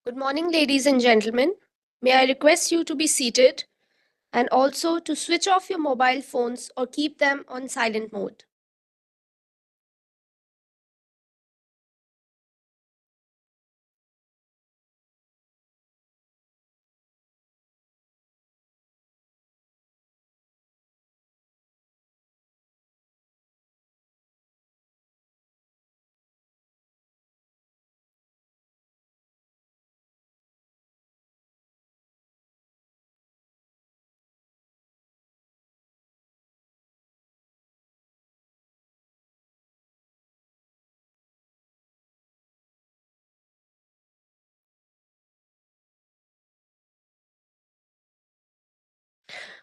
Good morning, ladies and gentlemen. May I request you to be seated and also to switch off your mobile phones or keep them on silent mode.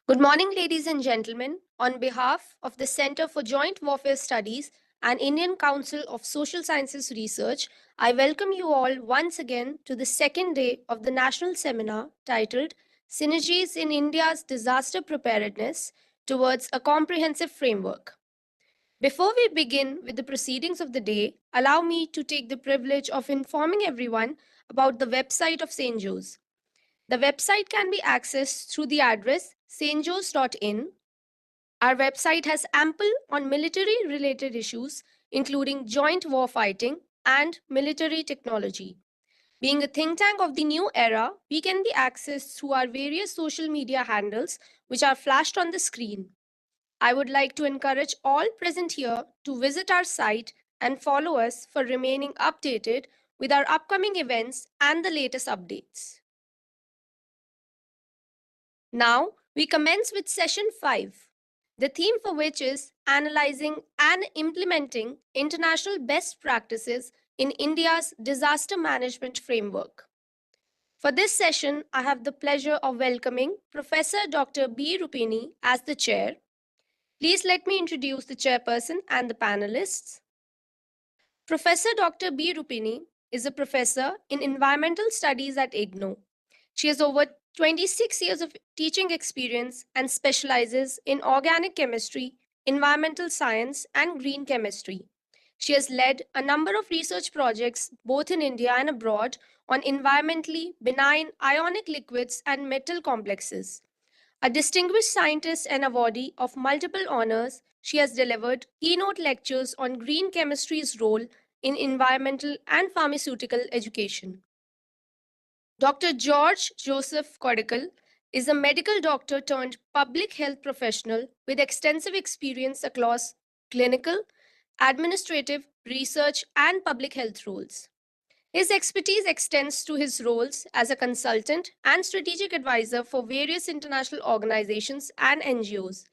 Good morning, ladies and gentlemen. On behalf of the Center for Joint Warfare Studies and Indian Council of Social Sciences Research, I welcome you all once again to the second day of the national seminar titled Synergies in India's Disaster Preparedness Towards a Comprehensive Framework. Before we begin with the proceedings of the day, allow me to take the privilege of informing everyone about the website of CENJOWS. The website can be accessed through the address cenjows.in. Our website has ample on military related issues, including joint war fighting and military technology. Being a think tank of the new era, we can be accessed through our various social media handles, which are flashed on the screen. I would like to encourage all present here to visit our site and follow us for remaining updated with our upcoming events and the latest updates. Now, we commence with session 5, the theme for which is analyzing and implementing international best practices in India's disaster management framework. For this session, I have the pleasure of welcoming Professor Dr. B. Rupini as the chair. Please let me introduce the chairperson and the panelists. Professor Dr. B. Rupini is a professor in environmental studies at IGNOU. She has over 26 years of teaching experience and specializes in organic chemistry, environmental science, and green chemistry. She has led a number of research projects both in India and abroad on environmentally benign ionic liquids and metal complexes. A distinguished scientist and awardee of multiple honors, she has delivered keynote lectures on green chemistry's role in environmental and pharmaceutical education. Dr. George Joseph Cordical is a medical doctor turned public health professional with extensive experience across clinical, administrative, research, and public health roles. His expertise extends to his roles as a consultant and strategic advisor for various international organizations and NGOs.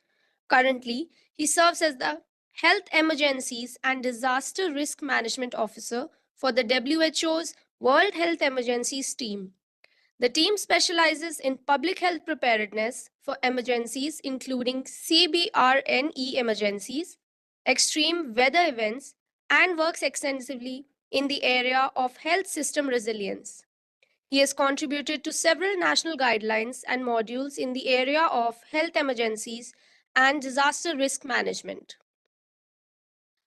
Currently, he serves as the Health Emergencies and Disaster Risk Management Officer for the WHO's World Health Emergencies team. The team specializes in public health preparedness for emergencies, including CBRNE emergencies, extreme weather events, and works extensively in the area of health system resilience. He has contributed to several national guidelines and modules in the area of health emergencies and disaster risk management.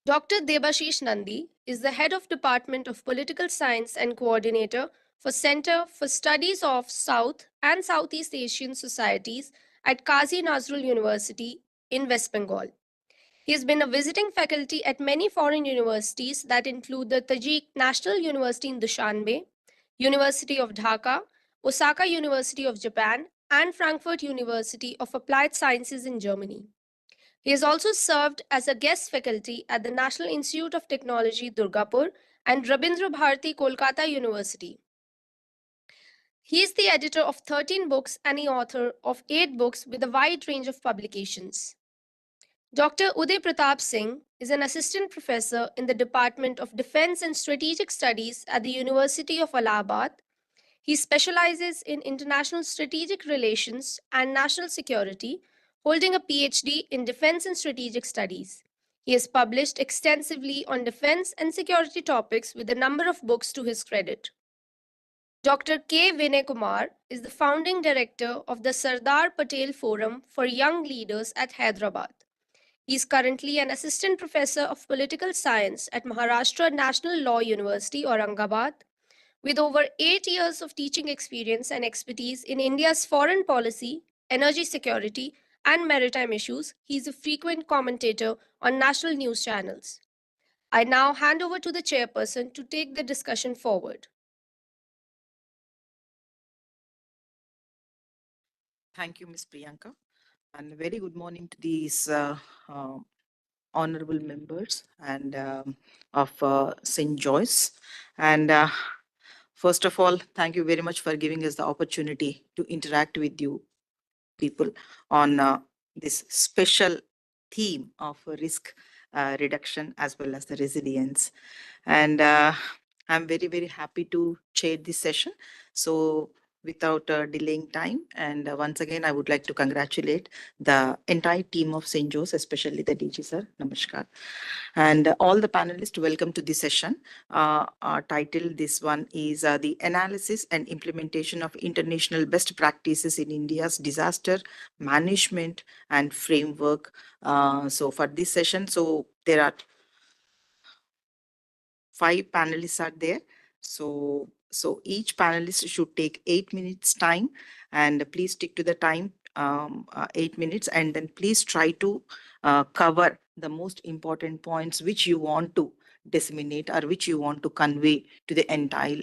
Dr. Debashish Nandi is the head of Department of Political Science and coordinator for Center for Studies of South and Southeast Asian Societies at Qazi Nazrul University in West Bengal. He has been a visiting faculty at many foreign universities that include the Tajik National University in Dushanbe, University of Dhaka, Osaka University of Japan, and Frankfurt University of Applied Sciences in Germany. He has also served as a guest faculty at the National Institute of Technology, Durgapur, and Rabindra Bharati, Kolkata University. He is the editor of 13 books and the author of 8 books with a wide range of publications. Dr. Uday Pratap Singh is an assistant professor in the Department of Defense and Strategic Studies at the University of Allahabad. He specializes in international strategic relations and national security, holding a PhD in Defense and Strategic Studies. He has published extensively on defense and security topics with a number of books to his credit. Dr. K. Vinay Kumar is the founding director of the Sardar Patel Forum for Young Leaders at Hyderabad. He is currently an assistant professor of political science at Maharashtra National Law University, Aurangabad, With over 8 years of teaching experience and expertise in India's foreign policy, energy security, and maritime issues, he is a frequent commentator on national news channels. I now hand over to the chairperson to take the discussion forward. Thank you, Ms. Priyanka, and a very good morning to these uh, honorable members and of CENJOWS. And first of all, thank you very much for giving us the opportunity to interact with you people on this special theme of risk reduction as well as the resilience. And I'm very, very happy to chair this session. So without delaying time, and once again, I would like to congratulate the entire team of St. Joe's, especially the DG sir. Namaskar. And all the panelists, welcome to this session. Our title, this one is the analysis and implementation of international best practices in India's disaster management and framework. So for this session, so there are 5 panelists are there. So each panelist should take 8 minutes time, and please stick to the time, 8 minutes, and then please try to cover the most important points which you want to disseminate or which you want to convey to the entire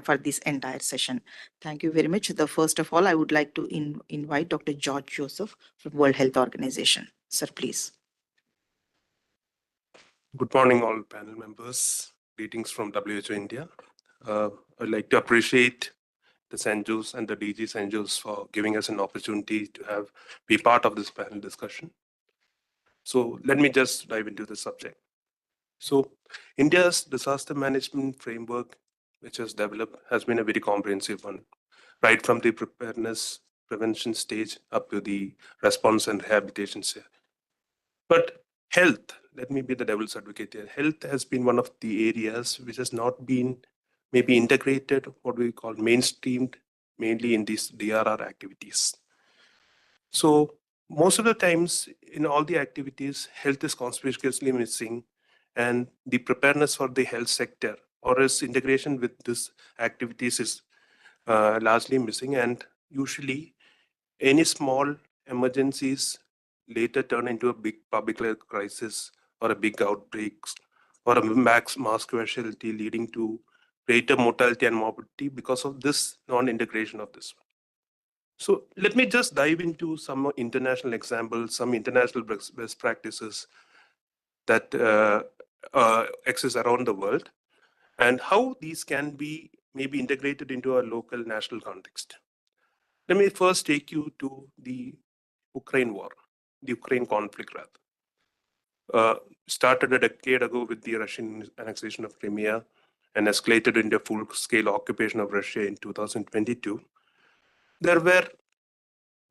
for this entire session. Thank you very much. The first of all, I would like to invite Dr. George Joseph from World Health Organization. Sir, please. Good morning, all panel members. Greetings from WHO India. I'd like to appreciate the CENJOWS and the DG CENJOWS for giving us an opportunity to be part of this panel discussion. So let me just dive into the subject. So India's disaster management framework, which has developed, has been a very comprehensive one, right from the preparedness, prevention stage up to the response and rehabilitation stage. But health, let me be the devil's advocate here. Health has been one of the areas which has not been maybe integrated, what we call mainstreamed, mainly in these DRR activities. So most of the times in all the activities, health is conspicuously missing, and the preparedness for the health sector or its integration with these activities is largely missing. And usually any small emergencies later turn into a big public health crisis or a big outbreaks or a mass casualty, leading to greater mortality and morbidity because of this non-integration of this. So let me just dive into some international examples, some international best practices that exist around the world, and how these can be maybe integrated into a local national context. Let me first take you to the Ukraine war, the Ukraine conflict rather. Started a decade ago with the Russian annexation of Crimea and escalated into a full-scale occupation of Russia in 2022.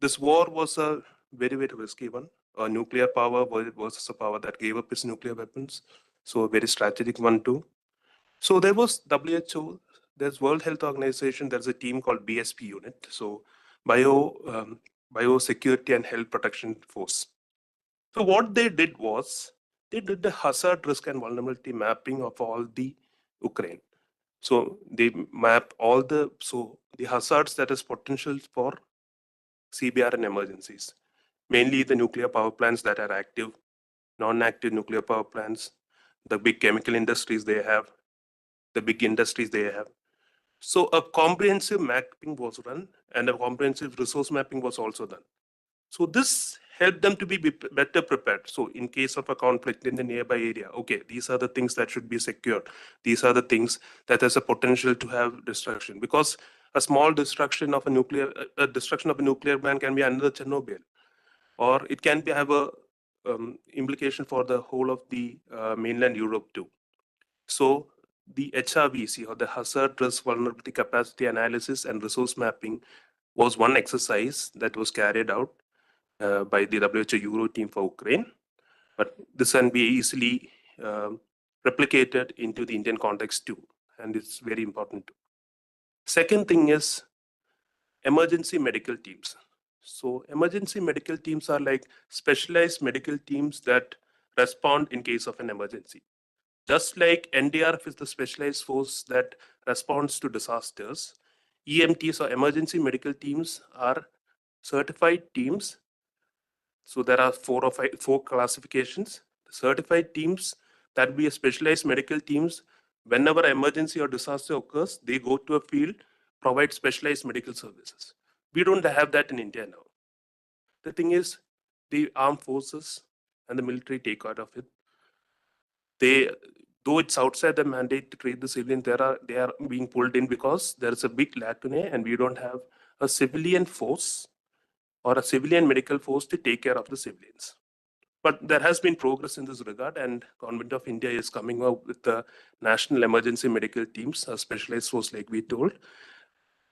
This war was a very, very risky one. A nuclear power versus a power that gave up its nuclear weapons. So a very strategic one too. So there was WHO, there's World Health Organization, there's a team called BSP unit. So Biosecurity and Health Protection Force. So what they did was, they did the hazard, risk and vulnerability mapping of all the Ukraine. So they map all the hazards that is potential for CBR and emergencies, mainly the nuclear power plants that are active, non-active nuclear power plants, the big chemical industries they have, the big industries they have. So a comprehensive mapping was run and a comprehensive resource mapping was also done. So this helped them to be better prepared. So in case of a conflict in the nearby area, okay, these are the things that should be secured. These are the things that has a potential to have destruction, because a small destruction of a nuclear plant can be another Chernobyl, or it can have a implication for the whole of the mainland Europe too. So the HRVC, or the Hazard Risk Vulnerability Capacity Analysis and Resource Mapping, was one exercise that was carried out by the WHO Euro team for Ukraine. But this can be easily replicated into the Indian context too, and it's very important too. Second thing is emergency medical teams. So emergency medical teams are like specialized medical teams that respond in case of an emergency. Just like NDRF is the specialized force that responds to disasters, EMTs or emergency medical teams are certified teams. So there are four classifications. Certified teams, that would be a specialized medical teams. Whenever emergency or disaster occurs, they go to a field, provide specialized medical services. We don't have that in India now. The thing is, the armed forces and the military take out of it. They, though it's outside the mandate to create the civilian, they are being pulled in because there is a big lacuna and we don't have a civilian force or a civilian medical force to take care of the civilians. But there has been progress in this regard, and Government of India is coming up with the national emergency medical teams, a specialized force like we told,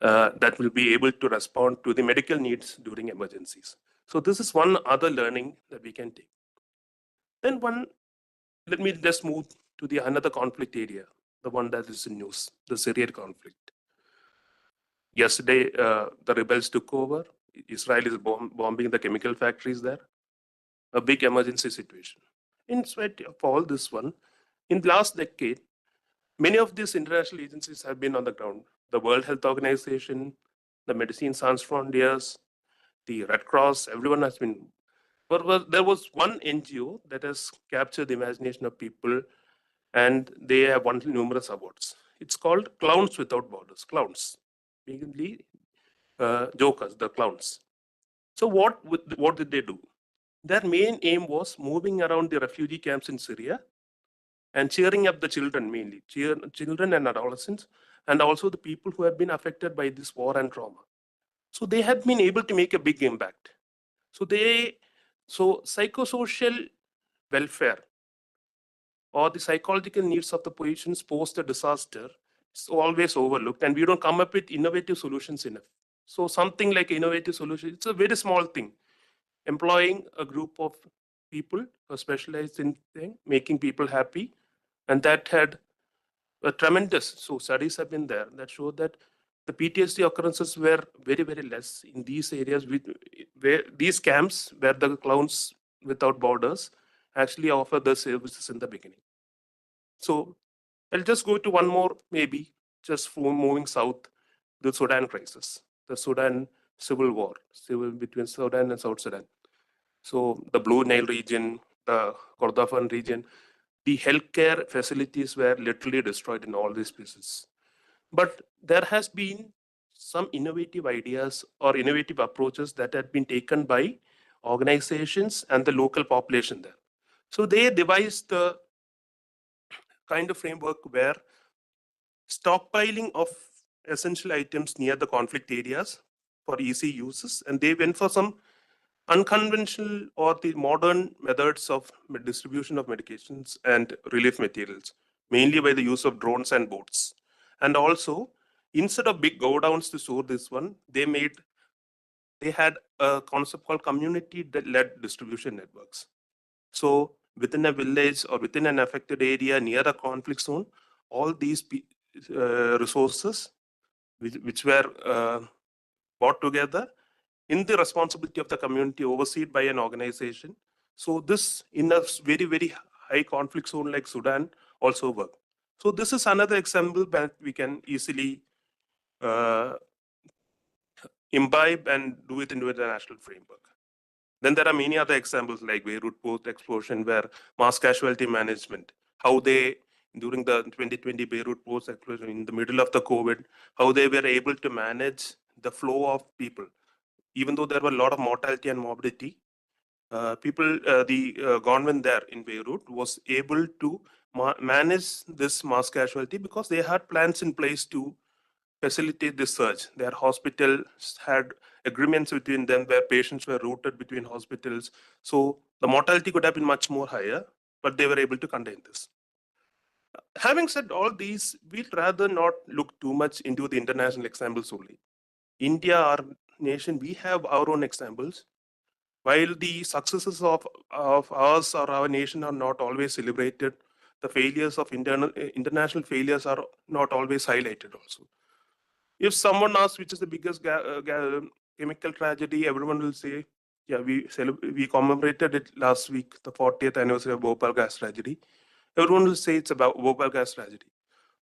that will be able to respond to the medical needs during emergencies. So this is one other learning that we can take. Then let me just move to the another conflict area, the one that is in news, the Syrian conflict. Yesterday, the rebels took over. Israel is bombing the chemical factories there. A big emergency situation. In spite of all this one, in the last decade, many of these international agencies have been on the ground. The World Health Organization, the Medicine Sans Frontiers, the Red Cross, everyone has been. But there was one NGO that has captured the imagination of people, and they have won numerous awards. It's called Clowns Without Borders. Clowns, basically jokers, the clowns. So what did they do? Their main aim was moving around the refugee camps in Syria and cheering up the children, mainly children and adolescents, and also the people who have been affected by this war and trauma. So they have been able to make a big impact. So psychosocial welfare or the psychological needs of the patients post a disaster is always overlooked, and we don't come up with innovative solutions enough. So something like innovative solution, it's a very small thing. Employing a group of people who are specialized in making people happy, and that had a tremendous. So studies have been there that show that the PTSD occurrences were very, very less in these areas where these camps where the Clowns Without Borders actually offer the services in the beginning. So I'll just go to one more, maybe just for moving south, the Sudan crisis, the Sudan civil war, between Sudan and South Sudan. So the Blue Nile region, the Kordofan region, the healthcare facilities were literally destroyed in all these places. But there has been some innovative ideas or innovative approaches that had been taken by organizations and the local population there. So they devised the kind of framework where stockpiling of essential items near the conflict areas for easy uses, and they went for some unconventional or the modern methods of distribution of medications and relief materials, mainly by the use of drones and boats. And also, instead of big go downs to store this one, they had a concept called community-led distribution networks. So within a village or within an affected area near a conflict zone, all these resources which were brought together in the responsibility of the community, overseen by an organization. So this in a very, very high conflict zone like Sudan also work. So this is another example that we can easily imbibe and do it into a national framework. Then there are many other examples like Beirut port explosion, where mass casualty management, how they, during the 2020 Beirut port explosion in the middle of the COVID, how they were able to manage the flow of people. Even though there were a lot of mortality and morbidity, the government there in Beirut was able to manage this mass casualty because they had plans in place to facilitate this surge. Their hospitals had agreements between them where patients were routed between hospitals. So the mortality could have been much more higher, but they were able to contain this. Having said all these, we'd rather not look too much into the international examples only. India, our nation, we have our own examples. While the successes of ours or our nation are not always celebrated, the failures of international failures are not always highlighted also. If someone asks which is the biggest chemical tragedy, everyone will say, yeah, we commemorated it last week, the 40th anniversary of Bhopal gas tragedy. everyone will say it's about Bhopal gas tragedy.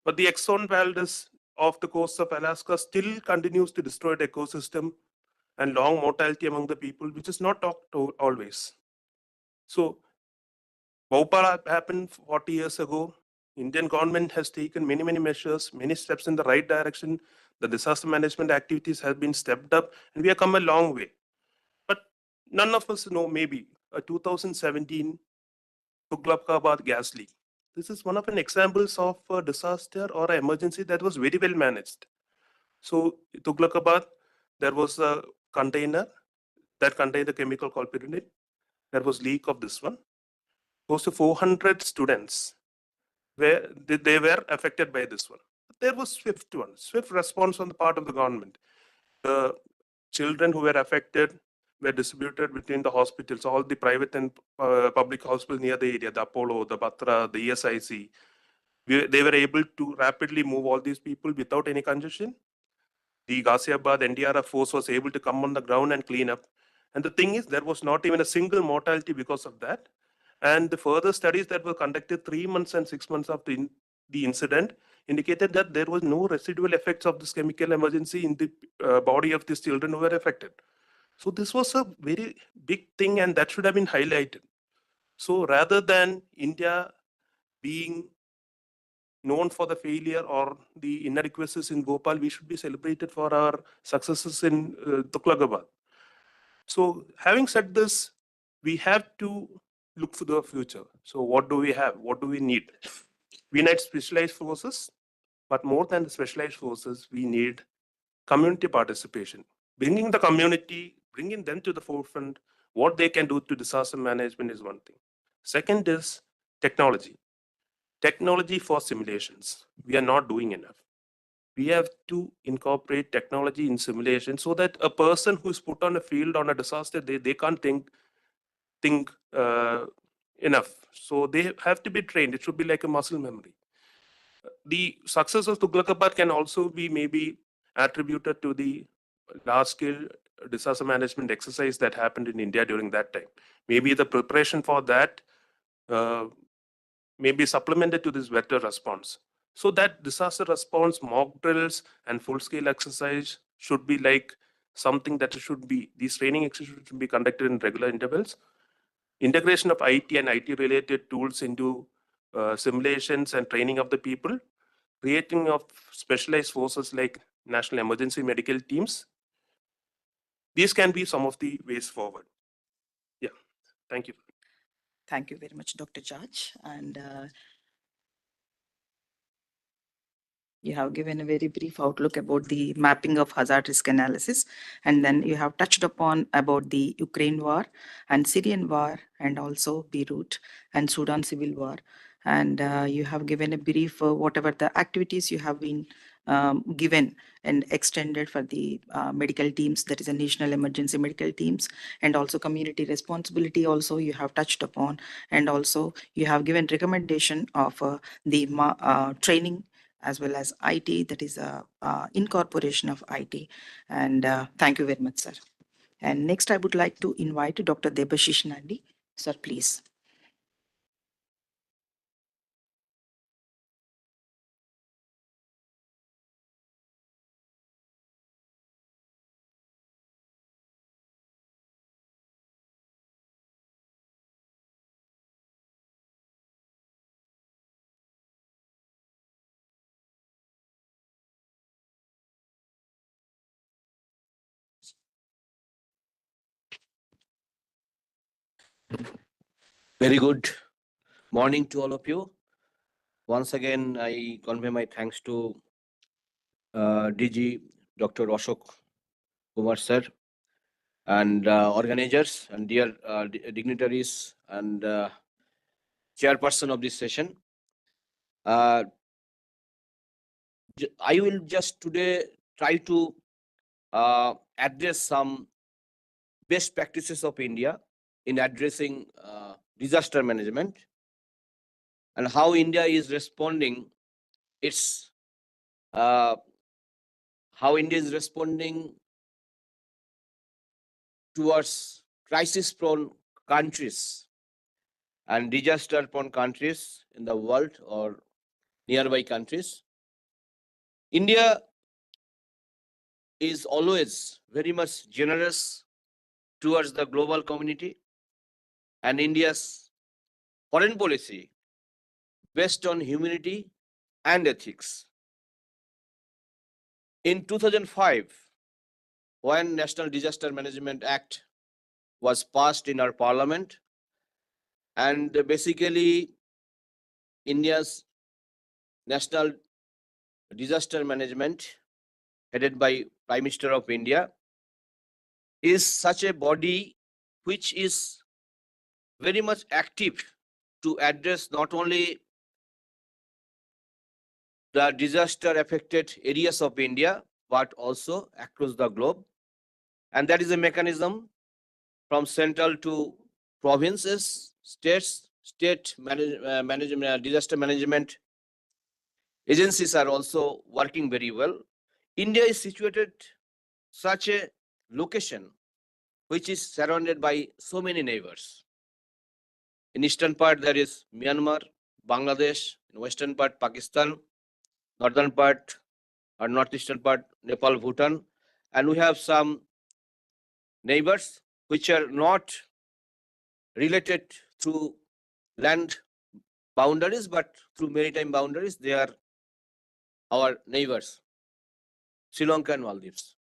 But the Exxon Valdez off the coast of Alaska still continues to destroy the ecosystem and long mortality among the people, which is not talked always. So Bhopal happened 40 years ago. Indian government has taken many measures, many steps in the right direction. The disaster management activities have been stepped up, and we have come a long way. But none of us know maybe a 2017 Tughlaqabad gas leak. This is one of an examples of a disaster or an emergency that was very well managed. So Tughlaqabad, there was a container that contained a chemical called pyridine. There was leak of this one. Close to 400 students where they were affected by this one. There was swift response on the part of the government. The children who were affected were distributed between the hospitals, all the private and public hospitals near the area, the Apollo, the Batra, the ESIC. They were able to rapidly move all these people without any congestion. The Ghaziabad NDRF force was able to come on the ground and clean up. And the thing is, there was not even a single mortality because of that. And the further studies that were conducted 3 months and 6 months after the incident indicated that there was no residual effects of this chemical emergency in the body of these children who were affected. So this was a very big thing, and that should have been highlighted. So rather than India being known for the failure or the inadequacies in Bhopal, we should be celebrated for our successes in Tughlaqabad. So having said this, we have to look for the future. So what do we have? What do we need? We need specialized forces, but more than the specialized forces, we need community participation. Bringing the community, bringing them to the forefront, what they can do to disaster management is one thing. Second is technology. Technology for simulations. We are not doing enough. We have to incorporate technology in simulation so that a person who's put on a field on a disaster, they can't think enough. So they have to be trained. It should be like a muscle memory. The success of Tughlaqabad can also be maybe attributed to the large-scale disaster management exercise that happened in India during that time. Maybe the preparation for that may be supplemented to this better response. So that disaster response, mock drills, and full-scale exercise should be like something that should be, these training exercises should be conducted in regular intervals. Integration of IT and IT-related tools into simulations and training of the people, creating of specialized forces like National Emergency Medical Teams. These can be some of the ways forward. Yeah, thank you. Thank you very much, Dr. Judge. And you have given a very brief outlook about the mapping of hazard risk analysis. And then you have touched upon about the Ukraine war and Syrian war and also Beirut and Sudan civil war. And you have given a brief whatever the activities you have been given and extended for the medical teams, that is a national emergency medical teams, and also community responsibility also you have touched upon. And also you have given recommendation of the training as well as IT, that is a incorporation of IT. And thank you very much, sir. And next I would like to invite Dr. Debashish Nandi. Sir, please. Very good morning to all of you. Once again, I convey my thanks to DG Dr. Ashok Kumar sir and organizers and dear dignitaries and chairperson of this session. I will just today try to address some best practices of India in addressing disaster management and how India is responding. It's how India is responding towards crisis-prone countries and disaster-prone countries in the world or nearby countries. India is always very much generous towards the global community, and India's foreign policy based on humanity and ethics. In 2005, when National Disaster Management Act was passed in our parliament, and basically India's National Disaster Management, headed by Prime Minister of India, is such a body which is very much active to address not only the disaster affected areas of India, but also across the globe. And that is a mechanism from central to provinces, states, disaster management agencies are also working very well. India is situated such a location which is surrounded by so many neighbors. In eastern part, there is Myanmar, Bangladesh, in western part, Pakistan, northern part or northeastern part, Nepal, Bhutan, and we have some neighbors which are not related through land boundaries, but through maritime boundaries. They are our neighbors, Sri Lanka and Maldives.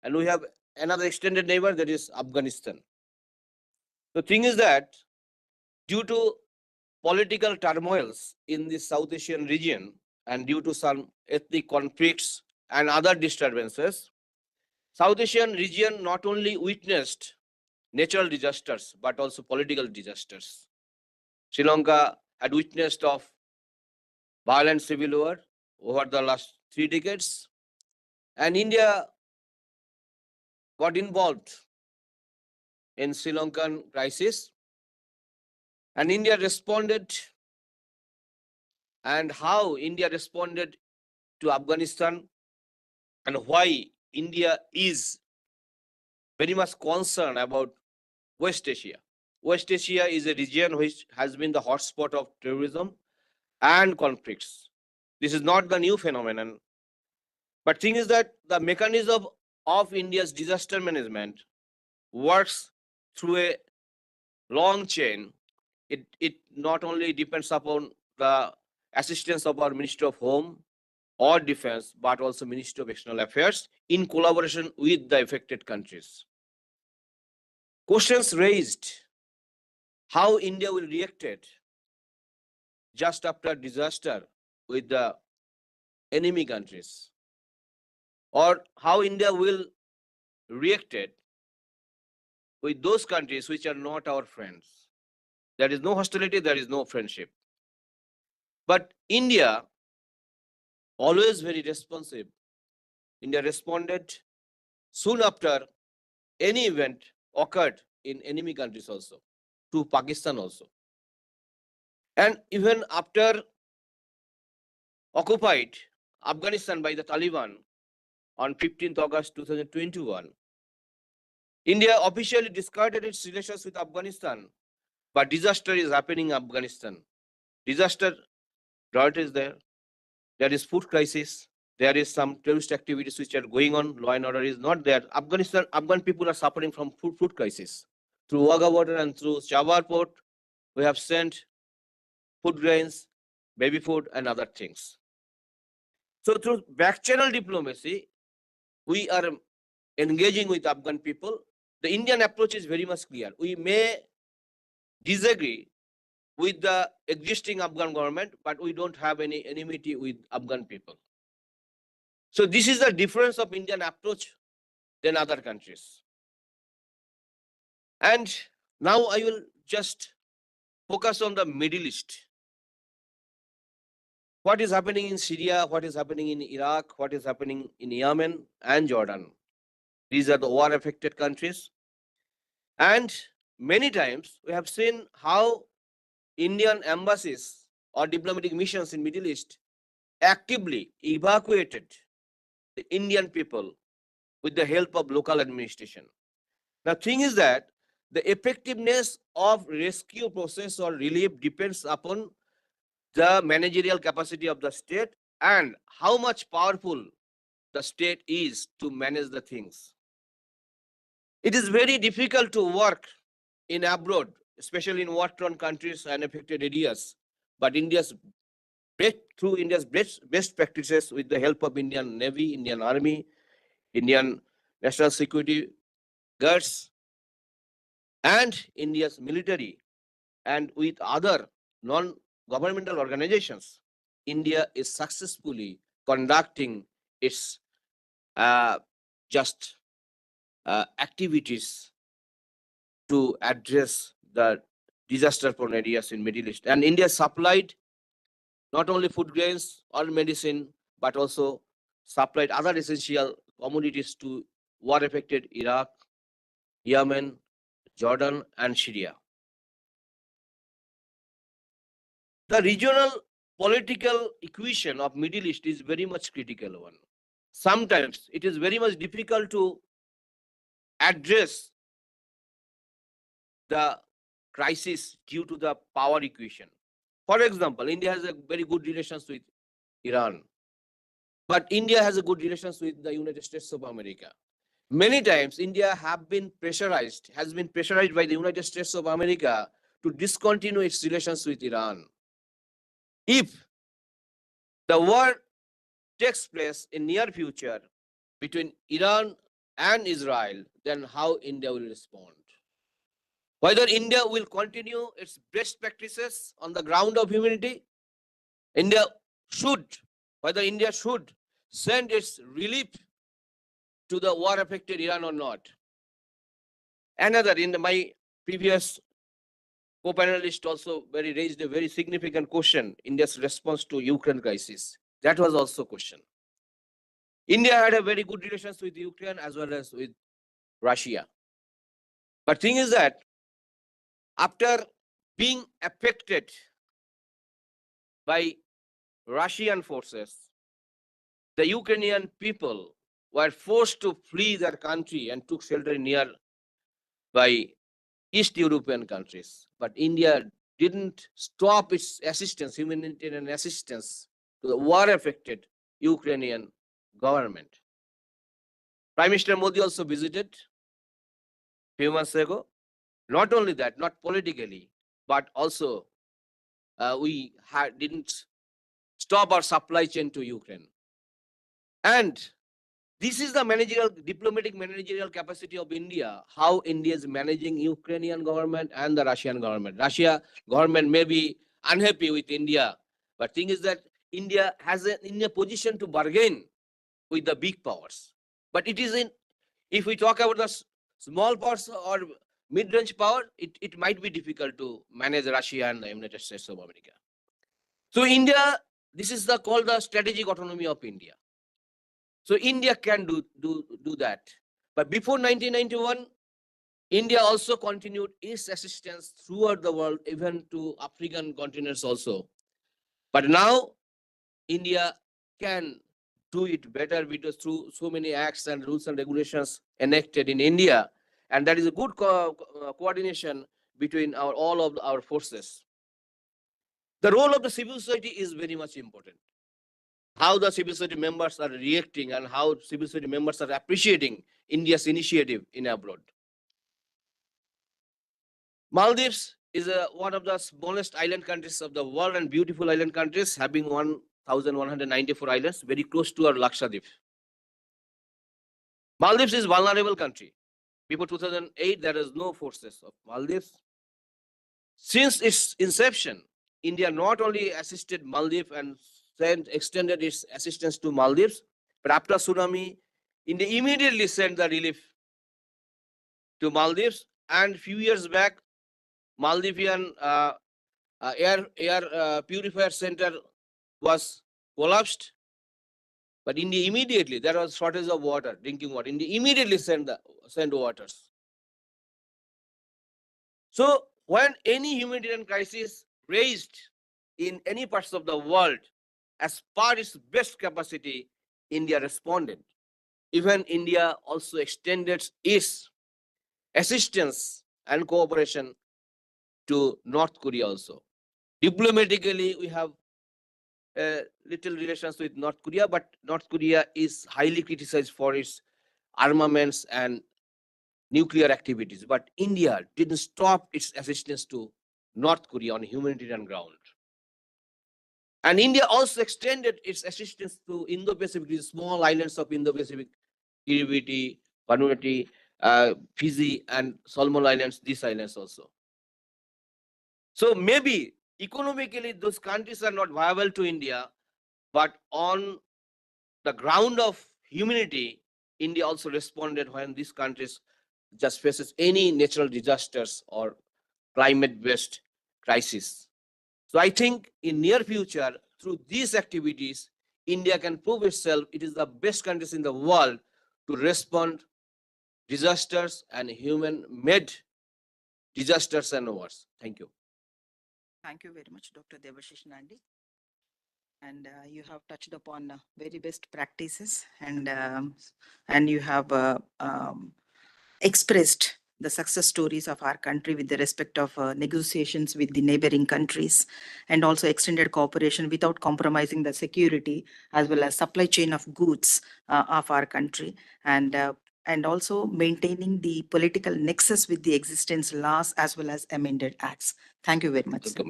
And we have another extended neighbor, that is Afghanistan. The thing is that due to political turmoils in the South Asian region and due to some ethnic conflicts and other disturbances, South Asian region not only witnessed natural disasters, but also political disasters. Sri Lanka had witnessed of violent civil war over the last 3 decades, and India got involved in Sri Lankan crisis, and India responded, and how India responded to Afghanistan, and why India is very much concerned about West Asia. West Asia is a region which has been the hotspot of terrorism and conflicts. This is not the new phenomenon. But thing is that the mechanism of India's disaster management works through a long chain. It not only depends upon the assistance of our Ministry of Home or Defense, but also Ministry of External Affairs in collaboration with the affected countries. Questions raised how India will react just after disaster with the enemy countries, or how India will react with those countries which are not our friends. There is no hostility, there is no friendship. But India, always very responsive. India responded soon after any event occurred in enemy countries also, to Pakistan also. And even after occupied Afghanistan by the Taliban on 15th August 2021, India officially discarded its relations with Afghanistan, but disaster is happening in Afghanistan. Disaster drought is there. There is food crisis. There is some terrorist activities which are going on. Law and order is not there. Afghan people are suffering from food crisis. Through Wagah border and through Chabahar port, we have sent food grains, baby food, and other things. So through back channel diplomacy, we are engaging with Afghan people. The Indian approach is very much clear. We may disagree with the existing Afghan government, but we don't have any enmity with Afghan people. So this is the difference of Indian approach than other countries. And now I will just focus on the Middle East. What is happening in Syria, what is happening in Iraq, what is happening in Yemen and Jordan. These are the war-affected countries. And many times we have seen how Indian embassies or diplomatic missions in Middle East actively evacuated the Indian people with the help of local administration. The thing is that the effectiveness of rescue process or relief depends upon the managerial capacity of the state and how much powerful the state is to manage the things. It is very difficult to work in abroad, especially in war-torn countries and affected areas. But through India's best practices with the help of Indian Navy, Indian Army, Indian National Security Guards, and India's military, and with other non-governmental organizations, India is successfully conducting its activities to address the disaster-prone areas in Middle East. And India supplied not only food grains or medicine, but also supplied other essential commodities to war-affected Iraq, Yemen, Jordan, and Syria. The regional political equation of Middle East is very much critical one. Sometimes it is very much difficult to address the crisis due to the power equation. For example, India has a very good relations with Iran, but India has a good relations with the United States of America. Many times India has been pressurized by the United States of America to discontinue its relations with Iran. If the war takes place in near future between Iran and Israel, then how India will respond? Whether India will continue its best practices on the ground of humanity, India should send its relief to the war-affected Iran or not. Another, my previous co-panelist also raised a very significant question, India's response to Ukraine crisis. That was also a question. India had a very good relations with Ukraine as well as with Russia. But thing is that after being affected by Russian forces, the Ukrainian people were forced to flee their country and took shelter nearby East European countries. But India didn't stop its assistance, humanitarian assistance to the war-affected Ukrainian government. Prime Minister Modi also visited a few months ago. Not only that, not politically, but also we didn't stop our supply chain to Ukraine. And this is the diplomatic managerial capacity of India, how India is managing Ukrainian government and the Russian government. Russia government may be unhappy with India, but thing is that India has in a position to bargain with the big powers. But it is if we talk about the small powers or mid-range power, it might be difficult to manage Russia and the United States of America. So India, this is called the strategic autonomy of India. So India can do that. But before 1991, India also continued its assistance throughout the world, even to African continents also. But now India can do it better because through so many acts and rules and regulations enacted in India. And that is a good coordination between all of our forces. The role of the civil society is very much important. How the civil society members are reacting and how civil society members are appreciating India's initiative in abroad. Maldives is one of the smallest island countries of the world and beautiful island countries, having 1,194 islands, very close to our Lakshadweep. Maldives is a vulnerable country. Before 2008, there is no forces of Maldives. Since its inception, India not only assisted Maldives and extended its assistance to Maldives, but after tsunami, India immediately sent the relief to Maldives. And few years back, Maldivian air purifier center was collapsed. But India immediately, there was shortage of water, drinking water. India immediately sent waters. So when any humanitarian crisis raised in any parts of the world, as per its best capacity, India responded. Even India also extended its assistance and cooperation to North Korea also. Diplomatically, we have little relations with North Korea, but North Korea is highly criticized for its armaments and nuclear activities. But India didn't stop its assistance to North Korea on humanitarian ground. And India also extended its assistance to Indo-Pacific, these small islands of Indo-Pacific, Kiribati, Vanuatu, Fiji, and Solomon Islands, these islands also. So maybe economically those countries are not viable to India, but on the ground of humanity, India also responded when these countries just faces any natural disasters or climate-based crisis. So I think in near future, through these activities, India can prove itself it is the best countries in the world to respond disasters and human-made disasters and wars. Thank you. Thank you very much, Dr. Debashish Nandi. And you have touched upon very best practices, and you have expressed the success stories of our country with the respect of negotiations with the neighboring countries, and also extended cooperation without compromising the security as well as supply chain of goods of our country, and also maintaining the political nexus with the existence laws as well as amended acts. Thank you very much, sir.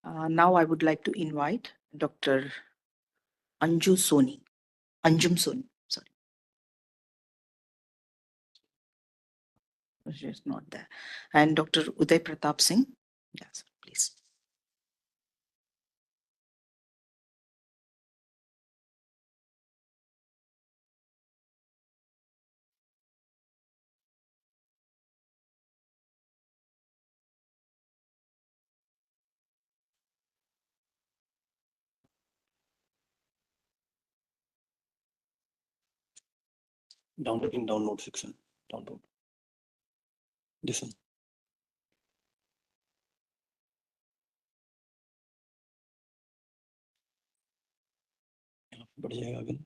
Welcome. Now I would like to invite Dr. Anjum Soni, sorry. She's not there. And Dr. Uday Pratap Singh. Yes, please. Download in download section. Download. This one. बढ़ जाएगा अभी.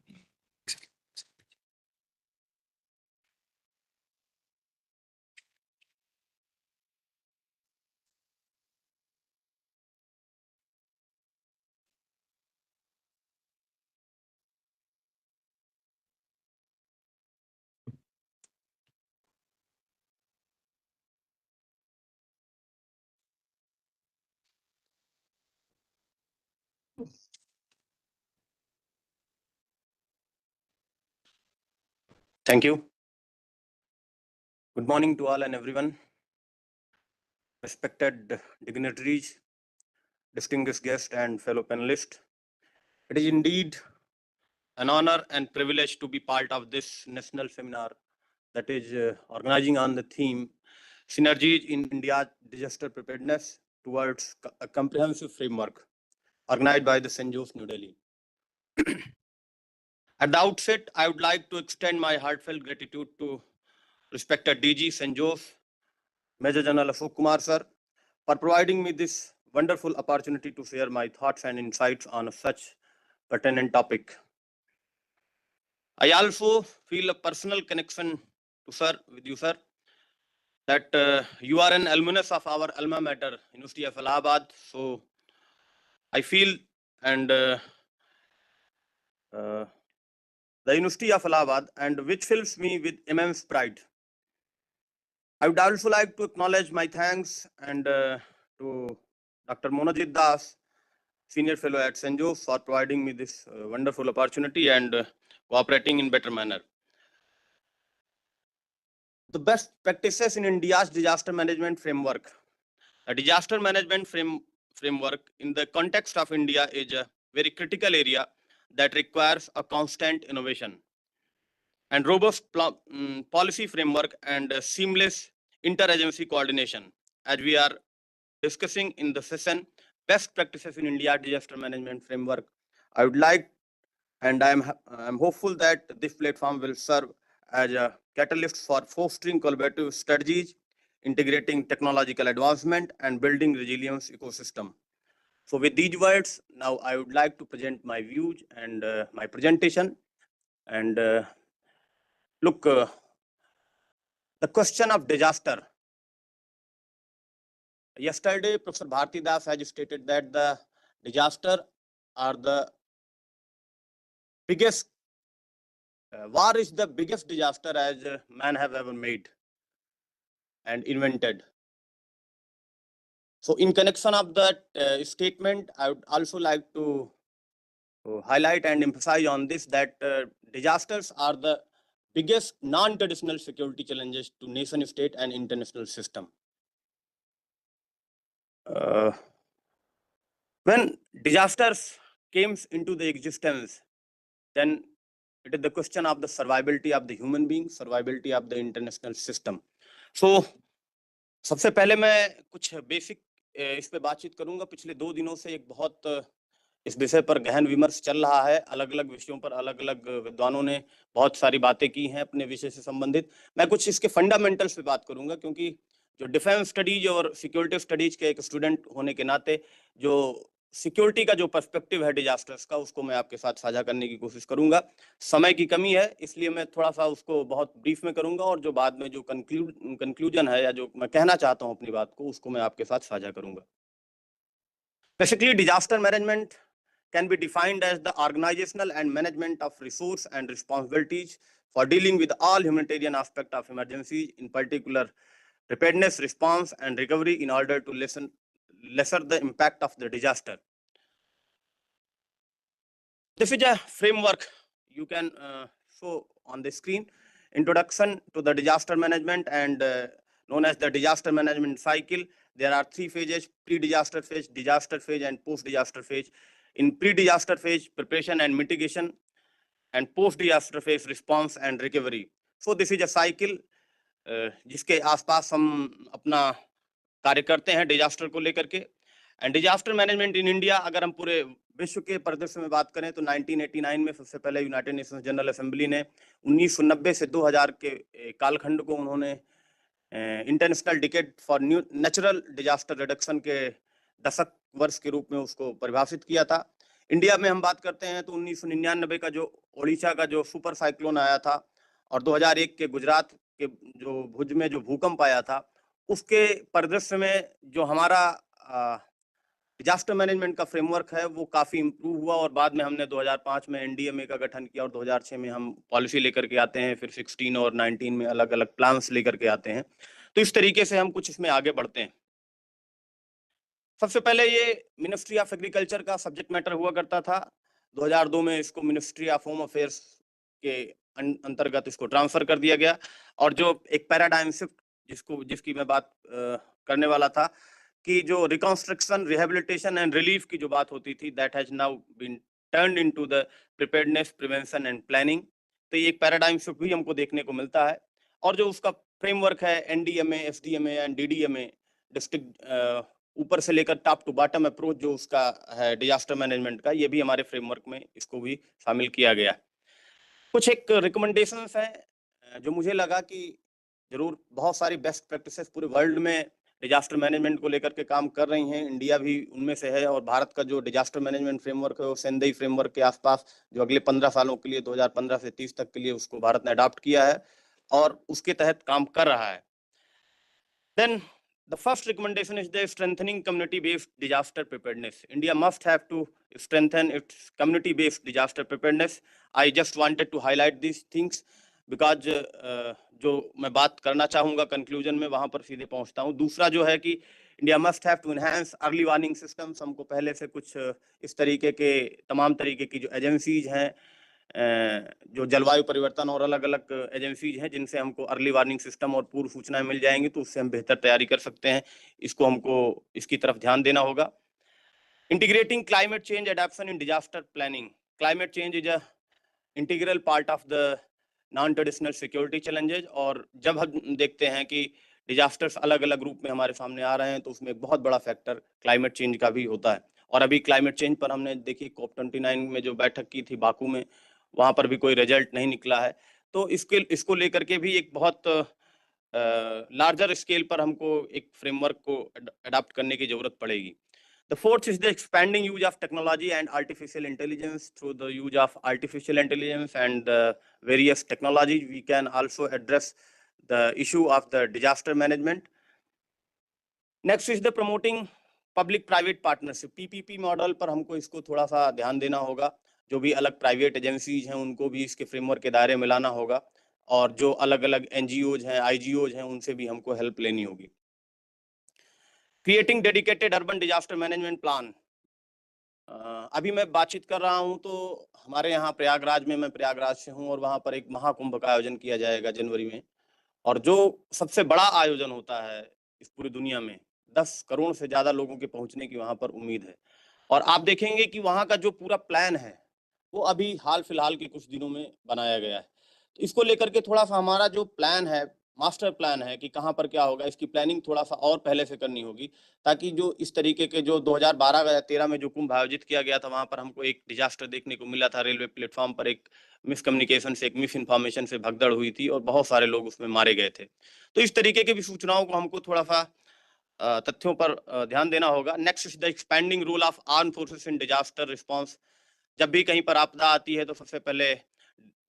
Thank you. Good morning to all and everyone. Respected dignitaries, distinguished guests, and fellow panelists. It is indeed an honor and privilege to be part of this national seminar that is organizing on the theme Synergies in India's Disaster Preparedness towards a comprehensive framework, organized by the CENJOWS New Delhi. At the outset, I would like to extend my heartfelt gratitude to respected DG CENJOWS, Major General Ashok Kumar sir, for providing me this wonderful opportunity to share my thoughts and insights on such pertinent topic. I also feel a personal connection to sir, with you sir, that you are an alumnus of our alma mater, University of Allahabad. So I feel the University of Allahabad, and which fills me with immense pride. I would also like to acknowledge my thanks to Dr. Monajit Das, Senior Fellow at CENJOWS, for providing me this wonderful opportunity and cooperating in better manner. The best practices in India's disaster management framework. A disaster management framework in the context of India is a very critical area that requires a constant innovation and robust policy framework and seamless interagency coordination. As we are discussing in the session, best practices in India disaster management framework, I would like, and I'm hopeful that this platform will serve as a catalyst for fostering collaborative strategies, integrating technological advancement, and building resilience ecosystem. So with these words, now I would like to present my views and my presentation. And look, the question of disaster. Yesterday, Professor Bharti Das has stated that the disaster are the biggest, war is the biggest disaster as man have ever made and invented. So in connection of that statement, I would also like to highlight and emphasize on this that disasters are the biggest non-traditional security challenges to nation state and international system. When disasters came into the existence, then it is the question of the survivability of the human being, survivability of the international system. So सबसे पहले मैं कुछ basic इस पे बातचीत करूंगा। पिछले 2 दिनों से एक बहुत इस विषय पर गहन विमर्श चल रहा है। अलग अलग विषयों पर अलग अलग विद्वानों ने बहुत सारी बातें की हैं अपने विषय से संबंधित। मैं कुछ इसके फंडामेंटल्स पे बात करूंगा, क्योंकि जो डिफेंस स्टडीज और सिक्योरिटी स्टडीज के एक स्टूडेंट होने के नाते जो सिक्योरिटी का जो पर्सपेक्टिव है डिजास्टर्स का, उसको मैं आपके साथ साझा करने की कोशिश करूंगा। समय की कमी है, इसलिए मैं थोड़ा सा उसको बहुत ब्रीफ में करूंगा, और जो बाद में जो कंक्लूजन है या जो मैं कहना चाहता हूं अपनी बात को, उसको मैं आपके साथ साझा करूंगा। Basically disaster management can be defined as the organizational and management of resource and responsibilities for dealing with all humanitarian aspects of emergencies, in particular preparedness, response, and recovery, in order to lesser the impact of the disaster. This is a framework you can show on the screen. Introduction to the disaster management and known as the disaster management cycle. There are 3 phases: pre-disaster phase, disaster phase, and post-disaster phase. In pre-disaster phase, preparation and mitigation, and post-disaster phase, response and recovery. So this is a cycle जिसके आसपास हम अपना कार्य करते हैं disaster को लेकर के। And disaster management in India, अगर हम पूरे विश्व के परिदृश्य में बात करें तो 1989 में सबसे पहले यूनाइटेड नेशंस जनरल असेंबली ने 1990 से 2000 के कालखंड को उन्होंने international decade for natural disaster reduction के दशक वर्ष के रूप में उसको परिभाषित किया था। इंडिया में हम बात करते हैं तो 1999 का जो ओडिशा का जो सुपर साइक्लोन आया था, और 2001 के गुजरात के जो भुज में जो भूकंप आया था, उसके परिदृश्य में जो हमारा डिजास्टर मैनेजमेंट का फ्रेमवर्क है वो काफी इम्प्रूव हुआ। और बाद में हमने 2005 में एनडीएमए का गठन किया, और 2006 में हम पॉलिसी लेकर के आते हैं, फिर 16 और 19 में अलग अलग प्लान्स लेकर के आते हैं। तो इस तरीके से हम कुछ इसमें आगे बढ़ते हैं। सबसे पहले ये मिनिस्ट्री ऑफ एग्रीकल्चर का सब्जेक्ट मैटर हुआ करता था। 2002 में इसको मिनिस्ट्री ऑफ होम अफेयर्स के अंतर्गत इसको ट्रांसफर कर दिया गया। और जो एक पैराडाइम शिफ्ट जिसकी मैं बात करने वाला था कि जो रिकंस्ट्रक्शन, रिहेबिलिटेशन एंड रिलीफ की जो बात होती थी, that has now been turned into the preparedness, prevention and planning. तो ये एक पैराडाइम शिफ्ट भी हमको देखने को मिलता है। और जो उसका फ्रेमवर्क है NDMA, SDMA and DDMA, district ऊपर से लेकर टॉप टू बॉटम अप्रोच जो उसका है डिजास्टर मैनेजमेंट का, ये भी हमारे फ्रेमवर्क में इसको भी शामिल किया गया। कुछ एक रिकमेंडेशंस हैं जो मुझे लगा कि जरूर बहुत सारी बेस्ट प्रैक्टिसेस पूरे वर्ल्ड में डिजास्टर मैनेजमेंट को लेकर के काम कर रही हैं, इंडिया भी उनमें से है। और भारत का जो डिजास्टर मैनेजमेंट फ्रेमवर्क है वो सेंदई फ्रेमवर्क के आसपास जो अगले 15 सालों के लिए 2015 से 30 तक के लिए उसको भारत ने अडॉप्ट किया है और उसके तहत काम कर रहा है। Then the first recommendation is the strengthening community-based disaster preparedness. India must have to strengthen its community-based disaster preparedness. I just wanted to highlight these things because जो मैं बात करना चाहूँगा कंक्लूजन में वहाँ पर सीधे पहुँचता हूँ। दूसरा जो है कि India must have to enhance early warning systems. हमको पहले से कुछ इस तरीके के तमाम तरीके की जो एजेंसीज हैं, जो जलवायु परिवर्तन और अलग अलग एजेंसीज हैं जिनसे हमको अर्ली वार्निंग सिस्टम और पूर्व सूचनाएं मिल जाएंगी, तो उससे हम बेहतर तैयारी कर सकते हैं। इसको हमको इसकी तरफ ध्यान देना होगा। Integrating climate change adaptation in disaster planning. Climate change is a integral part of the non traditional security challenges. और जब हम देखते हैं कि डिजास्टर्स अलग अलग रूप में हमारे सामने आ रहे हैं, तो उसमें एक बहुत बड़ा फैक्टर क्लाइमेट चेंज का भी होता है। और अभी क्लाइमेट चेंज पर हमने देखी COP29 में जो बैठक की थी बाकू में, वहाँ पर भी कोई रिजल्ट नहीं निकला है। तो इसको लेकर के भी एक बहुत लार्जर स्केल पर हमको एक फ्रेमवर्क को अडॉप्ट करने की जरूरत पड़ेगी। The fourth is the expanding use of technology and artificial intelligence. Through the use of artificial intelligence and various technologies, we can also address the issue of the disaster management. Next is the promoting public private partnership, PPP model पर हमको इसको थोड़ा सा ध्यान देना होगा। जो भी अलग प्राइवेट एजेंसीज हैं उनको भी इसके फ्रेमवर्क के दायरे में लाना होगा, और जो अलग अलग एनजीओज हैं, आईजीओज हैं, उनसे भी हमको हेल्प लेनी होगी। Creating dedicated urban disaster management plan. अभी मैं बातचीत कर रहा हूं तो हमारे यहाँ प्रयागराज में, मैं प्रयागराज से हूं, और वहां पर एक महाकुंभ का आयोजन किया जाएगा जनवरी में, और जो सबसे बड़ा आयोजन होता है इस पूरी दुनिया में, 10 करोड़ से ज्यादा लोगों के पहुंचने की वहां पर उम्मीद है। और आप देखेंगे कि वहां का जो पूरा प्लान है वो अभी हाल फिलहाल के कुछ दिनों में बनाया गया है। तो इसको लेकर के थोड़ा सा हमारा जो प्लान है, मास्टर प्लान है कि कहाँ पर क्या होगा, इसकी प्लानिंग थोड़ा सा और पहले से करनी होगी, ताकि जो इस तरीके के जो 2012 या 13 में जो कुंभ आयोजित किया गया था, वहां पर हमको एक डिजास्टर देखने को मिला था। रेलवे प्लेटफॉर्म पर एक मिसकम्युनिकेशन से, एक मिस इन्फॉर्मेशन से भगदड़ हुई थी और बहुत सारे लोग उसमें मारे गए थे। तो इस तरीके की भी सूचनाओं को हमको थोड़ा सा तथ्यों पर ध्यान देना होगा। Next is the expending role of arm forces in disaster response. जब भी कहीं पर आपदा आती है तो सबसे पहले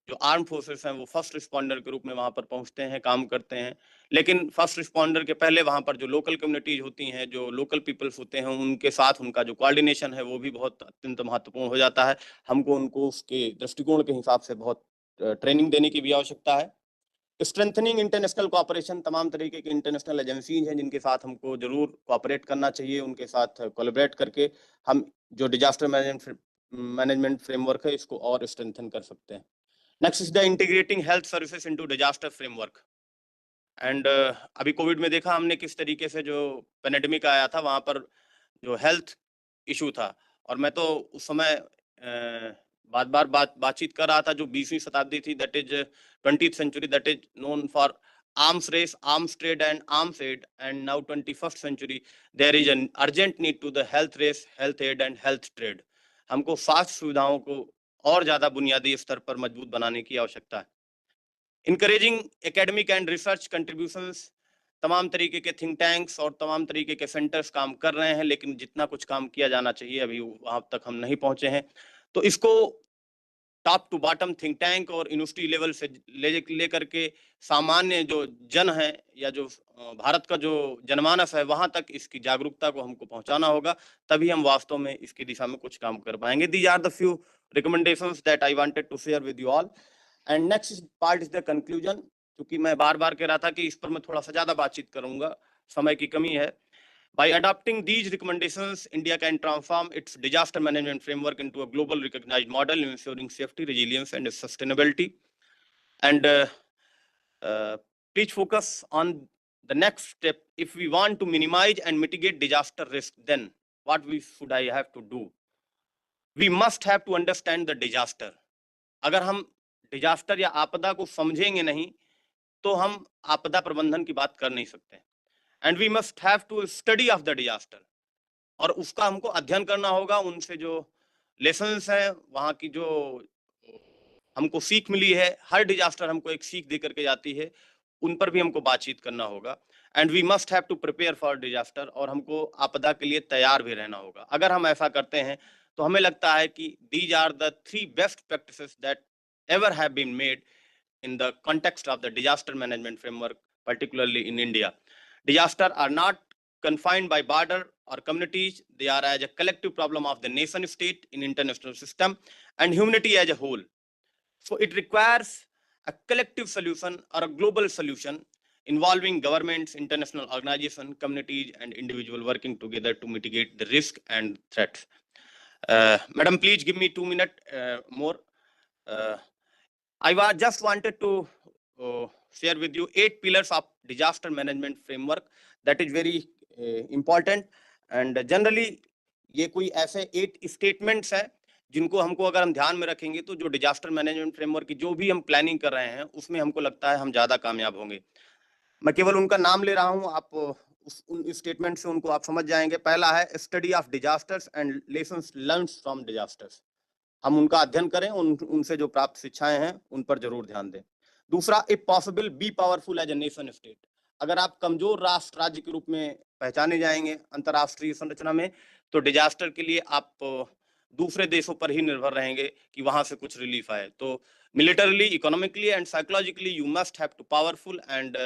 जो आर्म फोर्सेस हैं वो फर्स्ट रिस्पॉन्डर के रूप में वहां पर पहुंचते हैं, काम करते हैं। लेकिन फर्स्ट रिस्पॉन्डर के पहले वहां पर जो लोकल कम्युनिटीज होती हैं, जो लोकल पीपल्स होते हैं, उनके साथ उनका जो कोऑर्डिनेशन है वो भी बहुत अत्यंत महत्वपूर्ण हो जाता है। हमको उनको उसके दृष्टिकोण के हिसाब से बहुत ट्रेनिंग देने की भी आवश्यकता है। स्ट्रेंथनिंग इंटरनेशनल कोऑपरेशन, तमाम तरीके की इंटरनेशनल एजेंसीज हैं जिनके साथ हमको जरूर कोऑपरेट करना चाहिए, उनके साथ कोलैबोरेट करके हम जो डिजास्टर मैनेजमेंट फ्रेमवर्क है इसको और स्ट्रेंथन कर सकते हैं। Next is the integrating health services into disaster framework. And अभी कोविड में देखा हमने किस तरीके से जो पेंडेमिक आया था वहां पर जो हेल्थ इशू था, और मैं तो उस समय बातचीत कर रहा था, जो 20वीं शताब्दी थी, that is 20th century, that is known for arms race, arms trade and arms aid, and now 21st century there is an urgent need to the health race, health aid and health trade. हमको स्वास्थ्य सुविधाओं को और ज्यादा बुनियादी स्तर पर मजबूत बनाने की आवश्यकता है। Encouraging academic and research contributions, तमाम तरीके के थिंक टैंक्स और तमाम तरीके के सेंटर्स काम कर रहे हैं, लेकिन जितना कुछ काम किया जाना चाहिए अभी वहां तक हम नहीं पहुंचे हैं। तो इसको top to bottom think tank और यूनिवर्सिटी लेवल से ले करके सामान्य जो जन है या जो भारत का जो जनमानस है वहां तक इसकी जागरूकता को हमको पहुंचाना होगा, तभी हम वास्तव में इसकी दिशा में कुछ काम कर पाएंगे। These are the few recommendations that I wanted to share with you all. And next part is the conclusion. क्योंकि मैं बार बार कह रहा था कि इस पर मैं थोड़ा सा ज्यादा बातचीत करूंगा, समय की कमी है। By adopting these recommendations, India can transform its disaster management framework into a global recognized model, ensuring safety, resilience, and sustainability. And please focus on the next step. If we want to minimize and mitigate disaster risk, then what should I have to do? We must have to understand the disaster. अगर हम disaster या आपदा को समझेंगे नहीं तो हम आपदा प्रबंधन की बात कर नहीं सकते। And we must have to study of the disaster, और उसका हमको अध्ययन करना होगा। उनसे जो लेसन्स हैं, वहाँ की जो हमको सीख मिली है, हर डिजास्टर हमको एक सीख दे करके जाती है, उन पर भी हमको बातचीत करना होगा। And we must have to prepare for disaster, और हमको आपदा के लिए तैयार भी रहना होगा। अगर हम ऐसा करते हैं तो हमें लगता है कि these are the 3 best practices that ever have been made in the context of the disaster management framework, particularly in India. Disasters are not confined by border or communities. They are as a collective problem of the nation state in international system and humanity as a whole. So it requires a collective solution or a global solution involving governments, international organizations, communities, and individuals working together to mitigate the risk and threats. Madam, please give me 2 minutes more. I just wanted to share with you 8 pillars of disaster management framework that is very important, and generally ये कोई ऐसे 8 statements हैं जिनको हमको अगर हम ध्यान में रखेंगे तो जो डिजास्टर मैनेजमेंट फ्रेमवर्क की जो भी हम प्लानिंग कर रहे हैं उसमें हमको लगता है हम ज्यादा कामयाब होंगे। मैं केवल उनका नाम ले रहा हूं, आप उन स्टेटमेंट से उनको आप समझ जाएंगे। पहला है study of disasters and lessons learned from disasters. हम उनका अध्ययन करें, उनसे जो प्राप्त शिक्षाएं हैं उन पर जरूर ध्यान दें। दूसरा, if possible be powerful as a nation state. अगर आप कमजोर राष्ट्र राज्य के रूप में पहचाने जाएंगे अंतरराष्ट्रीय संरचना में, तो डिजास्टर के लिए आप दूसरे देशों पर ही निर्भर रहेंगे कि वहां से कुछ रिलीफ आए। तो militarily, economically and psychologically, you must have to powerful and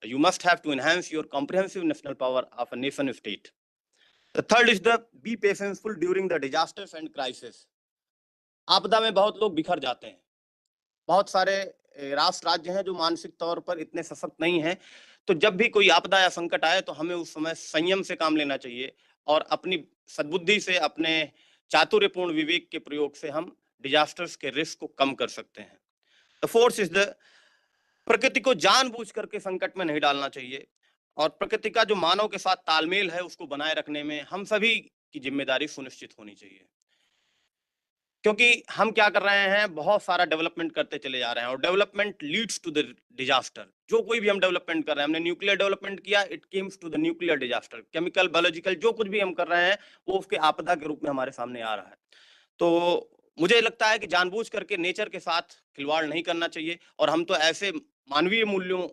you must have to enhance your comprehensive national power of a nation state. The third is the be patientful during the disasters and crisis. आपदा में बहुत लोग बिखर जाते हैं, बहुत सारे राष्ट्र राज्य हैं जो मानसिक तौर पर इतने सशक्त नहीं हैं। तो जब भी कोई आपदा या संकट आए तो हमें उस समय संयम से काम लेना चाहिए और अपनी सद्बुद्धि से, अपने चातुर्यपूर्ण विवेक के प्रयोग से हम डिजास्टर्स के रिस्क को कम कर सकते हैं। द फोर्थ इज द प्रकृति को जानबूझ करके संकट में नहीं डालना चाहिए और प्रकृति का जो मानव के साथ तालमेल है उसको बनाए रखने में हम सभी की जिम्मेदारी सुनिश्चित होनी चाहिए। क्योंकि हम क्या कर रहे हैं, बहुत सारा डेवलपमेंट करते चले जा रहे हैं और development leads to the disaster. जो कोई भी हम डेवलपमेंट कर रहे हैं, हमने न्यूक्लियर डेवलपमेंट किया, it comes to the nuclear disaster. Chemical, biological, जो कुछ भी हम कर रहे हैं वो उसके आपदा के रूप में हमारे सामने आ रहा है। तो मुझे लगता है कि जानबूझ करके नेचर के साथ खिलवाड़ नहीं करना चाहिए और हम तो ऐसे मानवीय मूल्यों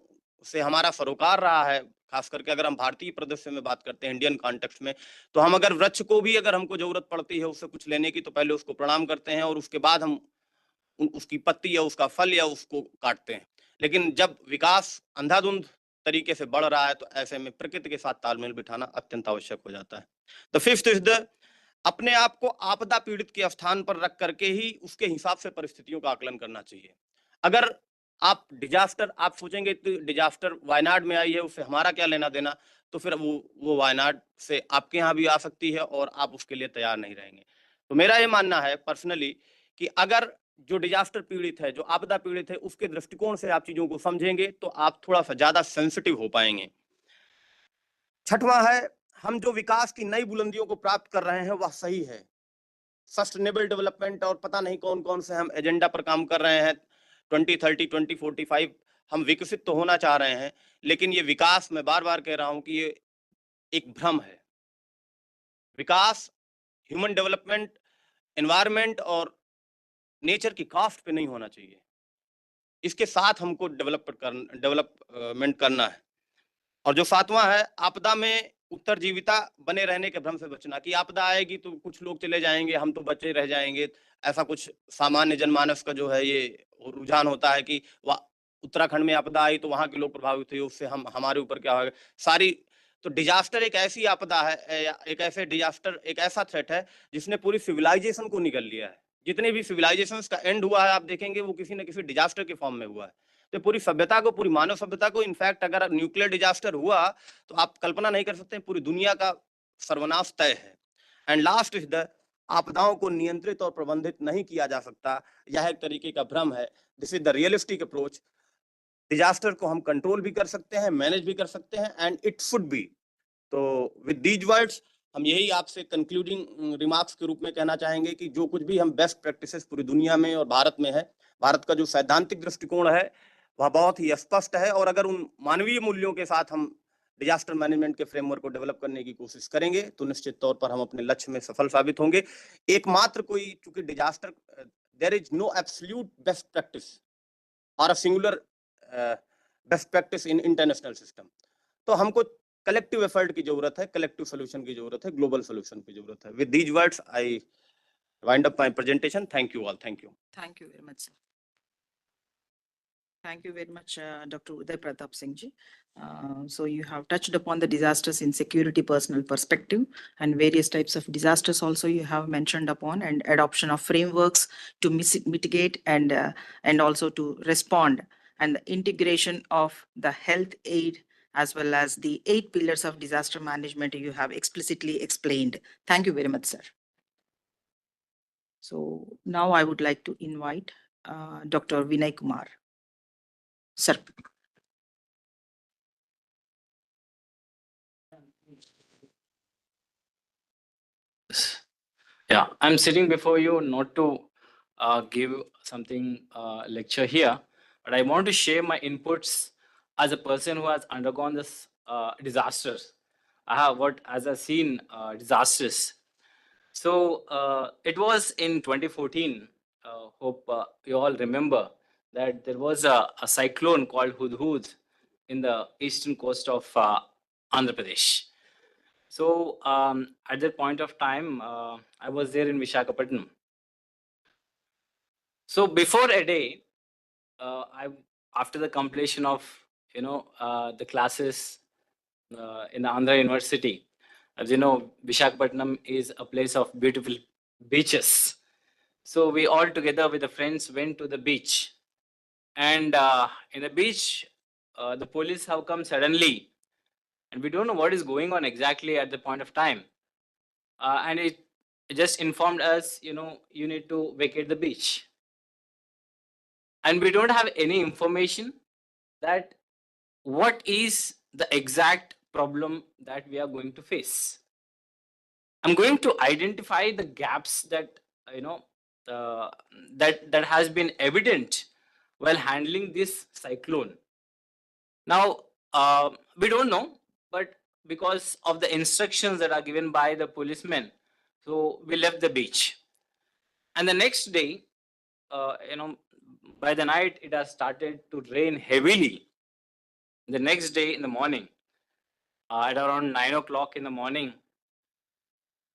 से हमारा सरोकार रहा है, खास करके अगर हम भारतीय परिदृश्य में बात करते हैं, इंडियन कॉन्टेक्स्ट में, तो हम अगर वृक्ष को भी अगर हमको जरूरत पड़ती है उससे कुछ लेने की तो पहले उसको प्रणाम करते हैं और उसके बाद हम उसकी पत्ती या उसका फल या उसको काटते हैं। लेकिन जब विकास अंधाधुंध तरीके से बढ़ रहा है तो ऐसे में प्रकृति के साथ तालमेल बिठाना अत्यंत आवश्यक हो जाता है। द फिफ्थ इज द अपने आप को आपदा पीड़ित के स्थान पर रख करके ही उसके हिसाब से परिस्थितियों का आकलन करना चाहिए। अगर आप डिजास्टर, आप सोचेंगे तो डिजास्टर वायनाड में आई है, उससे हमारा क्या लेना देना, तो फिर वो वायनाड से आपके यहाँ भी आ सकती है और आप उसके लिए तैयार नहीं रहेंगे। तो मेरा ये मानना है पर्सनली कि अगर जो डिजास्टर पीड़ित है, जो आपदा पीड़ित है, उसके दृष्टिकोण से आप चीजों को समझेंगे तो आप थोड़ा सा ज्यादा सेंसिटिव हो पाएंगे। छठवां है, हम जो विकास की नई बुलंदियों को प्राप्त कर रहे हैं वह सही है। सस्टेनेबल डेवलपमेंट और पता नहीं कौन कौन से हम एजेंडा पर काम कर रहे हैं, 2030, 2045, हम विकसित तो होना चाह रहे हैं, लेकिन ये विकास, मैं बार बार कह रहा हूं कि ये एक भ्रम है। विकास ह्यूमन डेवलपमेंट, एनवायरमेंट और नेचर की कॉस्ट पे नहीं होना चाहिए, इसके साथ हमको डेवलपमेंट करना है। और जो सातवां है, आपदा में उत्तरजीविता बने रहने के भ्रम से बचना, कि आपदा आएगी तो कुछ लोग चले जाएंगे, हम तो बचे रह जाएंगे। ऐसा कुछ सामान्य जनमानस का जो है ये रुझान होता है कि वह उत्तराखंड में आपदा आई तो वहां के लोग प्रभावित हुए, उससे हम हमारे ऊपर क्या होगा सारी। तो डिजास्टर एक ऐसी आपदा है, एक ऐसे डिजास्टर, एक ऐसा थ्रेट है जिसने पूरी सिविलाइजेशन को निगल लिया है। जितने भी सिविलाइजेशन का एंड हुआ है आप देखेंगे वो किसी न किसी डिजास्टर के फॉर्म में हुआ है। तो पूरी सभ्यता को, पूरी मानव सभ्यता को, इनफैक्ट अगर न्यूक्लियर डिजास्टर हुआ तो आप कल्पना नहीं कर सकते, पूरी दुनिया का सर्वनाश तय है। एंड लास्ट इज द आपदाओं को नियंत्रित और प्रबंधित नहीं किया जा सकता, यह एक तरीके का भ्रम है। This is the realistic approach. Disaster को हम कंट्रोल भी कर सकते हैं, मैनेज भी कर सकते हैं, एंड इट शुड बी। तो विद दीज वर्ड्स हम यही आपसे कंक्लूडिंग रिमार्क्स के रूप में कहना चाहेंगे कि जो कुछ भी हम बेस्ट प्रैक्टिसेस पूरी दुनिया में और भारत में है, भारत का जो सैद्धांतिक दृष्टिकोण है वह बहुत ही स्पष्ट है। और अगर उन मानवीय मूल्यों के साथ हम डिजास्टर मैनेजमेंट के फ्रेमवर्क को डेवलप करने की कोशिश करेंगे तो निश्चित तौर पर हम अपने लक्ष्य में सफल साबित होंगे। एकमात्र कोई, चूंकि disaster, there is no absolute best practice और a singular best practice in international system. तो हमको कलेक्टिव एफर्ट की जरूरत है, कलेक्टिव सोल्यूशन की जरूरत है, ग्लोबल सोल्यूशन की जरूरत है। With these words I wind up my presentation. Thank you all. Thank you. Thank you very much, sir. Thank you very much, Dr. Uday Pratap Singh ji. So you have touched upon the disasters in security personal perspective and various types of disasters also you have mentioned upon, and adoption of frameworks to mitigate and also to respond, and the integration of the health aid as well as the 8 pillars of disaster management you have explicitly explained. Thank you very much, sir. So now I would like to invite Dr. Vinay Kumar. Sir. Yeah, I'm sitting before you not to give something lecture here, but I want to share my inputs as a person who has undergone this disasters. I have worked as a seen disasters. So it was in 2014. Hope you all remember that there was a cyclone called Hudhud in the eastern coast of Andhra Pradesh. So at that point of time, I was there in Visakhapatnam. So before a day, after the completion of the classes in Andhra University, as you know, Visakhapatnam is a place of beautiful beaches. So we all together with the friends went to the beach, and in the beach, the police have come suddenly, and we don't know what is going on exactly at the point of time, and it just informed us, you need to vacate the beach, and we don't have any information that what is the exact problem that we are going to face. I'm going to identify the gaps that uh, that has been evident while handling this cyclone. Now we don't know, but because of the instructions that are given by the policemen, so we left the beach. And the next day, by the night, it has started to rain heavily. The next day in the morning, at around 9 o'clock in the morning,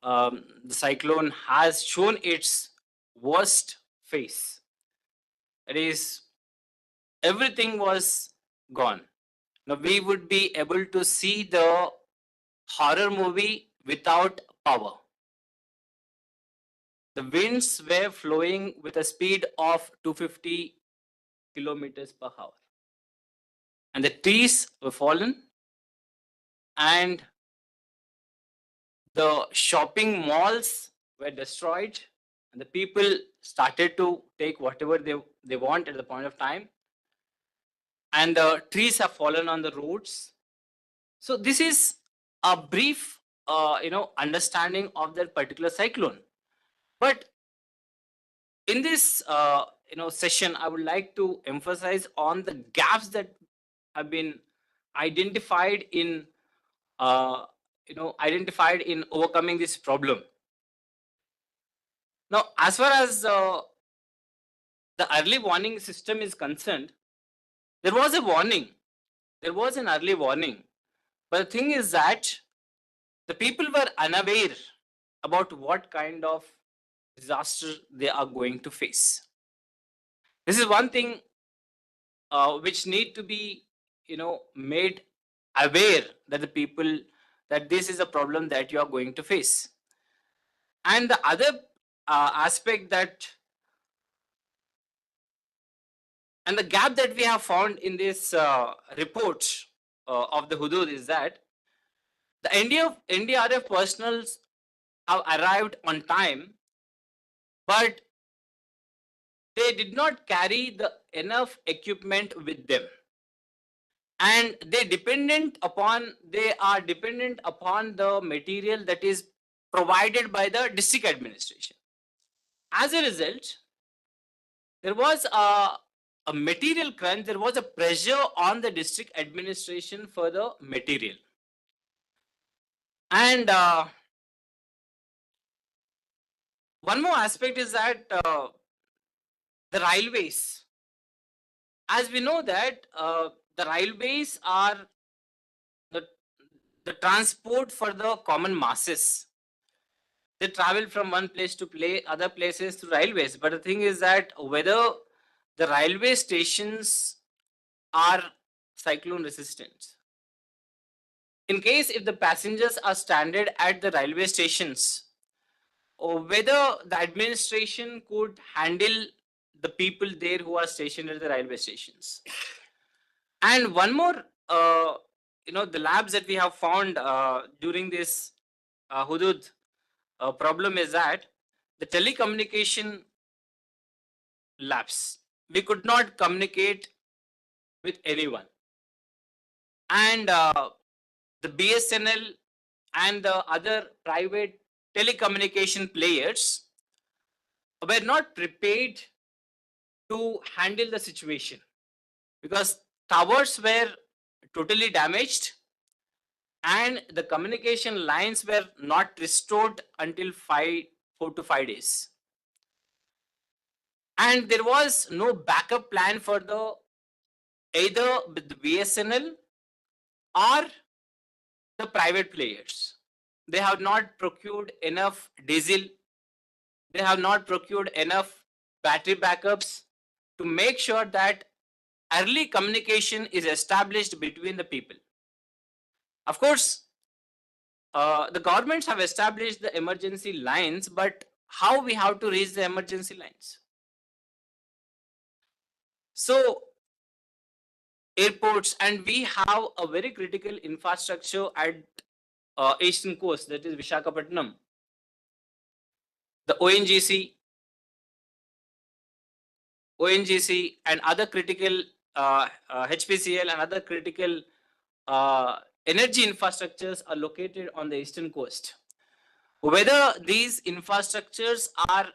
the cyclone has shown its worst face. It is, everything was gone. Now we would be able to see the horror movie without power. The winds were flowing with a speed of 250 kilometers per hour. And the trees were fallen, and the shopping malls were destroyed, and the people started to take whatever they want at the point of time, and the trees have fallen on the roads. So this is a brief understanding of that particular cyclone. But in this session, I would like to emphasize on the gaps that have been identified in overcoming this problem. Now, as far as the early warning system is concerned, there was a warning. There was an early warning. But the thing is that the people were unaware about what kind of disaster they are going to face. This is one thing which need to be, made aware that the people, that this is a problem that you are going to face. And the other aspect that, and the gap that we have found in this report of the Hudud is that the NDRF personals have arrived on time, but they did not carry the enough equipment with them, and they are dependent upon the material that is provided by the district administration. As a result, there was a material crunch. There was a pressure on the district administration for the material. And one more aspect is that the railways. As we know that the railways are the transport for the common masses. They travel from one place to other places through railways. But the thing is that whether the railway stations are cyclone resistant. In case if the passengers are stranded at the railway stations, or whether the administration could handle the people there who are stationed at the railway stations. And one more, the labs that we have found during this Hudud problem is that the telecommunication labs, we could not communicate with anyone. And the BSNL and the other private telecommunication players were not prepared to handle the situation, because towers were totally damaged and the communication lines were not restored until 4 to 5 days. And there was no backup plan for either the BSNL or the private players. they have not procured enough diesel, they have not procured enough battery backups to make sure that early communication is established between the people. Of course, the governments have established the emergency lines, but how we have to reach the emergency lines? So airports, and we have a very critical infrastructure at eastern coast, that is Visakhapatnam. The ONGC and other critical HPCL and other critical energy infrastructures are located on the eastern coast. Whether these infrastructures are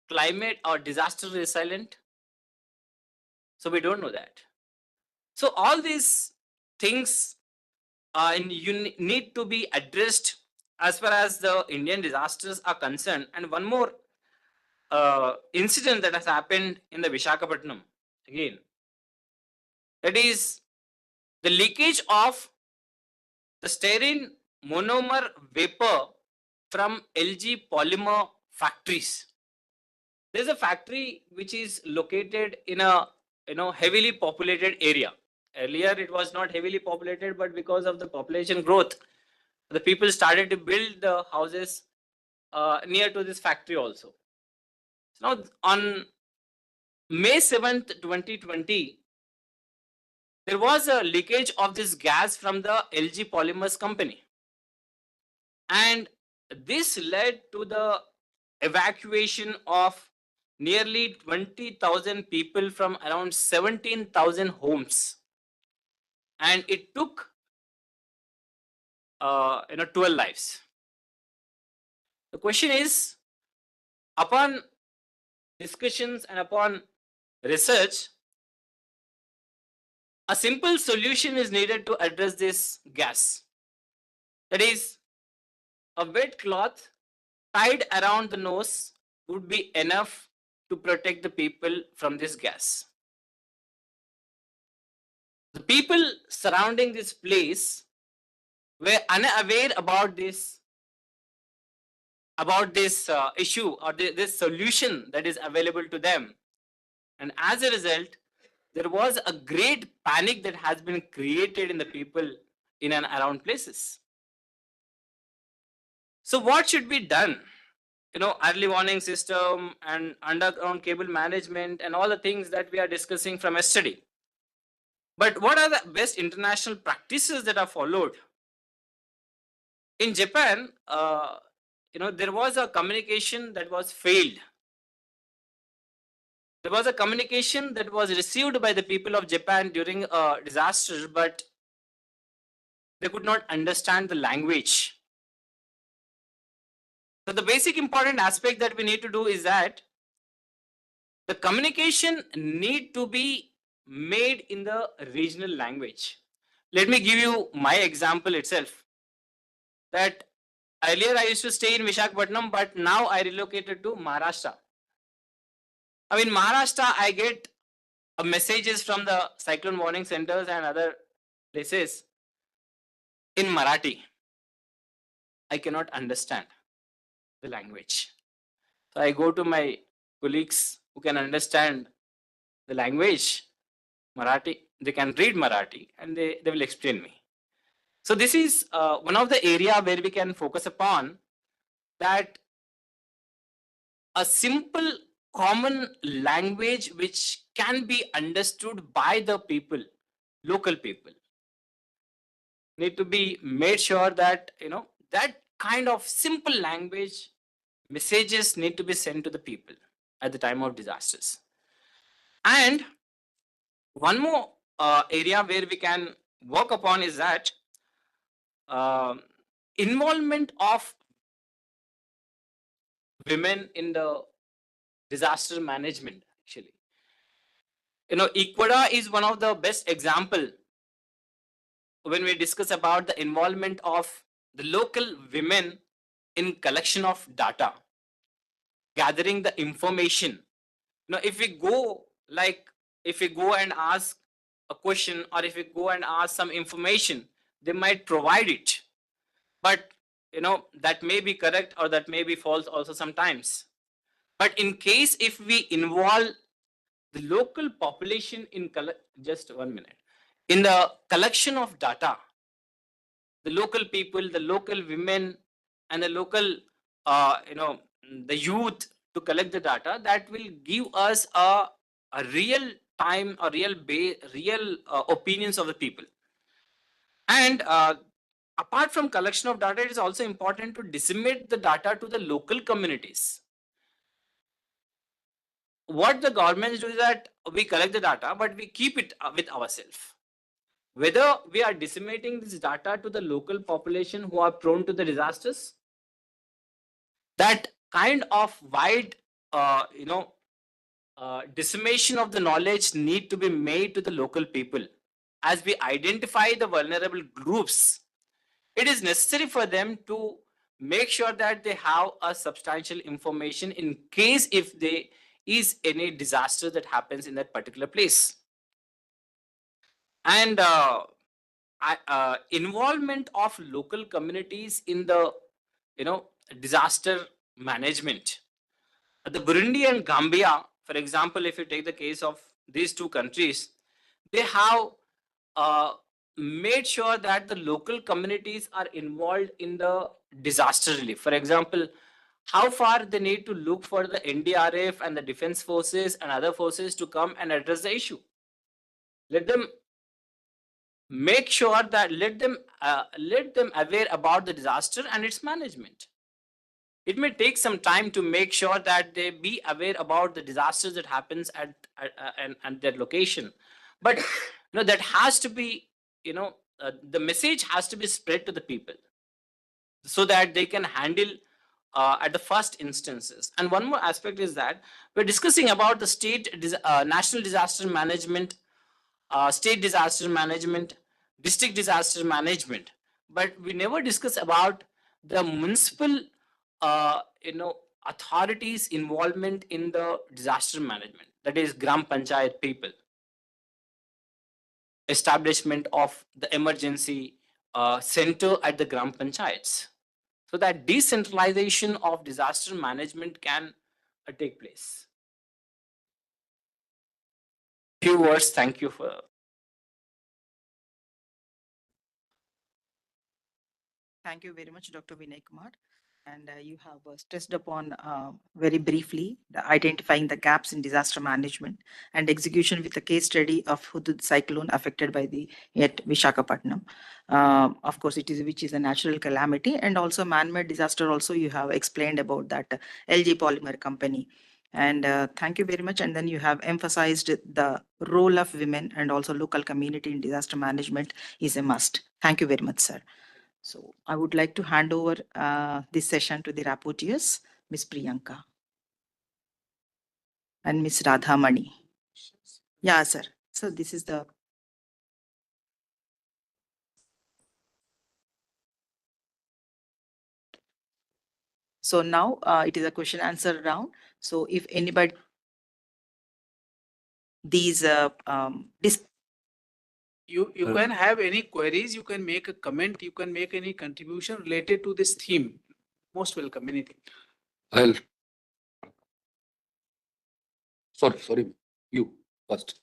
climate or disaster resilient, so we don't know that. So all these things need to be addressed as far as the Indian disasters are concerned. And one more incident that has happened in the Visakhapatnam again, that is the leakage of the styrene monomer vapor from LG polymer factories. There's a factory which is located in a heavily populated area. Earlier it was not heavily populated, but because of the population growth, the people started to build the houses near to this factory also. Now on May 7th, 2020, there was a leakage of this gas from the LG Polymers company. And this led to the evacuation of nearly 20,000 people from around 17,000 homes. And it took 12 lives. The question is, upon discussions and upon research, a simple solution is needed to address this gas. That is, a wet cloth tied around the nose would be enough to protect the people from this gas. The people surrounding this place were unaware about this issue or this solution that is available to them. And as a result, there was a great panic that has been created in the people in and around places. So what should be done? Early warning system and underground cable management and all the things that we are discussing from yesterday. But what are the best international practices that are followed? In Japan, there was a communication that was failed. There was a communication that was received by the people of Japan during a disaster, but they could not understand the language. So the basic important aspect that we need to do is that the communication need to be made in the regional language. Let me give you my example itself. That earlier I used to stay in Visakhapatnam, but now I relocated to Maharashtra. In Maharashtra, I get messages from the cyclone warning centers and other places in Marathi. I cannot understand the language. So I go to my colleagues who can understand the language, Marathi. They can read Marathi and they will explain me. So this is one of the area where we can focus upon, that a simple common language which can be understood by the people, local people, need to be made sure that that kind of simple language messages need to be sent to the people at the time of disasters. And one more area where we can work upon is that involvement of women in the disaster management. Actually, Ecuador is one of the best example when we discuss about the involvement of the local women in collection of data, gathering the information. If we go and ask a question, or if we go and ask some information, they might provide it. But that may be correct or that may be false also sometimes. But in case if we involve the local population in just 1 minute, in the collection of data, the local people, the local women, and the local, the youth to collect the data, that will give us a real time, a real opinions of the people. And apart from collection of data, it is also important to disseminate the data to the local communities. What the governments do is that we collect the data, but we keep it with ourselves. Whether we are disseminating this data to the local population who are prone to the disasters, that kind of wide, dissemination of the knowledge need to be made to the local people. As we identify the vulnerable groups, it is necessary for them to make sure that they have a substantial information in case if there is any disaster that happens in that particular place. And involvement of local communities in the disaster management. The Burundi and Gambia, for example, if you take the case of these two countries, they have made sure that the local communities are involved in the disaster relief. For example, how far they need to look for the NDRF and the defense forces and other forces to come and address the issue. Let them make sure that let them aware about the disaster and its management. It may take some time to make sure that they be aware about the disasters that happens at their location, but that has to be the message has to be spread to the people so that they can handle at the first instances. And one more aspect is that we're discussing about the national disaster management, state disaster management, district disaster management, but we never discuss about the municipal authorities involvement in the disaster management, that is gram panchayat people, establishment of the emergency center at the gram panchayats, so that decentralization of disaster management can take place. Few words. Thank you for. Thank you very much, Dr. Vinay Kumar. And you have stressed upon very briefly identifying the gaps in disaster management and execution with a case study of Hudud cyclone affected by the at Vishakhapatnam. Of course, which is a natural calamity, and also man-made disaster. Also, you have explained about that LG Polymer Company. And thank you very much. And then you have emphasized the role of women and also local community in disaster management is a must. Thank you very much, sir. So I would like to hand over this session to the rapporteurs, Ms. Priyanka and Ms. Radhamani. Yeah, sir. So this is the. So now it is a question answer round. So if anybody, these you can have any queries, you can make a comment, you can make any contribution related to this theme. Most welcome, anything. Sorry, you first.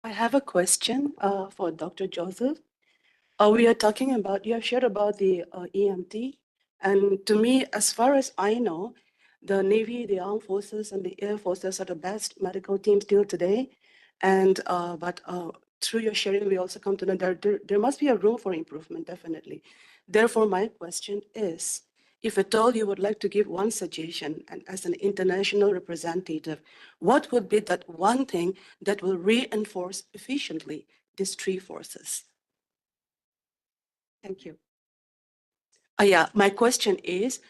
I have a question for Dr. Joseph. We are talking about, you have shared about the EMT. And to me, as far as I know, the Navy, the Armed Forces, and the Air Forces are the best medical teams still today. And but through your sharing, we also come to know that there must be a room for improvement, definitely. Therefore, my question is, if at all you would like to give one suggestion, and as an international representative, what would be that one thing that will reinforce efficiently these three forces? Thank you. Yeah, my question is,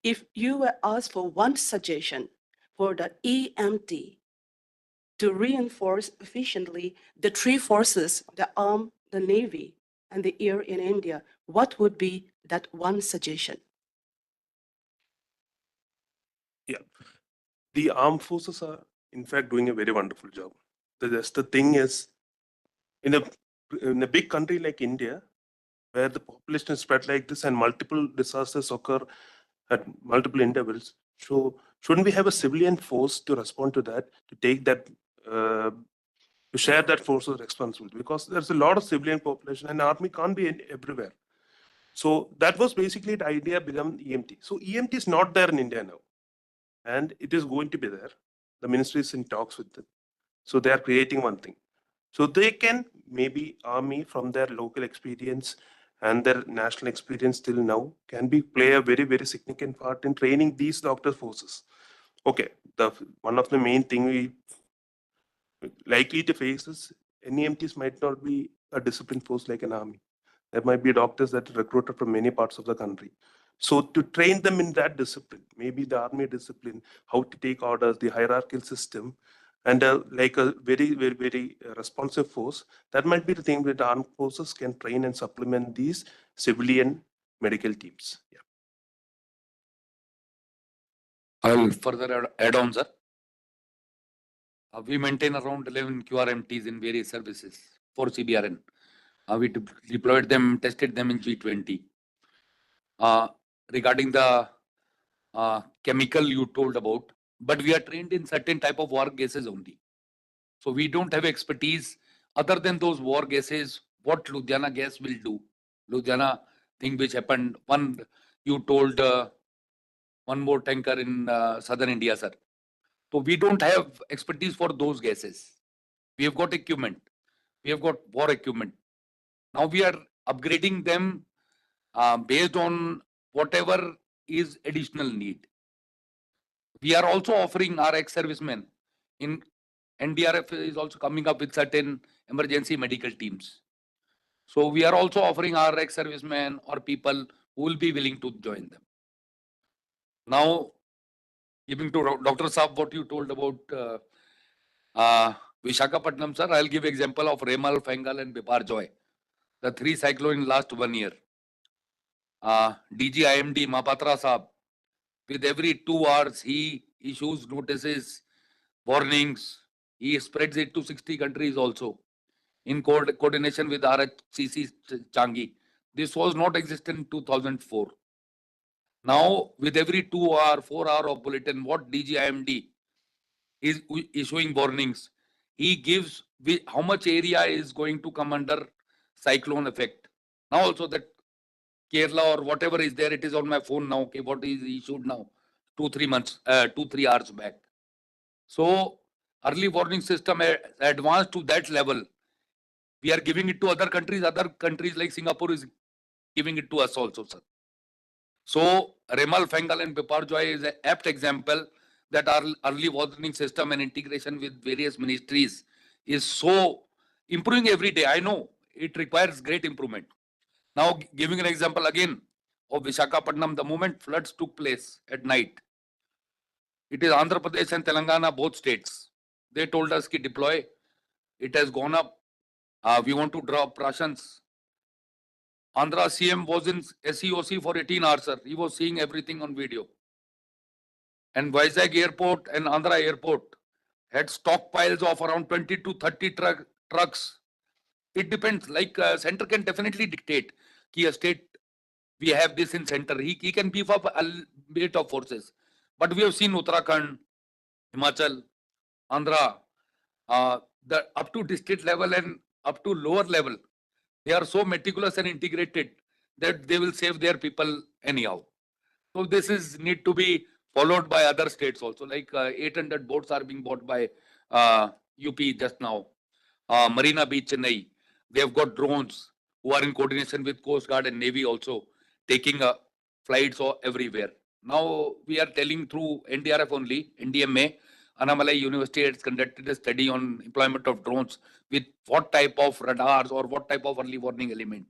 if you were asked for one suggestion for the EMT to reinforce efficiently the three forces, the Army, the Navy, and the Air in India, what would be that one suggestion? Yeah, the armed forces are in fact doing a very wonderful job. The thing is, in a big country like India, where the population is spread like this and multiple disasters occur at multiple intervals. So shouldn't we have a civilian force to respond to that, to take that, to share that force of responsibility? Because there's a lot of civilian population and army can't be everywhere. So that was basically the idea behind EMT. So EMT is not there in India now, and it is going to be there. The ministry is in talks with them. So they are creating one thing. So they can maybe army from their local experience and their national experience till now can be play a very, very significant part in training these doctor forces. Okay, the one of the main thing we likely to face is NEMTs might not be a disciplined force like an army. There might be doctors that are recruited from many parts of the country. So to train them in that discipline, maybe the army discipline, how to take orders, the hierarchical system, and like a very, very, very responsive force, that might be the thing that armed forces can train and supplement these civilian medical teams. Yeah. I'll further add on, sir. We maintain around 11 QRMTs in various services for CBRN. We deployed them, tested them in G20. Regarding the chemical you told about, but we are trained in certain type of war gases only. So we don't have expertise other than those war gases, what Ludhiana gas will do. Ludhiana thing which happened, one you told one more tanker in southern India, sir. So we don't have expertise for those gases. We have got equipment. We have got war equipment. Now we are upgrading them based on whatever is additional need. We are also offering our ex-servicemen in NDRF is also coming up with certain emergency medical teams. So we are also offering our ex-servicemen or people who will be willing to join them. Now, giving to Dr. Saab what you told about Vishakhapatnam, sir, I'll give example of Remal, Fengal and Biparjoy. The three cyclone in last 1 year. DG IMD Mahapatra Saab, with every 2 hours, he issues notices, warnings. He spreads it to 60 countries also in coordination with RHCC Changi. This was not existent in 2004. Now, with every 2 hour, 4 hour of bulletin, what DGIMD is issuing warnings, he gives how much area is going to come under cyclone effect. Now also that Kerala or whatever is there, it is on my phone now. Okay, what is issued now? 2-3 months, 2-3 hours back. So early warning system advanced to that level. We are giving it to other countries. Other countries like Singapore is giving it to us also, sir. So Remal, Fengal and Biparjoy is an apt example that our early warning system and integration with various ministries is so improving every day. I know it requires great improvement. Now, giving an example again of Vishakhapatnam, the moment floods took place at night, it is Andhra Pradesh and Telangana, both states. They told us to deploy. It has gone up. We want to drop rations. Andhra CM was in SEOC for 18 hours, sir. He was seeing everything on video. And Vizag Airport and Andhra Airport had stockpiles of around 20 to 30 trucks. It depends. Like center can definitely dictate कि a state, we have this in center. He can beef up a bit of forces. But we have seen Uttarakhand, Himachal, Andhra, the up to district level and up to lower level. They are so meticulous and integrated that they will save their people anyhow. So this is need to be followed by other states also. Like 800 boats are being bought by UP just now. Marina Beach, Chennai. They have got drones who are in coordination with Coast Guard and Navy also taking flights everywhere. Now we are telling through NDRF only, NDMA, Annamalai University has conducted a study on employment of drones with what type of radars or what type of early warning element.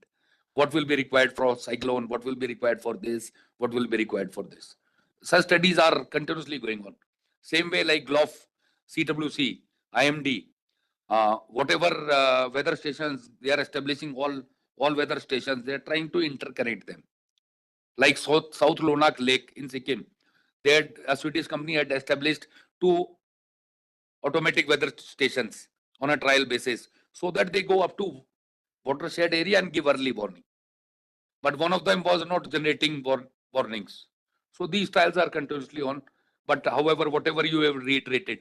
What will be required for cyclone, what will be required for this, what will be required for this. Such studies are continuously going on. Same way like GLOF, CWC, IMD, whatever weather stations, they are establishing all weather stations, they are trying to interconnect them. Like South Lonak Lake in Sikkim, a Swedish company had established 2 automatic weather stations on a trial basis so that they go up to watershed area and give early warning. but one of them was not generating warnings. So these trials are continuously on. But however, whatever you have reiterated,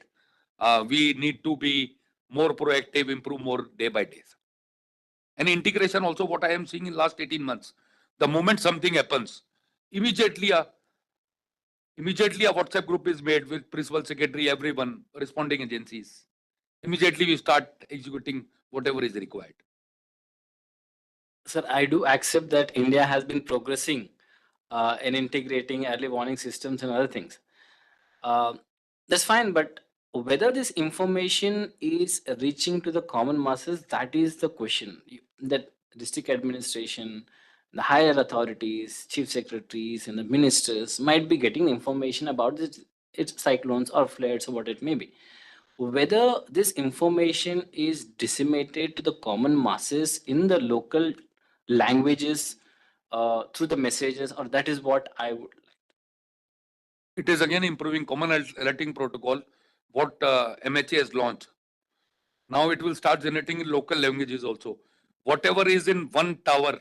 we need to be more proactive, improve more day by day. And integration also, what I am seeing in last 18 months, the moment something happens, immediately a WhatsApp group is made with principal secretary, everyone, responding agencies. Immediately we start executing whatever is required. Sir, I do accept that India has been progressing in integrating early warning systems and other things. That's fine, but whether this information is reaching to the common masses, that is the question. That district administration, the higher authorities, chief secretaries, and the ministers might be getting information about its cyclones or floods or what it may be. Whether this information is disseminated to the common masses in the local languages through the messages, or that is what I would. It is again improving common alerting protocol, what MHA has launched. Now it will start generating in local languages also. Whatever is in one tower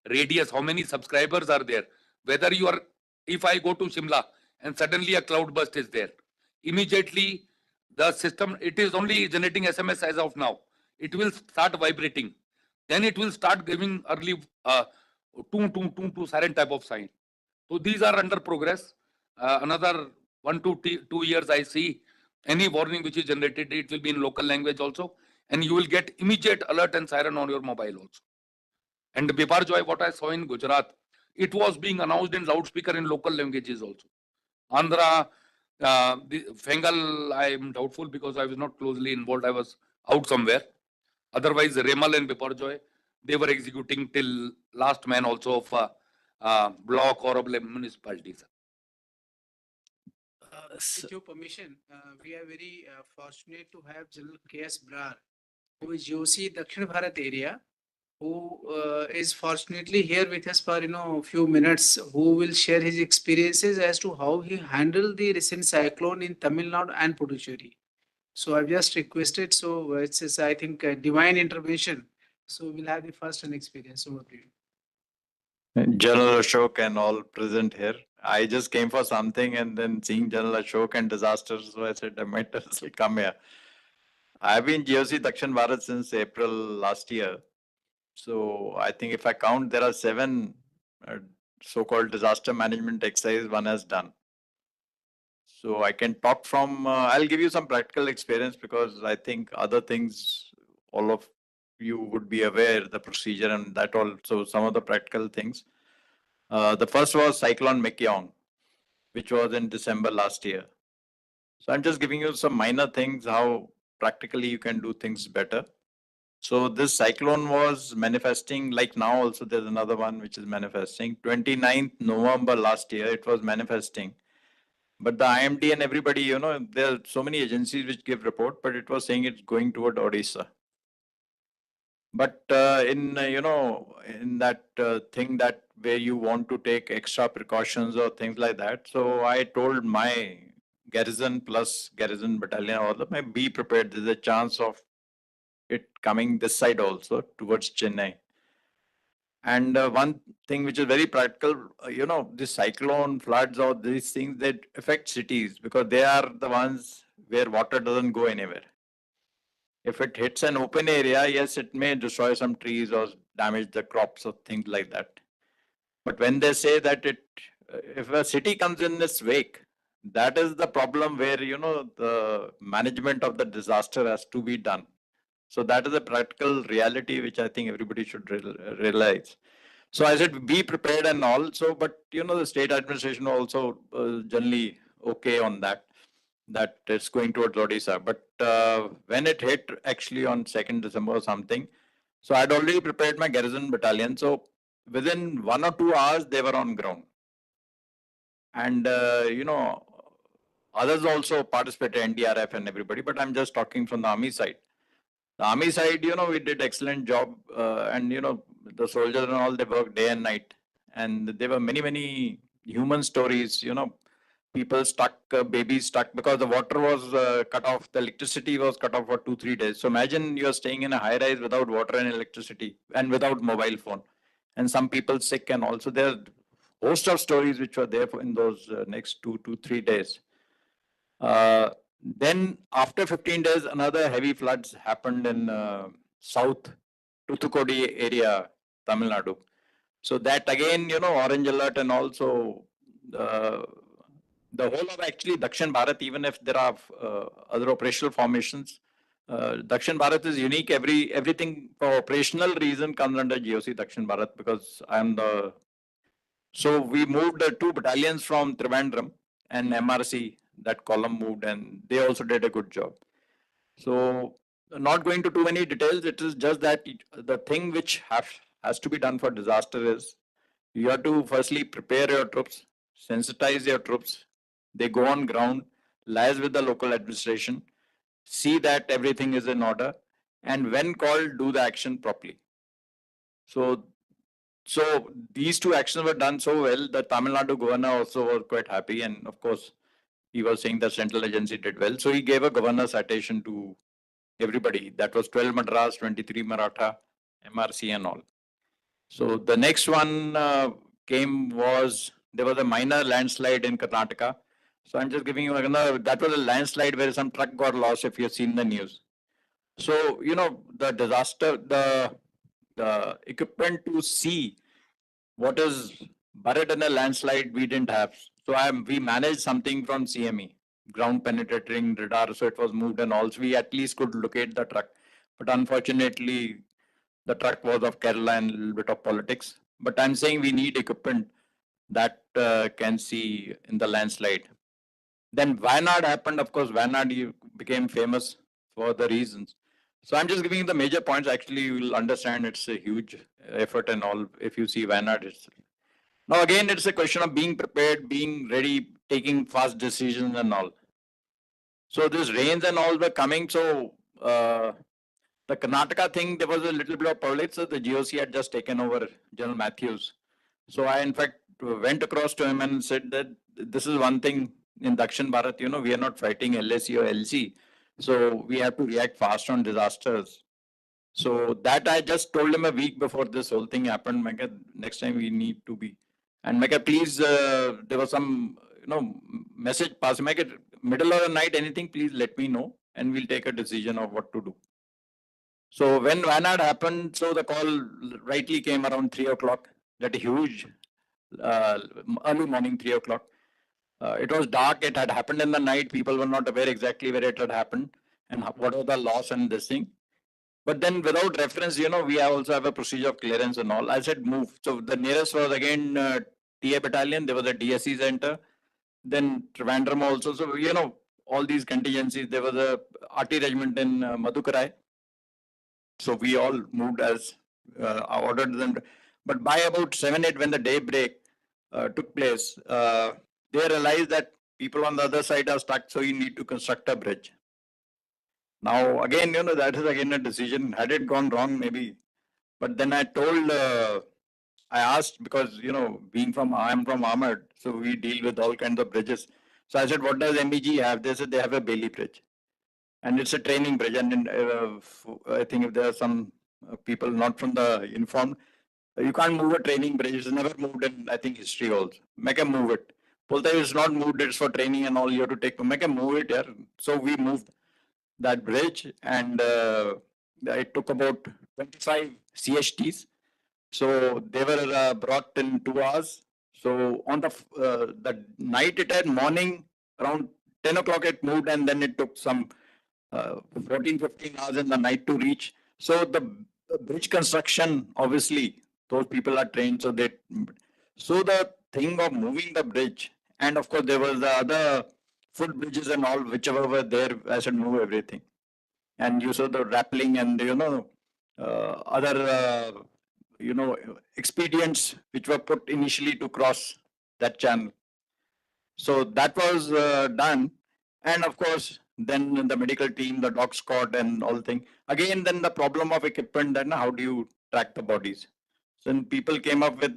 radius, how many subscribers are there? Whether you are, if I go to Shimla and suddenly a cloud burst is there, immediately the system, it is only generating SMS as of now. It will start vibrating. Then it will start giving early to siren type of sign. So these are under progress. Another 1 to 2 years, I see any warning which is generated, it will be in local language also, and you will get immediate alert and siren on your mobile also. And Bipar Joy, what I saw in Gujarat, it was being announced in loudspeaker in local languages also. Andhra, the Fengal, I am doubtful because I was not closely involved. I was out somewhere. Otherwise, Remal and Bipar Joy, they were executing till last man also of block or of municipalities. With your permission, we are very fortunate to have General K.S. Brar, who is GOC Dakshin Bharat area, who is fortunately here with us for a few minutes, who will share his experiences as to how he handled the recent cyclone in Tamil Nadu and Puducherry. So I've just requested, so it's I think divine intervention. So we'll have the first hand experience. Over to you. General Ashok and all present here. I just came for something and then seeing General Ashok and disasters, so I said I might as well come here. I've been GOC Dakshin Bharat since April last year. So I think if I count, there are 7 so-called disaster management exercises one has done. So I can talk from, I'll give you some practical experience because I think other things, all of you would be aware the procedure and that also some of the practical things. The first was Cyclone Mekyong, which was in December last year. So I'm just giving you some minor things, how practically you can do things better. So this cyclone was manifesting, like now also there's another one which is manifesting. 29th November last year, it was manifesting. But the IMD and everybody, there are so many agencies which give report, but it was saying it's going toward Odisha. But in that thing that where you want to take extra precautions or things like that. So I told my garrison plus garrison battalion, all of them, be prepared. There's a chance of it coming this side also towards Chennai. And one thing which is very practical, this cyclone, floods, or these things that affect cities because they are the ones where water doesn't go anywhere. If it hits an open area, yes, it may destroy some trees or damage the crops or things like that. But when they say that if a city comes in its wake, that is the problem where, the management of the disaster has to be done. So that is a practical reality, which I think everybody should realize. So I said, be prepared and all. So, but, the state administration also generally okay on that it's going towards Odisha. But when it hit actually on 2nd December or something, so I'd already prepared my garrison battalion. So within 1 or 2 hours, they were on ground. And, others also participated, NDRF and everybody, but I'm just talking from the army side. The army side, we did excellent job and, the soldiers and all, they worked day and night. And there were many, many human stories, people stuck, babies stuck because the water was cut off. The electricity was cut off for 2-3 days. So imagine you're staying in a high rise without water and electricity and without mobile phone. and some people sick, and also there are host of stories which were there in those next 2 to 3 days. Then after 15 days, another heavy floods happened in south Toothukudi area, Tamil Nadu. So that again, orange alert, and also the whole of actually Dakshin Bharat, even if there are other operational formations, Dakshin Bharat is unique. Everything for operational reason comes under GOC Dakshin Bharat, because I'm the. So we moved 2 battalions from Trivandrum, and MRC, that column moved, and they also did a good job. So not going to too many details. It is just that the thing which has to be done for disaster is you have to firstly prepare your troops, sensitize your troops. They go on ground, liaise with the local administration, see that everything is in order, and when called, do the action properly. So these 2 actions were done so well that Tamil Nadu governor also was quite happy, and of course, he was saying the central agency did well. So he gave a governor citation to everybody. That was 12 Madras, 23 Maratha, MRC and all. So the next one there was a minor landslide in Karnataka. So I'm just giving you another, that was a landslide where some truck got lost, if you've seen the news. So, the disaster, the equipment to see what is buried in a landslide, we didn't have. So we managed something from CME, ground penetrating radar. So it was moved, and also we at least could locate the truck. But unfortunately, the truck was of Kerala and a little bit of politics. But I'm saying we need equipment that can see in the landslide. Then Wayanad happened. Of course, Wayanad became famous for the reasons. So I'm just giving you the major points. Actually, you will understand it's a huge effort and all. If you see Wayanad, now again, it's a question of being prepared, being ready, taking fast decisions and all. So these rains and all were coming. So the Karnataka thing, there was a little bit of politics. So the GOC had just taken over General Matthews. So I, in fact, went across to him and said that this is one thing in Dakshin Bharat, we are not fighting LSE or LC. So we have to react fast on disasters. So that I just told him a week before this whole thing happened. Mega, next time we need to be. And Mega, please, there was some, message pass. Mega, middle of the night, anything, please let me know, and we'll take a decision of what to do. So when Wayanad happened, so the call rightly came around 3 o'clock, that huge early morning, 3 o'clock. It was dark, it had happened in the night, people were not aware exactly where it had happened and what was the loss and this thing. But then without reference, we also have a procedure of clearance and all. I said move. So the nearest was again TA battalion, there was a DSC center, then Trivandrum also. So, all these contingencies, there was a RT regiment in Madhukarai. So we all moved as ordered them. But by about 7, 8, when the daybreak took place, they realized that people on the other side are stuck, so you need to construct a bridge. Now, again, that is again a decision. Had it gone wrong, maybe. But then I told, I asked, because, I'm from Armored, so we deal with all kinds of bridges. So I said, what does MEG have? They said they have a Bailey bridge. And it's a training bridge. And I think if there are some people not from the informed, you can't move a training bridge. It's never moved in, I think, history also. Make a move it. Polta is not moved, it's for training and all. You have to take, make a move it here. So we moved that bridge, and it took about 25 CHTs. So they were brought in 2 hours. So on the night it had, morning around 10 o'clock it moved, and then it took some 14, 15 hours in the night to reach. So the bridge construction, obviously, those people are trained. So the thing of moving the bridge, and of course there was the other foot bridges and all, whichever were there, I should move everything. And you saw the rappelling and, other, expedients which were put initially to cross that channel. So that was done. And of course, then the medical team, the dog squad and all thing. Again, then the problem of equipment, then how do you track the bodies? So then people came up with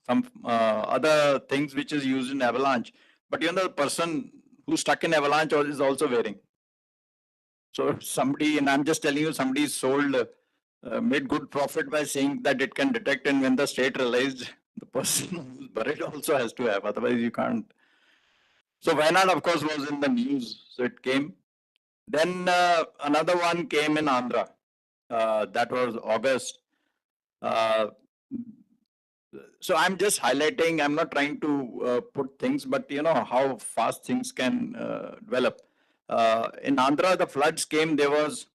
some other things which is used in avalanche. But the person who's stuck in avalanche is also wearing. So somebody, and I'm just telling you, somebody sold made good profit by saying that it can detect, and when the state realized the person who's buried also has to have, otherwise you can't. So Wayanad, of course, was in the news, so it came. Then another one came in Andhra. That was August. Uh, so I'm just highlighting, I'm not trying to put things, but you know how fast things can develop. In Andhra, the floods came, there was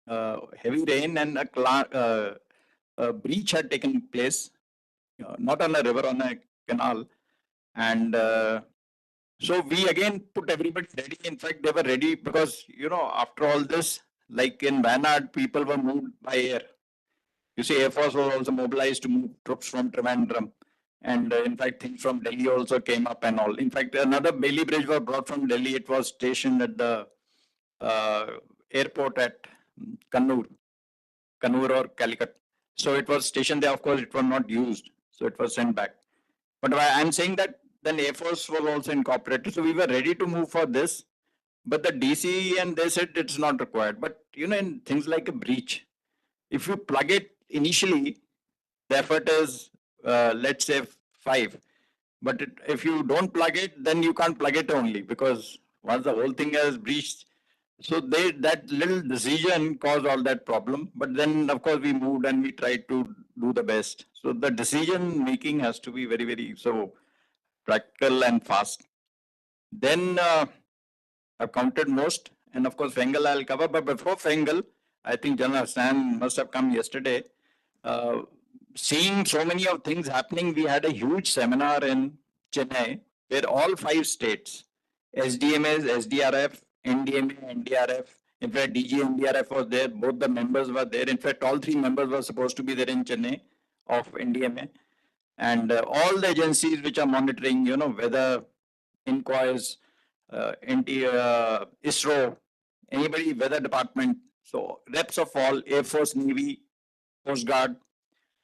heavy rain, and a breach had taken place, not on a river, on a canal. And so we again put everybody ready. In fact, they were ready because, you know, after all this, like in Wayanad, people were moved by air. You see, Air Force was also mobilized to move troops from Trivandrum. And in fact, things from Delhi also came up and all. In fact, another Bailey bridge was brought from Delhi. It was stationed at the airport at Kannur or Calicut. So it was stationed there. Of course, it was not used. So it was sent back. But I'm saying that then Air Force was also incorporated. So we were ready to move for this. But the DC and they said it's not required. But you know, in things like a breach, if you plug it initially, the effort is, let's say, 5. But if you don't plug it, then you can't plug it only, because once the whole thing has breached, so that little decision caused all that problem. But then, of course, we moved and we tried to do the best. So the decision making has to be very, very so practical and fast. Then I've counted most, and of course, Fengal I'll cover. But before Fengal, I think General Hassan must have come yesterday. Seeing so many of things happening, we had a huge seminar in Chennai where all 5 states, SDMAs, SDRF, NDMA, NDRF, in fact, DG NDRF was there, both the members were there. In fact, all 3 members were supposed to be there in Chennai of NDMA. And all the agencies which are monitoring, you know, weather, inquires, ISRO, anybody, weather department. So reps of all, Air Force, Navy, Coast Guard.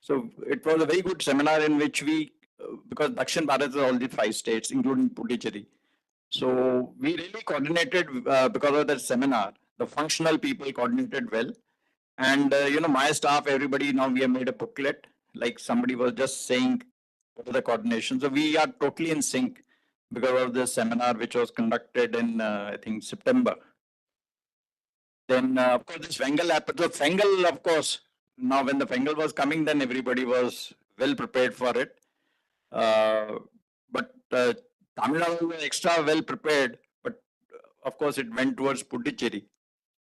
So it was a very good seminar in which we, because Dakshin Bharat is all the 5 states, including Puducherry. So we really coordinated because of that seminar. The functional people coordinated well. And, you know, my staff, everybody, now we have made a booklet, like somebody was just saying, what are the coordination? So we are totally in sync because of this seminar, which was conducted in, I think, September. Then, of course, this Fengal happened. So Fengal, of course, now when the Fengal was coming, then everybody was well prepared for it. But Tamil Nadu was extra well prepared, but of course it went towards Puducherry.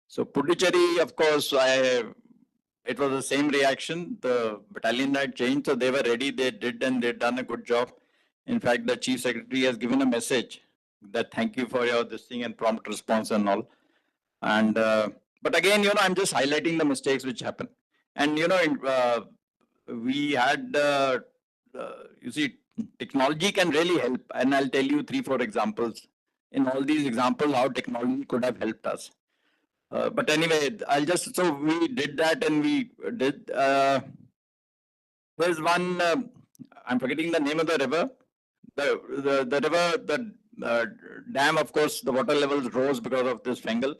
So Puducherry, of course, it was the same reaction. The battalion had changed, so they were ready. They did, and they'd done a good job. In fact, the Chief Secretary has given a message that thank you for your this thing and prompt response and all. And but again, you know, I'm just highlighting the mistakes which happen. And you know, we had you see, technology can really help. And I'll tell you 3-4 examples. In all these examples, how technology could have helped us. But anyway, I'll just, so we did that, and we did, there's one, I'm forgetting the name of the river. The river, the dam, of course, the water levels rose because of this Fengal,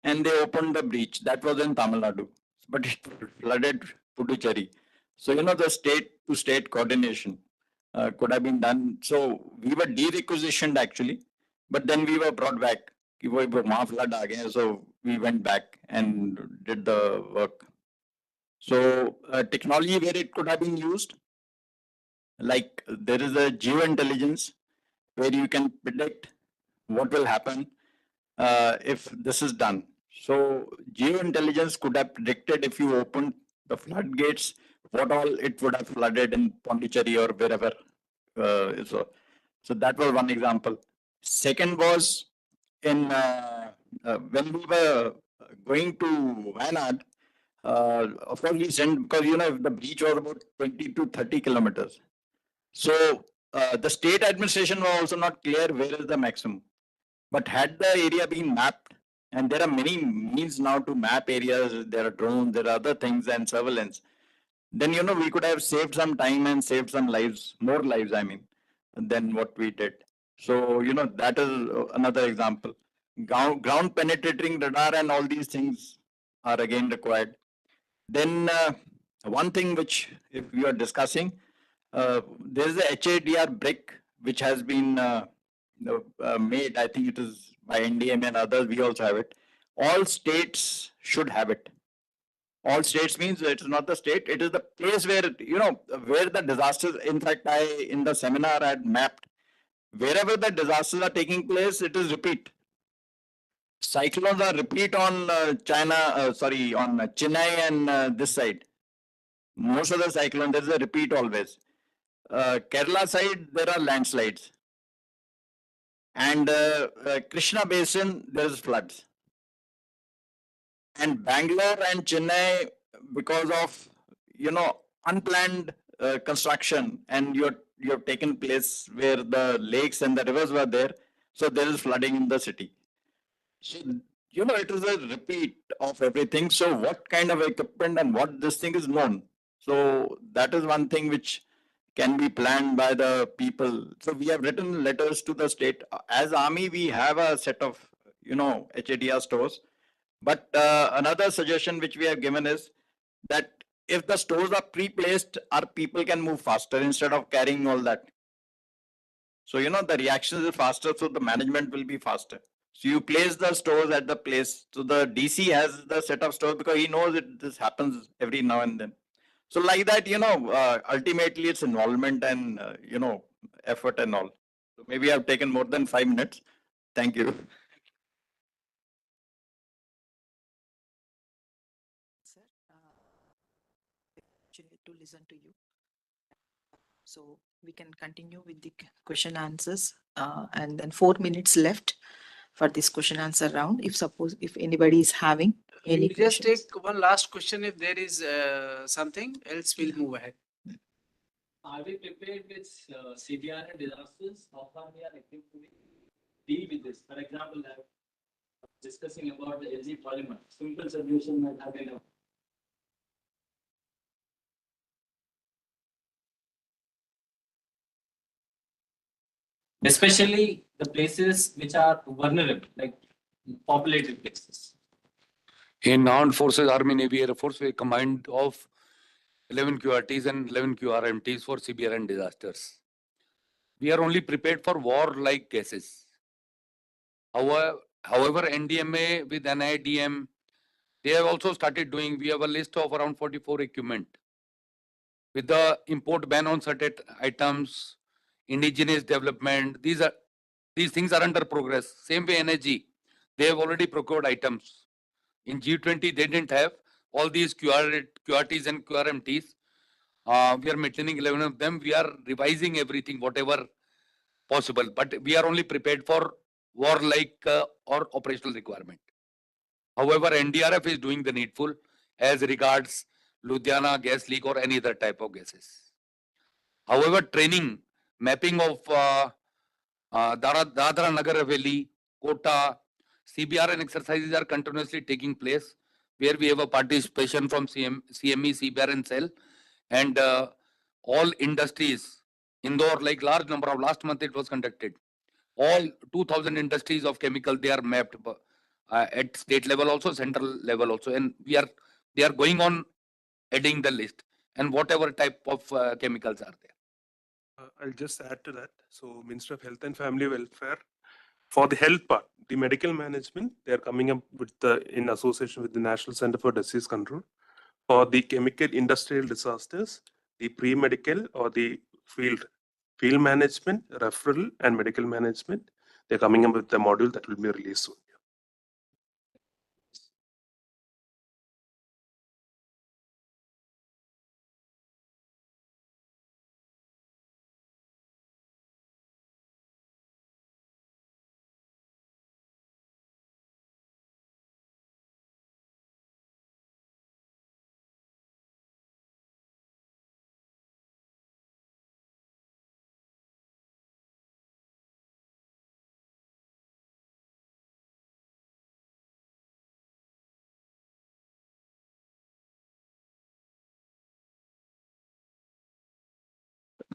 and they opened the breach. That was in Tamil Nadu, but it flooded Puducherry. So, you know, the state-to-state coordination could have been done. So we were de-requisitioned actually, but then we were brought back. So we went back and did the work. So technology where it could have been used, like there is a geointelligence where you can predict what will happen if this is done. So geointelligence could have predicted if you opened the floodgates, what all it would have flooded in Pondicherry or wherever. So that was one example. Second was in when we were going to Wayanad, of course we sent, because you know the beach was about 20 to 30 kilometers. So the state administration was also not clear where is the maximum. But had the area been mapped, and there are many means now to map areas, there are drones, there are other things and surveillance, then you know we could have saved some time and saved some lives, more lives, I mean, than what we did. So, you know, that is another example. Ground penetrating radar and all these things are again required. Then one thing which, if we are discussing, there is a HADR brick which has been made. I think it is by NDM and others. We also have it. All states should have it. All states means it is not the state. It is the place where, where the disasters. In fact, I in the seminar I had mapped wherever the disasters are taking place. It is repeat. Cyclones are repeat on on Chennai and this side. Most of the cyclone, there is a repeat always. Kerala side, there are landslides. And Krishna Basin, there is floods. And Bangalore and Chennai, because of, unplanned construction, and you've taken place where the lakes and the rivers were there, so there is flooding in the city. So, it is a repeat of everything. So what kind of equipment and what this thing is known. So that is one thing which can be planned by the people. So we have written letters to the state. As Army, we have a set of, HADR stores. But another suggestion which we have given is that if the stores are pre-placed, our people can move faster instead of carrying all that. So, the reactions is faster, so the management will be faster. So you place the stores at the place. So the DC has the set of stores because he knows this happens every now and then. So like that, ultimately it's involvement and, effort and all. So maybe I've taken more than 5 minutes. Thank you. Sir, fortunate to listen to you. So we can continue with the question answers, and then 4 minutes left for this question answer round. If anybody is having any We'll just questions. take one last question. If there is something else, we'll move ahead. Are we prepared with CBR and disasters? How far we are equipped to deal with this? For example, I was discussing about the LG polymer. Simple solution might have been especially the places which are vulnerable, like populated places. In Armed Forces, Army, Navy, Air Force, we combined of 11 QRTs and 11 QRMTs for CBR and disasters. We are only prepared for war-like cases. However, NDMA with NIDM, they have also started doing, we have a list of around 44 equipment. With the import ban on certain items, indigenous development, these things are under progress. Same way energy, they have already procured items. In G20, they didn't have all these QRTs and QRMTs. We are maintaining 11 of them. We are revising everything, whatever possible, but we are only prepared for war-like or operational requirement. However, NDRF is doing the needful as regards Ludhiana gas leak or any other type of gases. However, training, mapping of Dadra Nagar Haveli, Kota, CBR and exercises are continuously taking place, where we have a participation from CME, CBR and CEL, and all industries, Indore, like large number of, last month it was conducted. All 2000 industries of chemical, they are mapped at state level also, central level also, and they are going on adding the list and whatever type of chemicals are there. I'll just add to that. So Minister of Health and Family Welfare, for the health part, the medical management, they are coming up with in association with the National Center for Disease Control. For the chemical industrial disasters, the pre-medical or the field management, referral and medical management, they're coming up with the module that will be released soon.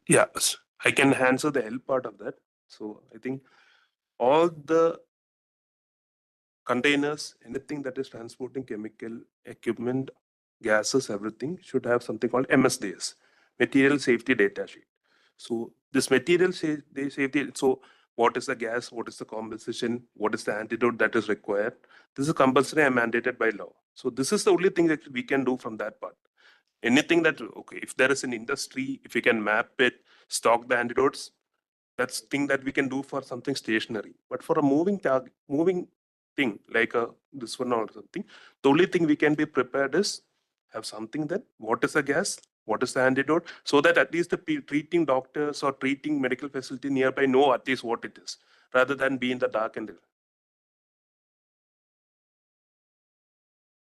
Yeah, I can answer the help part of that. So I think all the containers, anything that is transporting chemical equipment gases, everything should have something called MSDS, Material Safety Data Sheet. So this safety, so what is the gas, what is the composition, what is the antidote that is required? This is compulsory and mandated by law. So this is the only thing that we can do from that part. Anything that, okay, if there is an industry, if we can map it, stock the antidotes, that's thing that we can do for something stationary. But for a moving thing like this one or something, the only thing we can be prepared is have something that what is the gas, what is the antidote, so that at least the treating doctors or treating medical facility nearby know at least what it is, rather than be in the dark and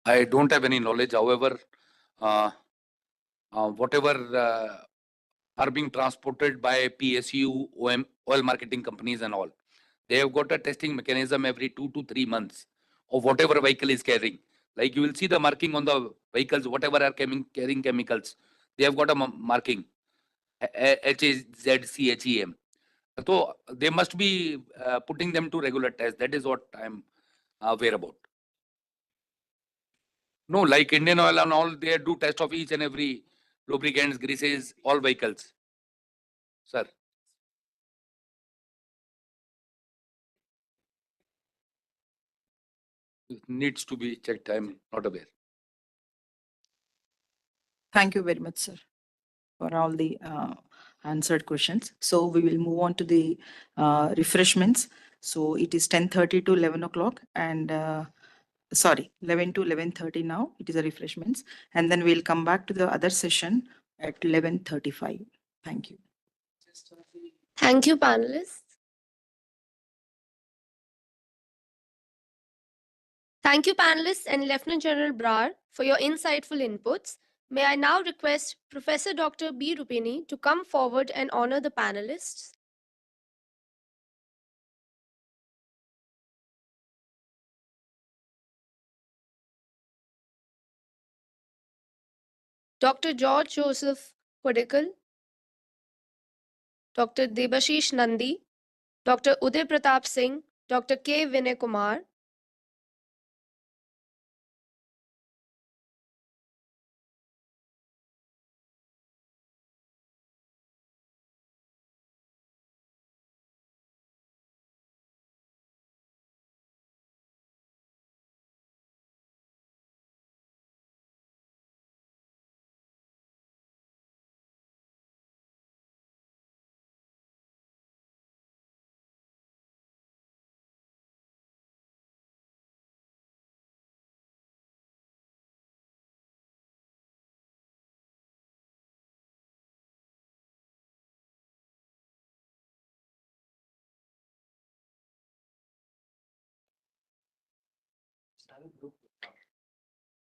I don't have any knowledge. However, whatever are being transported by PSU, oil marketing companies and all, they have got a testing mechanism every 2 to 3 months of whatever vehicle is carrying. Like you will see the marking on the vehicles, whatever are carrying chemicals, they have got a marking, HAZCHEM. So they must be putting them to regular tests. That is what I'm aware about. No, like Indian Oil and all, they do test of each and every lubricants, greases, all vehicles. Sir. It needs to be checked. I'm not aware. Thank you very much, sir, for all the answered questions. So we will move on to the refreshments. So it is 10:30 to 11 o'clock and sorry, 11 to 11:30 now. It is a refreshments. And then we'll come back to the other session at 11:35. Thank you. Thank you, panelists. Thank you, panelists and Lieutenant General Brar, for your insightful inputs. May I now request Professor Dr. B. Rupini to come forward and honor the panelists. Dr. George Joseph Kodikal, Dr. Debashish Nandi, Dr. Uday Pratap Singh, Dr. K. Vinay Kumar,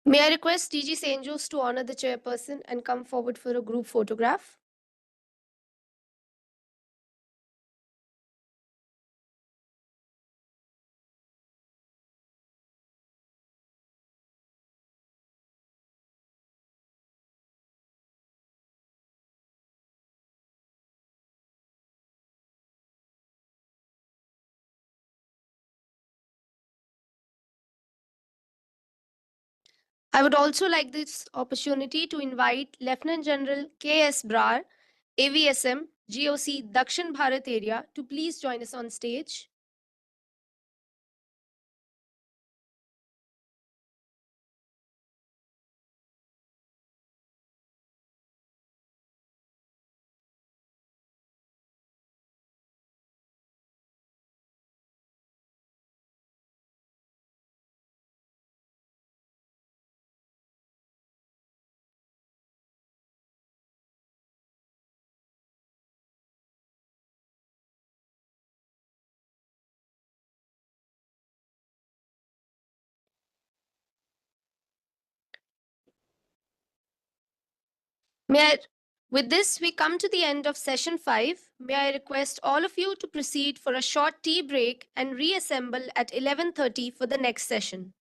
May I request DG CENJOWS to honor the chairperson and come forward for a group photograph? I would also like this opportunity to invite Lieutenant General K.S. Brar, AVSM, GOC Dakshin Bharat area to please join us on stage. With this, we come to the end of session 5. May I request all of you to proceed for a short tea break and reassemble at 11:30 for the next session.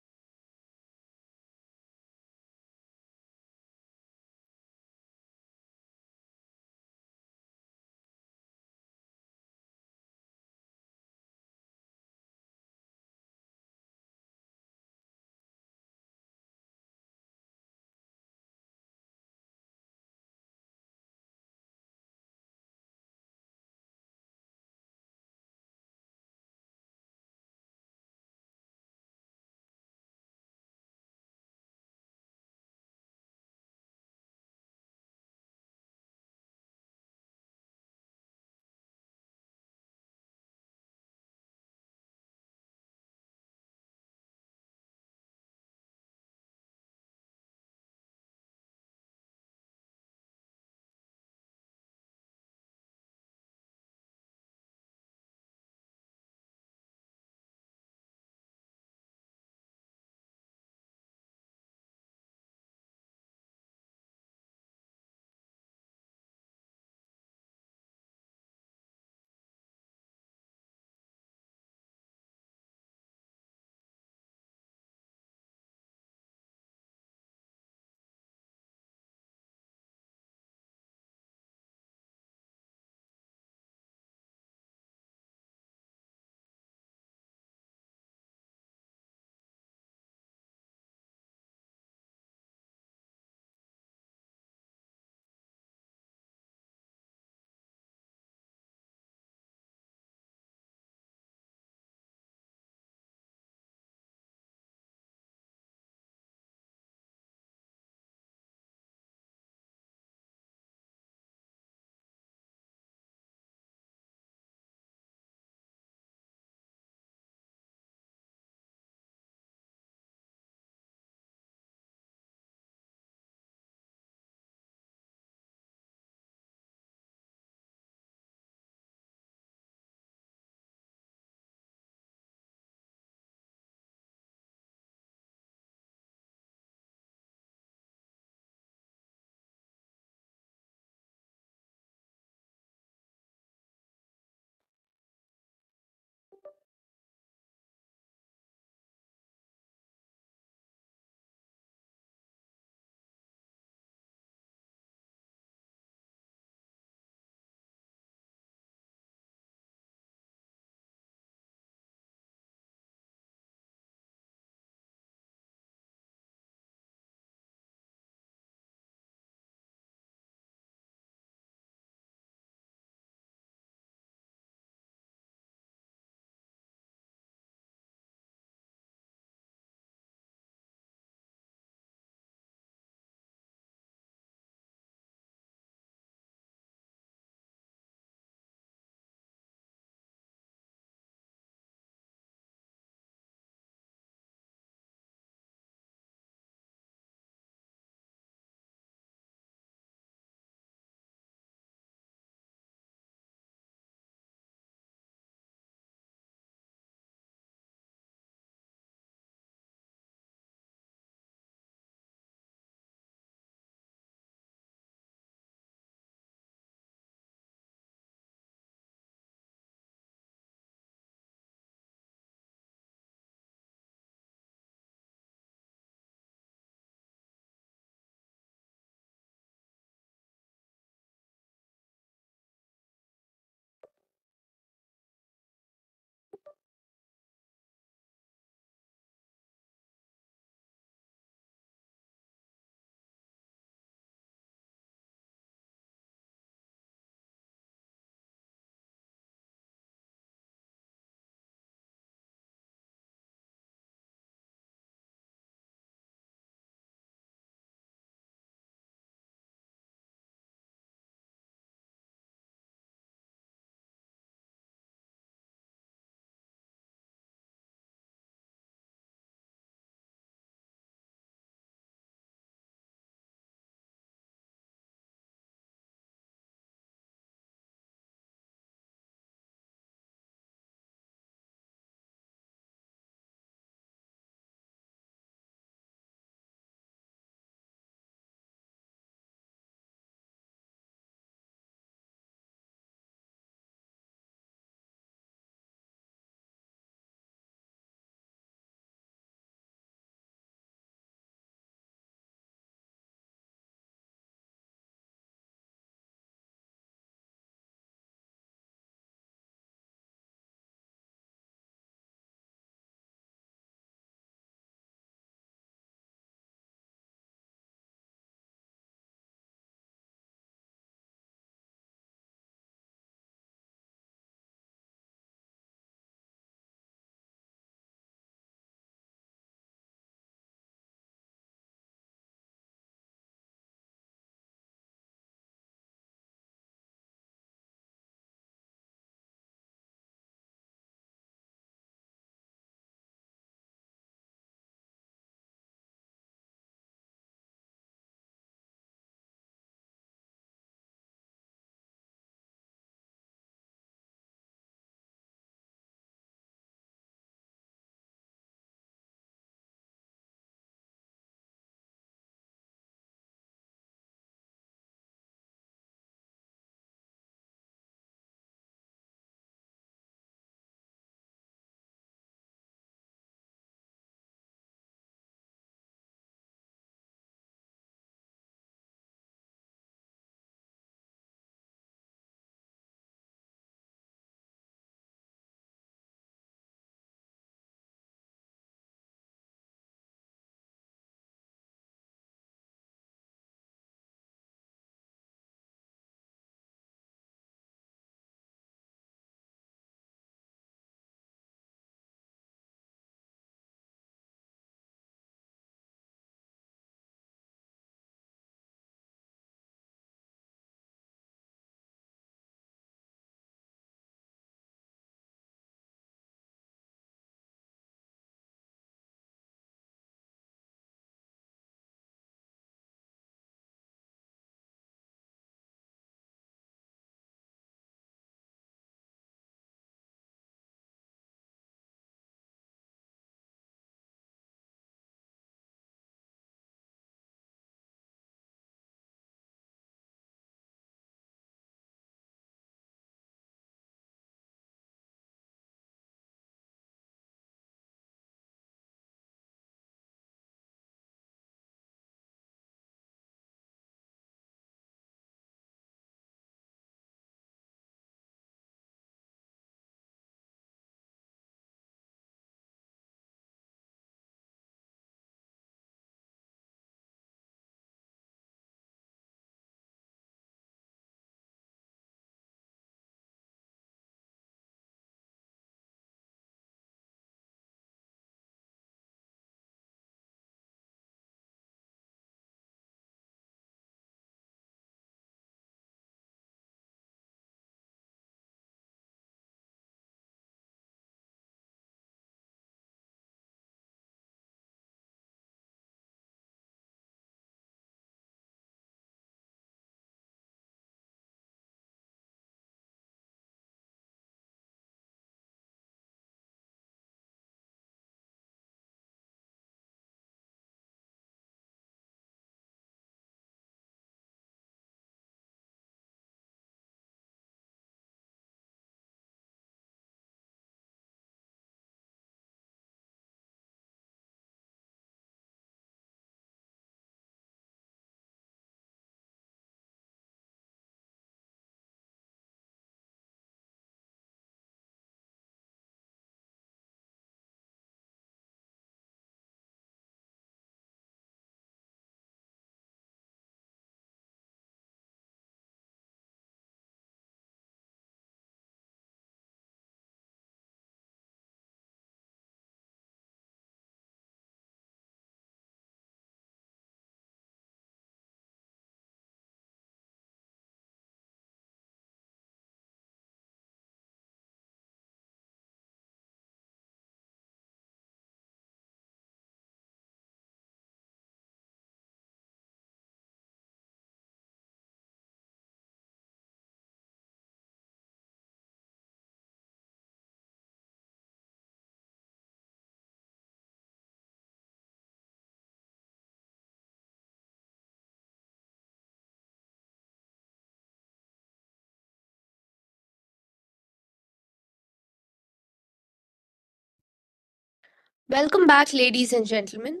Welcome back, ladies and gentlemen.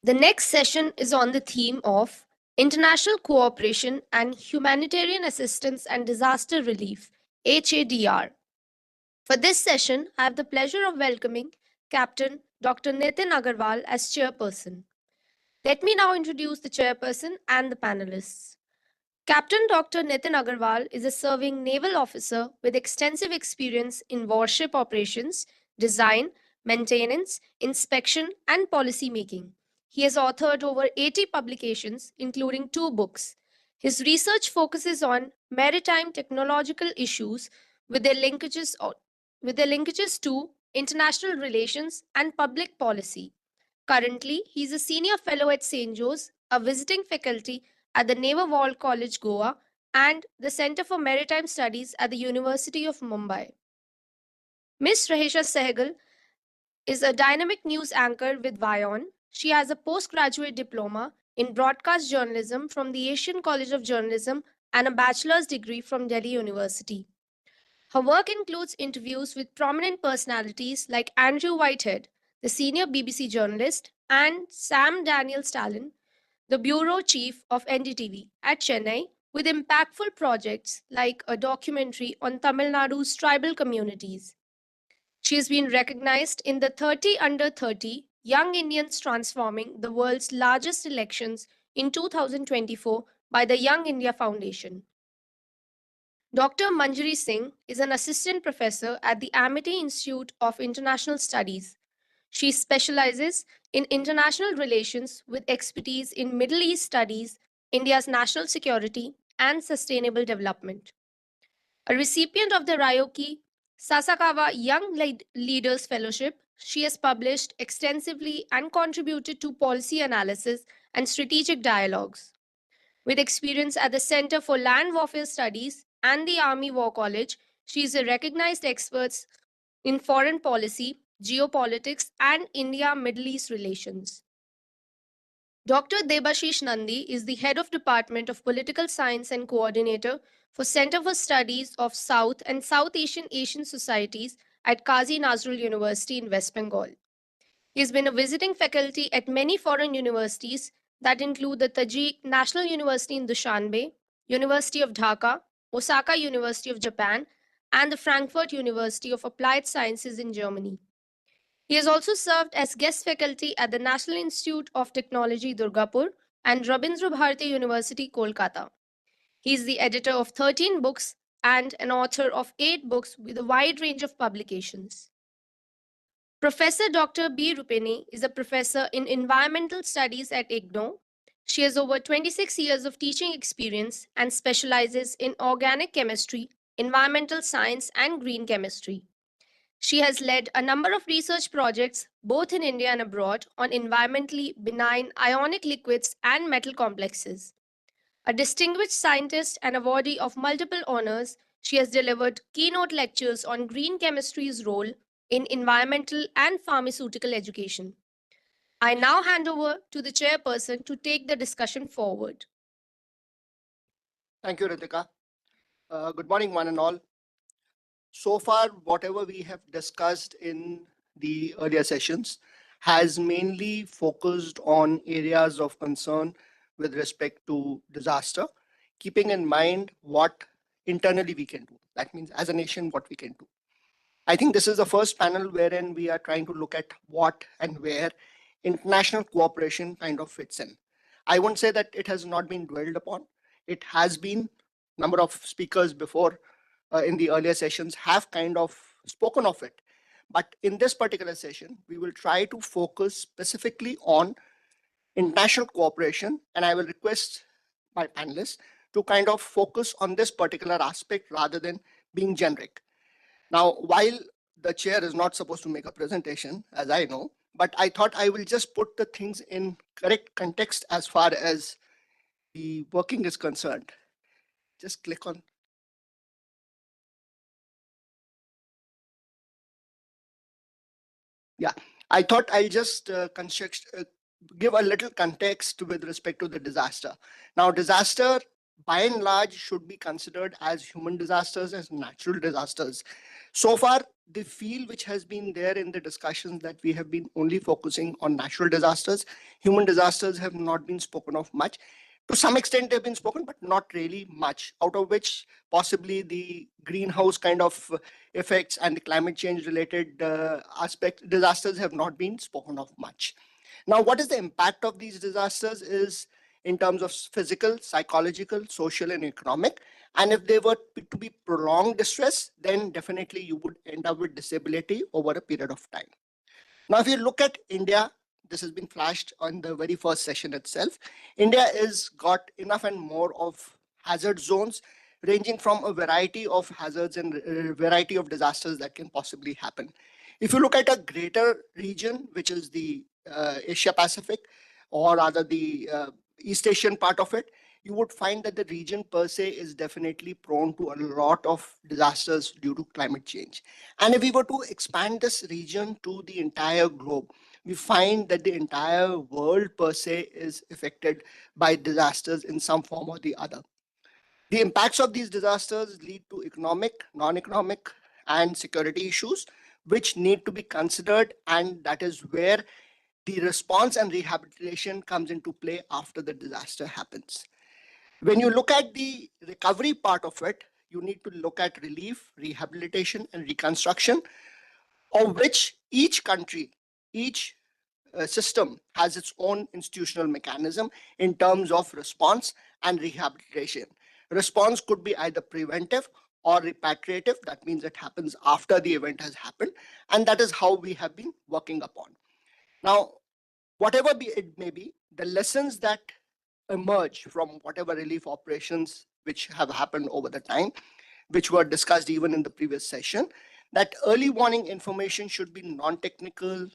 The next session is on the theme of International Cooperation and Humanitarian Assistance and Disaster Relief, HADR. For this session, I have the pleasure of welcoming Captain Dr. Nitin Agarwal as chairperson. Let me now introduce the chairperson and the panelists. Captain Dr. Nitin Agarwal is a serving naval officer with extensive experience in warship operations, design, maintenance, inspection, and policy making. He has authored over 80 publications, including 2 books. His research focuses on maritime technological issues with their linkages to international relations and public policy. Currently, he is a senior fellow at CENJOWS, a visiting faculty at the Naval War College, Goa, and the Center for Maritime Studies at the University of Mumbai. Ms. Rahesha Sehgal is a dynamic news anchor with Vion. She has a postgraduate diploma in broadcast journalism from the Asian College of Journalism and a bachelor's degree from Delhi University. Her work includes interviews with prominent personalities like Andrew Whitehead, the senior BBC journalist, and Sam Daniel Stalin, the bureau chief of NDTV at Chennai, with impactful projects like a documentary on Tamil Nadu's tribal communities. She has been recognized in the 30 Under 30 Young Indians Transforming the World's Largest Elections in 2024 by the Young India Foundation. Dr. Manjari Singh is an assistant professor at the Amity Institute of International Studies. She specializes in international relations with expertise in Middle East studies, India's national security, and sustainable development. A recipient of the Ryoki Sasakawa Young Leaders Fellowship, she has published extensively and contributed to policy analysis and strategic dialogues. With experience at the Center for Land Warfare Studies and the Army War College, she is a recognized expert in foreign policy, geopolitics, and India-Middle East relations. Dr. Debashish Nandi is the head of Department of Political Science and coordinator for Center for Studies of South and South Asian Societies at Qazi Nazrul University in West Bengal. He has been a visiting faculty at many foreign universities that include the Tajik National University in Dushanbe, University of Dhaka, Osaka University of Japan, and the Frankfurt University of Applied Sciences in Germany. He has also served as guest faculty at the National Institute of Technology, Durgapur, and Rabindra Bharati University, Kolkata. He is the editor of 13 books and an author of 8 books with a wide range of publications. Professor Dr. B. Rupini is a professor in environmental studies at IGNOU. She has over 26 years of teaching experience and specializes in organic chemistry, environmental science, and green chemistry. She has led a number of research projects, both in India and abroad, on environmentally benign ionic liquids and metal complexes. A distinguished scientist and awardee of multiple honors, she has delivered keynote lectures on green chemistry's role in environmental and pharmaceutical education. I now hand over to the chairperson to take the discussion forward. Thank you, Ritika. Good morning, one and all. So far, whatever we have discussed in the earlier sessions has mainly focused on areas of concern with respect to disaster, keeping in mind what internally we can do. That means as a nation, what we can do. I think this is the first panel wherein we are trying to look at what and where international cooperation kind of fits in. I won't say that it has not been dwelled upon. It has been. Number of speakers before in the earlier sessions have kind of spoken of it. But in this particular session, we will try to focus specifically on international cooperation, and I will request my panelists to kind of focus on this particular aspect rather than being generic. Now, while the chair is not supposed to make a presentation, as I know, but I thought I will just put the things in correct context as far as the working is concerned. Just click on. Yeah, I thought I'll just give a little context with respect to the disaster. Now, disaster by and large should be considered as human disasters, as natural disasters. So far, the feel which has been there in the discussions that we have been only focusing on natural disasters. Human disasters have not been spoken of much. To some extent, they've been spoken, but not really much, out of which possibly the greenhouse kind of effects and the climate change related disasters have not been spoken of much. Now, what is the impact of these disasters is in terms of physical, psychological, social, and economic. And if they were to be prolonged distress, then definitely you would end up with disability over a period of time. Now, if you look at India, this has been flashed on the very first session itself. India is got enough and more of hazard zones ranging from a variety of hazards and a variety of disasters that can possibly happen. If you look at a greater region, which is the Asia Pacific, or rather the East Asian part of it, you would find that the region per se is definitely prone to a lot of disasters due to climate change. And if we were to expand this region to the entire globe, we find that the entire world per se is affected by disasters in some form or the other. The impacts of these disasters lead to economic, non-economic, and security issues, which need to be considered, and that is where the response and rehabilitation comes into play after the disaster happens. When you look at the recovery part of it, you need to look at relief, rehabilitation, and reconstruction, of which each country, each system has its own institutional mechanism in terms of response and rehabilitation. Response could be either preventive or repatriative. That means it happens after the event has happened. And that is how we have been working upon. Now, whatever it may be, the lessons that emerge from whatever relief operations which have happened over the time, which were discussed even in the previous session, that early warning information should be non-technical,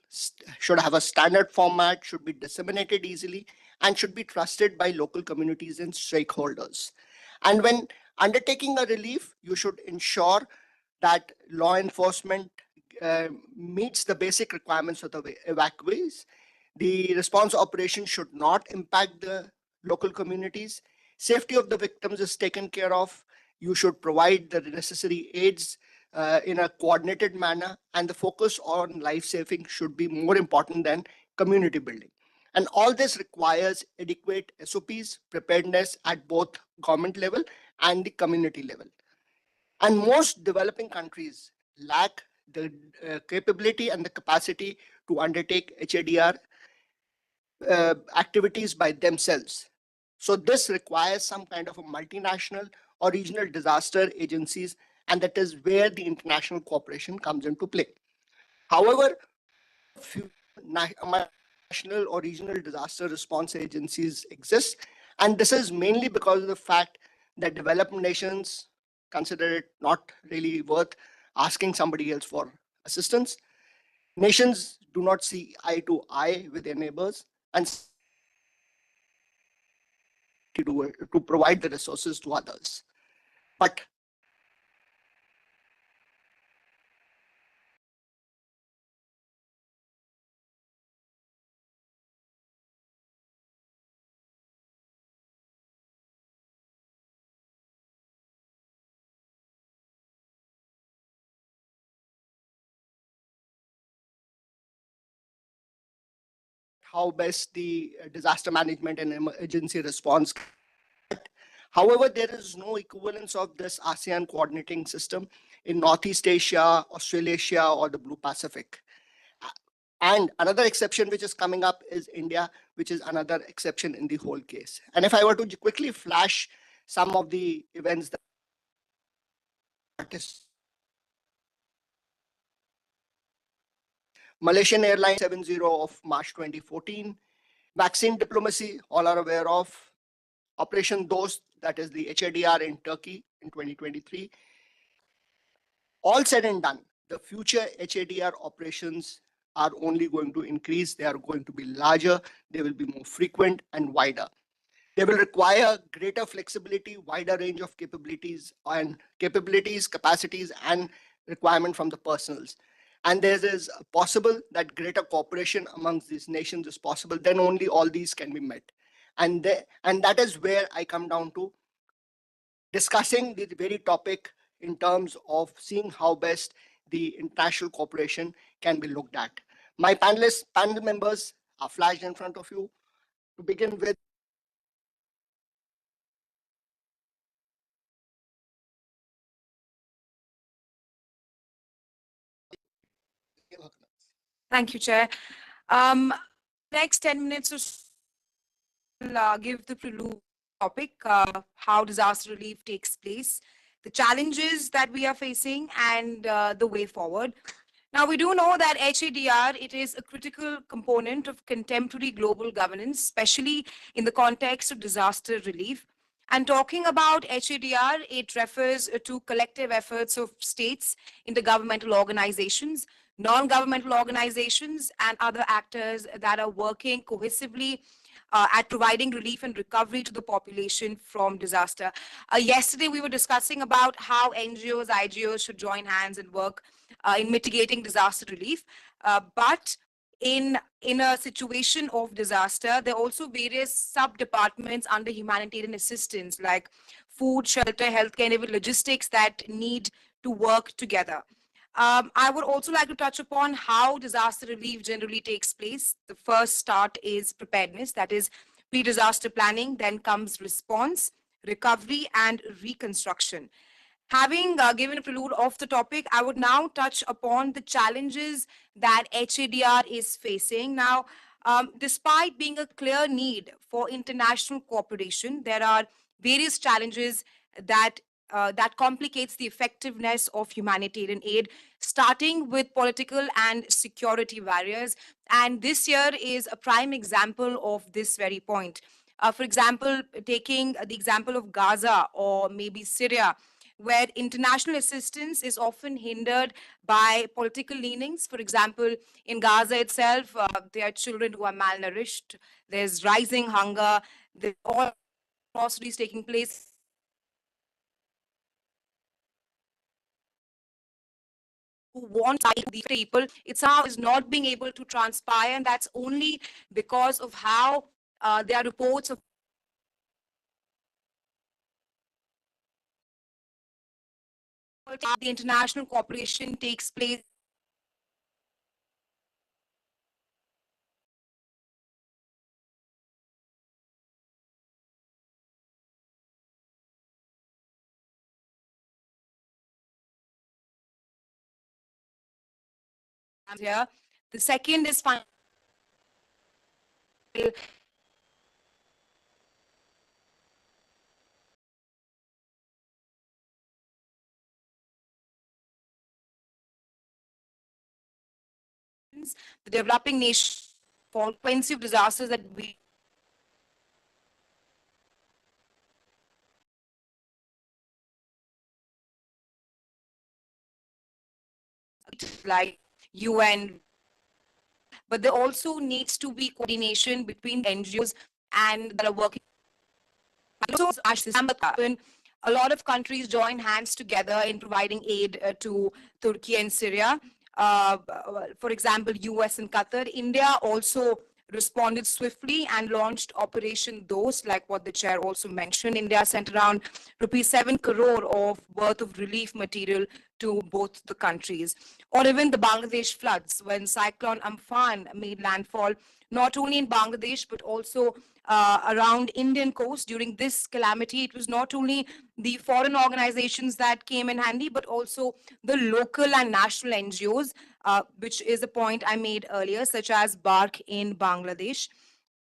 should have a standard format, should be disseminated easily, and should be trusted by local communities and stakeholders. And when undertaking a relief, you should ensure that law enforcement meets the basic requirements of the evacuees. The response operation should not impact the local communities. Safety of the victims is taken care of. You should provide the necessary aids in a coordinated manner, and the focus on life saving should be more important than community building. And all this requires adequate SOPs, preparedness at both government level and the community level. And most developing countries lack the capability and the capacity to undertake HADR activities by themselves. So this requires some kind of a multinational or regional disaster agencies, and that is where the international cooperation comes into play. However, few national or regional disaster response agencies exist, and this is mainly because of the fact that developed nations consider it not really worth asking somebody else for assistance. Nations do not see eye to eye with their neighbors and to provide the resources to others. But how best the disaster management and emergency response. However, there is no equivalence of this ASEAN coordinating system in Northeast Asia, Australasia, or the Blue Pacific. And another exception which is coming up is India, which is another exception in the whole case. And if I were to quickly flash some of the events that Malaysian Airlines 70 of March 2014, vaccine diplomacy, all are aware of, Operation Dost, that is the HADR in Turkey in 2023. All said and done, the future HADR operations are only going to increase. They are going to be larger. They will be more frequent and wider. They will require greater flexibility, wider range of capabilities, capacities, and requirement from the personals. And there is possible that greater cooperation amongst these nations is possible. Then only all these can be met. And that is where I come down to discussing the very topic in terms of seeing how best the international cooperation can be looked at. My panel members are flashed in front of you. To begin with, Thank you, Chair. Next 10 minutes or so, I'll give the prelude topic, how disaster relief takes place, the challenges that we are facing, and the way forward. Now, we do know that HADR, it is a critical component of contemporary global governance, especially in the context of disaster relief. And talking about HADR, it refers to collective efforts of states, intergovernmental organizations, non-governmental organizations, and other actors that are working cohesively at providing relief and recovery to the population from disaster. Yesterday, we were discussing about how NGOs, IGOs should join hands and work in mitigating disaster relief. But in a situation of disaster, there are also various sub-departments under humanitarian assistance, like food, shelter, healthcare, and even logistics that need to work together. I would also like to touch upon how disaster relief generally takes place. The first start is preparedness, that is pre-disaster planning, then comes response, recovery, and reconstruction. Having given a prelude of the topic, I would now touch upon the challenges that HADR is facing. Now, despite being a clear need for international cooperation, there are various challenges that that complicates the effectiveness of humanitarian aid, starting with political and security barriers. And this year is a prime example of this very point. For example, taking the example of Gaza or maybe Syria, where international assistance is often hindered by political leanings. For example, in Gaza itself, there are children who are malnourished, there's rising hunger, there's all atrocities taking place. Who want these people, it's how is not being able to transpire, and that's only because of how there are reports of the international cooperation takes place here. The second is the developing nation frequency of disasters that we like UN, but there also needs to be coordination between NGOs and that are working. A lot of countries join hands together in providing aid to Turkey and Syria. For example, US and Qatar. India also responded swiftly and launched Operation Dost, like what the chair also mentioned. India sent around ₹7 crore of worth of relief material to both the countries. Or even the Bangladesh floods, when Cyclone Amphan made landfall, not only in Bangladesh, but also around Indian coast. During this calamity, it was not only the foreign organizations that came in handy, but also the local and national NGOs, which is a point I made earlier, such as BARC in Bangladesh.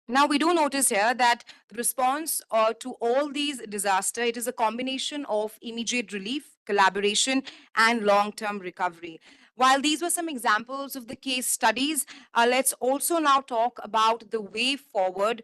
Now, we do notice here that the response to all these disasters, it is a combination of immediate relief, collaboration, and long-term recovery. While these were some examples of the case studies, let's also now talk about the way forward.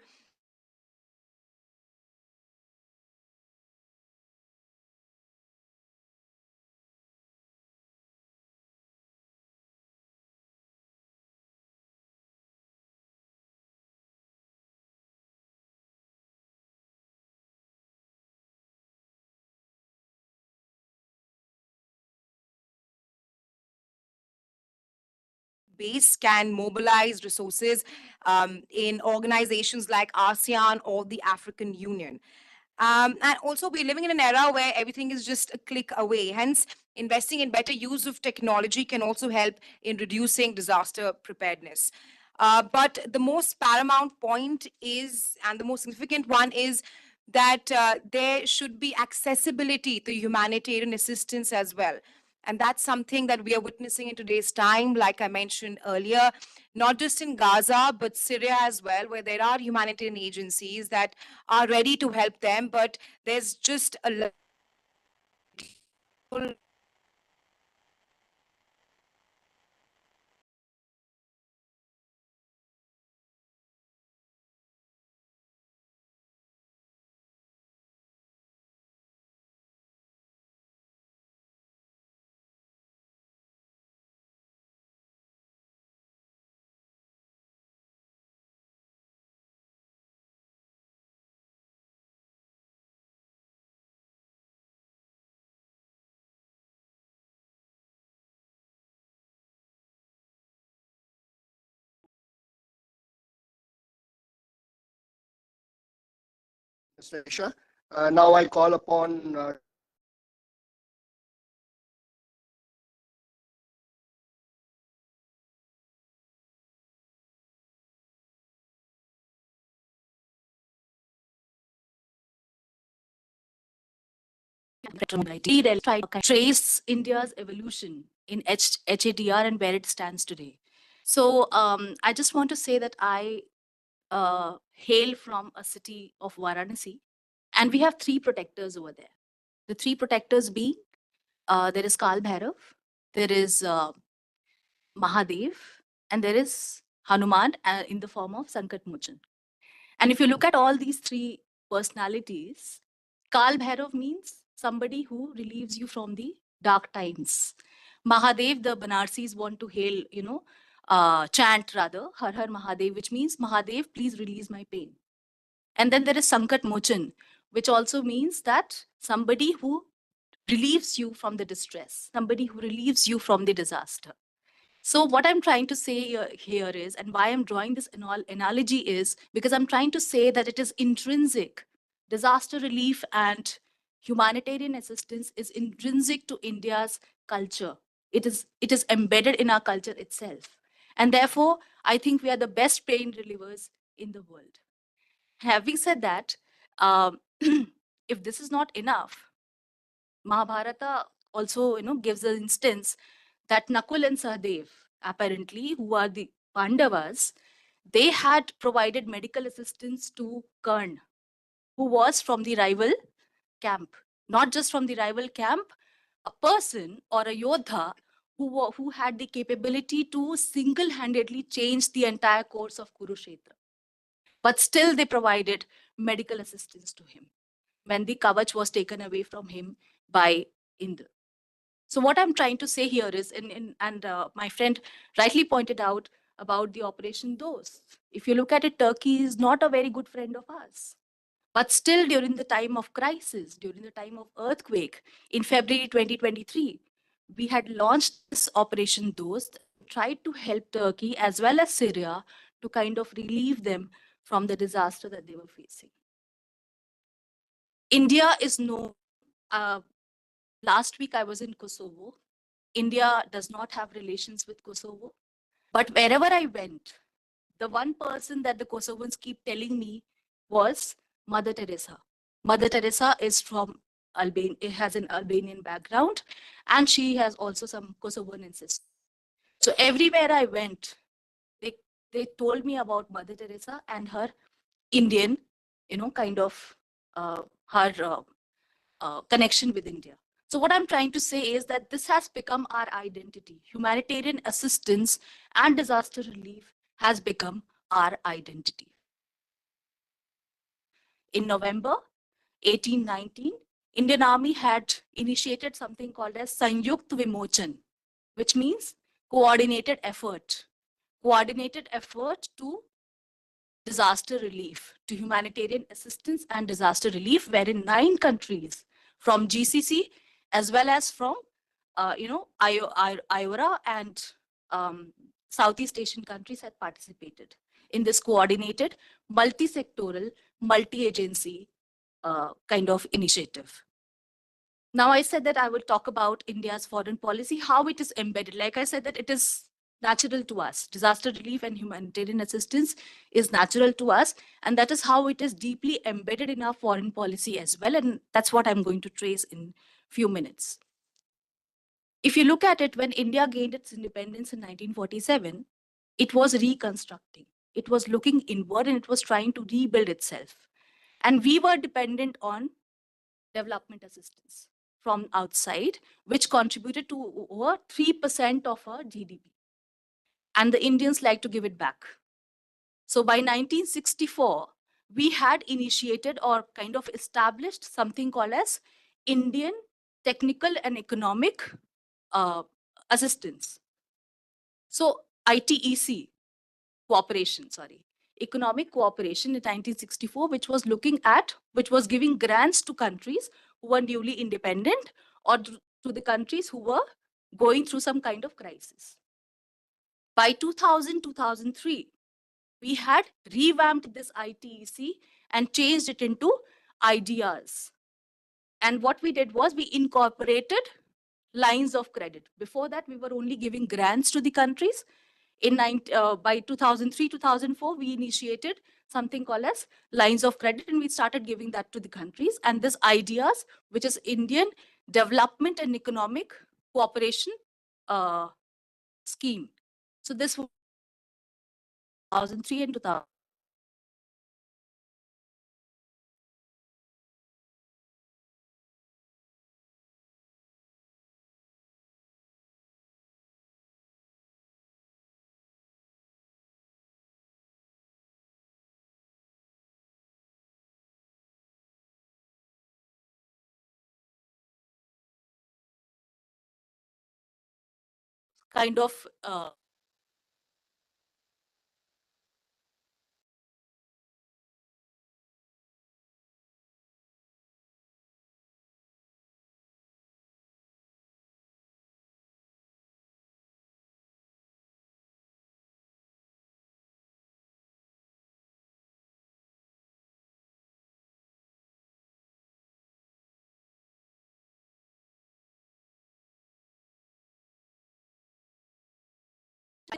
Base can mobilize resources in organizations like ASEAN or the African Union. And also, we're living in an era where everything is just a click away. Hence, investing in better use of technology can also help in reducing disaster preparedness. But the most paramount point is, and the most significant one is, that there should be accessibility to humanitarian assistance as well. And that's something that we are witnessing in today's time, like I mentioned earlier, not just in Gaza, but Syria as well, where there are humanitarian agencies that are ready to help them, but there's just a Mr. Isha. Now I call upon try to trace India's evolution in HADR and where it stands today. So I just want to say that I hail from a city of Varanasi, and we have three protectors over there. The three protectors being there is Kal Bhairav, there is Mahadev, and there is Hanuman in the form of Sankat Mochan. And if you look at all these three personalities, Kal Bhairav means somebody who relieves you from the dark times. Mahadev, the Banarsis want to hail, chant rather, Har Har Mahadev, which means Mahadev, please release my pain. And then there is Sankat Mochan, which also means that somebody who relieves you from the distress, somebody who relieves you from the disaster. So what I'm trying to say here is, and why I'm drawing this analogy is because I'm trying to say that it is intrinsic. Disaster relief and humanitarian assistance is intrinsic to India's culture. It is embedded in our culture itself. And therefore, I think we are the best pain relievers in the world. Having said that, if this is not enough, Mahabharata also, gives an instance that Nakul and Sahadev, apparently, who are the Pandavas, they had provided medical assistance to Karn, who was from the rival camp. Not just from the rival camp, a person or a Yodha who had the capability to single-handedly change the entire course of Kurukshetra. But still they provided medical assistance to him when the Kavach was taken away from him by Indra. So what I'm trying to say here is, and my friend rightly pointed out about the Operation Dose. If you look at it, Turkey is not a very good friend of ours. But still, during the time of crisis, during the time of earthquake, in February 2023, we had launched this Operation Dose, tried to help Turkey as well as Syria to kind of relieve them from the disaster that they were facing. India is no. Last week I was in Kosovo. India does not have relations with Kosovo. But wherever I went, the one person that the Kosovans keep telling me was Mother Teresa. Mother Teresa is from Albania, has an Albanian background, and she has also some Kosovan ancestry. So everywhere I went, they told me about Mother Teresa and her Indian, kind of her connection with India. So what I'm trying to say is that this has become our identity. Humanitarian assistance and disaster relief has become our identity. In November 1819, Indian Army had initiated something called as Sanyukt Vimochan, which means coordinated effort to disaster relief, to humanitarian assistance and disaster relief, wherein 9 countries from GCC as well as from, IORA and Southeast Asian countries had participated in this coordinated, multi-sectoral, multi-agency kind of initiative. Now, I said that I will talk about India's foreign policy, how it is embedded. Like I said, that it is natural to us. Disaster relief and humanitarian assistance is natural to us. And that is how it is deeply embedded in our foreign policy as well. And that's what I'm going to trace in few minutes. If you look at it, when India gained its independence in 1947, it was reconstructing. It was looking inward and it was trying to rebuild itself. And we were dependent on development assistance from outside, which contributed to over 3% of our GDP. And the Indians like to give it back. So by 1964, we had initiated or kind of established something called as Indian Technical and Economic Assistance. So ITEC cooperation, economic cooperation in 1964, which was giving grants to countries who were newly independent or to the countries who were going through some kind of crisis. By 2000, 2003, we had revamped this ITEC and changed it into IDRs. And what we did was we incorporated lines of credit. Before that, we were only giving grants to the countries. By 2003, 2004, we initiated something called as lines of credit, and we started giving that to the countries. And this IDEAS, which is Indian Development and Economic Cooperation Scheme. So this was 2003 and 2000. Kind of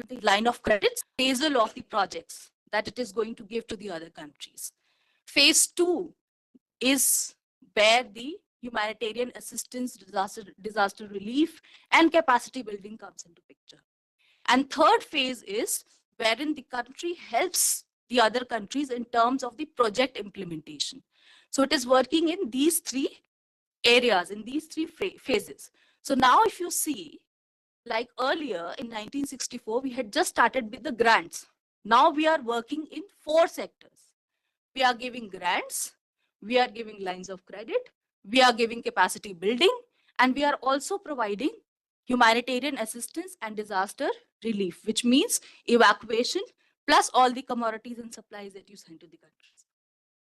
the line of credits, appraisal of the projects that it is going to give to the other countries. Phase 2 is where the humanitarian assistance, disaster relief, and capacity building comes into picture. And third phase is wherein the country helps the other countries in terms of the project implementation. So it is working in these three areas, in these three phases. So now if you see, like earlier in 1964, we had just started with the grants. Now we are working in 4 sectors. We are giving grants, we are giving lines of credit, we are giving capacity building, and we are also providing humanitarian assistance and disaster relief, which means evacuation plus all the commodities and supplies that you send to the countries.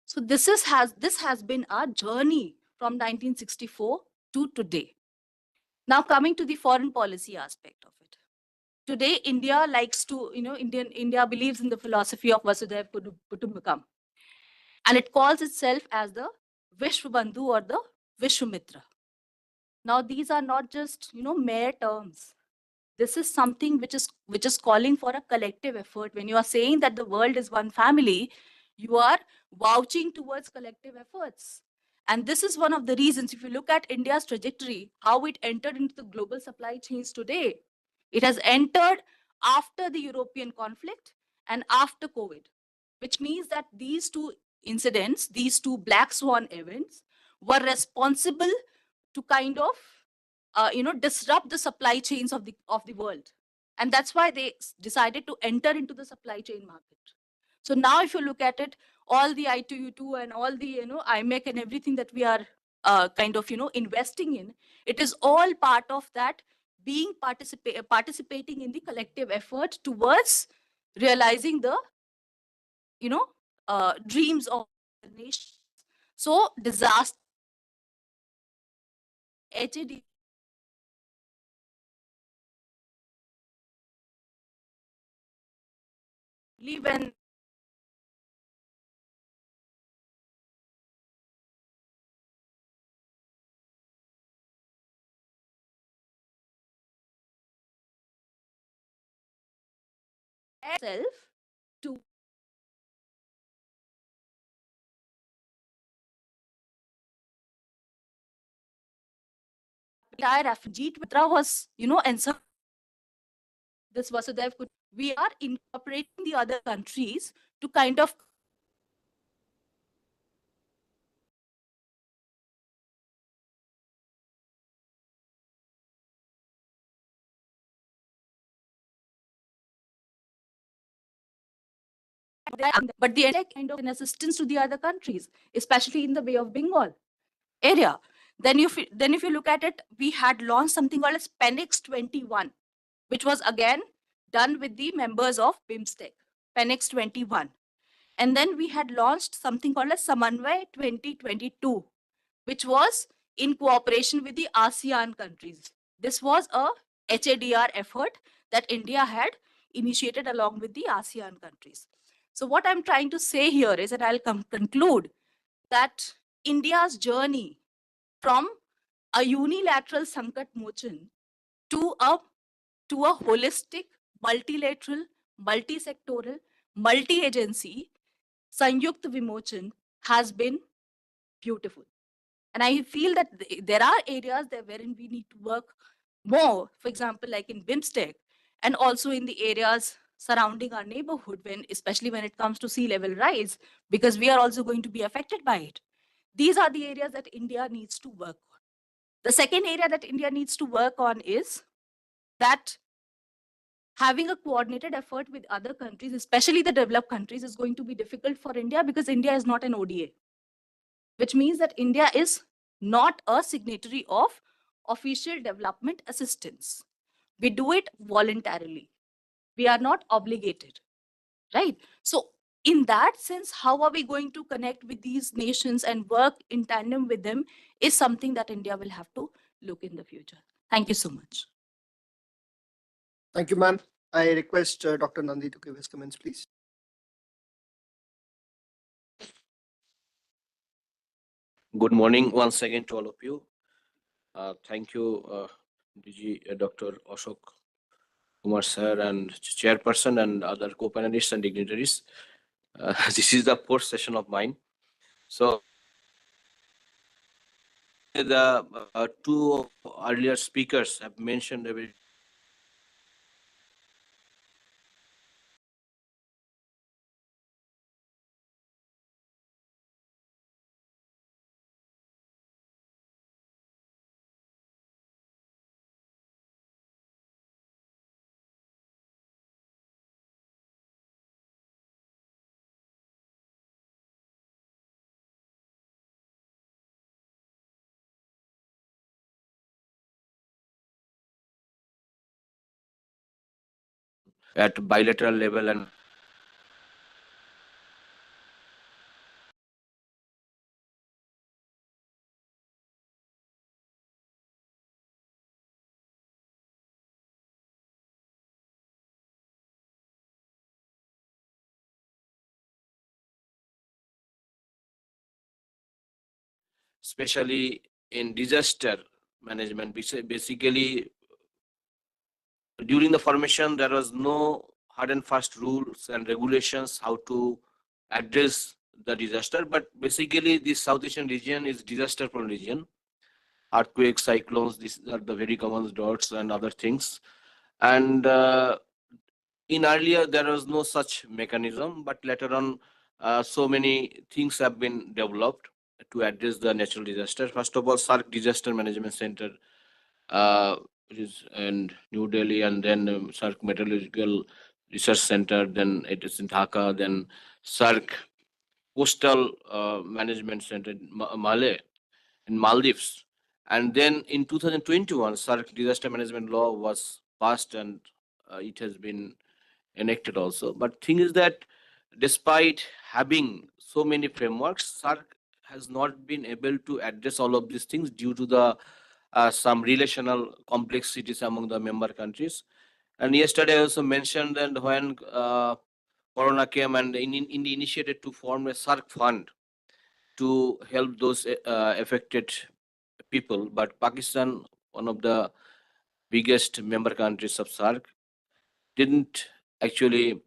So this has been our journey from 1964 to today. Now coming to the foreign policy aspect of it. Today, India likes to, India believes in the philosophy of Vasudhaiva Kutumbakam. And it calls itself as the Vishwabandhu or the Vishwamitra. Now, these are not just, mere terms. This is something which is calling for a collective effort. When you are saying that the world is one family, you are vouching towards collective efforts. And this is one of the reasons, if you look at India's trajectory, how it entered into the global supply chains today. It has entered after the European conflict and after COVID, which means that these two incidents, these two black swan events, were responsible to kind of disrupt the supply chains of the world. And that's why they decided to enter into the supply chain market. So now if you look at it, all the I2U2 and all the IMEC and everything that we are investing in, it is all part of that being participating in the collective effort towards realizing the dreams of the nation. So disaster HAD when itself to entire refugee was, and so this Vasudev could, we are incorporating the other countries to kind of but the entire kind of an assistance to the other countries, especially in the Bay of Bengal area. Then if you look at it, we had launched something called as Penix 21, which was again done with the members of BIMSTEC, Penix 21. And then we had launched something called as Samanvay 2022, which was in cooperation with the ASEAN countries. This was a HADR effort that India had initiated along with the ASEAN countries. So what I'm trying to say here is, and I'll conclude, that India's journey from a unilateral Sankat Mochan to a holistic, multilateral, multi-sectoral, multi-agency Sanyukt Vimochan has been beautiful. And I feel that there are areas there wherein we need to work more, for example, like in BIMSTEC, and also in the areas surrounding our neighborhood, especially when it comes to sea level rise, because we are also going to be affected by it. These are the areas that India needs to work on. The second area that India needs to work on is that having a coordinated effort with other countries, especially the developed countries, is going to be difficult for India because India is not an ODA, which means that India is not a signatory of official development assistance. We do it voluntarily. We are not obligated, right? So in that sense, how are we going to connect with these nations and work in tandem with them is something that India will have to look in the future. Thank you so much. Thank you, ma'am. I request Dr. Nandi to give his comments, please. Good morning once again to all of you. Thank you, DG Dr. Ashok Kumar sir and chairperson and other co-panelists and dignitaries. This is the fourth session of mine. So the two earlier speakers have mentioned a very at bilateral level and especially in disaster management. Basically, during the formation, there was no hard and fast rules and regulations how to address the disaster. But basically, this South Asian region is disaster-prone region. Earthquakes, cyclones, these are the very common droughts and other things. And in earlier, there was no such mechanism, but later on, so many things have been developed to address the natural disaster. First of all, SARC Disaster Management Center, which is in New Delhi, and then SARC Meteorological Research Center, then it is in Dhaka, then SARC Coastal Management Center in Malé, in Maldives. And then in 2021, SARC Disaster Management Law was passed and it has been enacted also. But thing is that despite having so many frameworks, SARC has not been able to address all of these things due to the some relational complexities among the member countries. And yesterday I also mentioned that when Corona came and India initiated to form a SARC fund to help those affected people. But Pakistan, one of the biggest member countries of SARC, didn't actually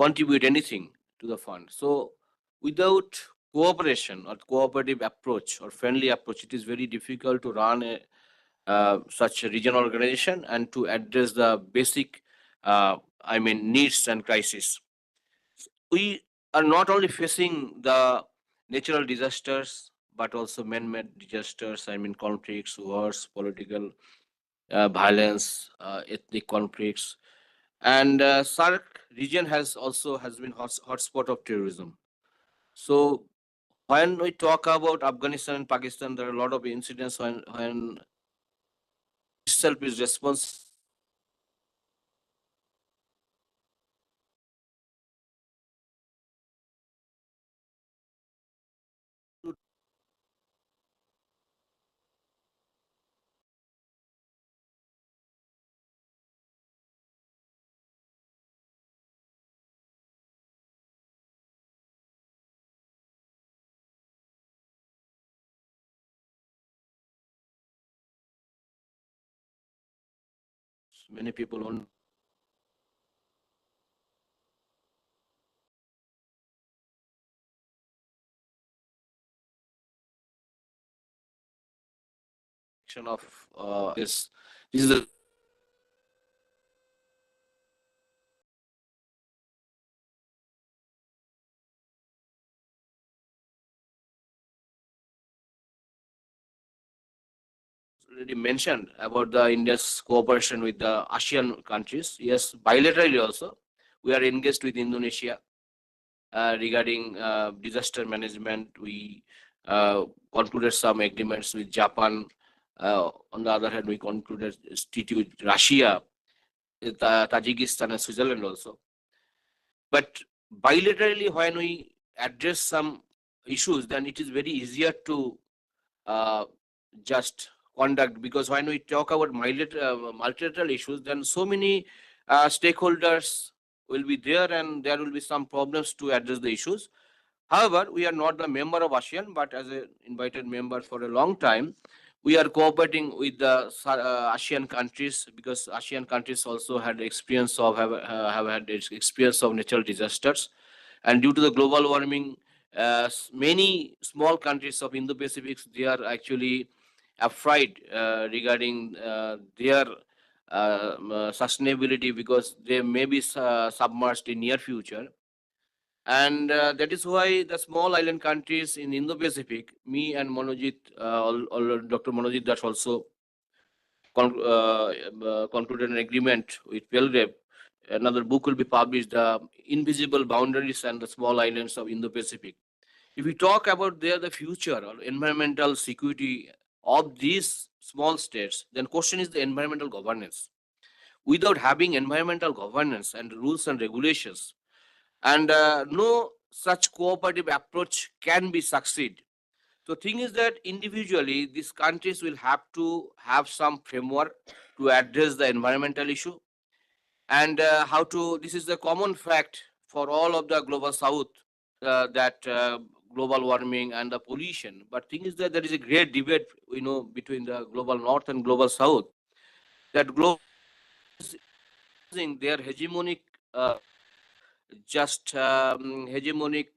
contribute anything to the fund. So without cooperation or cooperative approach or friendly approach, it is very difficult to run such a regional organization and to address the basic, needs and crises. We are not only facing the natural disasters, but also man-made disasters, conflicts, wars, political violence, ethnic conflicts. And SARC region has been hotspot of terrorism. So when we talk about Afghanistan and Pakistan, there are a lot of incidents when itself is responsible. Many people on of this is the already mentioned about the India's cooperation with the ASEAN countries. Yes, bilaterally also, we are engaged with Indonesia regarding disaster management. We concluded some agreements with Japan. On the other hand, we concluded treaty with Russia, with, Tajikistan, and Switzerland also. But bilaterally, when we address some issues, then it is very easier to just conduct, because when we talk about multilateral issues, then so many stakeholders will be there and there will be some problems to address the issues. However, we are not the member of ASEAN, but as an invited member for a long time, we are cooperating with the ASEAN countries, because ASEAN countries also had experience of have had experience of natural disasters, and due to the global warming, many small countries of Indo-Pacific, they are actually afraid regarding their sustainability, because they may be submerged in near future. And that is why the small island countries in Indo-Pacific, me and Manojit, Dr. Manojit Das also concluded an agreement with Belgrade. Another book will be published, The Invisible Boundaries and the Small Islands of Indo-Pacific. If we talk about the future or environmental security of these small states, then question is the environmental governance. Without having environmental governance and rules and regulations, and no such cooperative approach can be succeed. So thing is that individually these countries will have to have some framework to address the environmental issue, and how to, this is the common fact for all of the global south, that global warming and the pollution. But thing is that there is a great debate, between the global north and global south, that global is using their hegemonic hegemonic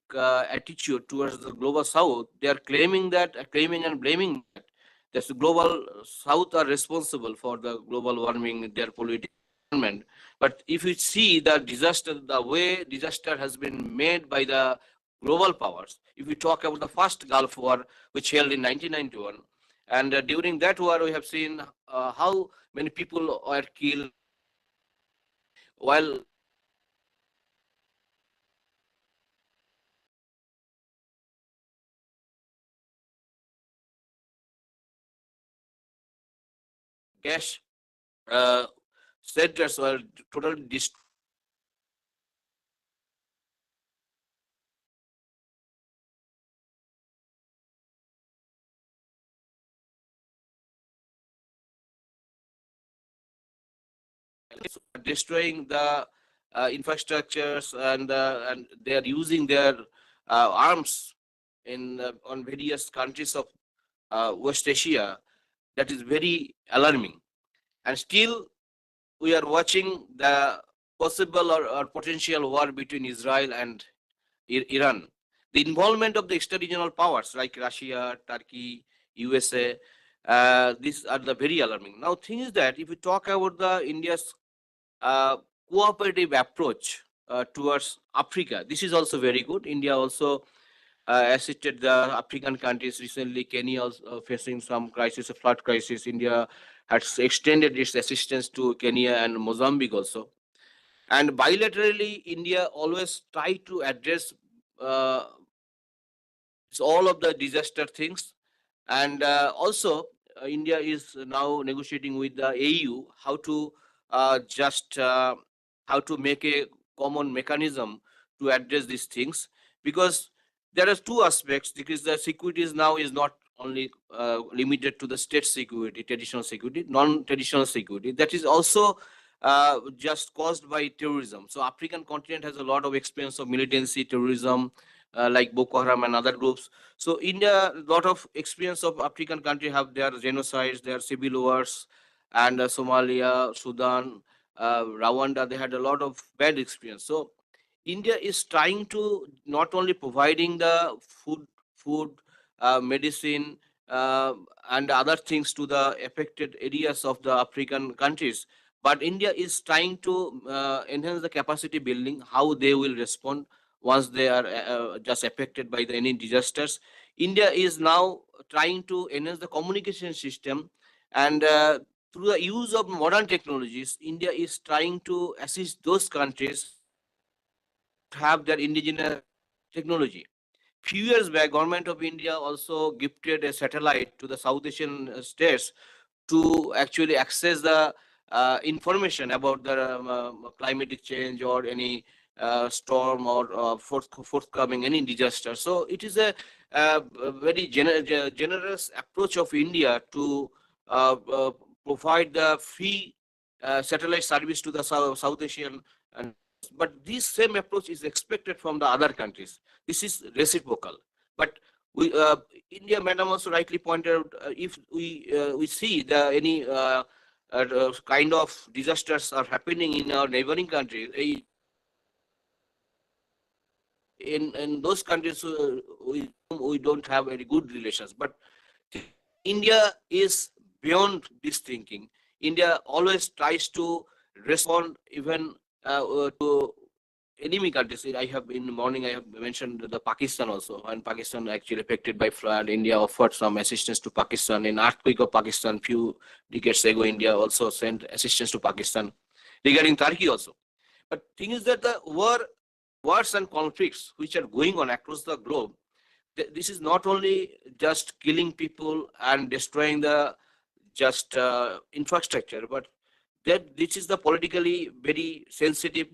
attitude towards the global south. They are claiming and blaming that the global south are responsible for the global warming, their political environment. But if you see the way disaster has been made by the global powers, if we talk about the first Gulf War, which held in 1991, and during that war, we have seen how many people were killed, while gas centers were totally destroyed. Destroying the infrastructures, and they are using their arms in on various countries of West Asia. That is very alarming. And still, we are watching the possible or potential war between Israel and Iran. The involvement of the extra-regional powers like Russia, Turkey, USA, these are the very alarming. Now, thing is that if we talk about the India's cooperative approach towards Africa, this is also very good. India also assisted the African countries recently. Kenya also facing some crisis, a flood crisis. India has extended its assistance to Kenya and Mozambique also. And bilaterally, India always try to address uh, all of the disaster things. And also, India is now negotiating with the AU how to make a common mechanism to address these things, because there are two aspects. Because the security is now is not only limited to the state security, traditional security, non-traditional security. That is also just caused by terrorism. So African continent has a lot of experience of militancy, terrorism, like Boko Haram and other groups. So India, a lot of experience of African country have their genocides, their civil wars, and Somalia, Sudan, Rwanda, they had a lot of bad experience. So India is trying to not only providing the food, medicine, and other things to the affected areas of the African countries, but India is trying to enhance the capacity building, how they will respond once they are just affected by any disasters. India is now trying to enhance the communication system, and through the use of modern technologies, India is trying to assist those countries to have their indigenous technology. Few years back, Government of India also gifted a satellite to the South Asian states to actually access the information about the climatic change or any storm or forthcoming any disaster. So it is a very generous approach of India to provide the free satellite service to the South Asian. But this same approach is expected from the other countries. This is reciprocal. But India, madam, also rightly pointed out, if we see any kind of disasters are happening in our neighboring countries, in those countries, we don't have very good relations. But India is beyond this thinking. India always tries to respond even to enemy countries. I have in the morning I have mentioned the Pakistan also, and Pakistan actually affected by flood. India offered some assistance to Pakistan. In earthquake of Pakistan few decades ago, India also sent assistance to Pakistan. Regarding Turkey also. But thing is that the wars and conflicts which are going on across the globe, this is not only just killing people and destroying the just infrastructure, but that this is the politically very sensitive.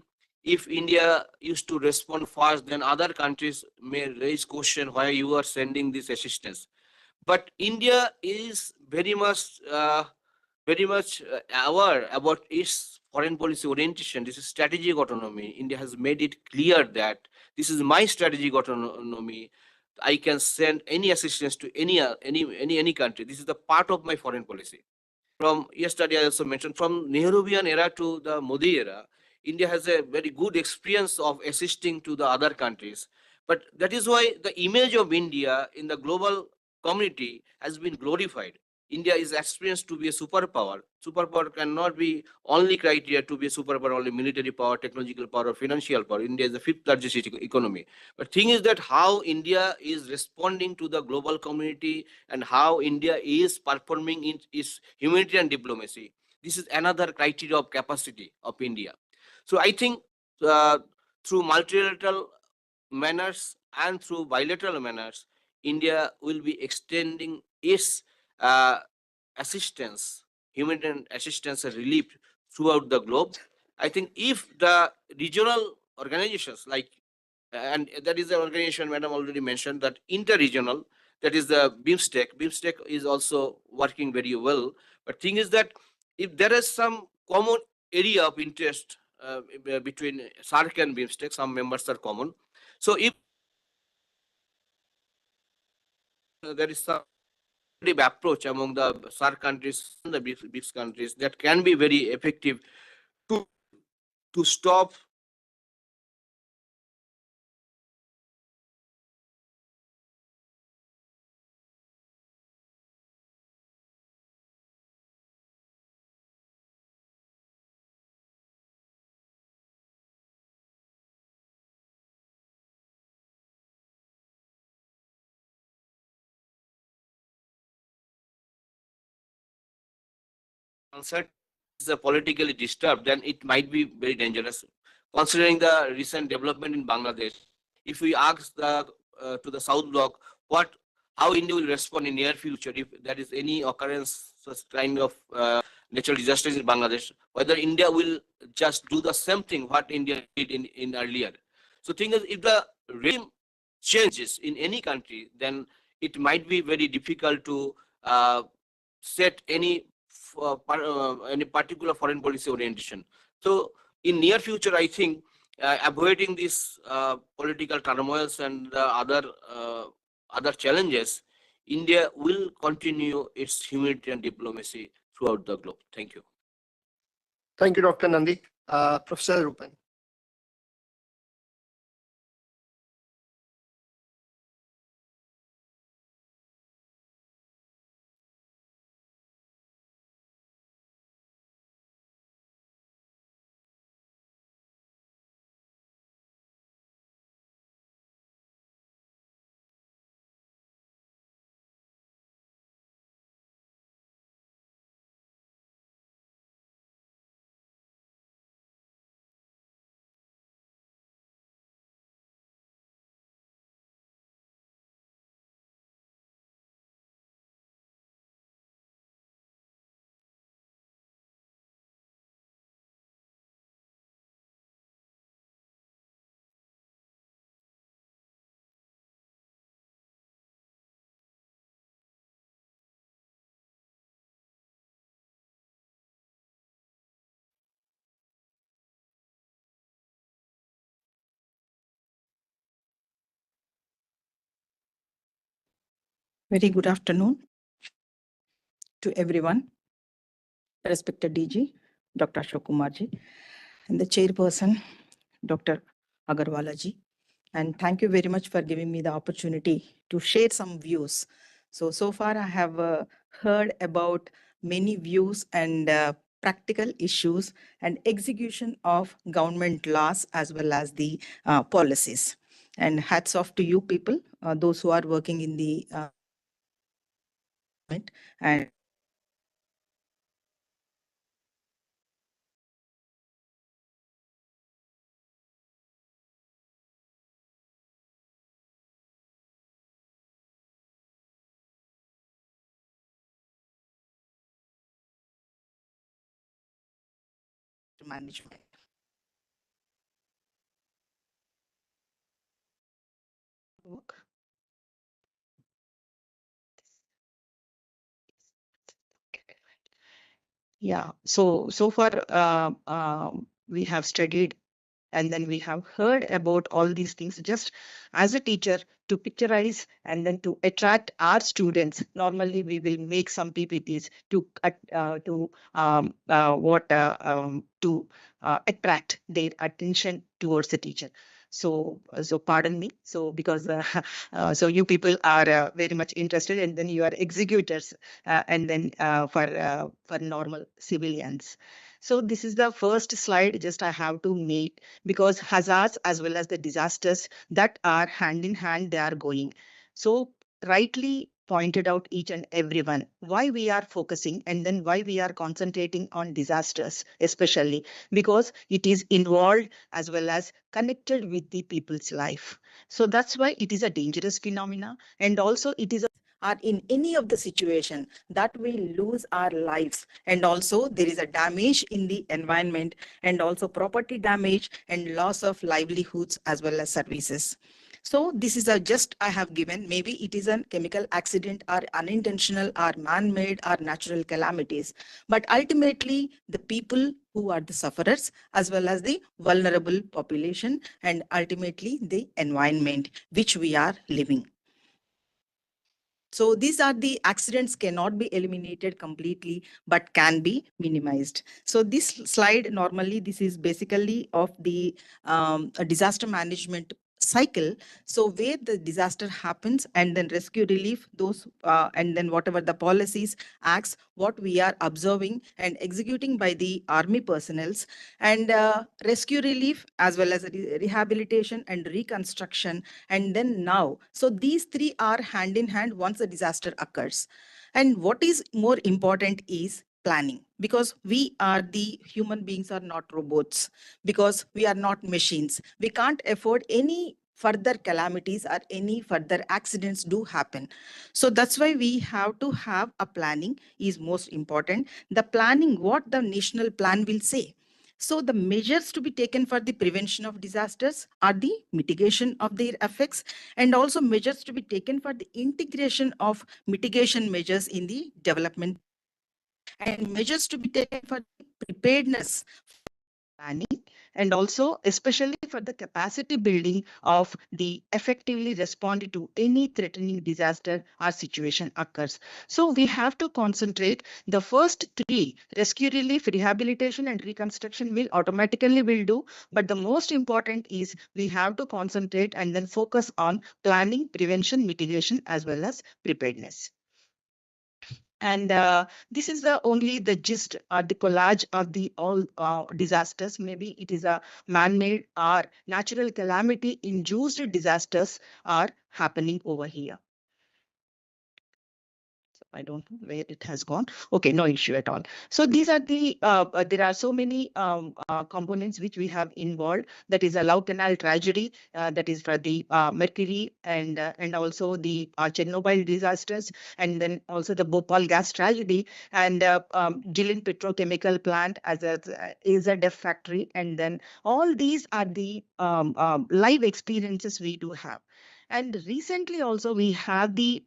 If India used to respond fast, then other countries may raise question why you are sending this assistance. But India is very much aware about its foreign policy orientation. This is strategic autonomy. India has made it clear that this is my strategic autonomy. I can send any assistance to any country. This is the part of my foreign policy. From yesterday, I also mentioned from Nehruvian era to the Modi era, India has a very good experience of assisting to the other countries. But that is why the image of India in the global community has been glorified. India is experienced to be a superpower. Superpower cannot be only criteria to be a superpower, only military power, technological power, financial power. India is the fifth largest economy. But thing is that how India is responding to the global community and how India is performing in its humanitarian diplomacy. This is another criteria of capacity of India. So I think through multilateral manners and through bilateral manners, India will be extending its assistance, humanitarian assistance and relief throughout the globe. I think if the regional organizations like, and that is the organization Madam already mentioned, that interregional, that is the BIMSTEC. BIMSTEC is also working very well. But thing is that if there is some common area of interest between SARC and BIMSTEC, some members are common. So if there is some approach among the SARC countries and the BRICS countries that can be very effective to stop uncertainty is politically disturbed, then it might be very dangerous. Considering the recent development in Bangladesh, if we ask to the South Bloc how India will respond in near future if there is any occurrence such kind of natural disasters in Bangladesh, whether India will just do the same thing what India did in earlier. So thing is, if the regime changes in any country, then it might be very difficult to set any particular foreign policy orientation. So in near future, I think avoiding these political turmoils and other challenges, India will continue its humanitarian diplomacy throughout the globe. Thank you. Thank you, Dr. Nandi. Professor Rupan. Very good afternoon to everyone, respected DG, Dr. Ashok Kumar ji, and the chairperson, Dr. Agarwala ji. And thank you very much for giving me the opportunity to share some views. So far I have heard about many views and practical issues and execution of government laws as well as the policies. And hats off to you people, those who are working in the and management. Work. Yeah, so far we have studied and then we have heard about all these things just as a teacher to picturize and then to attract our students. Normally we will make some PPTs to attract their attention towards the teacher. So pardon me. So because so you people are very much interested, and then you are executors, and then for normal civilians. So this is the first slide just I have to make, because hazards as well as the disasters that are hand in hand, they are going. So rightly pointed out each and everyone why we are focusing and then why we are concentrating on disasters, especially because it is involved as well as connected with the people's life. So that's why it is a dangerous phenomena, and also it is are in any of the situation that we lose our lives, and also there is a damage in the environment, and also property damage and loss of livelihoods as well as services. So this is a just I have given, maybe it is a chemical accident or unintentional or man-made or natural calamities, but ultimately the people who are the sufferers as well as the vulnerable population, and ultimately the environment which we are living. So these are the accidents cannot be eliminated completely, but can be minimized. So this slide, normally, this is basically of the a disaster management cycle. So where the disaster happens and then rescue relief, those and then whatever the policies, acts, what we are observing and executing by the army personnels, and rescue relief as well as rehabilitation and reconstruction, and then now. So these three are hand in hand once a disaster occurs. And what is more important is planning, because we are the human beings are not robots, because we are not machines. We can't afford any further calamities or any further accidents do happen. So that's why we have to have a planning is most important. The planning, what the national plan will say. So the measures to be taken for the prevention of disasters are the mitigation of their effects, and also measures to be taken for the integration of mitigation measures in the development, and measures to be taken for the preparedness planning, and also especially for the capacity building of the effectively respond to any threatening disaster or situation occurs. So we have to concentrate the first three: rescue, relief, rehabilitation, and reconstruction will automatically will do. But the most important is we have to concentrate and then focus on planning, prevention, mitigation, as well as preparedness. And this is the only the gist or the collage of the all disasters. Maybe it is a man-made or natural calamity induced disasters are happening over here. I don't know where it has gone. Okay, no issue at all. So these are the, there are so many components which we have involved. That is a Love Canal tragedy, that is for the Mercury, and also the Chernobyl disasters, and then also the Bhopal gas tragedy, and Jilin petrochemical plant as a AZF factory. And then all these are the live experiences we do have. And recently also we have the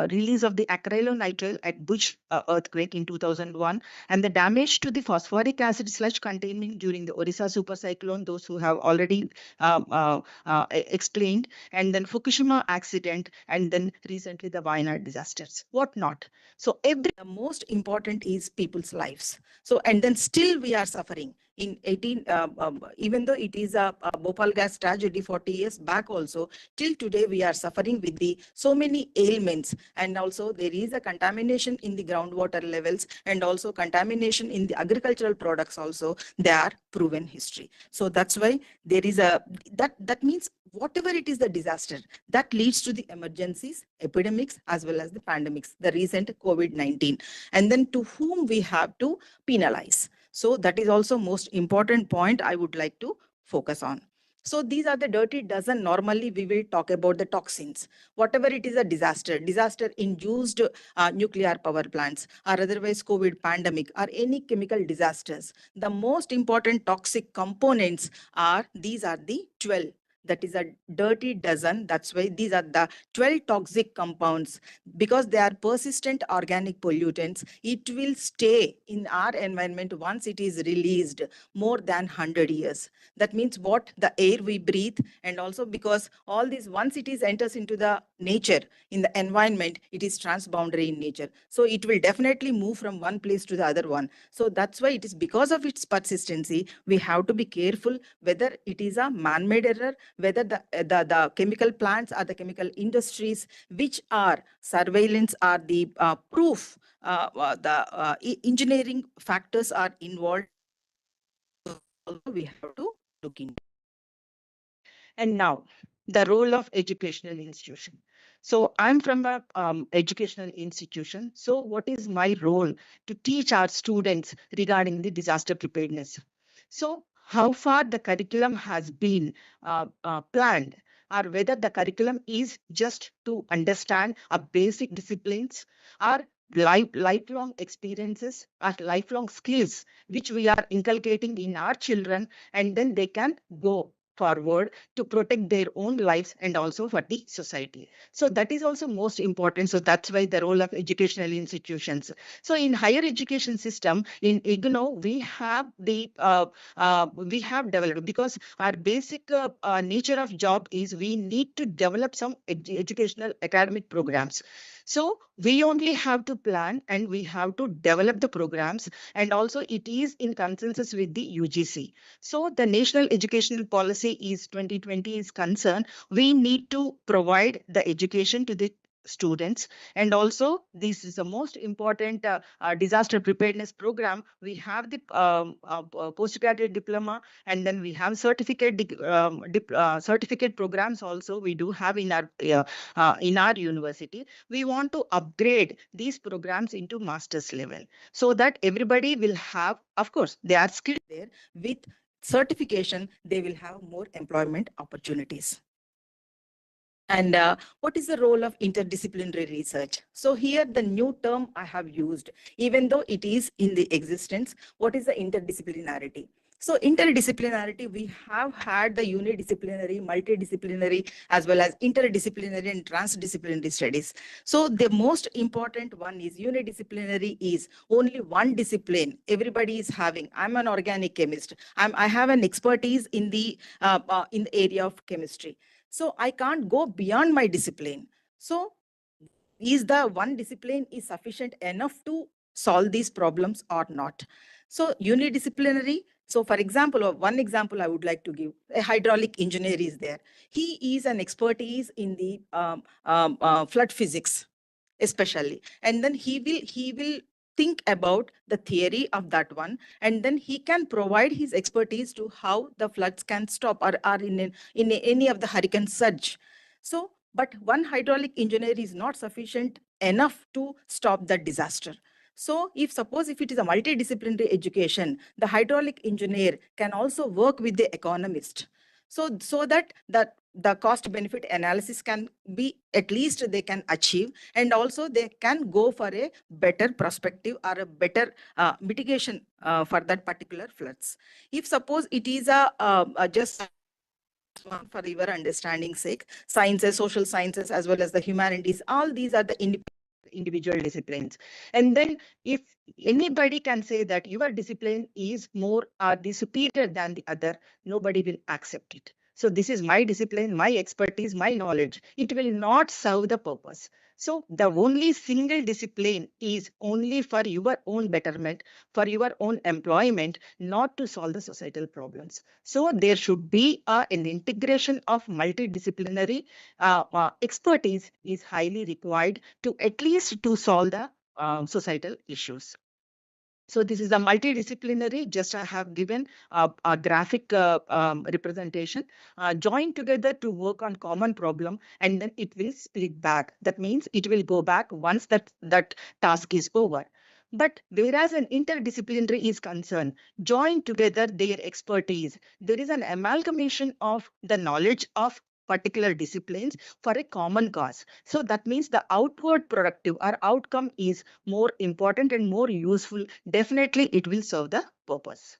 release of the acrylonitrile at Bush earthquake in 2001, and the damage to the phosphoric acid sludge containment during the Orissa supercyclone, those who have already explained, and then Fukushima accident, and then recently the Wayanad disasters, what not. So the most important is people's lives. So, and then still we are suffering in 18, even though it is a Bhopal gas tragedy 40 years back also, till today we are suffering with the so many ailments, and also there is a contamination in the groundwater levels, and also contamination in the agricultural products also. They are proven history. So that's why there is a that means whatever it is the disaster that leads to the emergencies, epidemics, as well as the pandemics, the recent COVID-19, and then to whom we have to penalize. So that is also most important point I would like to focus on. So these are the dirty dozen. Normally we will talk about the toxins. Whatever it is a disaster induced nuclear power plants, or otherwise COVID pandemic, or any chemical disasters. The most important toxic components are, these are the 12. That is a dirty dozen. That's why these are the 12 toxic compounds, because they are persistent organic pollutants. It will stay in our environment once it is released more than 100 years. That means what? The air we breathe, and also because all these, once it is enters into the nature, in the environment, it is transboundary in nature. So it will definitely move from one place to the other one. So that's why it is because of its persistency, we have to be careful whether it is a man-made error, whether the chemical plants or the chemical industries, which are surveillance are the proof, engineering factors are involved. Also we have to look into. And now, the role of educational institution. So I'm from a educational institution. So what is my role to teach our students regarding the disaster preparedness? So how far the curriculum has been planned, or whether the curriculum is just to understand a basic disciplines, or lifelong experiences, or lifelong skills which we are inculcating in our children, and then they can go forward to protect their own lives and also for the society. So that is also most important. So that's why the role of educational institutions. So in higher education system, in IGNOU, we have we have developed, because our basic nature of job is we need to develop some educational academic programs. So we only have to plan and we have to develop the programs, and also it is in consensus with the UGC. So the National Educational Policy is 2020 is concerned. We need to provide the education to the students, and also this is the most important disaster preparedness program. We have the postgraduate diploma, and then we have certificate programs also we do have in our university. We want to upgrade these programs into master's level so that everybody will have, of course, they are skilled there. With certification, they will have more employment opportunities. And what is the role of interdisciplinary research? So here the new term I have used, even though it is in the existence, what is the interdisciplinarity? So interdisciplinarity, we have had the unidisciplinary, multidisciplinary, as well as interdisciplinary and transdisciplinary studies. So the most important one is unidisciplinary is only one discipline everybody is having. I'm an organic chemist. I have an expertise in the area of chemistry. So I can't go beyond my discipline. So is the one discipline is sufficient enough to solve these problems or not? So unidisciplinary. So for example, one example I would like to give, a hydraulic engineer is there. He is an expertise in the flood physics, especially. And then he will think about the theory of that one, and then he can provide his expertise to how the floods can stop or are in any of the hurricane surge. So, but one hydraulic engineer is not sufficient enough to stop the disaster. So if it is a multidisciplinary education, the hydraulic engineer can also work with the economist. So that the cost benefit analysis can be, at least they can achieve, and also they can go for a better perspective or a better mitigation for that particular floods. If suppose it is just one for your understanding sake, sciences, social sciences, as well as the humanities, all these are the individual disciplines. And then if anybody can say that your discipline is more or the superior than the other, nobody will accept it. So this is my discipline, my expertise, my knowledge. It will not serve the purpose. So the only single discipline is only for your own betterment, for your own employment, not to solve the societal problems. So there should be an integration of multidisciplinary expertise is highly required to at least to solve the societal issues. So this is a multidisciplinary, just I have given a graphic representation, join together to work on common problem, and then it will split back. That means it will go back once that task is over. But whereas an interdisciplinary is concerned, join together their expertise. There is an amalgamation of the knowledge of particular disciplines for a common cause. So that means the outward productive or outcome is more important and more useful. Definitely it will serve the purpose.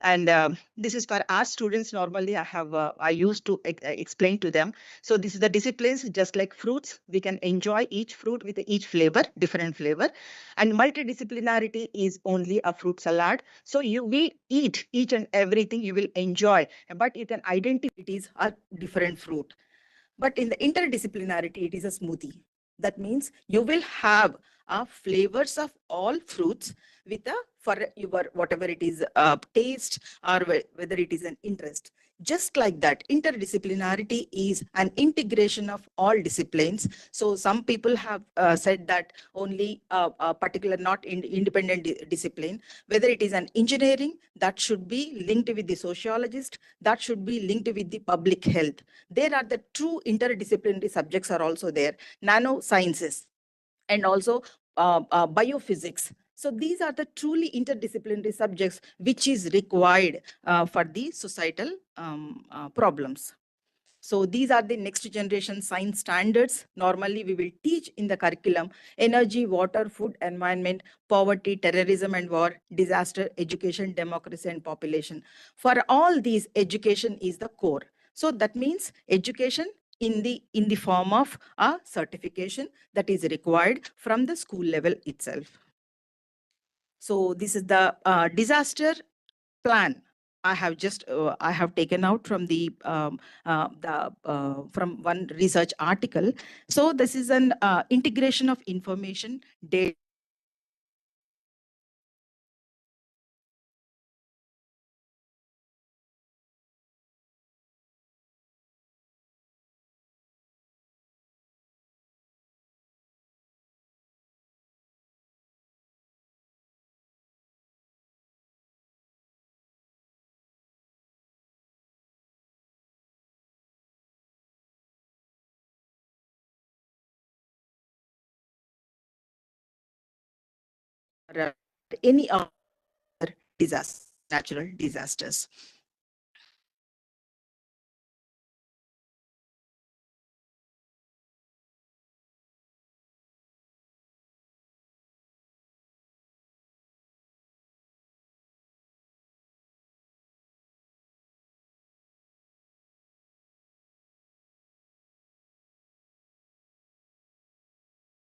And this is for our students. Normally I used to explain to them. So this is the disciplines, just like fruits. We can enjoy each fruit with each flavor, different flavor. And multidisciplinarity is only a fruit salad. So we eat each and everything you will enjoy, but you can identify it is a different fruit. But in the interdisciplinarity, it is a smoothie. That means you will have flavors of all fruits with for your whatever it is taste, or whether it is an interest. Just like that, interdisciplinarity is an integration of all disciplines. So some people have said that only a particular not independent discipline, whether it is an engineering, that should be linked with the sociologist, that should be linked with the public health. There are the true interdisciplinary subjects are also there, nanosciences, and also biophysics. So these are the truly interdisciplinary subjects which is required for the societal problems. So these are the next generation science standards. Normally we will teach in the curriculum: energy, water, food, environment, poverty, terrorism and war, disaster, education, democracy and population. For all these, education is the core. So that means education in the form of a certification that is required from the school level itself. So this is the disaster plan. I have taken out from from one research article. So this is an integration of information data. Any other disaster, natural disasters.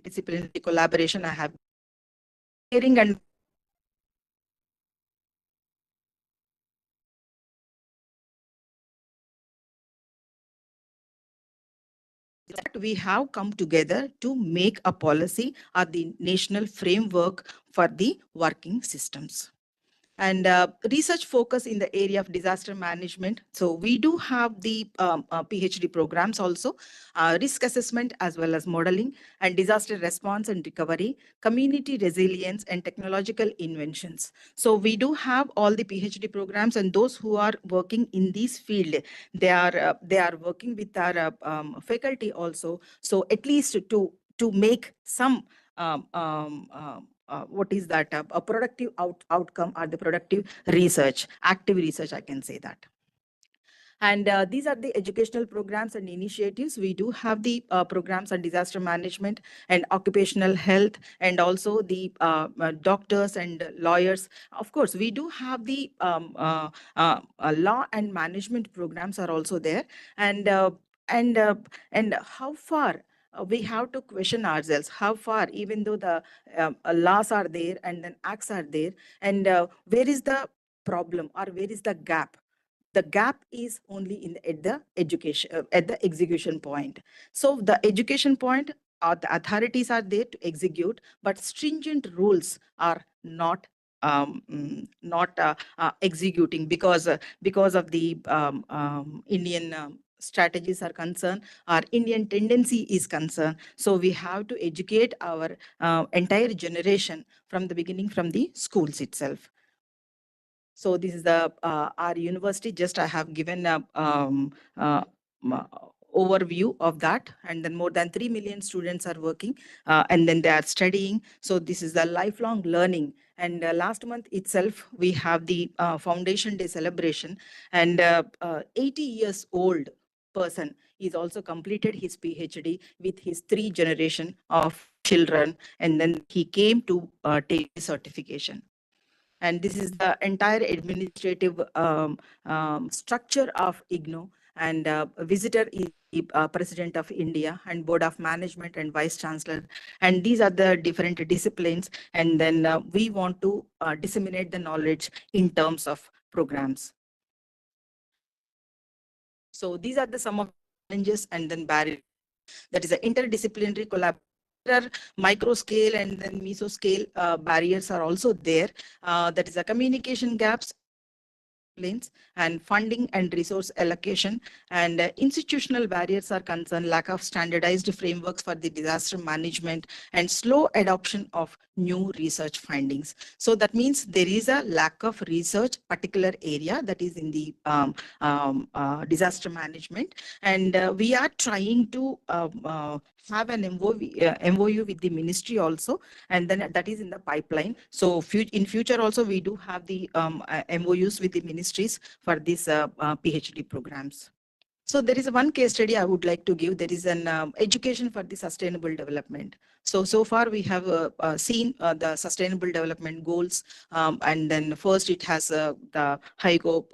Disciplinary collaboration I have hearing and that we have come together to make a policy or the national framework for the working systems. And research focus in the area of disaster management. So we do have the PhD programs also, risk assessment as well as modeling, and disaster response and recovery, community resilience, and technological inventions. So we do have all the PhD programs, and those who are working in this field, they are working with our faculty also. So at least to make some what is that a productive outcome or the productive research, active research, I can say that. And these are the educational programs and initiatives. We do have the programs on disaster management and occupational health, and also the doctors and lawyers. Of course, we do have the law and management programs are also there. And and how far we have to question ourselves, how far, even though the laws are there and then acts are there, and where is the problem or where is the gap? The gap is only at the education, at the execution point. So the education point, the authorities are there to execute, but stringent rules are not executing because of the Indian strategies are concerned, our Indian tendency is concerned. So we have to educate our entire generation from the beginning, from the schools itself. So this is the our university. Just I have given a overview of that, and then more than 3 million students are working, and then they are studying. So this is the lifelong learning. And last month itself, we have the Foundation Day celebration, and 80 years old person is also completed his PhD with his 3 generation of children, and then he came to take the certification. And this is the entire administrative structure of IGNOU. And a visitor is the President of India, and Board of Management and Vice Chancellor. And these are the different disciplines. And then we want to disseminate the knowledge in terms of programs. So these are the some of challenges and then barriers. That is the interdisciplinary collaboration. There are micro scale and then meso scale barriers are also there. That is the communication gaps, and funding and resource allocation, and institutional barriers are concerned, lack of standardized frameworks for the disaster management, and slow adoption of new research findings. So that means there is a lack of research particular area, that is in the disaster management, and we are trying to have an MOU with the ministry also, and then that is in the pipeline. So in future also we do have the MOUs with the ministries for these PhD programs. So there is one case study I would like to give. There is an education for the sustainable development. So far we have seen the Sustainable Development Goals, and then first it has the HIGO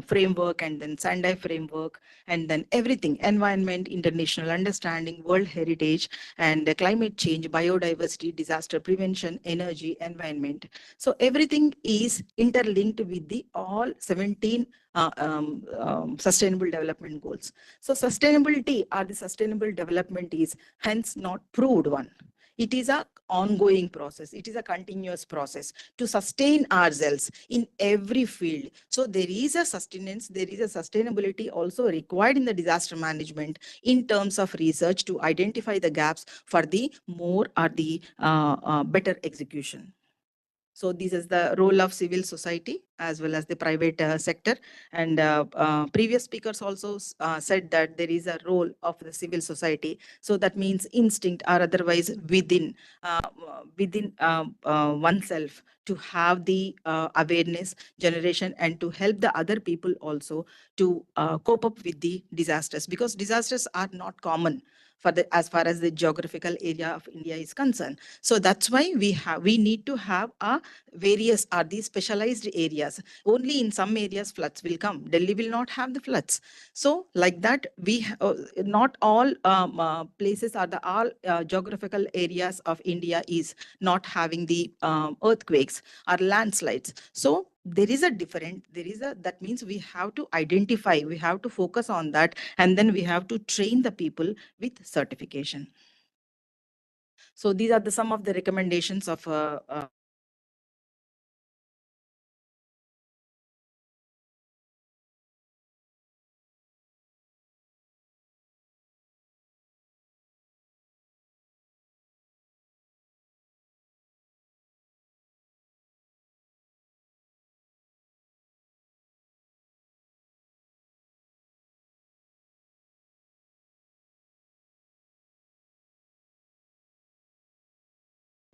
framework, and then Sendai framework, and then everything: environment, international understanding, world heritage, and climate change, biodiversity, disaster prevention, energy, environment. So everything is interlinked with the all 17 Sustainable Development Goals. So sustainability or the sustainable development is hence not proved one. It is a ongoing process. It is a continuous process to sustain ourselves in every field. So there is a sustenance, there is a sustainability also required in the disaster management in terms of research to identify the gaps for the more or the better execution. So this is the role of civil society as well as the private sector. And previous speakers also said that there is a role of the civil society. So that means instinct or otherwise within oneself to have the awareness generation and to help the other people also to cope up with the disasters, because disasters are not common for the as far as the geographical area of India is concerned. So that's why we need to have a various are these specialized areas. Only in some areas floods will come. Delhi will not have the floods. So like that, not all places are the all geographical areas of India is not having the earthquakes or landslides. So there is that means we have to identify, we have to focus on that, and then we have to train the people with certification. So these are some of the recommendations of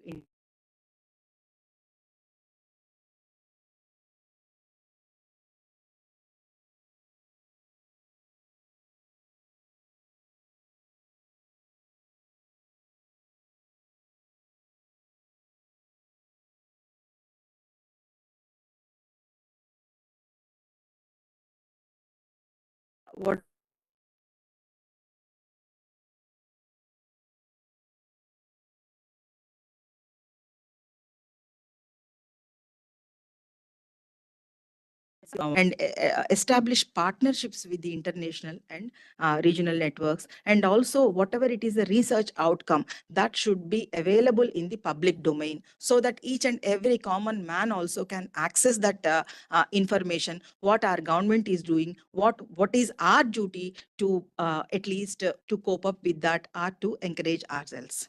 in what and establish partnerships with the international and regional networks, and also whatever it is the research outcome that should be available in the public domain, so that each and every common man also can access that information, what our government is doing, what is our duty to at least to cope up with that or to encourage ourselves.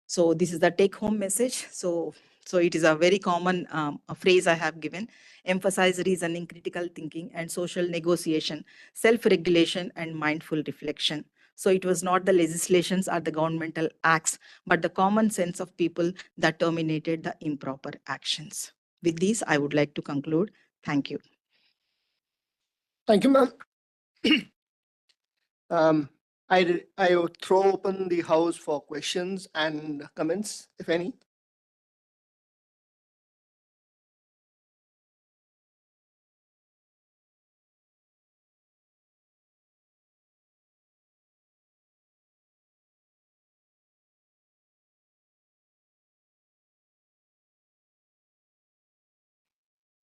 So this is the take home message. So it is a very common a phrase I have given: emphasize reasoning, critical thinking, and social negotiation, self-regulation, and mindful reflection. So it was not the legislations or the governmental acts, but the common sense of people that terminated the improper actions. With this, I would like to conclude. Thank you. Thank you, ma'am. I would throw open the house for questions and comments, if any.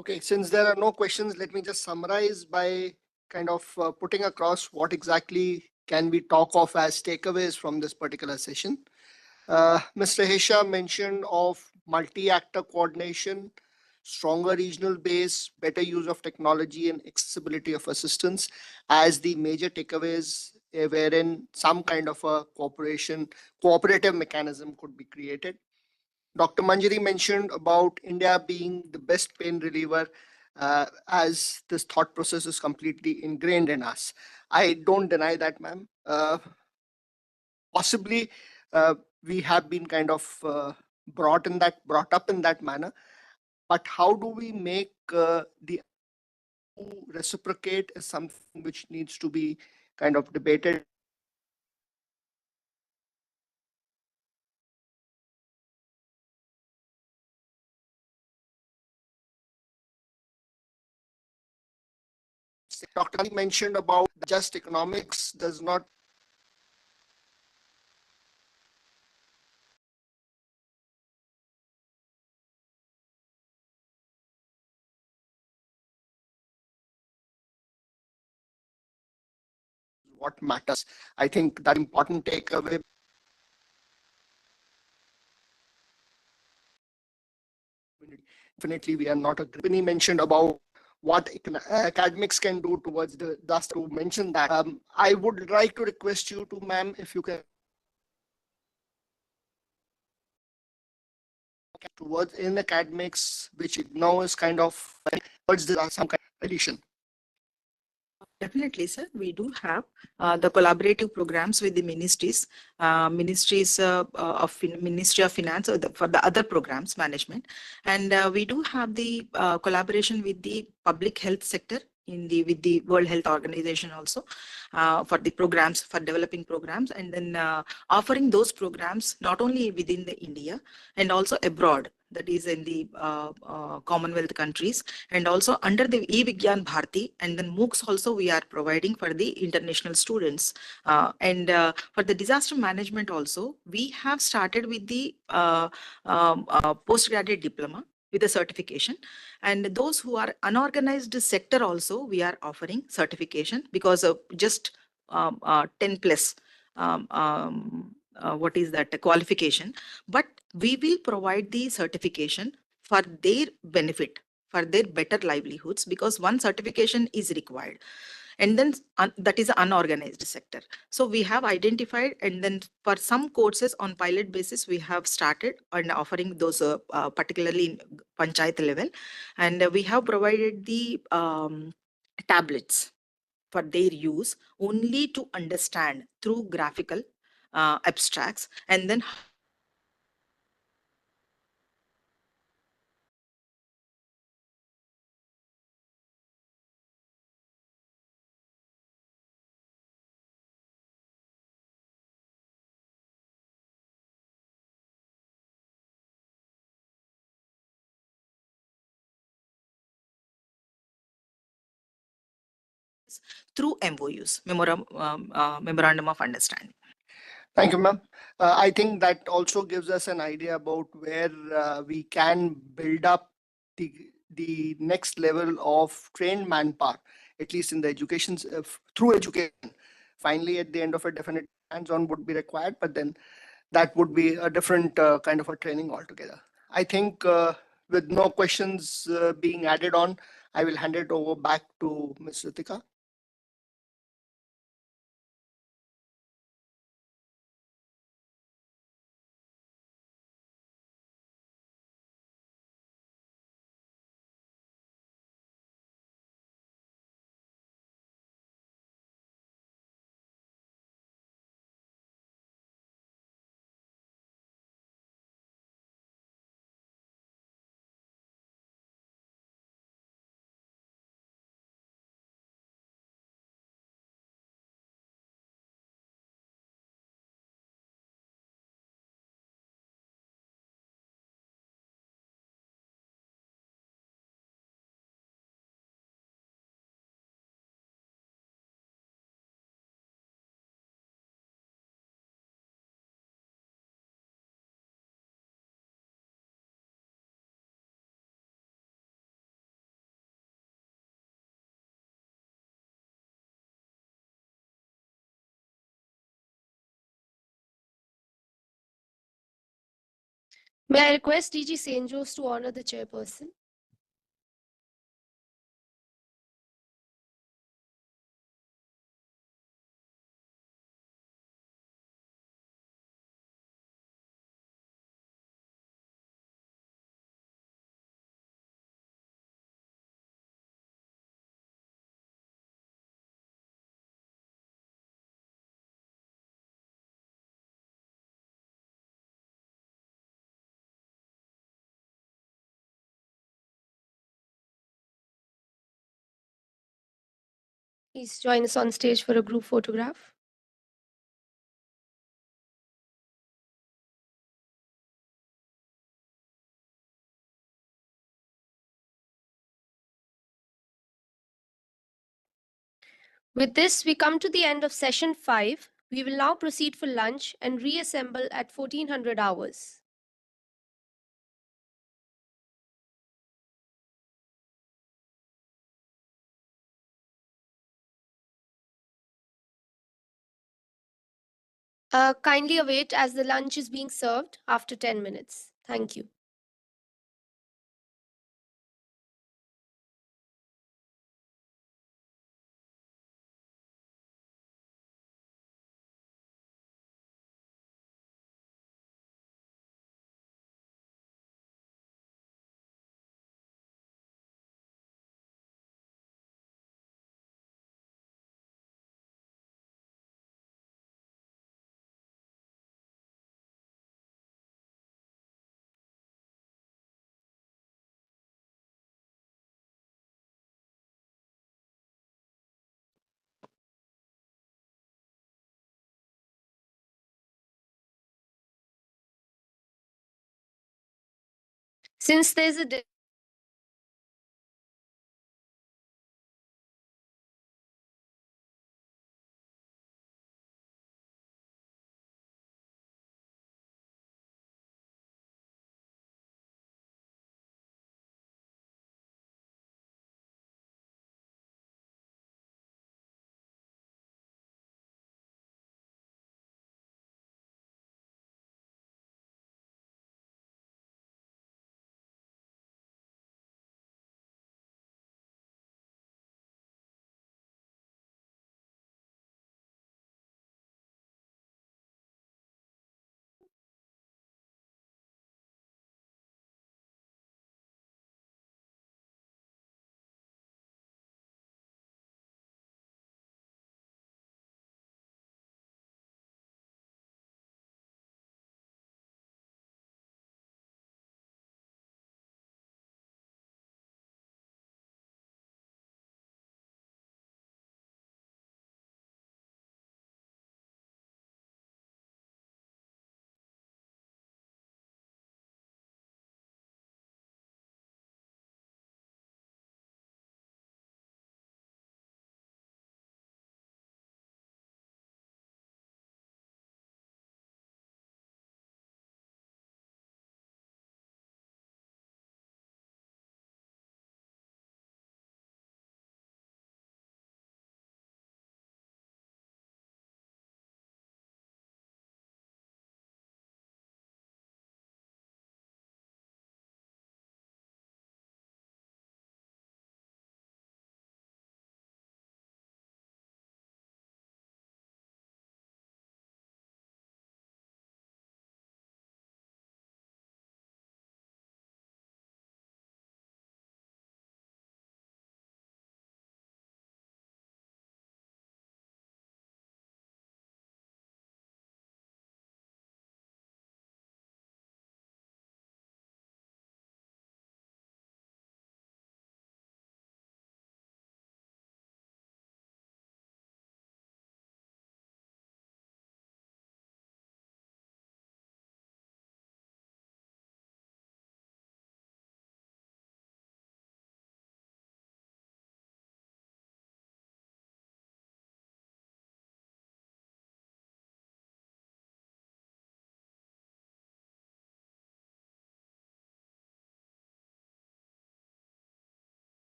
Okay, since there are no questions, let me just summarize by kind of putting across what exactly can we talk of as takeaways from this particular session. Mr. Hesha mentioned of multi-actor coordination, stronger regional base, better use of technology, and accessibility of assistance as the major takeaways, wherein some kind of a cooperative mechanism could be created. Dr. Manjari mentioned about India being the best pain reliever, as this thought process is completely ingrained in us. I don't deny that, ma'am. Possibly, we have been kind of brought up in that manner. But how do we make the reciprocate is something which needs to be kind of debated Dr. Gandhi mentioned about just economics does not what matters. I think that important takeaway. Definitely, we are not a group. He mentioned about what academics can do towards the disaster. To mention that, I would like to request you to, ma'am, if you can towards in academics, which now is kind of towards the some kind of addition. Definitely, sir. We do have the collaborative programs with the ministries, Ministry of Finance for the other programs management, and we do have the collaboration with the public health sector with the World Health Organization also for the programs for developing programs, and then offering those programs not only within the India and also abroad, that is in the Commonwealth countries, and also under the E-Vigyan Bharati, and then MOOCs also we are providing for the international students. And for the disaster management also, we have started with the postgraduate diploma with a certification, and those who are unorganized sector also we are offering certification because of just 10 plus what is that qualification, but we will provide the certification for their benefit, for their better livelihoods, because one certification is required, and then that is unorganized sector. So we have identified, and then for some courses on pilot basis we have started and offering those particularly in panchayat level, and we have provided the tablets for their use only to understand through graphical abstracts, and then through MOUs, Memorandum of Understanding. Thank you, ma'am. I think that also gives us an idea about where we can build up the next level of trained manpower, at least in the education, through education. Finally, at the end of it, definitely hands-on would be required, but then that would be a different kind of a training altogether. I think with no questions being added on, I will hand it over back to Ms. Ritika. May I request DG CENJOWS to honor the chairperson? Please join us on stage for a group photograph. With this, we come to the end of session 5. We will now proceed for lunch and reassemble at 1400 hours. Kindly await as the lunch is being served after 10 minutes. Thank you. Since there's a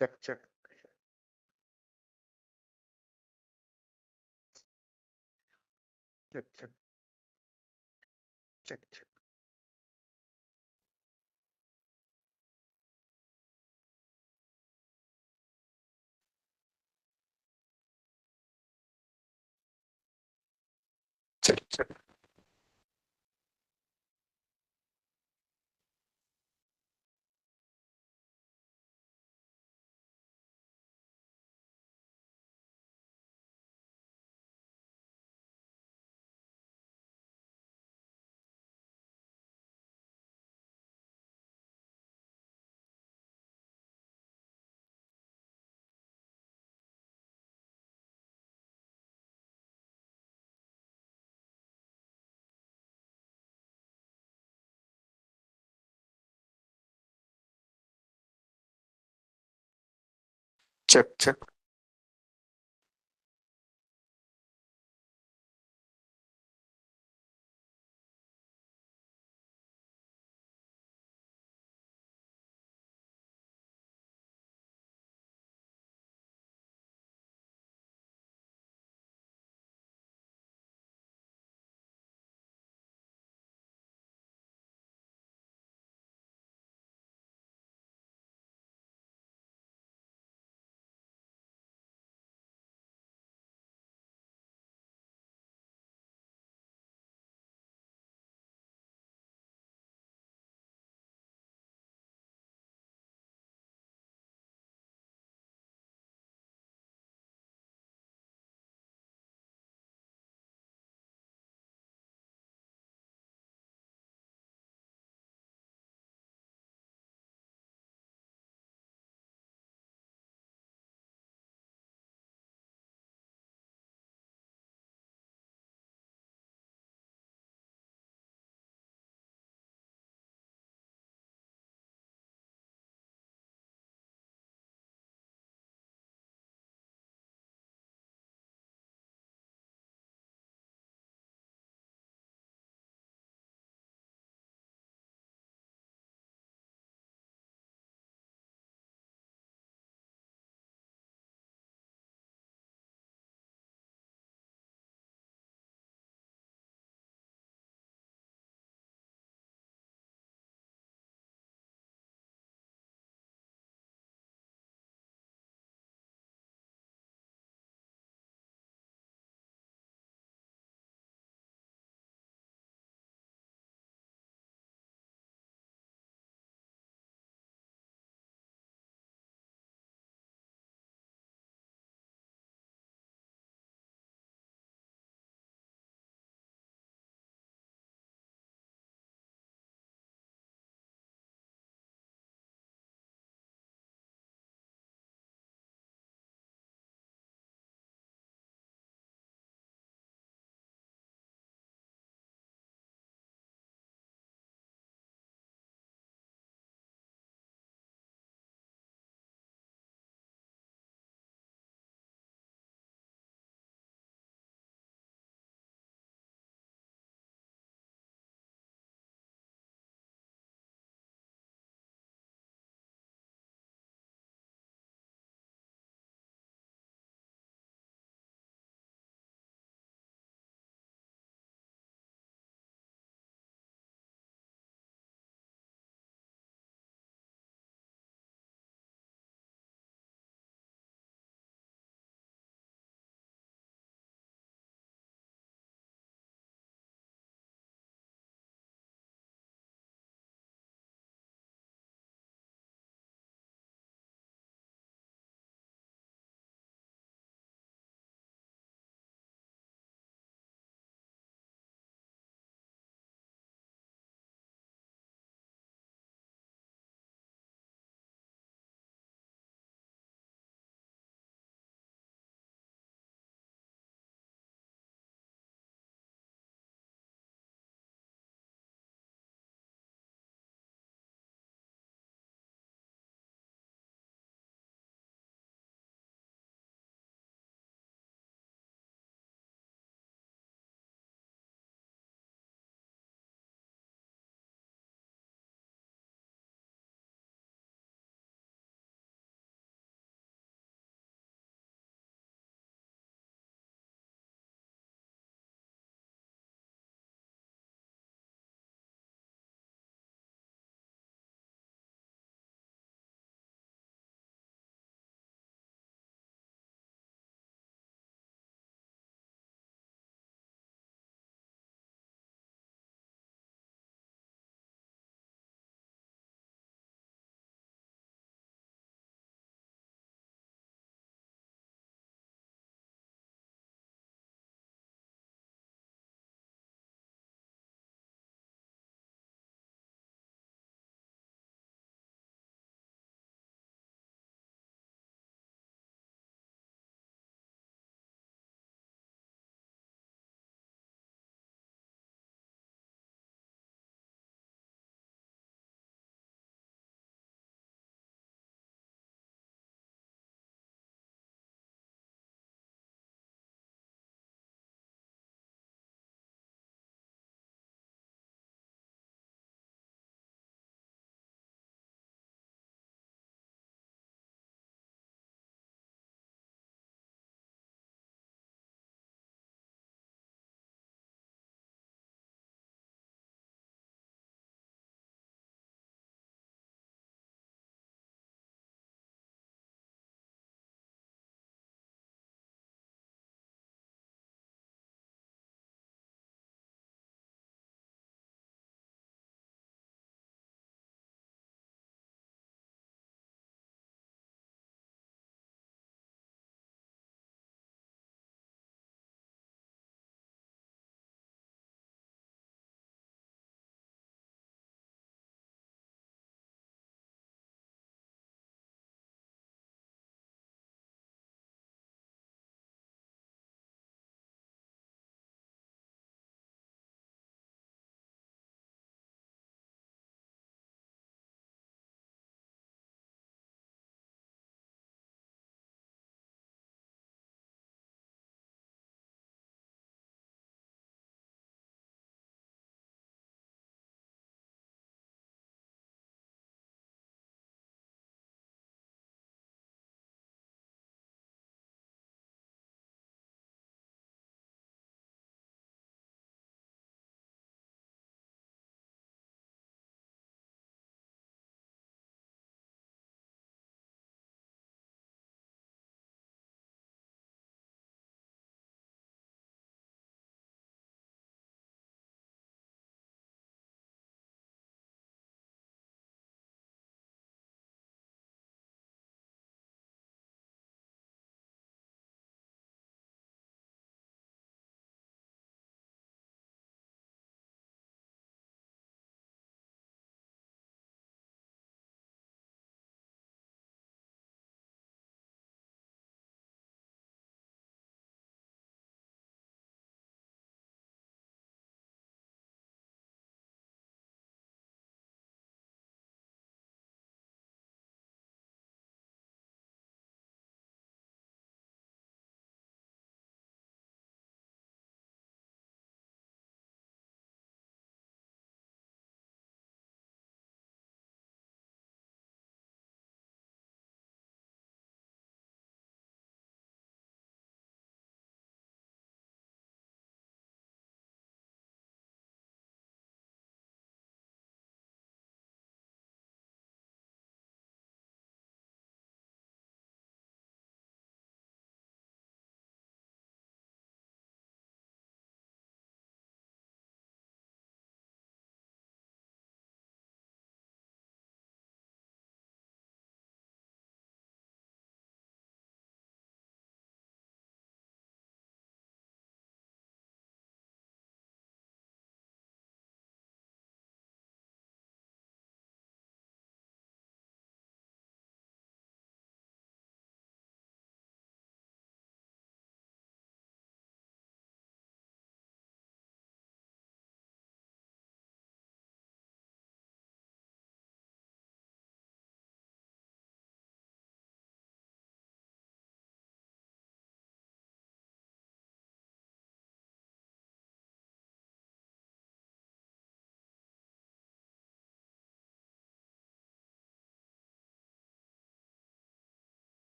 Check, check. Check, check. Check, check. Check, check. Check, check.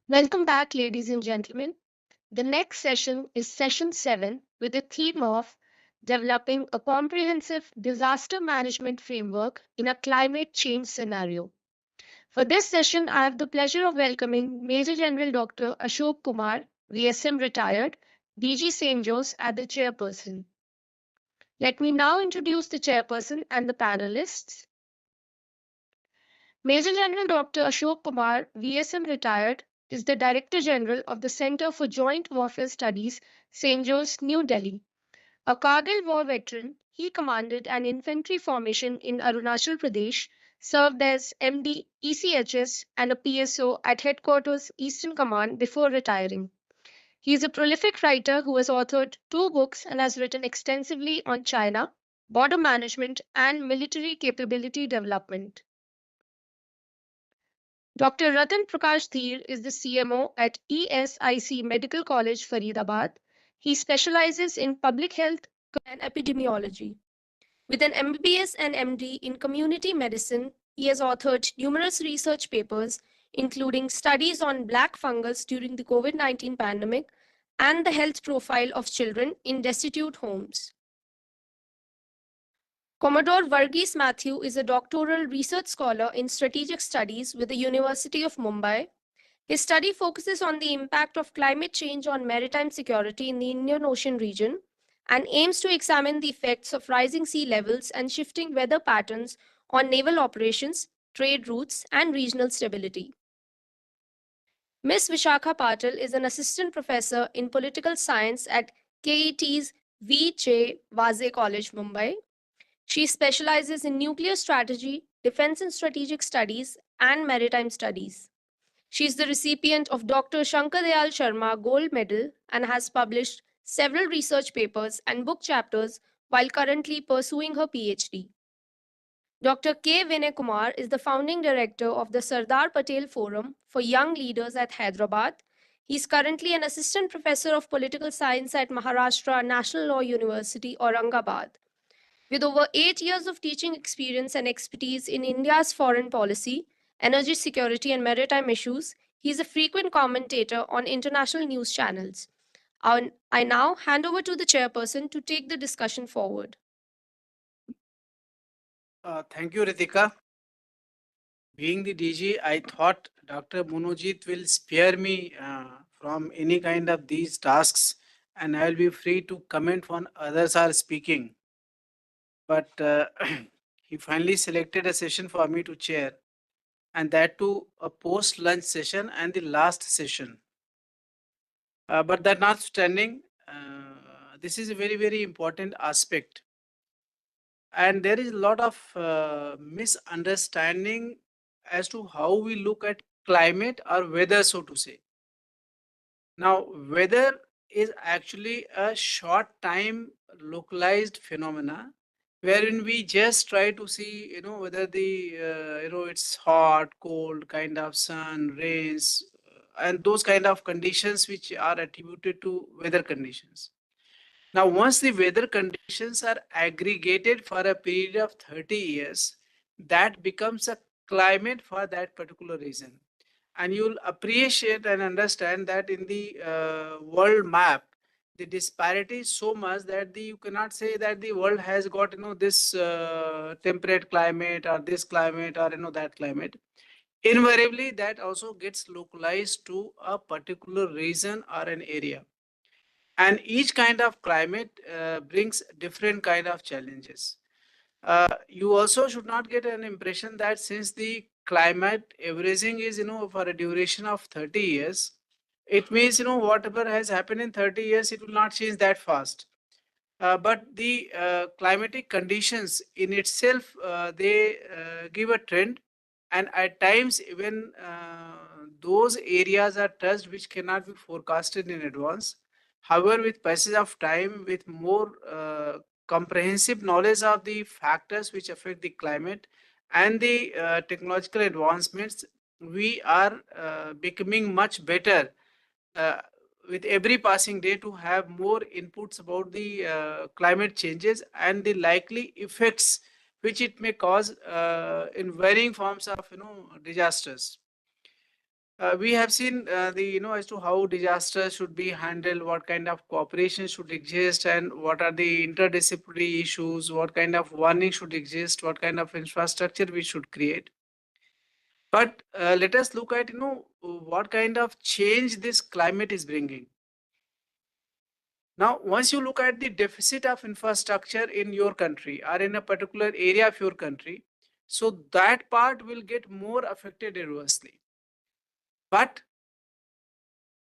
Welcome back, ladies and gentlemen. The next session is session 7 with the theme of developing a comprehensive disaster management framework in a climate change scenario. For this session, I have the pleasure of welcoming Major General Dr. Ashok Kumar, VSM retired, DG CENJOWS at the chairperson. Let me now introduce the chairperson and the panelists. Major General Dr. Ashok Kumar, VSM retired, is the Director General of the Center for Joint Warfare Studies, CENJOWS, New Delhi. A Kargil war veteran, he commanded an infantry formation in Arunachal Pradesh, served as MD ECHS and a PSO at Headquarters Eastern Command before retiring. He is a prolific writer who has authored 2 books and has written extensively on China, border management, and military capability development. Dr. Ratan Prakash Dheer is the CMO at ESIC Medical College, Faridabad. He specializes in public health and epidemiology. With an MBBS and MD in community medicine, he has authored numerous research papers, including studies on black fungus during the COVID-19 pandemic and the health profile of children in destitute homes. Commodore Varghese Mathew is a doctoral research scholar in strategic studies with the University of Mumbai. His study focuses on the impact of climate change on maritime security in the Indian Ocean region and aims to examine the effects of rising sea levels and shifting weather patterns on naval operations, trade routes, and regional stability. Ms. Vishakha Patil is an assistant professor in political science at KET's V.J. Vaze College, Mumbai. She specializes in nuclear strategy, defense and strategic studies, and maritime studies. She is the recipient of Dr. Shankar Dayal Sharma Gold Medal and has published several research papers and book chapters while currently pursuing her PhD. Dr. K. Vinay Kumar is the founding director of the Sardar Patel Forum for Young Leaders at Hyderabad. He is currently an assistant professor of political science at Maharashtra National Law University, Aurangabad. With over 8 years of teaching experience and expertise in India's foreign policy, energy security, and maritime issues, he is a frequent commentator on international news channels. I now hand over to the chairperson to take the discussion forward. Thank you, Ritika. Being the DG, I thought Dr. Munojit will spare me from any kind of these tasks and I will be free to comment when others are speaking. But he finally selected a session for me to chair, and that too a post-lunch session and the last session. But that notwithstanding, this is a very, very important aspect. And there is a lot of misunderstanding as to how we look at climate or weather, so to say. Now, weather is actually a short time localized phenomena wherein we just try to see, whether the, it's hot, cold, kind of sun, rains, and those kind of conditions which are attributed to weather conditions. Now, once the weather conditions are aggregated for a period of 30 years, that becomes a climate for that particular reason. And you'll appreciate and understand that in the world map, the disparity is so much that you cannot say that the world has got this temperate climate or this climate or that climate. Invariably, that also gets localized to a particular region or an area. And each kind of climate brings different kind of challenges. You also should not get an impression that since the climate averaging is for a duration of 30 years, it means whatever has happened in 30 years it will not change that fast. But the climatic conditions in itself, they give a trend, and at times even those areas are touched which cannot be forecasted in advance. However, with passage of time, with more comprehensive knowledge of the factors which affect the climate and the technological advancements, we are becoming much better with every passing day to have more inputs about the climate changes and the likely effects which it may cause in varying forms of disasters. We have seen as to how disasters should be handled, what kind of cooperation should exist, and what are the interdisciplinary issues, what kind of warning should exist, what kind of infrastructure we should create. But let us look at what kind of change this climate is bringing. Now, once you look at the deficit of infrastructure in your country or in a particular area of your country, so that part will get more affected adversely. But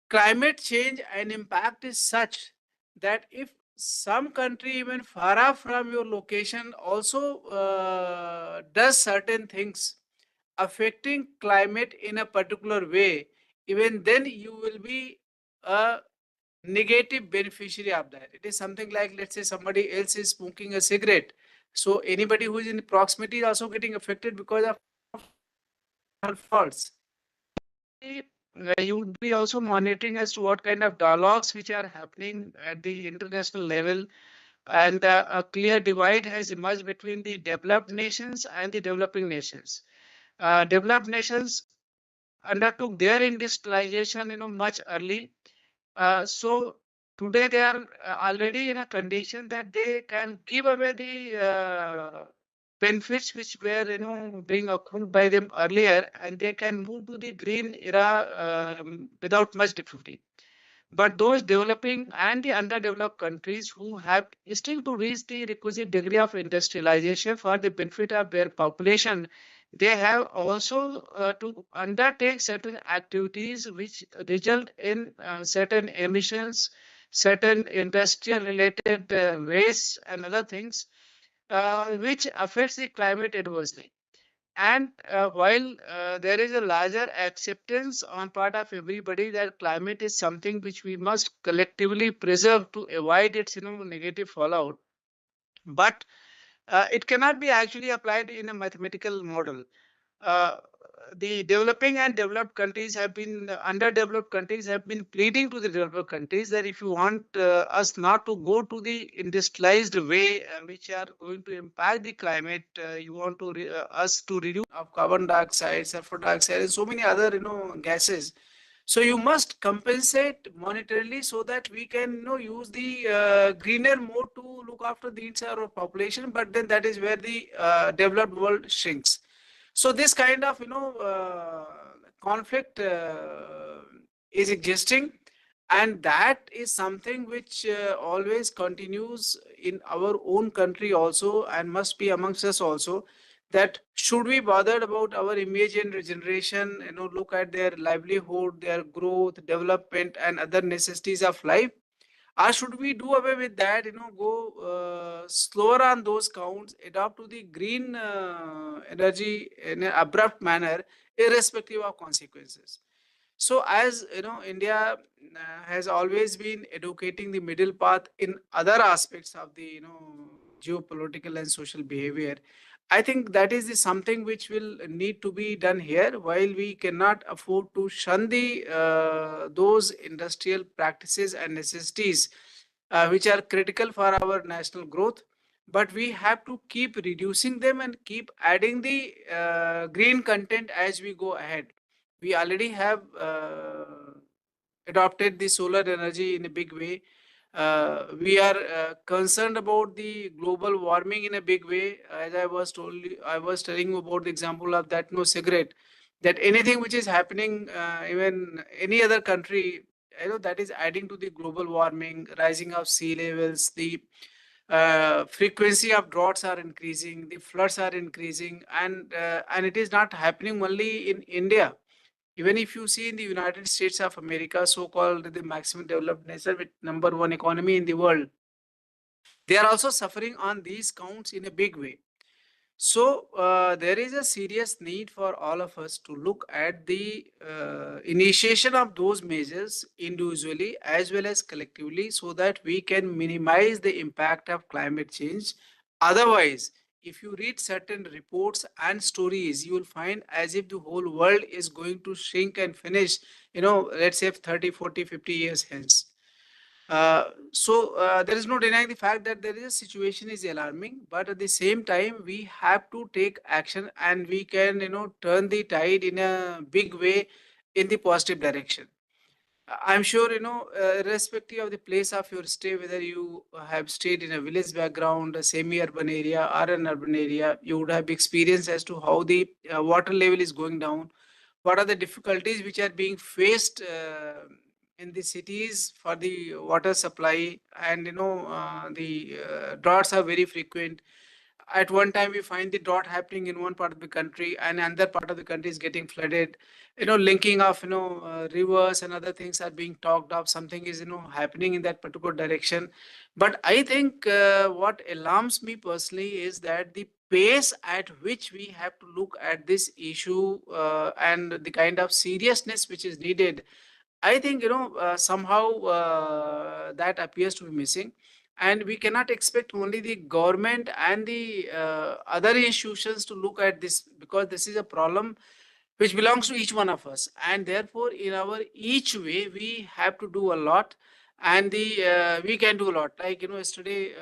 climate change and impact is such that if some country even far off from your location also does certain things affecting climate in a particular way, even then you will be a negative beneficiary of that. It is something like, let's say somebody else is smoking a cigarette, so anybody who is in proximity is also getting affected because of faults. You would be also monitoring as to what kind of dialogues which are happening at the international level, and a clear divide has emerged between the developed nations and the developing nations. Developed nations undertook their industrialization, much early. So today they are already in a condition that they can give away the benefits which were, being accrued by them earlier, and they can move to the green era without much difficulty. But those developing and the underdeveloped countries who have still to reach the requisite degree of industrialization for the benefit of their population, they have also to undertake certain activities which result in certain emissions, certain industrial related waste and other things, which affects the climate adversely. And while there is a larger acceptance on part of everybody that climate is something which we must collectively preserve to avoid its negative fallout, but it cannot be actually applied in a mathematical model. Uh, the developing and developed countries have been underdeveloped countries have been pleading to the developed countries that if you want us not to go to the industrialized way which are going to impact the climate, you want to us to reduce of carbon dioxide, sulfur dioxide, and so many other gases. So you must compensate monetarily so that we can use the greener mode to look after the entire population. But then that is where the developed world shrinks. So this kind of conflict is existing, and that is something which always continues in our own country also, and must be amongst us also, that should we bothered about our immediate generation, look at their livelihood, their growth, development, and other necessities of life, or should we do away with that, go slower on those counts, adopt to the green energy in an abrupt manner, irrespective of consequences. So as India has always been educating the middle path in other aspects of the geopolitical and social behavior. I think that is the something which will need to be done here. While we cannot afford to shun the those industrial practices and necessities which are critical for our national growth, but we have to keep reducing them and keep adding the green content as we go ahead. We already have adopted the solar energy in a big way. We are concerned about the global warming in a big way. As I was telling you about the example of that no cigarette. That anything which is happening, even any other country, that is adding to the global warming, rising of sea levels, the frequency of droughts are increasing, the floods are increasing, and it is not happening only in India. Even if you see in the United States of America, so-called the maximum developed nation with number one economy in the world, they are also suffering on these counts in a big way. So there is a serious need for all of us to look at the initiation of those measures individually as well as collectively, so that we can minimize the impact of climate change. Otherwise, if you read certain reports and stories, you will find as if the whole world is going to shrink and finish, let's say 30, 40, 50 years hence. So there is no denying the fact that there is a situation is alarming, but at the same time we have to take action, and we can turn the tide in a big way in the positive direction. I'm sure, irrespective of the place of your stay, whether you have stayed in a village background, a semi-urban area, or an urban area, you would have experience as to how the water level is going down. What are the difficulties which are being faced in the cities for the water supply, and the droughts are very frequent. At one time we find the drought happening in one part of the country, and another part of the country is getting flooded. Linking of rivers and other things are being talked of. Something is happening in that particular direction. But I think what alarms me personally is that the pace at which we have to look at this issue, and the kind of seriousness which is needed, I think somehow that appears to be missing. And we cannot expect only the government and the other institutions to look at this, because this is a problem which belongs to each one of us, and therefore in our each way we have to do a lot. And the we can do a lot, like yesterday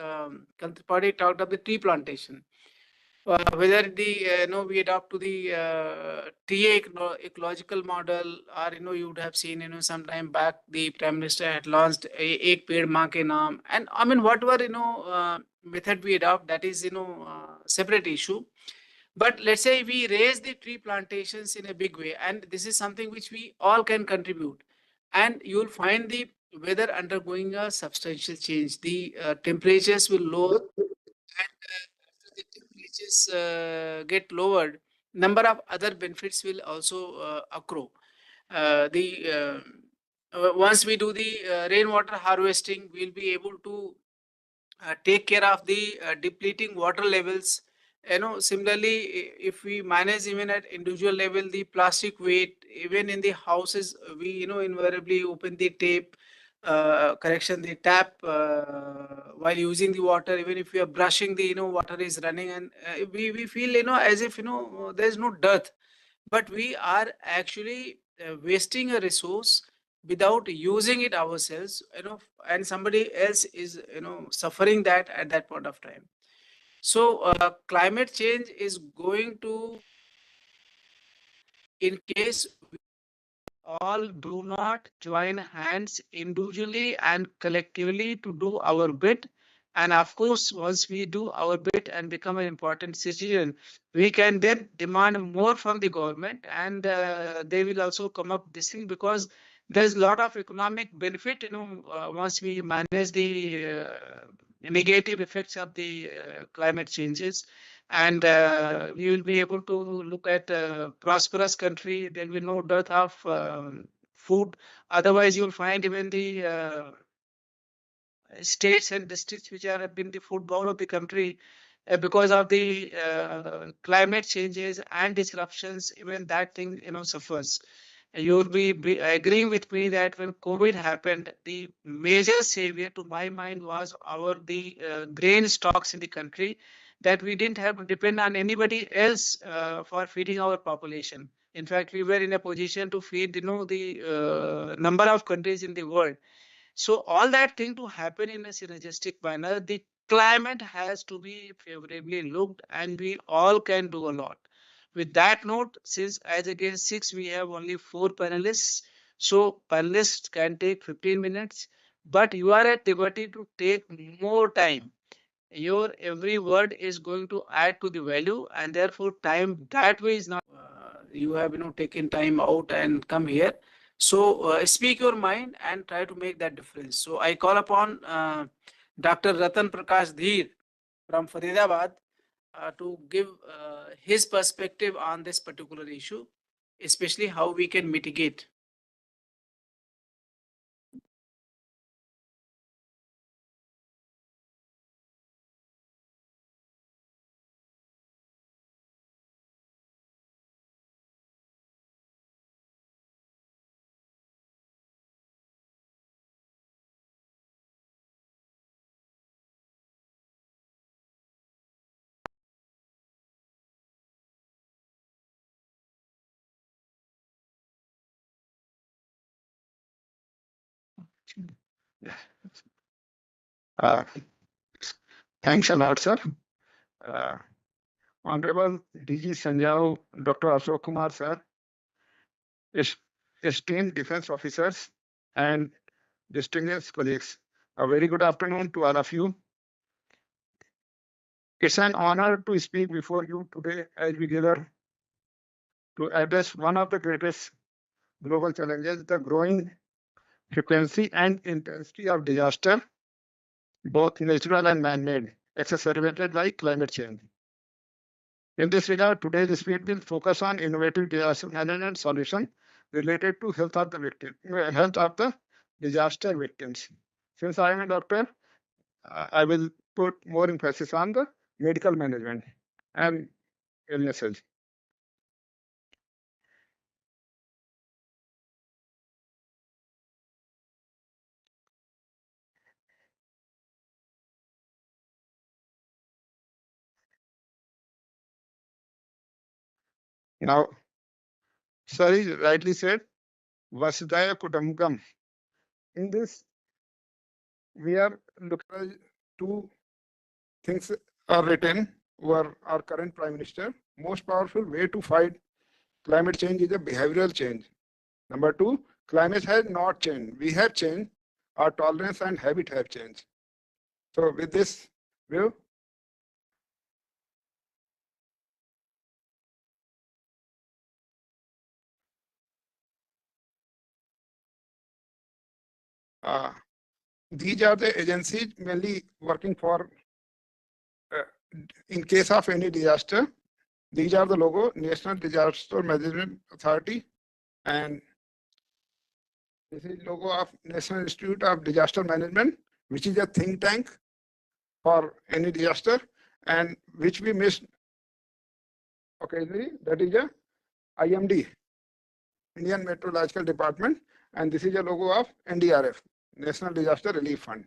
Kantrapadi talked of the tree plantation. Whether the we adopt to the ecological model, or you would have seen some time back the Prime Minister had launched a ek ped maa ke naam. And I mean, whatever method we adopt, that is separate issue. But let's say we raise the tree plantations in a big way, and this is something which we all can contribute, and you will find the weather undergoing a substantial change. The temperatures will lower, and after the temperatures get lowered, number of other benefits will also accrue. Once we do the rainwater harvesting, we'll be able to take care of the depleting water levels. Similarly, if we manage even at individual level the plastic weight, even in the houses, we invariably open the tap while using the water. Even if we are brushing, the water is running, and we feel as if there's no dearth, but we are actually wasting a resource without using it ourselves, and somebody else is suffering that at that point of time. So climate change is going to, in case all do not join hands individually and collectively to do our bit. And of course, once we do our bit and become an important citizen, we can then demand more from the government, and they will also come up this thing, because there's a lot of economic benefit, once we manage the negative effects of the climate changes. And we will be able to look at a prosperous country. There will be no dearth of food. Otherwise, you'll find even the states and districts which are been the food bowl of the country, because of the climate changes and disruptions, even that thing suffers. You'll be agreeing with me that when COVID happened, the major savior to my mind was the grain stocks in the country, that we didn't have to depend on anybody else for feeding our population. In fact, we were in a position to feed the number of countries in the world. So all that thing to happen in a synergistic manner, the climate has to be favorably looked, and we all can do a lot. With that note, since as against 6, we have only 4 panelists, so panelists can take 15 minutes, but you are at liberty to take more time. Your every word is going to add to the value, and therefore time that way is not. You have taken time out and come here. So speak your mind and try to make that difference. So I call upon Dr. Ratan Prakash Dheer from Faridabad to give his perspective on this particular issue, especially how we can mitigate. Uh, Thanks a lot, sir. Honorable DG Sanjao, Dr. Ashok Kumar, sir. esteemed defense officers, and distinguished colleagues. A very good afternoon to all of you. It's an honor to speak before you today as we gather to address one of the greatest global challenges, the growing frequency and intensity of disaster, both natural and man-made, exacerbated by climate change. In this regard, today's speech will focus on innovative disaster management solutions related to health of the disaster victims. Since I am a doctor, I will put more emphasis on the medical management and illnesses. Now, Sari rightly said, Vasudhaya Kutumbakam. In this, we are looking at two things are written over our current Prime Minister. Most powerful way to fight climate change is a behavioral change. Number two, climate has not changed. We have changed. Our tolerance and habit have changed. So with this view, these are the agencies mainly working for in case of any disaster. These are the logo, National Disaster Management Authority, and this is logo of National Institute of Disaster Management, which is a think tank for any disaster, and which we missed occasionally. That is a IMD, Indian Meteorological Department, and this is a logo of NDRF, National Disaster Relief Fund.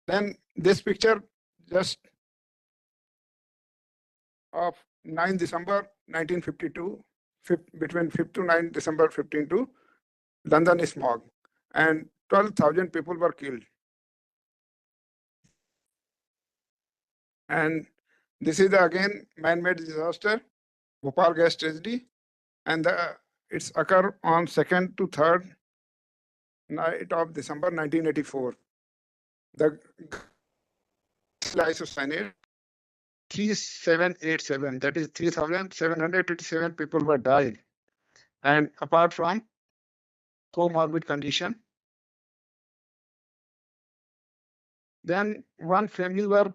Then this picture just of 9 December 1952, between 5th to 9 December 15 London smog, and 12,000 people were killed. And this is again man-made disaster, Bhopal gas tragedy, and it's occurred on 2nd to 3rd night of December 1984. The isocyanate 3787, that is 3,787 people were died. And apart from comorbid condition, then one family were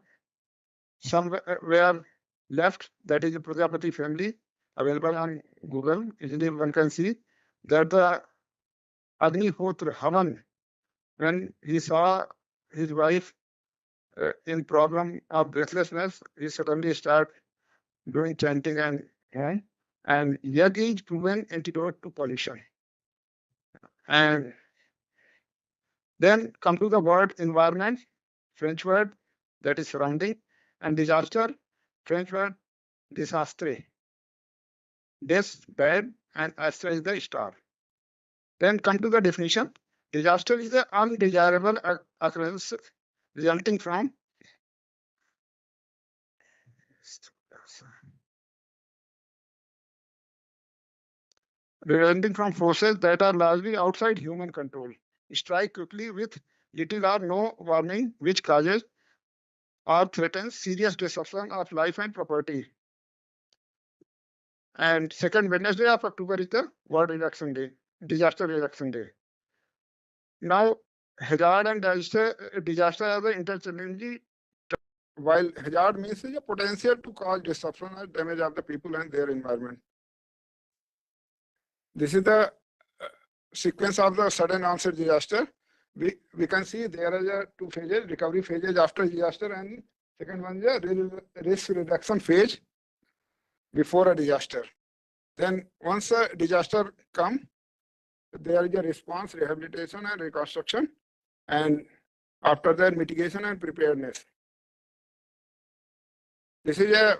somewhere left, that is a Prajapati family, available on Google. Easily one can see that the Agnihotra Havan, when he saw his wife in problem of breathlessness, he suddenly started doing chanting and yag is proven antidote to pollution. And then come to the word environment, French word that is surrounding, and disaster, French word disastre. Des, bad, and astre is the star. Then come to the definition. Disaster is the undesirable occurrence resulting from forces that are largely outside human control, strike quickly with little or no warning, which causes or threatens serious disruption of life and property. And second Wednesday of October is the World Reduction Day, Disaster Reduction Day. Now, hazard and disaster are the interchangeably. While hazard means a potential to cause disruption or damage of the people and their environment. This is the sequence of the sudden onset disaster. We can see there is two phases, recovery phases after disaster, and second one is a risk reduction phase before a disaster. Then once a disaster comes, there is a response, rehabilitation and reconstruction, and after that mitigation and preparedness. This is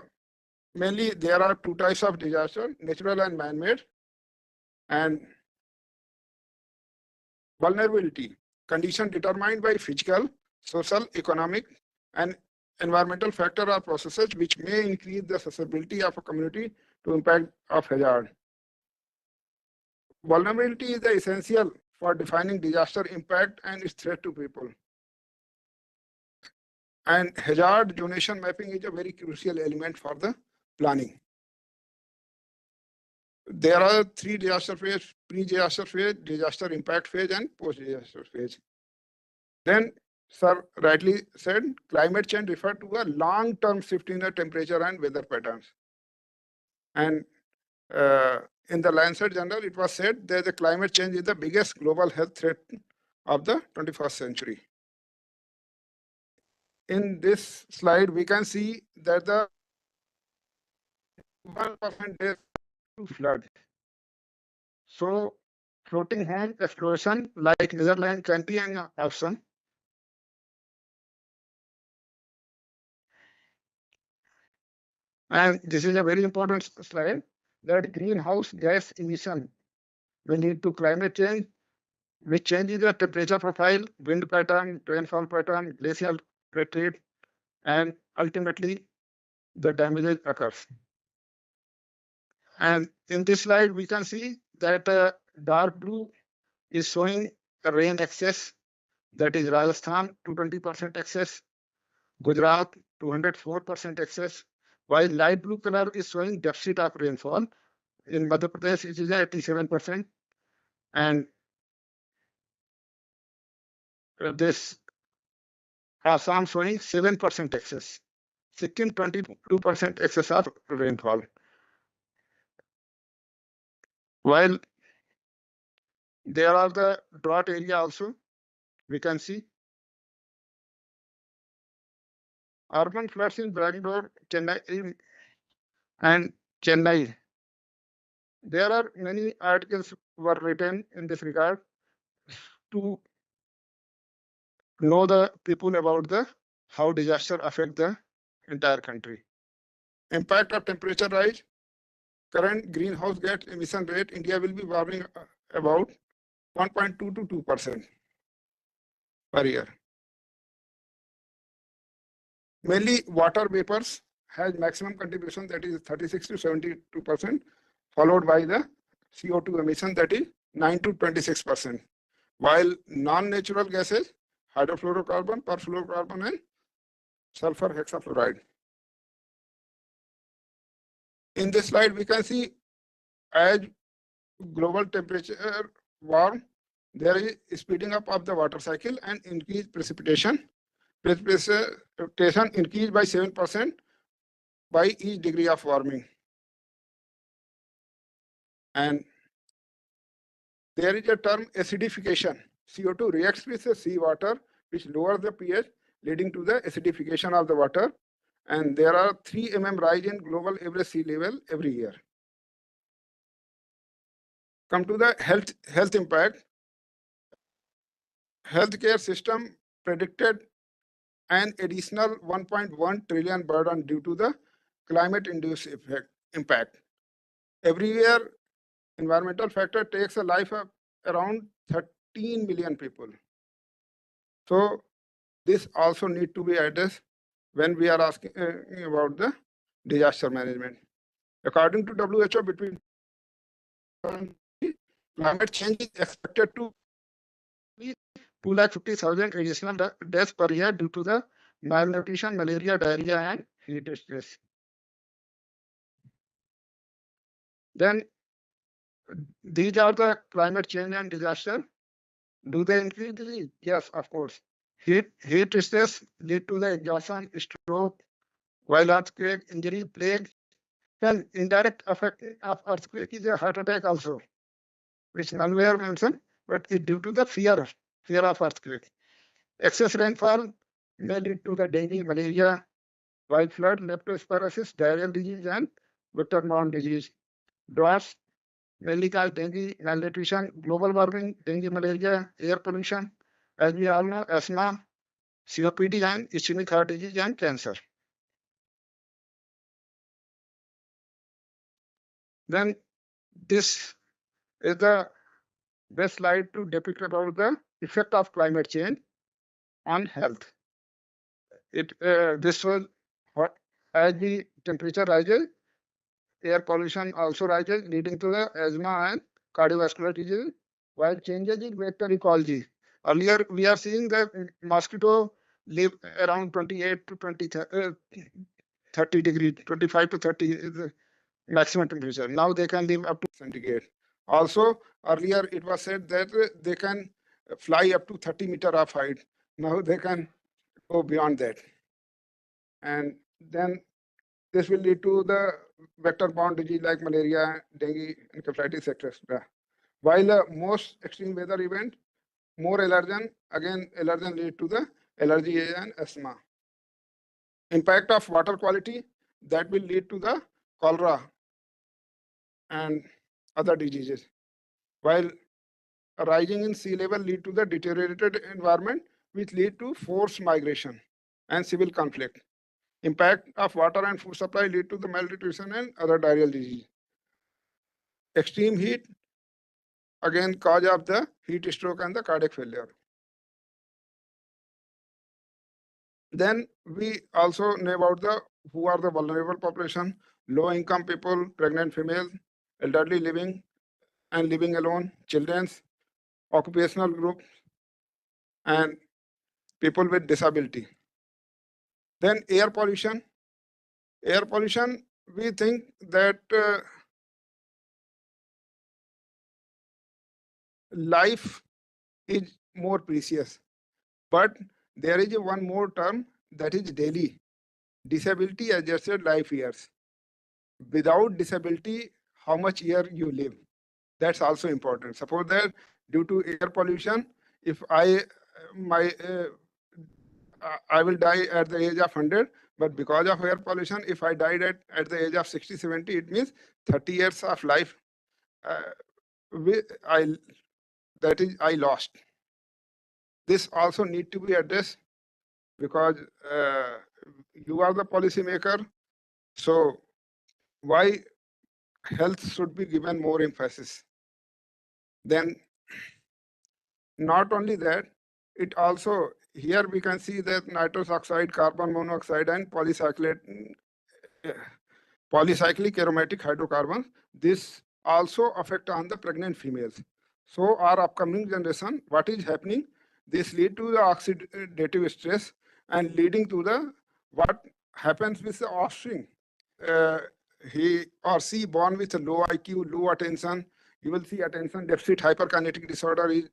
mainly there are two types of disaster, natural and man-made. And vulnerability, condition determined by physical, social, economic, and environmental factors or processes which may increase the susceptibility of a community to impact of hazard. Vulnerability is essential for defining disaster impact and its threat to people. And hazard zonation mapping is a very crucial element for the planning. There are three disaster phase: pre-disaster phase, disaster impact phase, and post-disaster phase. Then, sir rightly said, climate change refers to a long-term shift in the temperature and weather patterns. And in the Lancet Journal, it was said that the climate change is the biggest global health threat of the 21st century. In this slide, we can see that the 1% death to flood. So, floating home exploration like Netherlands, country and option. And this is a very important slide, that greenhouse gas emission will lead to climate change, which changes the temperature profile, wind pattern, rainfall pattern, glacial retreat, and ultimately the damages occurs. And in this slide, we can see that dark blue is showing a rain excess, that is Rajasthan 220% excess, Gujarat 204% excess, while light blue color is showing deficit of rainfall. In Madhya Pradesh, it is 87%, and this Assam showing 7% excess, Sikkim 22% excess of rainfall. While there are the drought area also, we can see urban floods in Bangalore, Chennai, and Chennai. There are many articles were written in this regard to know the people about the how disaster affect the entire country. Impact of temperature rise. Current greenhouse gas emission rate, India will be warming about 1.2 to 2% per year. Mainly water vapors has maximum contribution, that is 36 to 72%, followed by the CO2 emission, that is 9 to 26%. While non-natural gases, hydrofluorocarbon, perfluorocarbon, and sulfur hexafluoride. In this slide, we can see as global temperature warm, there is speeding up of the water cycle and increased precipitation. Precipitation increased by 7% by each degree of warming. And there is a term acidification. CO2 reacts with the seawater, which lowers the pH, leading to the acidification of the water. And there are 3 mm rise in global average sea level every year. Come to the health impact. Healthcare system predicted an additional 1.1 trillion burden due to the climate-induced impact. Every year, environmental factor takes a life of around 13 million people. So this also need to be addressed when we are asking about the disaster management. According to WHO, between climate change is expected to be 250,000 additional deaths per year due to the malnutrition, malaria, diarrhea, and heat stress. Then these are the climate change and disaster. Do they increase disease? Yes, of course. Heat stress lead to the exhaustion, stroke, while earthquake, injury, plague, and indirect effect of earthquake is a heart attack also, which none were mentioned, but it's due to the fear of earthquake. Excess rainfall may lead to the dengue, malaria, while flood, leptospirosis, diarrheal disease, and vector-borne disease. Droughts mainly cause dengue, malnutrition, global warming, dengue, malaria, air pollution, as we all know, asthma, COPD, and ischemic heart disease, and cancer. Then this is the best slide to depict about the effect of climate change on health. This was what, as the temperature rises, air pollution also rises, leading to the asthma and cardiovascular disease, while changes in vector ecology. Earlier, we are seeing that mosquito live around 28 to 30 degrees, 25 to 30 is the maximum temperature. Now they can live up to centigrade. Also, earlier it was said that they can fly up to 30 meter of height. Now they can go beyond that. And then this will lead to the vector-borne disease like malaria, dengue, encephalitis, etc. While most extreme weather event, more allergen, again allergen lead to the allergy and asthma. Impact of water quality, that will lead to the cholera and other diseases. While rising in sea level lead to the deteriorated environment, which lead to forced migration and civil conflict. Impact of water and food supply lead to the malnutrition and other diarrheal disease. Extreme heat, again cause of the heat stroke and the cardiac failure. Then we also know about the who are the vulnerable population, low income people, pregnant females, elderly living and living alone, children's, occupational groups, and people with disability. Then air pollution. Air pollution, we think that life is more precious, but there is one more term, that is daily. Disability adjusted life years. Without disability, how much year you live? That's also important. Suppose that due to air pollution, if I will die at the age of 100, but because of air pollution, if I died at the age of 60, 70, it means 30 years of life I lost. This also need to be addressed because you are the policymaker. So why health should be given more emphasis? Then not only that, it also, here we can see that nitrous oxide, carbon monoxide, and polycyclic aromatic hydrocarbons, this also affect on the pregnant females. So our upcoming generation, what is happening? This lead to the oxidative stress and leading to the what happens with the offspring. He or she born with a low IQ, low attention. You will see attention deficit hyperkinetic disorder is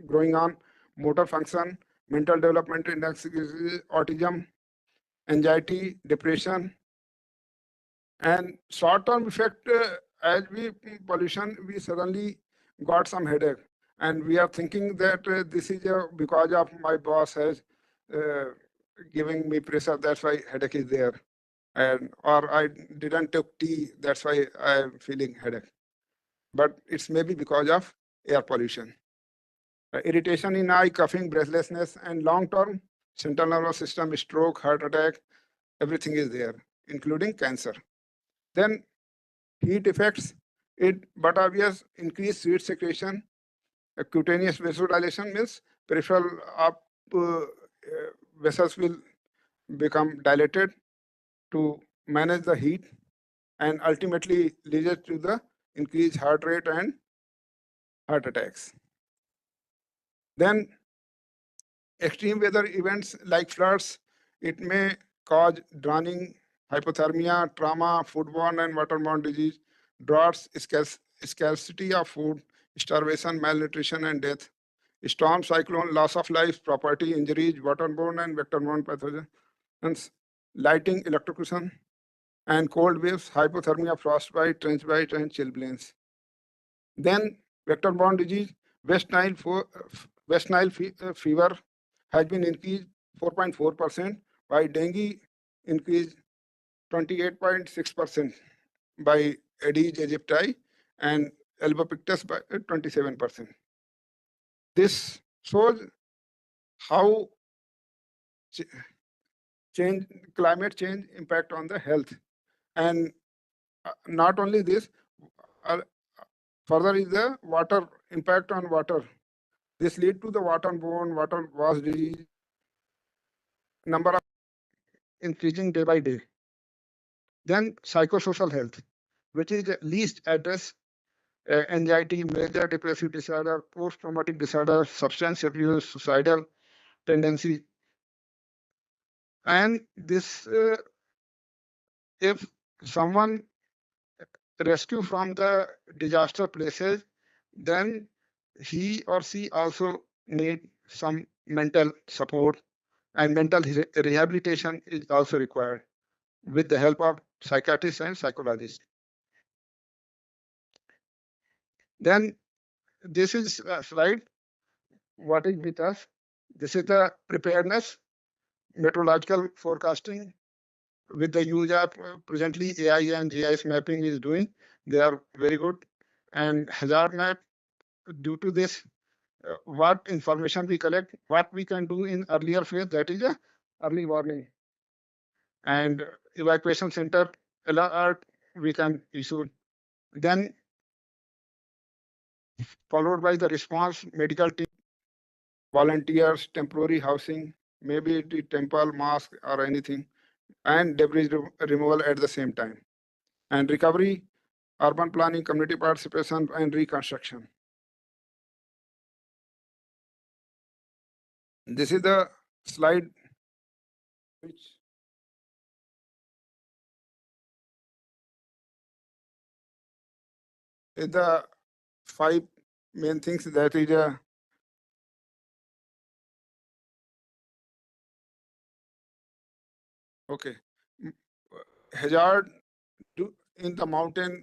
growing on, motor function, mental development index, autism, anxiety, depression, and short-term effect. As we pollution, we suddenly got some headache, and we are thinking that this is because of my boss has giving me pressure. That's why headache is there, and or I didn't take tea. That's why I am feeling headache. But it's maybe because of air pollution. Irritation in eye, coughing, breathlessness, and long-term central nervous system, stroke, heart attack, everything is there, including cancer. Then heat effects, but obvious increased sweat secretion, cutaneous vasodilation means peripheral vessels will become dilated to manage the heat and ultimately leads to the increased heart rate and heart attacks. Then extreme weather events like floods, it may cause drowning, hypothermia, trauma, foodborne and waterborne disease, droughts, scarcity of food, starvation, malnutrition, and death. Storm, cyclone, loss of life, property, injuries, waterborne and vector-borne pathogens, lighting, electrocution, and cold waves, hypothermia, frostbite, trenchbite, and chilblains. Then vector-borne disease, West Nile fever has been increased 4.4%, while dengue increased 28.6% by Aedes aegypti and albopictus by 27%. This shows how climate change impact on the health. And not only this, further is the water impact on water. This lead to the waterborne, water was disease, number of increasing day by day. Then psychosocial health. which is the least address anxiety, major depressive disorder, post-traumatic disorder, substance abuse, suicidal tendency. And this, if someone rescue from the disaster places, then he or she also need some mental support, and mental rehabilitation is also required with the help of psychiatrists and psychologists. Then this is a slide. What is with us? This is the preparedness, meteorological forecasting with the use of presently AI and GIS mapping is doing. They are very good. And hazard map, due to this, what information we collect, what we can do in earlier phase, that is a early warning. And evacuation center alert we can issue. Then followed by the response, medical team, volunteers, temporary housing, maybe it is temple, mosque or anything, and debris removal at the same time. And recovery, urban planning, community participation and reconstruction. This is the slide which is the 5 main things that is okay. Hazard in the mountain,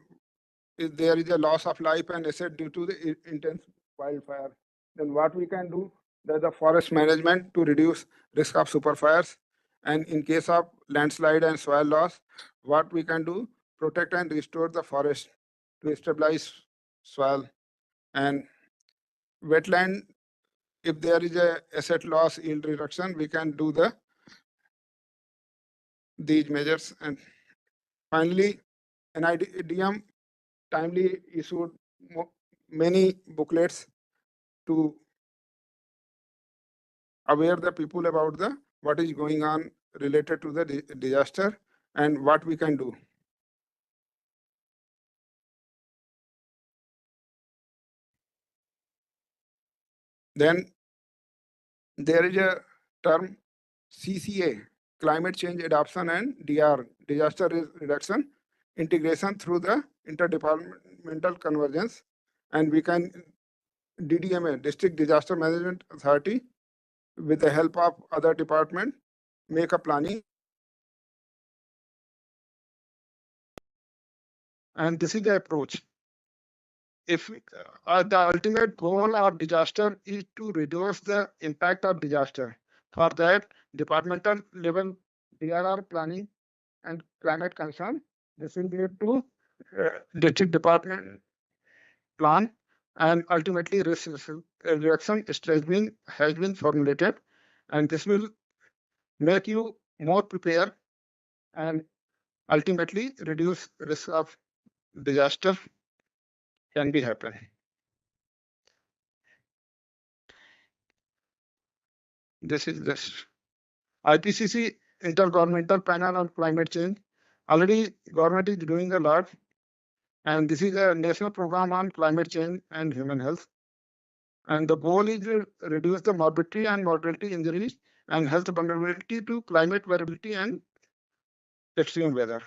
if there is a loss of life and asset due to the intense wildfire, then what we can do, that the forest management to reduce risk of superfires. And in case of landslide and soil loss, what we can do, protect and restore the forest to stabilize soil. And wetland, if there is a asset loss, yield reduction, we can do these measures. And finally, NIDM timely issued many booklets to aware the people about the what is going on related to the disaster and what we can do. Then there is a term CCA, climate change adoption, and DR, disaster reduction integration through the interdepartmental convergence. And we can DDMA, District Disaster Management Authority, with the help of other department, make a planning. And this is the approach. If the ultimate goal of disaster is to reduce the impact of disaster, for that departmental level DRR planning and climate concern, this will lead to district department plan, and ultimately risk reduction strategy has been formulated, and this will make you more prepared and ultimately reduce risk of disaster can be happen. This is this IPCC Intergovernmental Panel on Climate Change. Already government is doing a lot, and this is a national program on climate change and human health. And the goal is to reduce the morbidity and mortality injuries and health vulnerability to climate variability and extreme weather.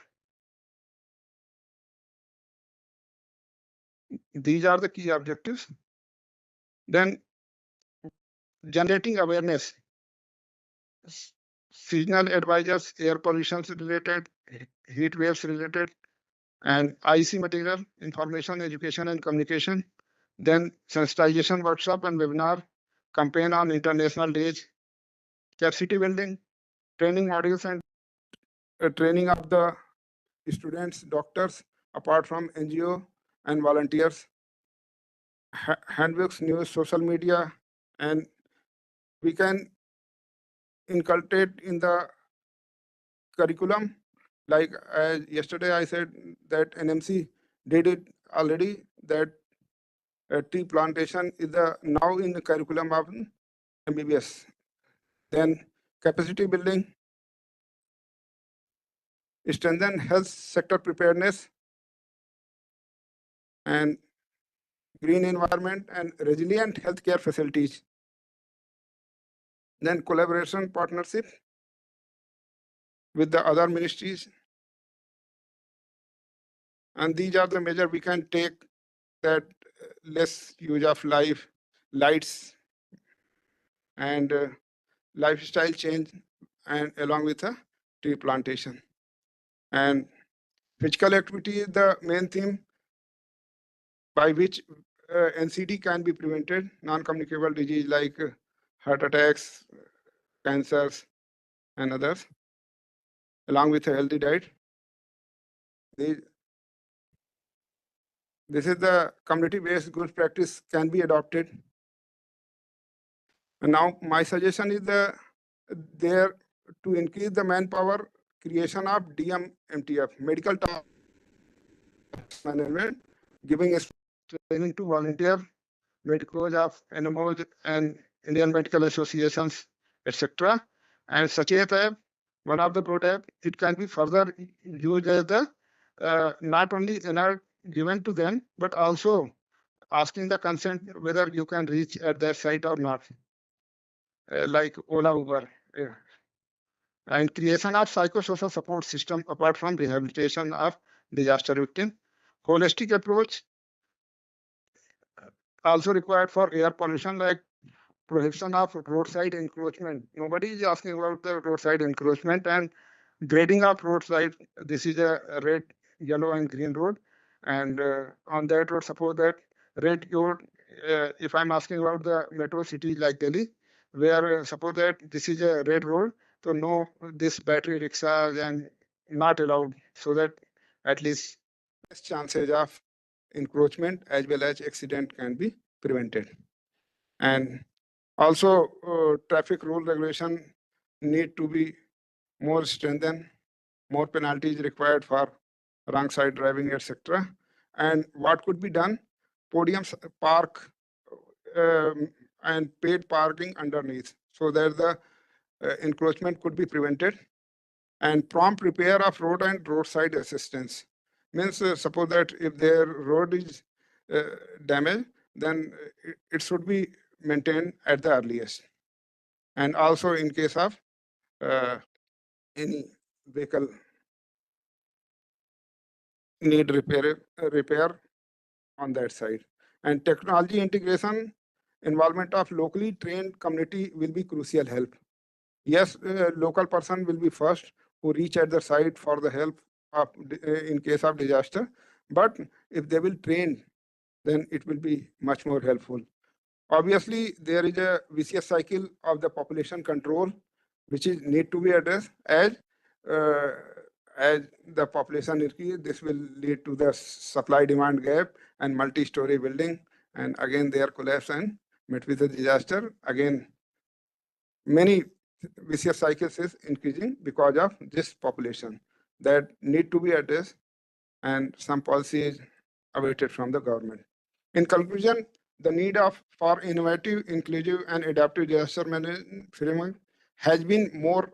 These are the key objectives. Then generating awareness, seasonal advisors, air pollution related, heat waves related, and IC material, information, education, and communication. Then sensitization workshop and webinar, campaign on international days, capacity building, training modules, and training of the students, doctors, apart from NGO and volunteers, handbooks, news, social media, and we can inculcate in the curriculum. Like yesterday I said that NMC did it already, that tree plantation is now in the curriculum of MBBS. Then capacity building, strengthen health sector preparedness, and green environment and resilient healthcare facilities. Then collaboration partnership with the other ministries. And these are the measures we can take that less use of lights and lifestyle change and along with a tree plantation. And physical activity is the main theme by which NCD can be prevented, non-communicable disease like heart attacks, cancers, and others, along with a healthy diet. This is the community-based good practice can be adopted. And now my suggestion is there to increase the manpower, creation of DMMTF, medical task management, giving a training to volunteer, medicals of animals and Indian medical associations, etc. And such a tab, one of the pro tab, it can be further used as the not only given to them, but also asking the consent whether you can reach at their site or not, like Ola, Uber. And creation of psychosocial support system apart from rehabilitation of disaster victim. Holistic approach also required for air pollution, like prohibition of roadside encroachment. Nobody is asking about the roadside encroachment and grading of roadside. This is a red, yellow, and green road. And on that road, suppose that red road, if I'm asking about the metro city like Delhi, where suppose that this is a red road, so no, this battery rickshaws and not allowed, so that at least less chances of encroachment as well as accident can be prevented. And also traffic rule regulation need to be more strengthened, more penalties required for wrong side driving, etc. And what could be done? Podiums park and paid parking underneath, so that the encroachment could be prevented. And prompt repair of road and roadside assistance means suppose that if their road is damaged, then it should be maintained at the earliest. And also in case of any vehicle need repair on that side. And technology integration, involvement of locally trained community will be crucial help. Yes, local person will be first who reach at the site for the help of in case of disaster. But if they will train, then it will be much more helpful. Obviously, there is a vicious cycle of the population control, which is need to be addressed as the population increase. This will lead to the supply-demand gap and multi-story building, and again their collapse and met with a disaster. Again, many vicious cycles is increasing because of this population that need to be addressed, and some policy is awaited from the government. In conclusion, the need for innovative, inclusive, and adaptive disaster management framework has been more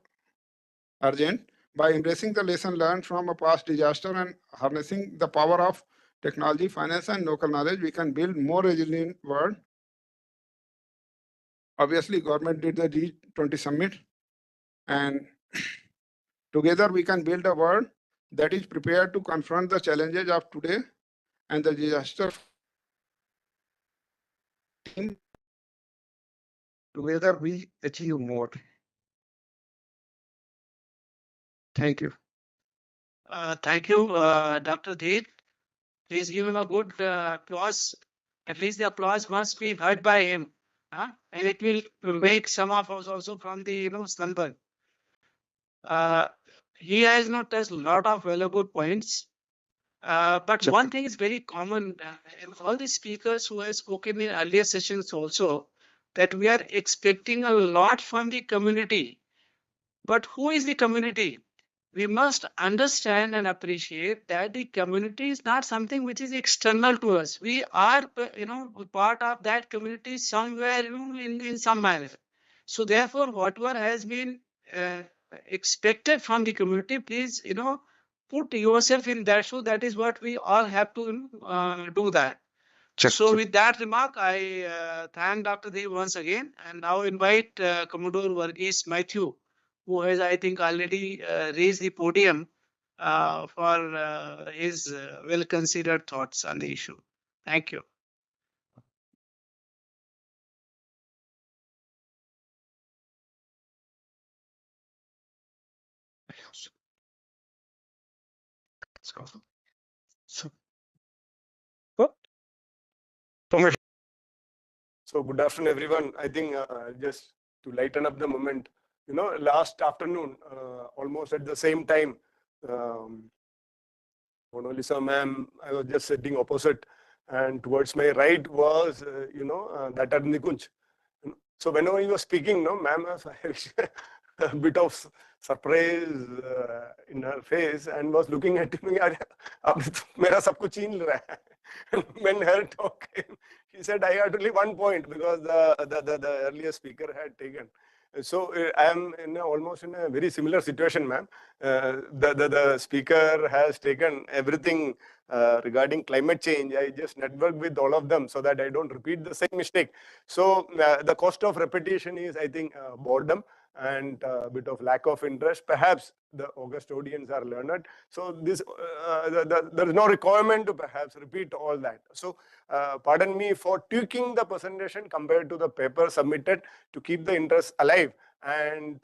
urgent. By embracing the lesson learned from a past disaster and harnessing the power of technology, finance, and local knowledge, we can build more resilient world. Obviously, government did the G20 summit, and together we can build a world that is prepared to confront the challenges of today and the disaster. Together we achieve more. Thank you. Thank you, Dr. Deep. Please give him a good applause. At least the applause must be heard by him. And it will wake some of us also from the slumber. He has not touched a lot of valuable points. But one thing is very common in all the speakers who have spoken in earlier sessions also, that we are expecting a lot from the community. But who is the community? We must understand and appreciate that the community is not something which is external to us. We are, part of that community somewhere, in some manner. So therefore, whatever has been expected from the community, please, put yourself in their shoe. That is what we all have to do that. So with that remark, I thank Dr. Dev once again and now invite Commodore Varghese Matthew, who has, I think, already raised the podium for his well-considered thoughts on the issue. Thank you. So good afternoon, everyone. I think just to lighten up the moment, last afternoon, almost at the same time, Monalisa ma'am, I was just sitting opposite, and towards my right was, that Nikunj. So whenever he was speaking, no, ma'am was a bit of surprise in her face and was looking at me. अब तो मेरा सब कुछ छीन रहा है. When her talk came, she said, I had only 1 point because the earlier speaker had taken. So I am almost in a very similar situation, ma'am. The speaker has taken everything regarding climate change. I just network with all of them so that I don't repeat the same mistake. So the cost of repetition is, I think, boredom and a bit of lack of interest. Perhaps the August audience are learned. So this there is no requirement to perhaps repeat all that. So pardon me for tweaking the presentation compared to the paper submitted to keep the interest alive and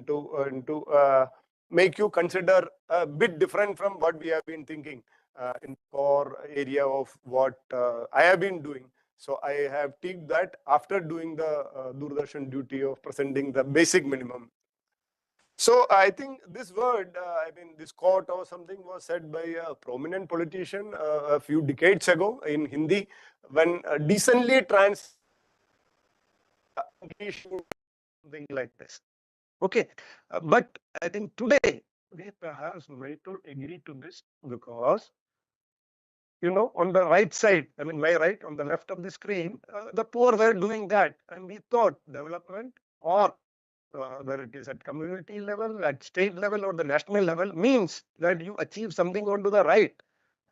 to make you consider a bit different from what we have been thinking in the core area of what I have been doing. So I have tweaked that after doing the Doordarshan duty of presenting the basic minimum. So I think this word, this quote or something was said by a prominent politician a few decades ago in Hindi, when decently English, something like this. Okay, but I think today we perhaps need to agree to this because, on the right side, my right, on the left of the screen, the poor were doing that, and we thought development or whether it is at community level, at state level, or the national level, means that you achieve something onto the right.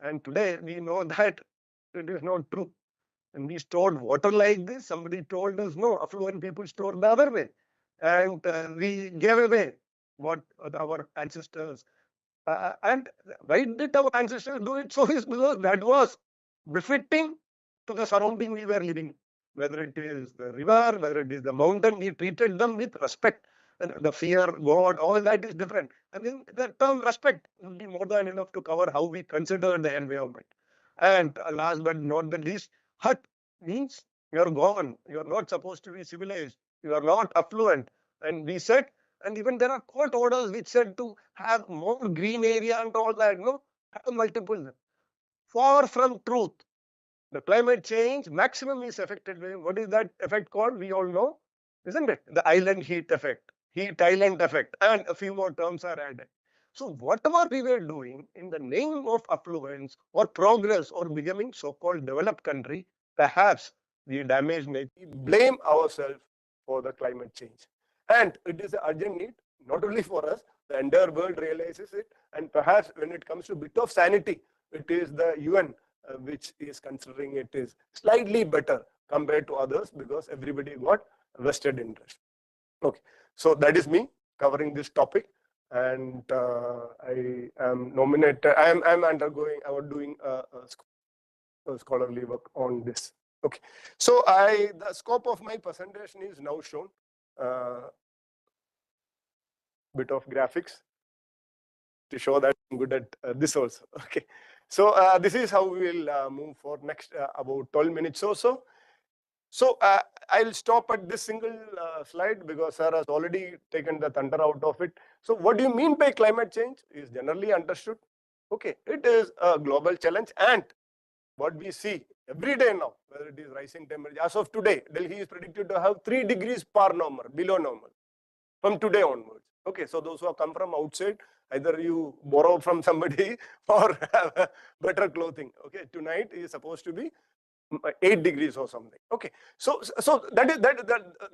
And today we know that it is not true. And we stored water like this. Somebody told us, no, affluent people store the other way. And we gave away what our ancestors. And why did our ancestors do it? So is because that was befitting to the surrounding we were living. Whether it is the river, whether it is the mountain, we treated them with respect. And the fear, God, all that is different. I mean, the term respect will be more than enough to cover how we consider the environment. And last but not the least, hut means you're gone. You're not supposed to be civilized. You are not affluent. And we said, and even there are court orders which said to have more green area and all that, have multiple. Far from truth. The climate change maximum is affected by what is that effect called? We all know, isn't it? The island heat effect, heat island effect, and a few more terms are added. So whatever we were doing in the name of affluence or progress or becoming so-called developed country, perhaps the damage may blame ourselves for the climate change. And it is an urgent need, not only for us, the entire world realizes it. And perhaps when it comes to a bit of sanity, it is the UN which is considering it is slightly better compared to others because everybody got vested interest. Okay, so that is me covering this topic. And I am nominated, I am undergoing, I was doing a scholarly work on this. Okay, so the scope of my presentation is now shown. Bit of graphics to show that I'm good at this also. Okay, so this is how we will move for next about 12 minutes or so. So I'll stop at this single slide because sir has already taken the thunder out of it. So what do you mean by climate change is generally understood. Okay, it is a global challenge, and what we see every day now, whether it is rising temperature, as of today, Delhi is predicted to have 3 degrees per normal, below normal, from today onwards. Okay, so those who have come from outside, either you borrow from somebody or have better clothing. Okay, tonight is supposed to be 8 degrees or something. Okay, so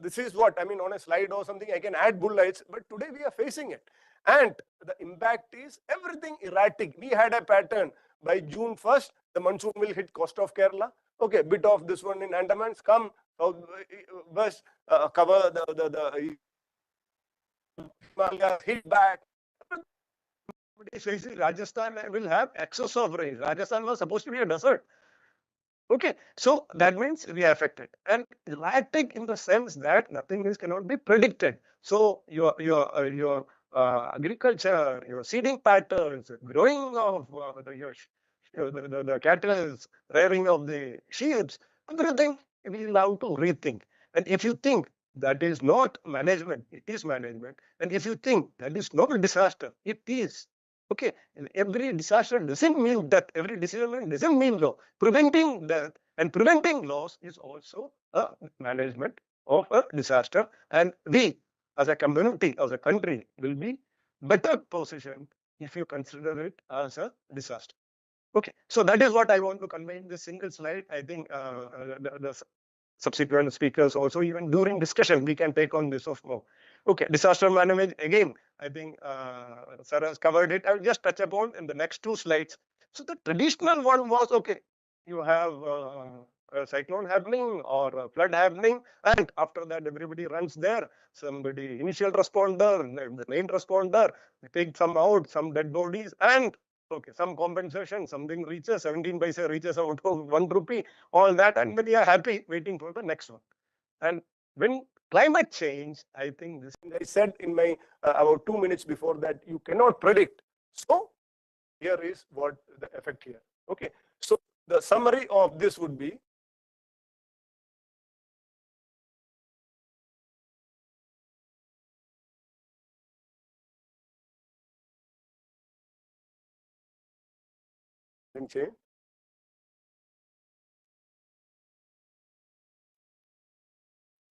this is what I mean on a slide or something. I can add bull lights, but today we are facing it, and the impact is everything erratic. We had a pattern by June 1st, the monsoon will hit coast of Kerala. Okay, bit of this one in Andamans, come south west, cover the Himalayas, hit back. Rajasthan will have excess of rain. Rajasthan was supposed to be a desert. Okay, so that means we are affected, and erratic in the sense that nothing is cannot be predicted. So your agriculture, your seeding patterns, growing of the cattle, rearing of the sheep, everything we will have to rethink. And if you think that is not management, it is management. And if you think that is not a disaster, it is. Okay, and every disaster doesn't mean death. Every decision doesn't mean law. Preventing death and preventing loss is also a management of a disaster. And we, as a community, as a country, will be better positioned if you consider it as a disaster. Okay, so that is what I want to convey in this single slide. I think the subsequent speakers also, even during discussion, we can take on this of more. Okay, disaster management, again, I think Sir has covered it. I'll just touch upon in the next two slides. So the traditional one was, okay, you have a cyclone happening or a flood happening, and after that everybody runs there. Somebody, initial responder, the main responder, they take some out, some dead bodies, and okay, some compensation, something reaches, 17 paise reaches out of 1 rupee, all that, and we are happy waiting for the next one. And when climate change, I think this, I said in my about 2 minutes before that, you cannot predict. So here is what the effect here. Okay, so the summary of this would be,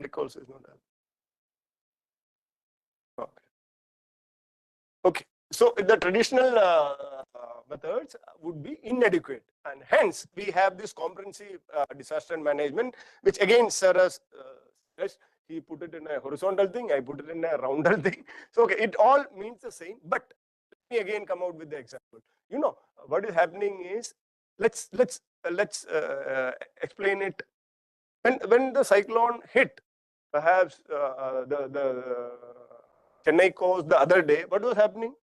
because is not that. Okay. Okay, so the traditional methods would be inadequate, and hence we have this comprehensive disaster management, which again Sir has he put it in a horizontal thing, I put it in a rounder thing. So okay, it all means the same, but let me again come out with the example. You know what is happening is, let's explain it. When the cyclone hit, perhaps the Chennai coast the other day, what was happening?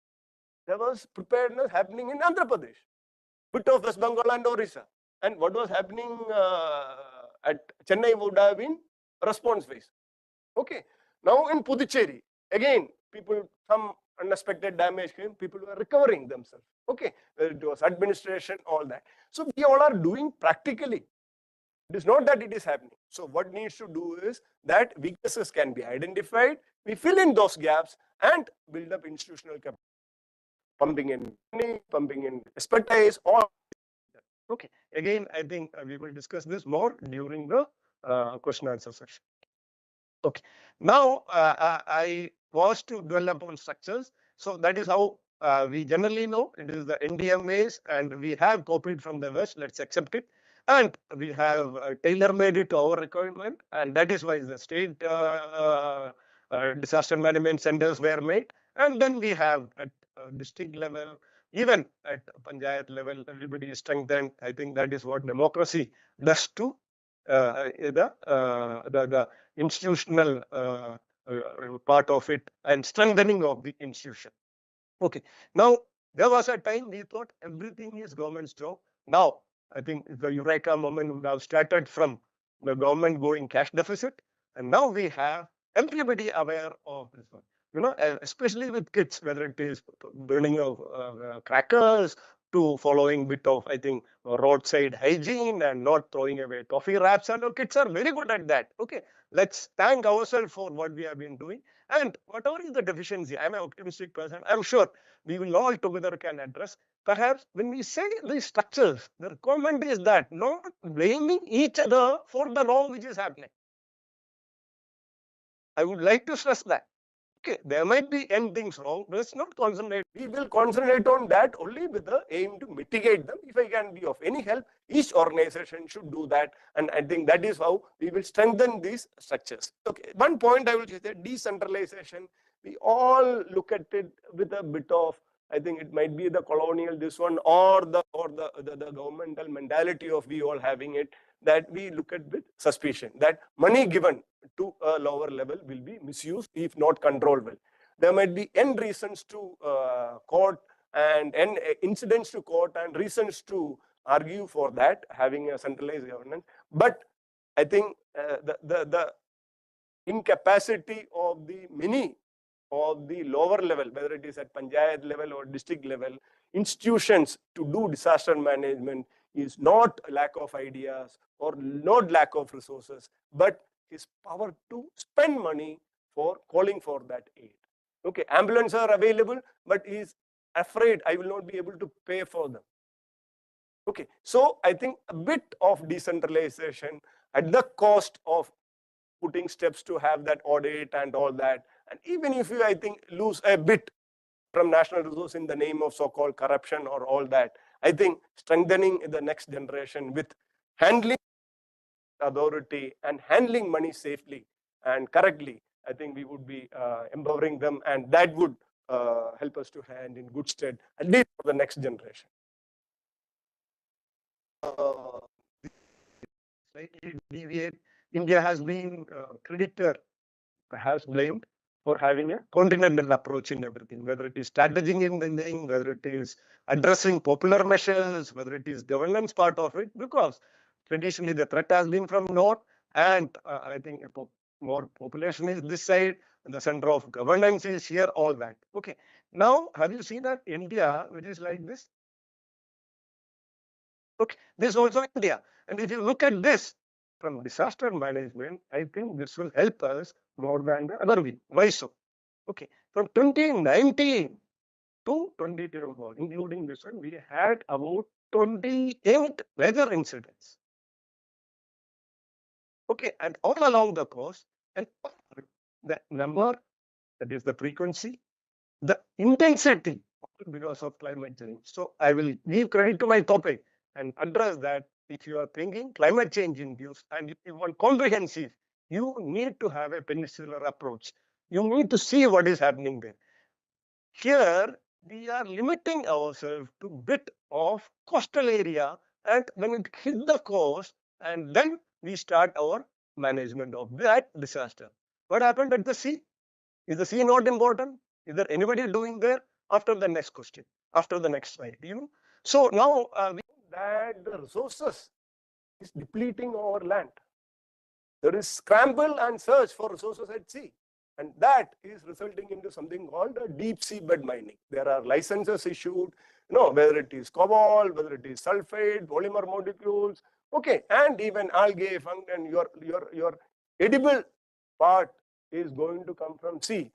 There was preparedness happening in Andhra Pradesh, bit of West Bengal and Orissa. And what was happening at Chennai would have been response phase. Okay. Now in Puducherry, again, people, some unexpected damage came, people were recovering themselves. Okay. It was administration, all that. So we all are doing practically. It is not that it is happening. So what needs to do is that weaknesses can be identified, we fill in those gaps and build up institutional capacity. Pumping in money, pumping in expertise, all. Okay, again, I think we will discuss this more during the question answer session. Okay, now I was to dwell upon structures. So that is how we generally know it is the NDMAs, and we have copied from the West. Let's accept it. And we have tailor-made it to our requirement, and that is why the state disaster management centers were made. And then we have at district level, even at panchayat level, everybody is strengthened. I think that is what democracy does to the institutional part of it and strengthening of the institution. Okay, now there was a time we thought everything is government's job. Now I think the Eureka moment would have started from the government going cash deficit, and now we have everybody aware of this one. You know, especially with kids, whether it is burning of crackers to following bit of, I think, roadside hygiene and not throwing away toffee wraps, and our kids are very good at that. Okay, let's thank ourselves for what we have been doing, and whatever is the deficiency, I'm an optimistic person. I'm sure we will all together can address. Perhaps when we say these structures, the requirement is that not blaming each other for the wrong which is happening. I would like to stress that. Okay, there might be n things wrong. Let's not concentrate. We will concentrate on that only with the aim to mitigate them. If I can be of any help, each organization should do that. And I think that is how we will strengthen these structures. Okay, one point I will say that decentralization, we all look at it with a bit of, I think it might be the colonial this one or the governmental mentality of we all having it, that we look at with suspicion that money given to a lower level will be misused if not controlled well. There might be n reasons to court and n incidents to court and reasons to argue for that having a centralized governance. But I think the incapacity of the many of the lower level, whether it is at panchayat level or district level, institutions to do disaster management is not a lack of ideas or not lack of resources, but his power to spend money for calling for that aid. Okay, ambulances are available, but he is afraid I will not be able to pay for them. Okay, so I think a bit of decentralization at the cost of putting steps to have that audit and all that. And even if you, I think, lose a bit from national resource in the name of so-called corruption or all that, I think strengthening the next generation with handling authority and handling money safely and correctly, I think we would be empowering them, and that would help us to hand in good stead, at least for the next generation. Slightly deviate. India has been credited, perhaps blamed, for having a continental approach in everything, whether it is strategic in thinking, whether it is addressing popular measures, whether it is governance part of it, because traditionally the threat has been from north, and I think more population is this side, and the center of governance is here, all that. Okay, now have you seen that India, which is like this? Okay, this is also India, and if you look at this from disaster management, I think this will help us more than the other way. Why so? Okay, from 2019 to 2024, including this one, we had about 28 weather incidents. Okay, and all along the coast, and the number, that is the frequency, the intensity because of climate change. So I will give credit to my topic and address that. If you are thinking climate change induced and if you want comprehensive, you need to have a peninsular approach. You need to see what is happening there. Here, we are limiting ourselves to bit of coastal area, and when it hit the coast, and then we start our management of that disaster. What happened at the sea? Is the sea not important? Is there anybody doing there? After the next question, after the next slide, So now that the resources is depleting our land. There is scramble and search for resources at sea. And that is resulting into something called a deep sea bed mining. There are licenses issued, whether it is cobalt, whether it is sulfate, polymer molecules, okay, and even algae, fungi, and your edible part is going to come from sea.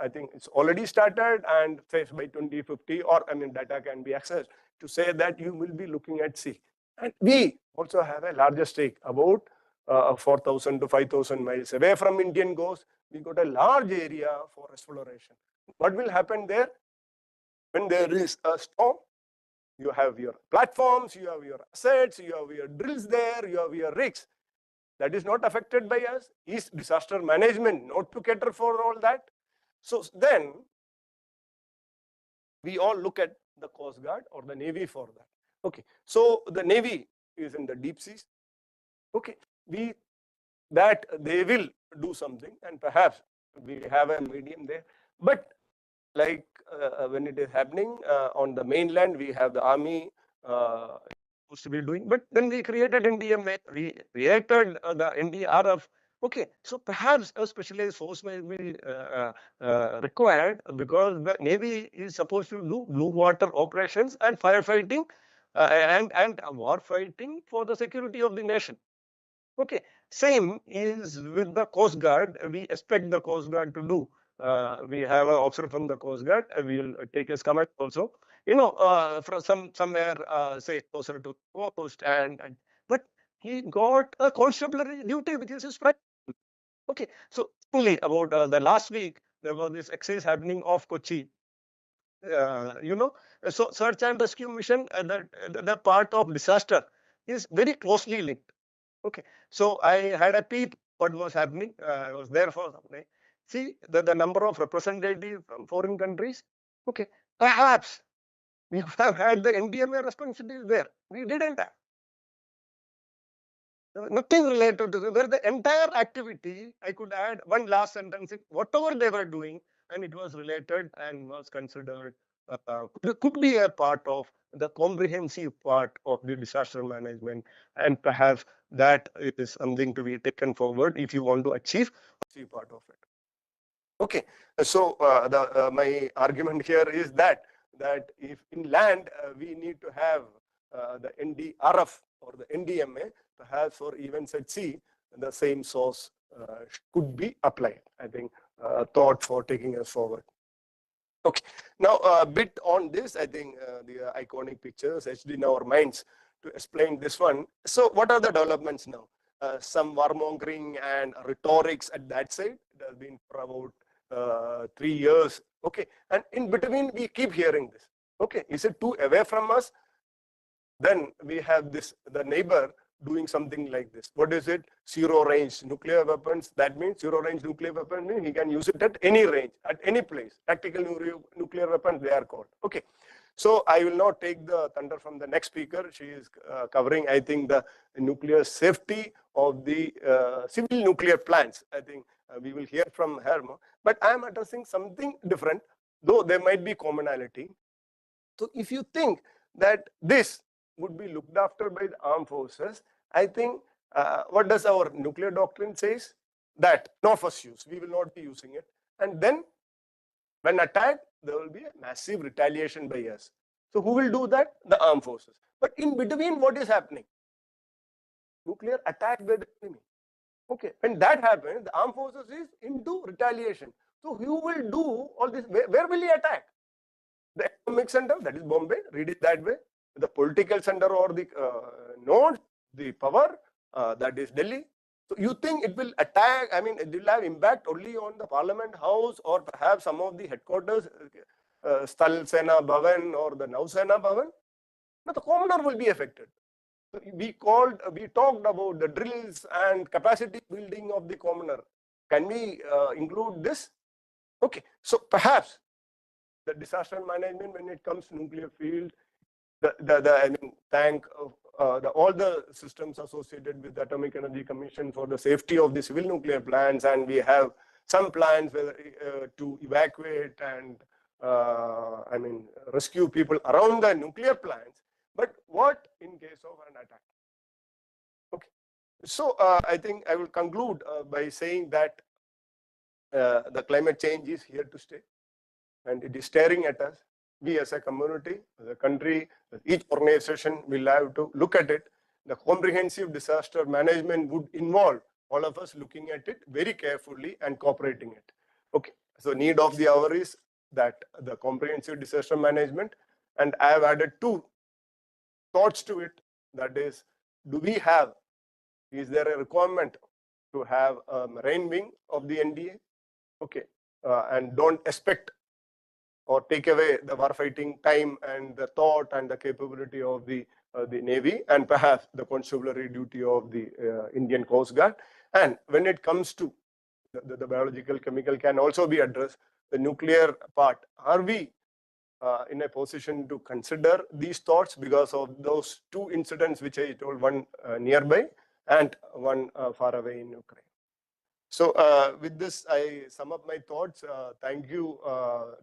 I think it's already started, and say by 2050, or data can be accessed to say that you will be looking at sea. And we also have a larger stake, about 4,000 to 5,000 miles away from Indian coast. We got a large area for exploration. What will happen there? When there is a storm, you have your platforms, you have your assets, you have your drills there, you have your rigs. That is not affected by us. Is disaster management not to cater for all that? So then we all look at the Coast Guard or the Navy for that. Okay, so the Navy is in the deep seas. Okay, that they will do something, and perhaps we have a medium there. But like when it is happening on the mainland, we have the army supposed to be doing. But then we created NDMA, we created the NDRF. Okay, so perhaps a specialized force may be required, because the Navy is supposed to do blue water operations and firefighting and war fighting for the security of the nation. Okay, same is with the Coast Guard. We expect the Coast Guard to do. We have an officer from the Coast Guard. We will take his comment also. From somewhere, say closer to coast, but he got a constabulary duty, which is his right. Okay, so only about the last week, there was this exercise happening off Kochi. So search and rescue mission, the part of disaster is very closely linked. Okay, so I had a peep what was happening. I was there for some day. See the number of representatives from foreign countries. Okay, perhaps we have had the NDMA responsibilities there. We didn't have. Nothing related to where the entire activity. I could add one last sentence. Whatever they were doing, and it was related and was considered could be a part of the comprehensive part of the disaster management, and perhaps that is something to be taken forward if you want to achieve part of it. Okay, so my argument here is that if in land we need to have the NDRF or the NDMA, perhaps for events at sea, the same source could be applied. I think thought for taking us forward. Okay, now a bit on this, I think the iconic pictures etched in our minds to explain this one. So what are the developments now? Some warmongering and rhetorics at that side. It has been for about 3 years. Okay, and in between we keep hearing this. Okay, is it too away from us? Then we have this, the neighbor doing something like this. What is it? Zero range nuclear weapons. That means zero range nuclear weapon means he can use it at any range, at any place. Tactical nuclear weapons, they are called. Okay. So I will not take the thunder from the next speaker. She is covering, I think, the nuclear safety of the civil nuclear plants. I think we will hear from her more. But I am addressing something different, though there might be commonality. So if you think that this would be looked after by the armed forces, I think what does our nuclear doctrine says? That not first use, we will not be using it. And then when attacked, there will be a massive retaliation by us. So who will do that? The armed forces. But in between, what is happening? Nuclear attack by the enemy. Okay, when that happens, the armed forces is into retaliation. So who will do all this? Where will he attack? The economic center, that is Bombay, read it that way. The political center or the node, the power, that is Delhi. So you think it will attack, I mean, it will have impact only on the Parliament House or perhaps some of the headquarters, Sthal Sena Bhavan or the Nau Sena Bhavan? No, the commoner will be affected. So we talked about the drills and capacity building of the commoner. Can we include this? Okay, so perhaps the disaster management when it comes to nuclear field, I mean, thank all the systems associated with the Atomic Energy Commission for the safety of the civil nuclear plants, and we have some plans to evacuate and I mean rescue people around the nuclear plants. But what in case of an attack? Okay, so I think I will conclude by saying that the climate change is here to stay, and it is staring at us. We as a community, as a country, each organization will have to look at it. The comprehensive disaster management would involve all of us looking at it very carefully and cooperating it. Okay, so need of the hour is that the comprehensive disaster management, and I have added 2 thoughts to it. That is, is there a requirement to have a marine wing of the NDA? Okay, and don't expect or take away the warfighting time and the thought and the capability of the Navy, and perhaps the constabulary duty of the Indian Coast Guard. And when it comes to the biological, chemical can also be addressed. The nuclear part, are we in a position to consider these thoughts because of those 2 incidents which I told, one nearby and one far away in Ukraine? So with this, I sum up my thoughts. Thank you,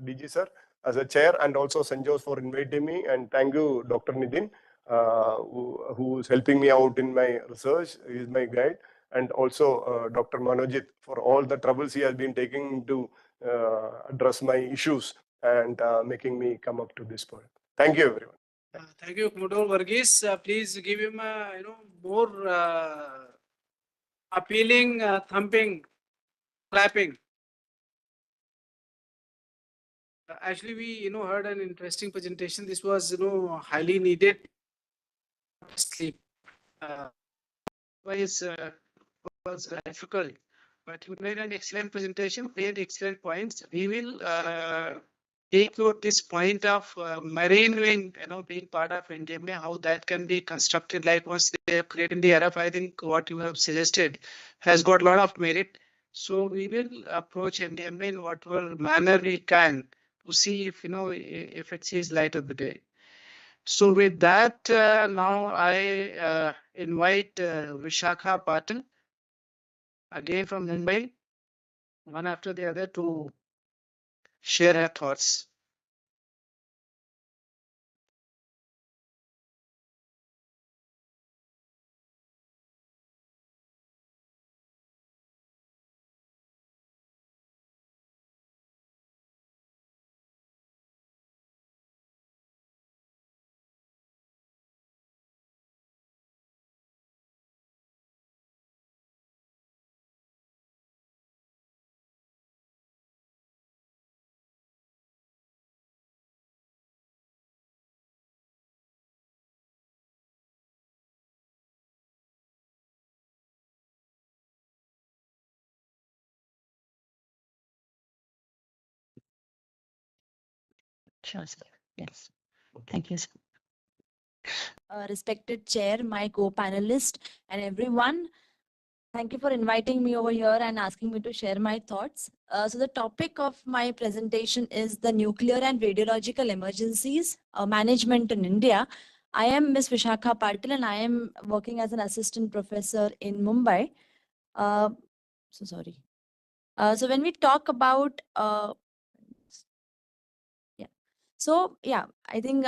DG sir, as a chair, and also CENJOWS for inviting me. And thank you, Dr. Nitin, who is helping me out in my research. He is my guide. And also Dr. Manojit for all the troubles he has been taking to address my issues and making me come up to this point. Thank you, everyone. Thank you, Commodore Varghese. Please give him more appealing, thumping, clapping. Actually, we heard an interesting presentation. This was highly needed. Sleep. Was difficult but you made an excellent presentation, made excellent points. We will take you this point of marine wing, being part of NDMA, how that can be constructed. Like once they have created the RF, I think what you have suggested has got a lot of merit. So we will approach NDMA in whatever manner we can to see if if it sees light of the day. So with that, now I invite Vishakha Patil, again from Mumbai, one after the other, to share her thoughts. Sure, sir. Yes. Thank you, sir. Respected chair, my co-panelist, and everyone, thank you for inviting me over here and asking me to share my thoughts. So the topic of my presentation is the nuclear and radiological emergencies management in India. I am Ms. Vishakha Patil and I am working as an assistant professor in Mumbai. So sorry. So when we talk about I think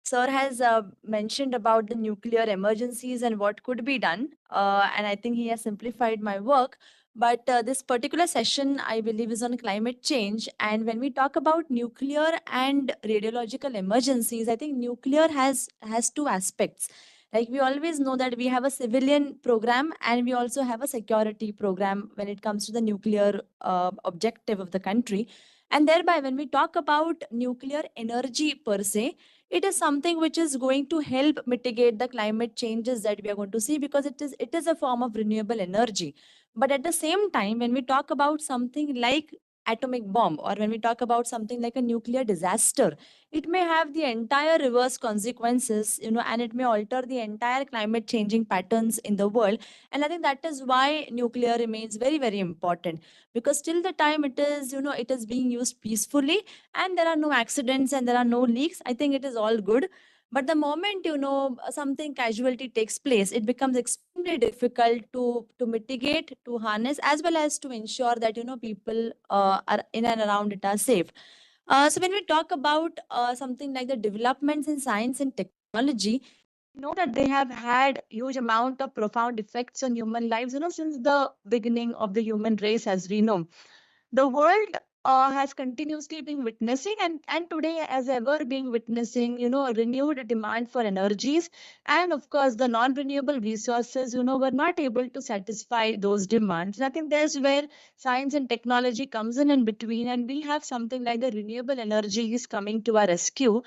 Sir has mentioned about the nuclear emergencies and what could be done. And I think he has simplified my work. But this particular session, I believe, is on climate change. And when we talk about nuclear and radiological emergencies, I think nuclear has two aspects. Like we always know that we have a civilian program and we also have a security program when it comes to the nuclear objective of the country. And thereby, when we talk about nuclear energy per se, it is something which is going to help mitigate the climate changes that we are going to see because it is a form of renewable energy. But at the same time, when we talk about something like atomic bomb or when we talk about something like a nuclear disaster, it may have the entire reverse consequences, and it may alter the entire climate changing patterns in the world. And I think that is why nuclear remains very, very important because till the time it is, it is being used peacefully and there are no accidents and there are no leaks, I think it is all good. But the moment something casualty takes place, it becomes extremely difficult to mitigate, to harness, as well as to ensure that people are in and around it are safe. So when we talk about something like the developments in science and technology, we know that they have had huge amount of profound effects on human lives, since the beginning of the human race, as we know. The world has continuously been witnessing and today as ever being witnessing, a renewed demand for energies. And of course, the non-renewable resources, were not able to satisfy those demands. And I think there's where science and technology comes in between, and we have something like the renewable energy is coming to our rescue.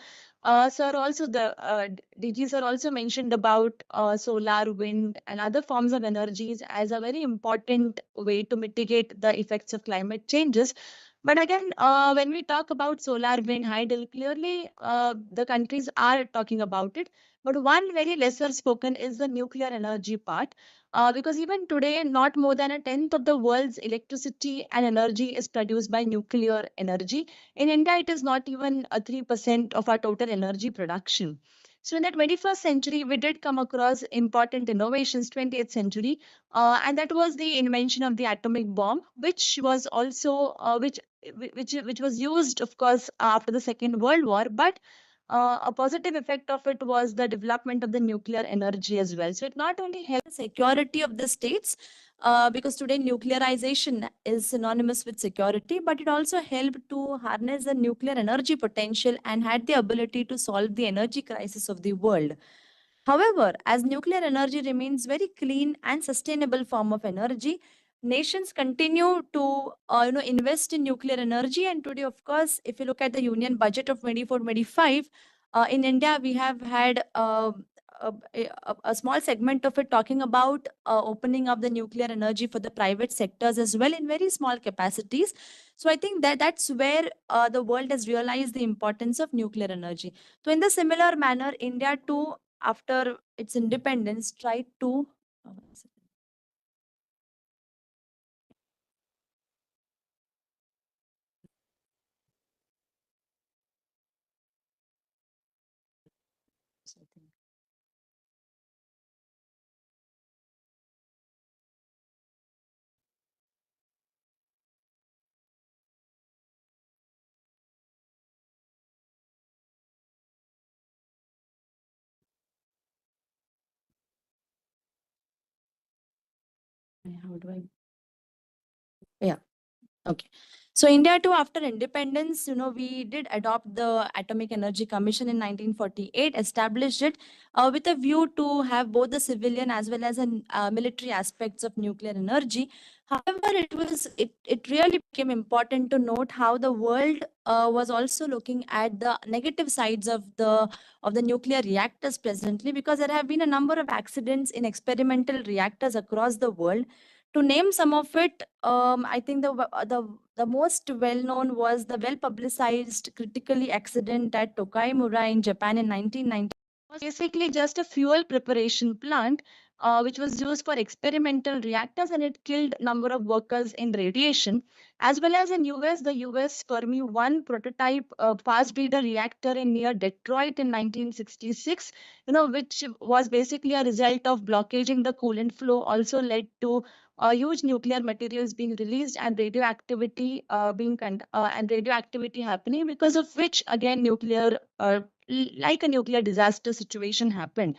Sir, also DG sir also mentioned about solar, wind, and other forms of energies as a very important way to mitigate the effects of climate changes. But again, when we talk about solar, wind, hydel, clearly the countries are talking about it. But one very lesser spoken is the nuclear energy part. Because even today, not more than a tenth of the world's electricity and energy is produced by nuclear energy. In India, it is not even a 3% of our total energy production. So in the 21st century, we did come across important innovations, 20th century, and that was the invention of the atomic bomb, which was also which was used, of course, after the Second World War. But a positive effect of it was the development of the nuclear energy as well. So it not only helped the security of the states, because today nuclearization is synonymous with security, but it also helped to harness the nuclear energy potential and had the ability to solve the energy crisis of the world. However, as nuclear energy remains very clean and sustainable form of energy, nations continue to invest in nuclear energy. And today, of course, if you look at the union budget of 24-25, in India, we have had a small segment of it talking about opening up the nuclear energy for the private sectors as well in very small capacities. So I think that that's where the world has realized the importance of nuclear energy. So in the similar manner, India too, after its independence, tried to how do I? Yeah. Okay. So India too, after independence, we did adopt the Atomic Energy Commission in 1948, established it with a view to have both the civilian as well as military aspects of nuclear energy. However, it really became important to note how the world was also looking at the negative sides of the nuclear reactors presently, because there have been a number of accidents in experimental reactors across the world. To name some of it, I think the most well-known was the well-publicized critically accident at Tokaimura in Japan in 1990. It was basically just a fuel preparation plant, which was used for experimental reactors, and it killed number of workers in radiation. As well as in US, the US Fermi 1 prototype fast breeder reactor in near Detroit in 1966, which was basically a result of blockaging the coolant flow, also led to huge nuclear materials being released and radioactivity and radioactivity happening, because of which again like a nuclear disaster situation happened.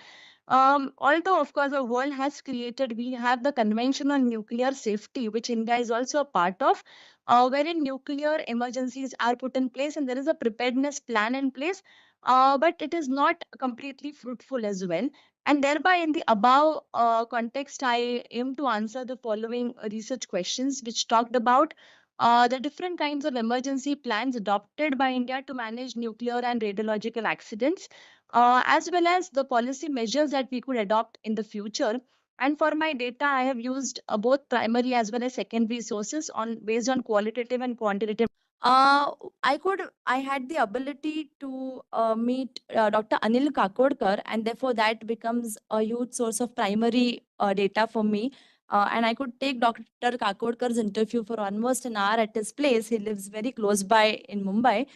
Although, of course, the world has created, we have the Convention on Nuclear Safety, which India is also a part of, wherein nuclear emergencies are put in place and there is a preparedness plan in place, but it is not completely fruitful as well. And thereby, in the above context, I aim to answer the following research questions, which talked about the different kinds of emergency plans adopted by India to manage nuclear and radiological accidents, as well as the policy measures that we could adopt in the future. And for my data, I have used both primary as well as secondary sources based on qualitative and quantitative. Uh, I had the ability to meet Dr. Anil Kakodkar, and therefore that becomes a huge source of primary data for me. And I could take Dr. Kakodkar's interview for almost an hour at his place. He lives very close by in Mumbai.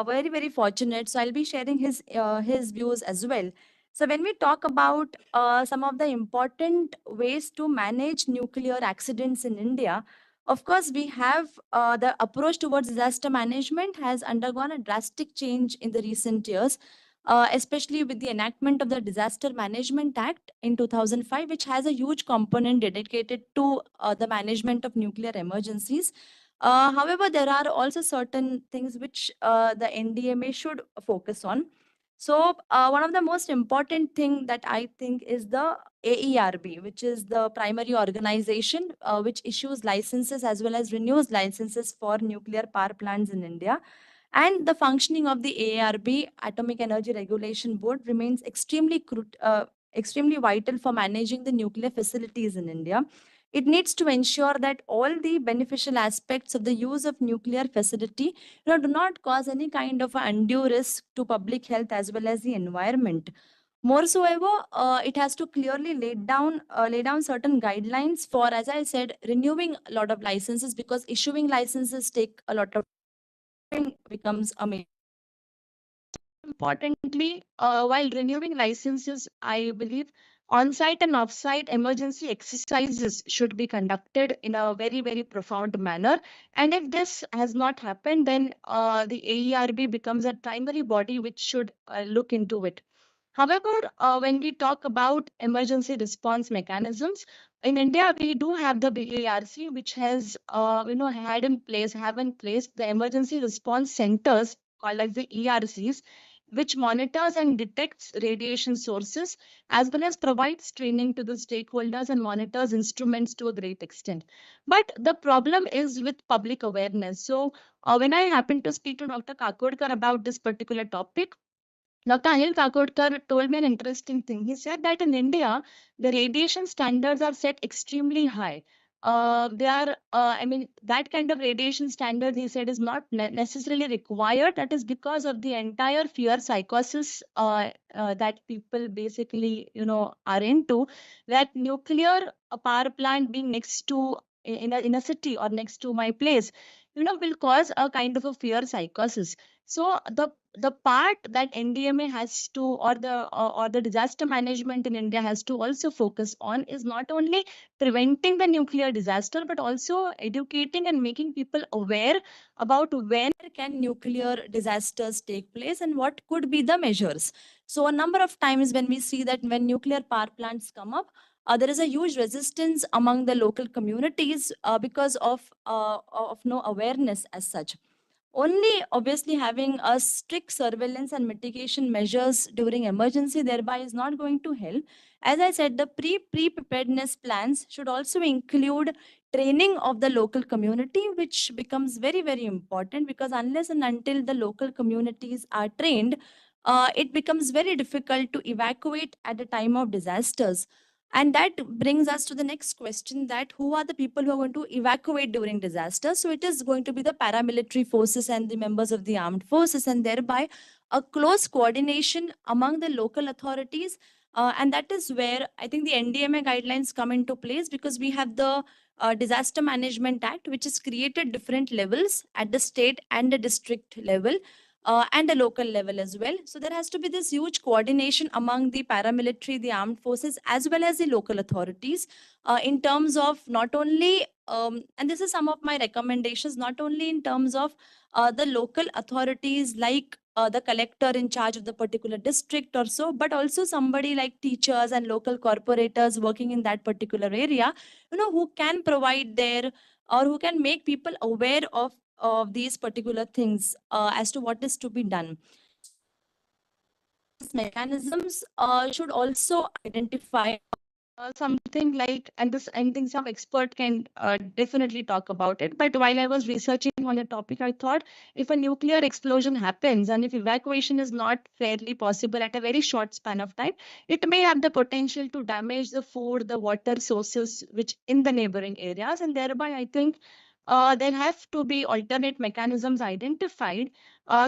Very, very fortunate. So I'll be sharing his views as well. So when we talk about some of the important ways to manage nuclear accidents in India, of course, we have the approach towards disaster management has undergone a drastic change in the recent years, especially with the enactment of the Disaster Management Act in 2005, which has a huge component dedicated to the management of nuclear emergencies. However, there are also certain things which the NDMA should focus on. So one of the most important thing that I think is the AERB, which is the primary organization which issues licenses as well as renews licenses for nuclear power plants in India. And the functioning of the AERB, Atomic Energy Regulation Board, remains extremely vital for managing the nuclear facilities in India. It needs to ensure that all the beneficial aspects of the use of nuclear facility do not cause any kind of undue risk to public health as well as the environment. Moreover, it has to clearly lay down certain guidelines for, as I said, renewing a lot of licenses, because issuing licenses take a lot of time, becomes a major. Importantly, while renewing licenses, I believe on-site and off-site emergency exercises should be conducted in a very, very profound manner. And if this has not happened, then the AERB becomes a primary body which should look into it. However, when we talk about emergency response mechanisms, in India, we do have the BARC, which has, have in place the emergency response centers called as the ERCs, which monitors and detects radiation sources, as well as provides training to the stakeholders and monitors instruments to a great extent. But the problem is with public awareness. So when I happened to speak to Dr. Kakodkar about this particular topic, Dr. Anil Kakodkar told me an interesting thing. He said that in India, the radiation standards are set extremely high. That kind of radiation standard, he said, is not necessarily required. That is because of the entire fear psychosis that people basically, are into. That nuclear power plant being next to in a city or next to my place, will cause a kind of a fear psychosis. So the part that NDMA has to, or the disaster management in India has to also focus on, is not only preventing the nuclear disaster, but also educating and making people aware about when can nuclear disasters take place and what could be the measures. So a number of times when we see that when nuclear power plants come up, there is a huge resistance among the local communities because of no awareness as such. Only obviously having a strict surveillance and mitigation measures during emergency thereby is not going to help. As I said, the pre-preparedness plans should also include training of the local community, which becomes very, very important, because unless and until the local communities are trained, it becomes very difficult to evacuate at the time of disasters. And that brings us to the next question, that who are the people who are going to evacuate during disaster? So it is going to be the paramilitary forces and the members of the armed forces, and thereby a close coordination among the local authorities. And that is where I think the NDMA guidelines come into place, because we have the Disaster Management Act, which has created different levels at the state and the district level. And the local level as well. So there has to be this huge coordination among the paramilitary, the armed forces, as well as the local authorities in terms of not only, and this is some of my recommendations, not only in terms of the local authorities like the collector in charge of the particular district or so, but also somebody like teachers and local corporators working in that particular area, who can provide their, or who can make people aware of these particular things as to what is to be done. Mechanisms should also identify something like, and this, I think some expert can definitely talk about it. But while I was researching on the topic, I thought if a nuclear explosion happens and if evacuation is not fairly possible at a very short span of time, it may have the potential to damage the food, the water sources which in the neighboring areas, and thereby I think there have to be alternate mechanisms identified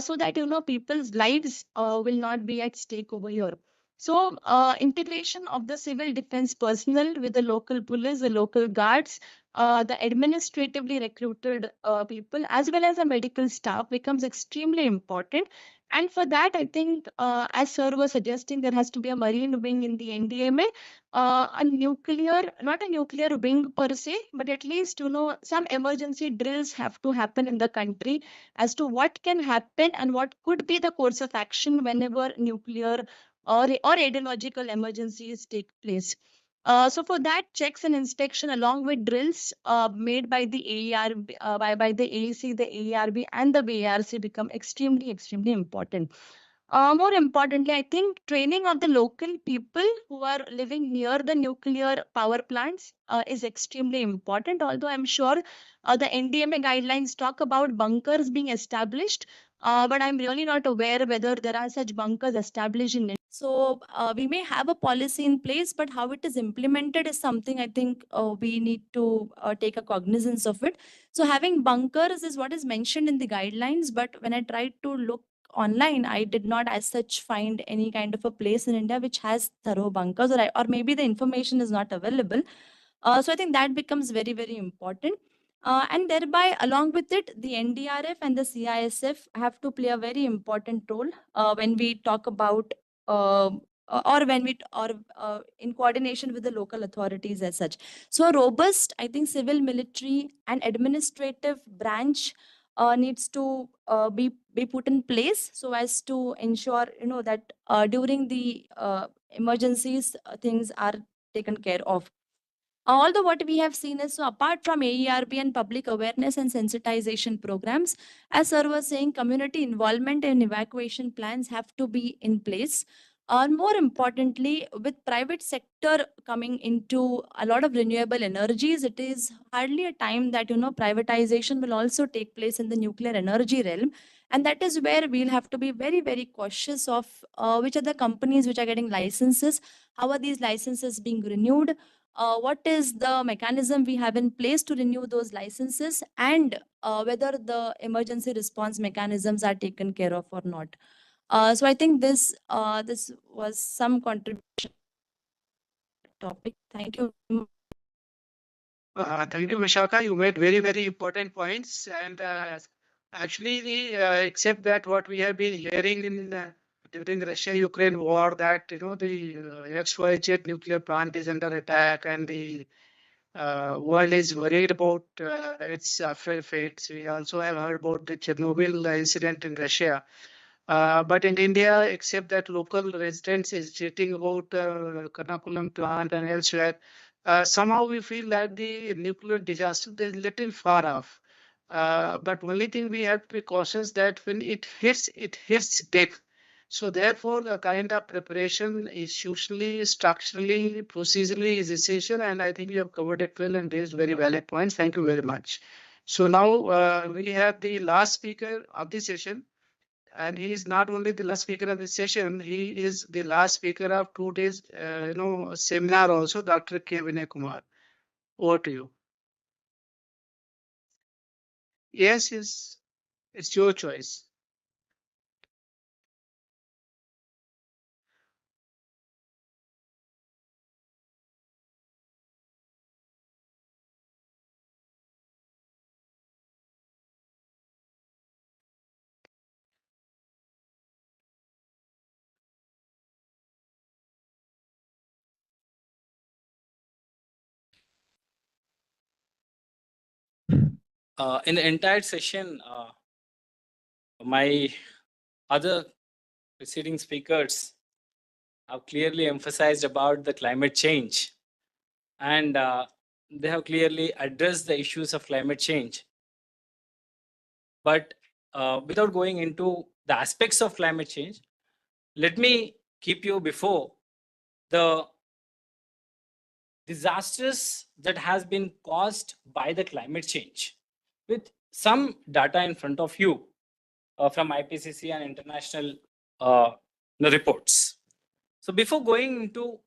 so that people's lives will not be at stake over here. So integration of the civil defense personnel with the local police, the local guards, the administratively recruited people, as well as the medical staff becomes extremely important. And for that, I think, as sir was suggesting, there has to be a marine wing in the NDMA, not a nuclear wing per se, but at least, some emergency drills have to happen in the country as to what can happen and what could be the course of action whenever nuclear or radiological emergencies take place. So for that, checks and inspection along with drills made by the AERB, by the AEC, the AERB, and the BARC become extremely, extremely important. More importantly, I think training of the local people who are living near the nuclear power plants is extremely important. Although I'm sure the NDMA guidelines talk about bunkers being established, but I'm really not aware whether there are such bunkers established in India. So we may have a policy in place, but how it is implemented is something I think we need to take a cognizance of it. So having bunkers is what is mentioned in the guidelines, but when I tried to look online, I did not as such find any kind of a place in India which has thorough bunkers, or maybe the information is not available. So I think that becomes very, very important. And thereby, along with it, the NDRF and the CISF have to play a very important role when we talk about or when we or in coordination with the local authorities as such. So a robust, I think, civil, military, and administrative branch needs to be put in place so as to ensure that during the emergencies things are taken care of. Although what we have seen is, so apart from AERB and public awareness and sensitization programs, as sir was saying, community involvement and evacuation plans have to be in place. More importantly, with private sector coming into a lot of renewable energies, it is hardly a time that, privatization will also take place in the nuclear energy realm. And that is where we'll have to be very, very cautious of which are the companies which are getting licenses, how are these licenses being renewed, what is the mechanism we have in place to renew those licenses, and whether the emergency response mechanisms are taken care of or not. So I think this was some contribution topic. Thank you. Thank you, Vishaka. You made very, very important points. And actually, except that what we have been hearing in during the Russia-Ukraine war, that the XYZ nuclear plant is under attack, and the world is worried about its fates. We also have heard about the Chernobyl incident in Russia. But in India, except that local residents is chatting about Karnakulam plant and elsewhere, somehow we feel that the nuclear disaster is little far off. But only thing we have to be cautious that when it hits big. So therefore, the kind of preparation institutionally, structurally, procedurally is essential, and I think you have covered it well and raised very valid points. Thank you very much. So now we have the last speaker of the session. And he is not only the last speaker of the session, he is the last speaker of today's seminar also, Dr. K. Vinay Kumar. Over to you. Yes, it's your choice. In the entire session, my other preceding speakers have clearly emphasized about the climate change, and they have clearly addressed the issues of climate change. But without going into the aspects of climate change, let me keep you before the disasters that has been caused by the climate change with some data in front of you from IPCC and international reports. So before going into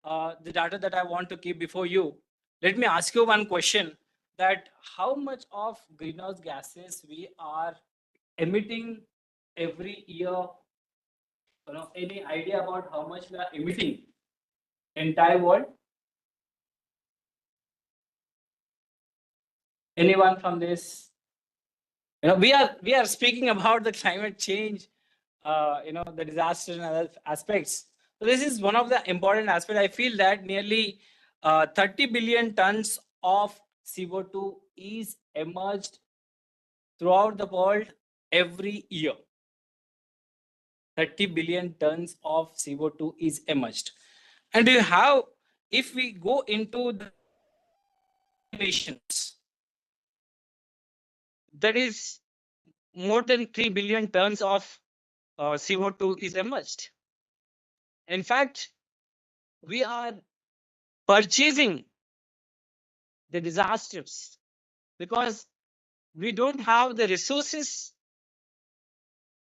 the data that I want to keep before you, let me ask you one question, that how much of greenhouse gases we are emitting every year? Any idea about how much we are emitting entire world? Anyone from this? We are speaking about the climate change, the disasters and other aspects. So this is one of the important aspects. I feel that nearly 30 billion tons of CO2 is emerged throughout the world every year. 30 billion tons of CO2 is emerged. And do you have, if we go into the emissions, That is more than 3 billion tons of CO2 is emerged. In fact, we are purchasing the disasters because we don't have the resources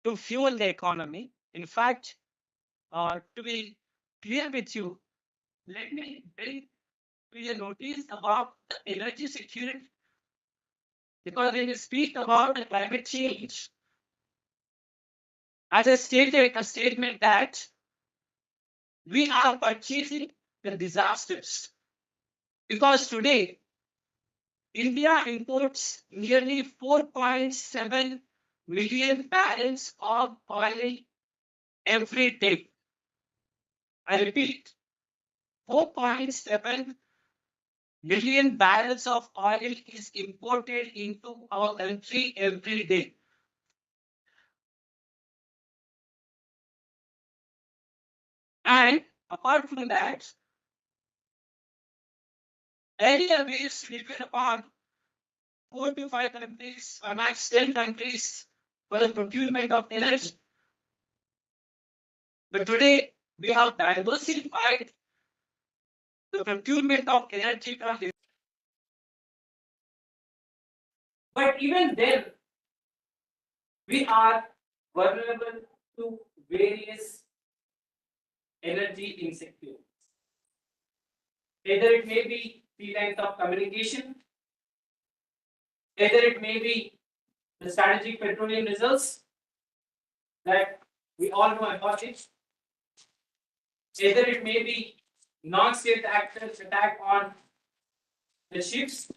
to fuel the economy. In fact, to be clear with you, let me bring to a notice about energy security. Because when you speak about the climate change, as I stated a statement that we are purchasing the disasters. Because today, India imports nearly 4.7 million barrels of oil every day. I repeat, 4.7 million barrels of oil is imported into our country every day. And apart from that, earlier we sleeping upon 4 to 5 countries, or max 10 countries for the procurement of energy. But today, We have diversified the procurement of energy from the. But even then, we are vulnerable to various energy insecurities. Either it may be the length of communication, either it may be the strategic petroleum results that we all know about it, either it may be non-state actors attack on the ships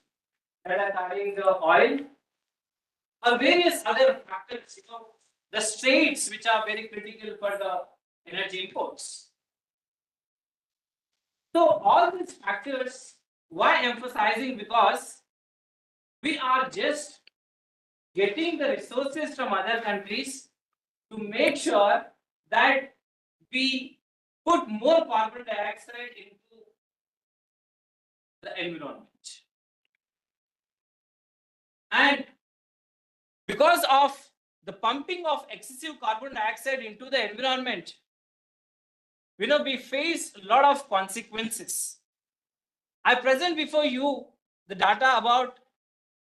that are carrying the oil, or various other factors, the straits which are very critical for the energy imports. So all these factors, why emphasizing? Because we are just getting the resources from other countries to make sure that we put more carbon dioxide into the environment. And because of the pumping of excessive carbon dioxide into the environment, we face a lot of consequences. I present before you the data about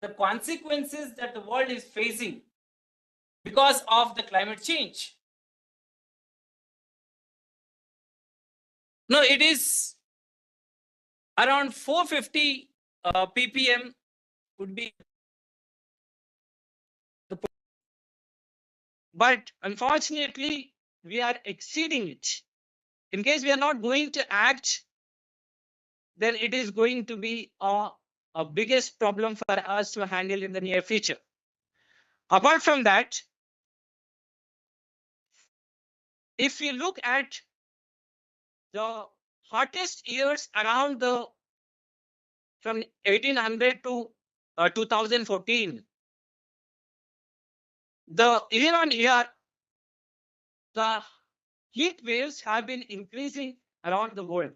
the consequences that the world is facing because of the climate change. No, it is around 450 ppm would be. But unfortunately, we are exceeding it. In case we are not going to act, then it is going to be a biggest problem for us to handle in the near future. Apart from that, if you look at the hottest years around the from 1800 to 2014, the year on year, the heat waves have been increasing around the world,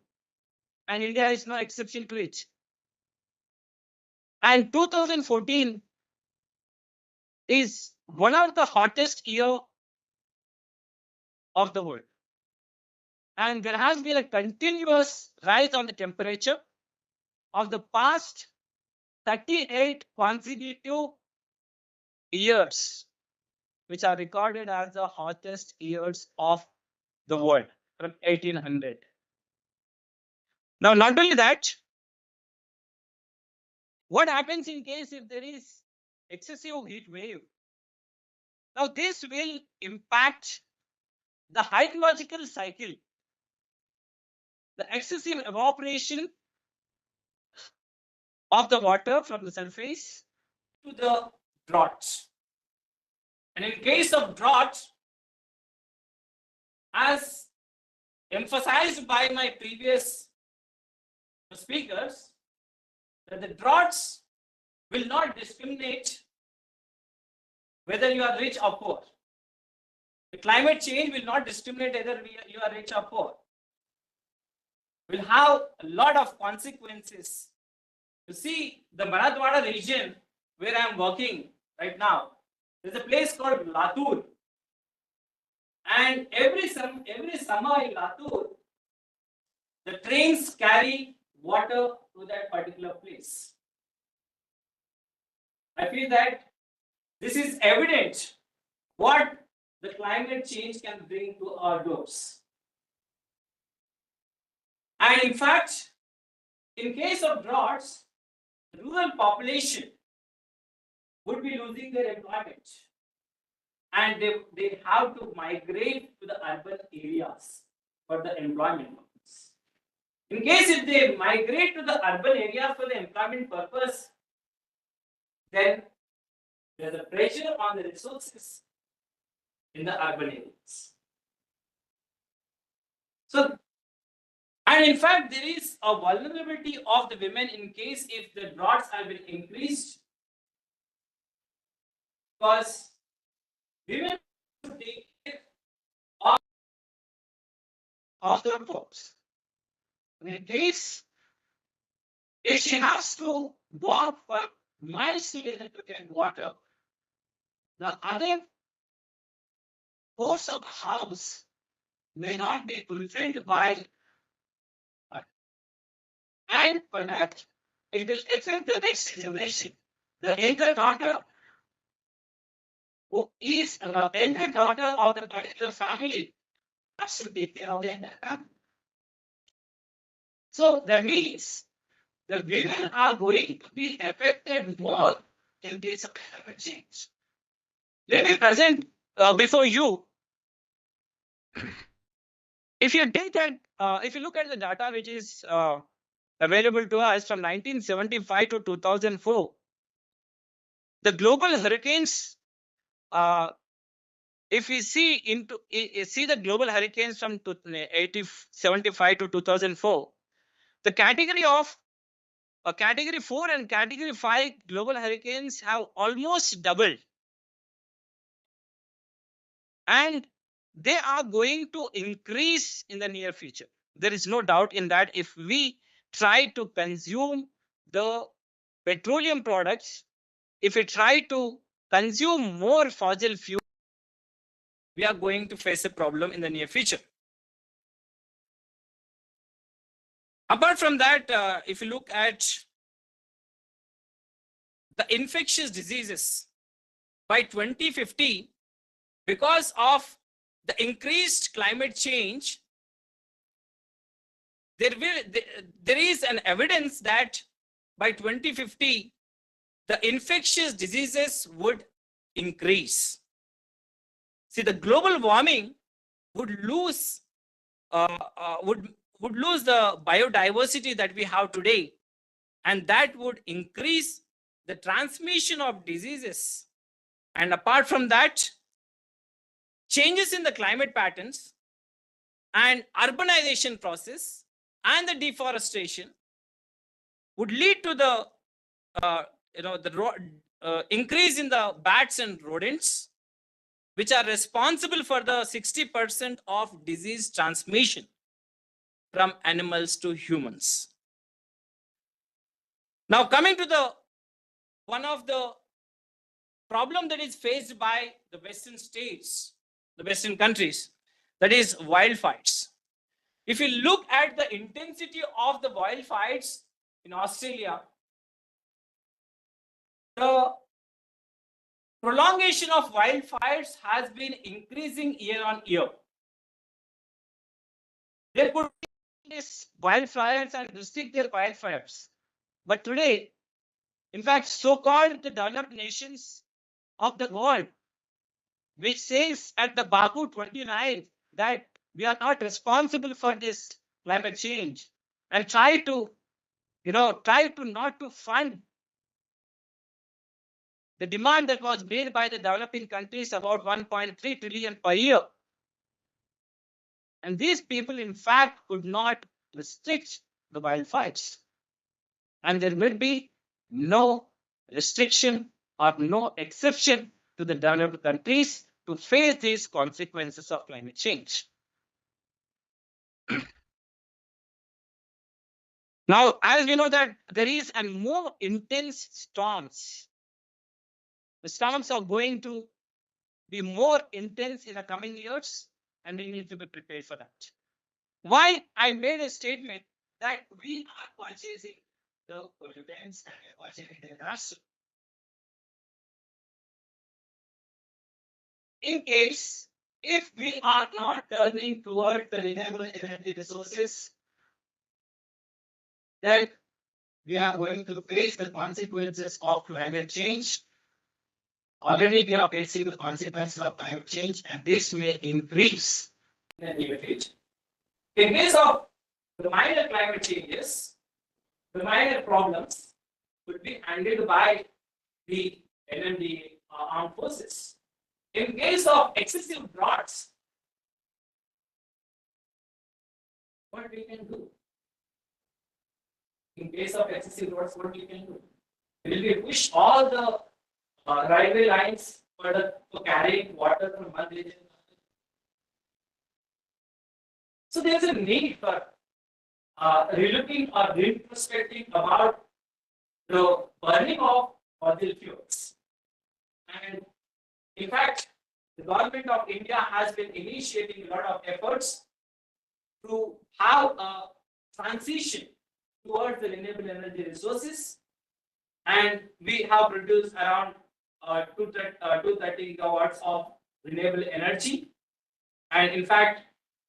and India is no exception to it. And 2014 is one of the hottest year of the world. And there has been a continuous rise on the temperature of the past 38 consecutive years, which are recorded as the hottest years of the world from 1800. Now, not only that, what happens in case if there is excessive heat wave? Now, this will impact the hydrological cycle, the excessive evaporation of the water from the surface to the droughts. And in case of drought, as emphasized by my previous speakers, that the droughts will not discriminate whether you are rich or poor. The climate change will not discriminate whether you are rich or poor. Will have a lot of consequences. You see, the Marathwada region where I am working right now, there's a place called Latur. And every summer in Latur, the trains carry water to that particular place. I feel that this is evident what the climate change can bring to our doors. And in fact, in case of droughts, the rural population would be losing their employment. And they have to migrate to the urban areas for the employment purpose. In case if they migrate to the urban areas for the employment purpose, then there's a pressure on the resources in the urban areas. So, and in fact, there is a vulnerability of the women in case if the droughts have been increased, because women take care of their folks. In case if she has to walk for miles to get water, the other force of house may not be fulfilled by us. And perhaps it will affect the next generation. The elder daughter who is an elder daughter of the particular family has to be killed in the family. So that means the women are going to be affected more in this climate change. Let me present before you. If you take that, if you look at the data which is available to us from 1975 to 2004, the global hurricanes, if we see see the global hurricanes from 75 to 2004, the category of category 4 and category 5 global hurricanes have almost doubled. And they are going to increase in the near future. There is no doubt in that. If we try to consume the petroleum products, if we try to consume more fossil fuel, we are going to face a problem in the near future. Apart from that, if you look at the infectious diseases by 2050, because of the increased climate change, there is an evidence that by 2050, the infectious diseases would increase. See, the global warming would lose would lose the biodiversity that we have today, and that would increase the transmission of diseases. And apart from that, changes in the climate patterns and urbanization process and the deforestation would lead to the increase in the bats and rodents, which are responsible for the 60% of disease transmission from animals to humans. Now, coming to the one of the problem that is faced by the Western states, the Western countries, that is wildfires. If you look at the intensity of the wildfires in Australia, the prolongation of wildfires has been increasing year on year. There could be these wildfires and restrict their wildfires. But today, in fact, so-called the developed nations of the world, which says at the Baku 29 that we are not responsible for this climate change, and try to not to fund the demand that was made by the developing countries, about 1.3 trillion per year. And these people, in fact, could not restrict the wildfires. And there will be no restriction or no exception to the developed countries to face these consequences of climate change. Now, as we know that there is a more intense storms. The storms are going to be more intense in the coming years, and we need to be prepared for that. Why I made a statement that we are purchasing the pollutants and we are purchasing the gas. In case if we are not turning toward the renewable energy resources, then we are going to face the consequences of climate change. Already we are facing the consequences of climate change, and this may increase in the near future. In case of the minor climate changes, the minor problems would be handled by the LND armed forces. In case of excessive droughts, what we can do? In case of excessive droughts, what we can do? Will we push all the railway lines for carrying water from one region? So there's a need for relooking or retrospecting about the burning of fossil fuels. And in fact, the government of India has been initiating a lot of efforts to have a transition towards the renewable energy resources, and we have produced around 230 gigawatts of renewable energy. And in fact,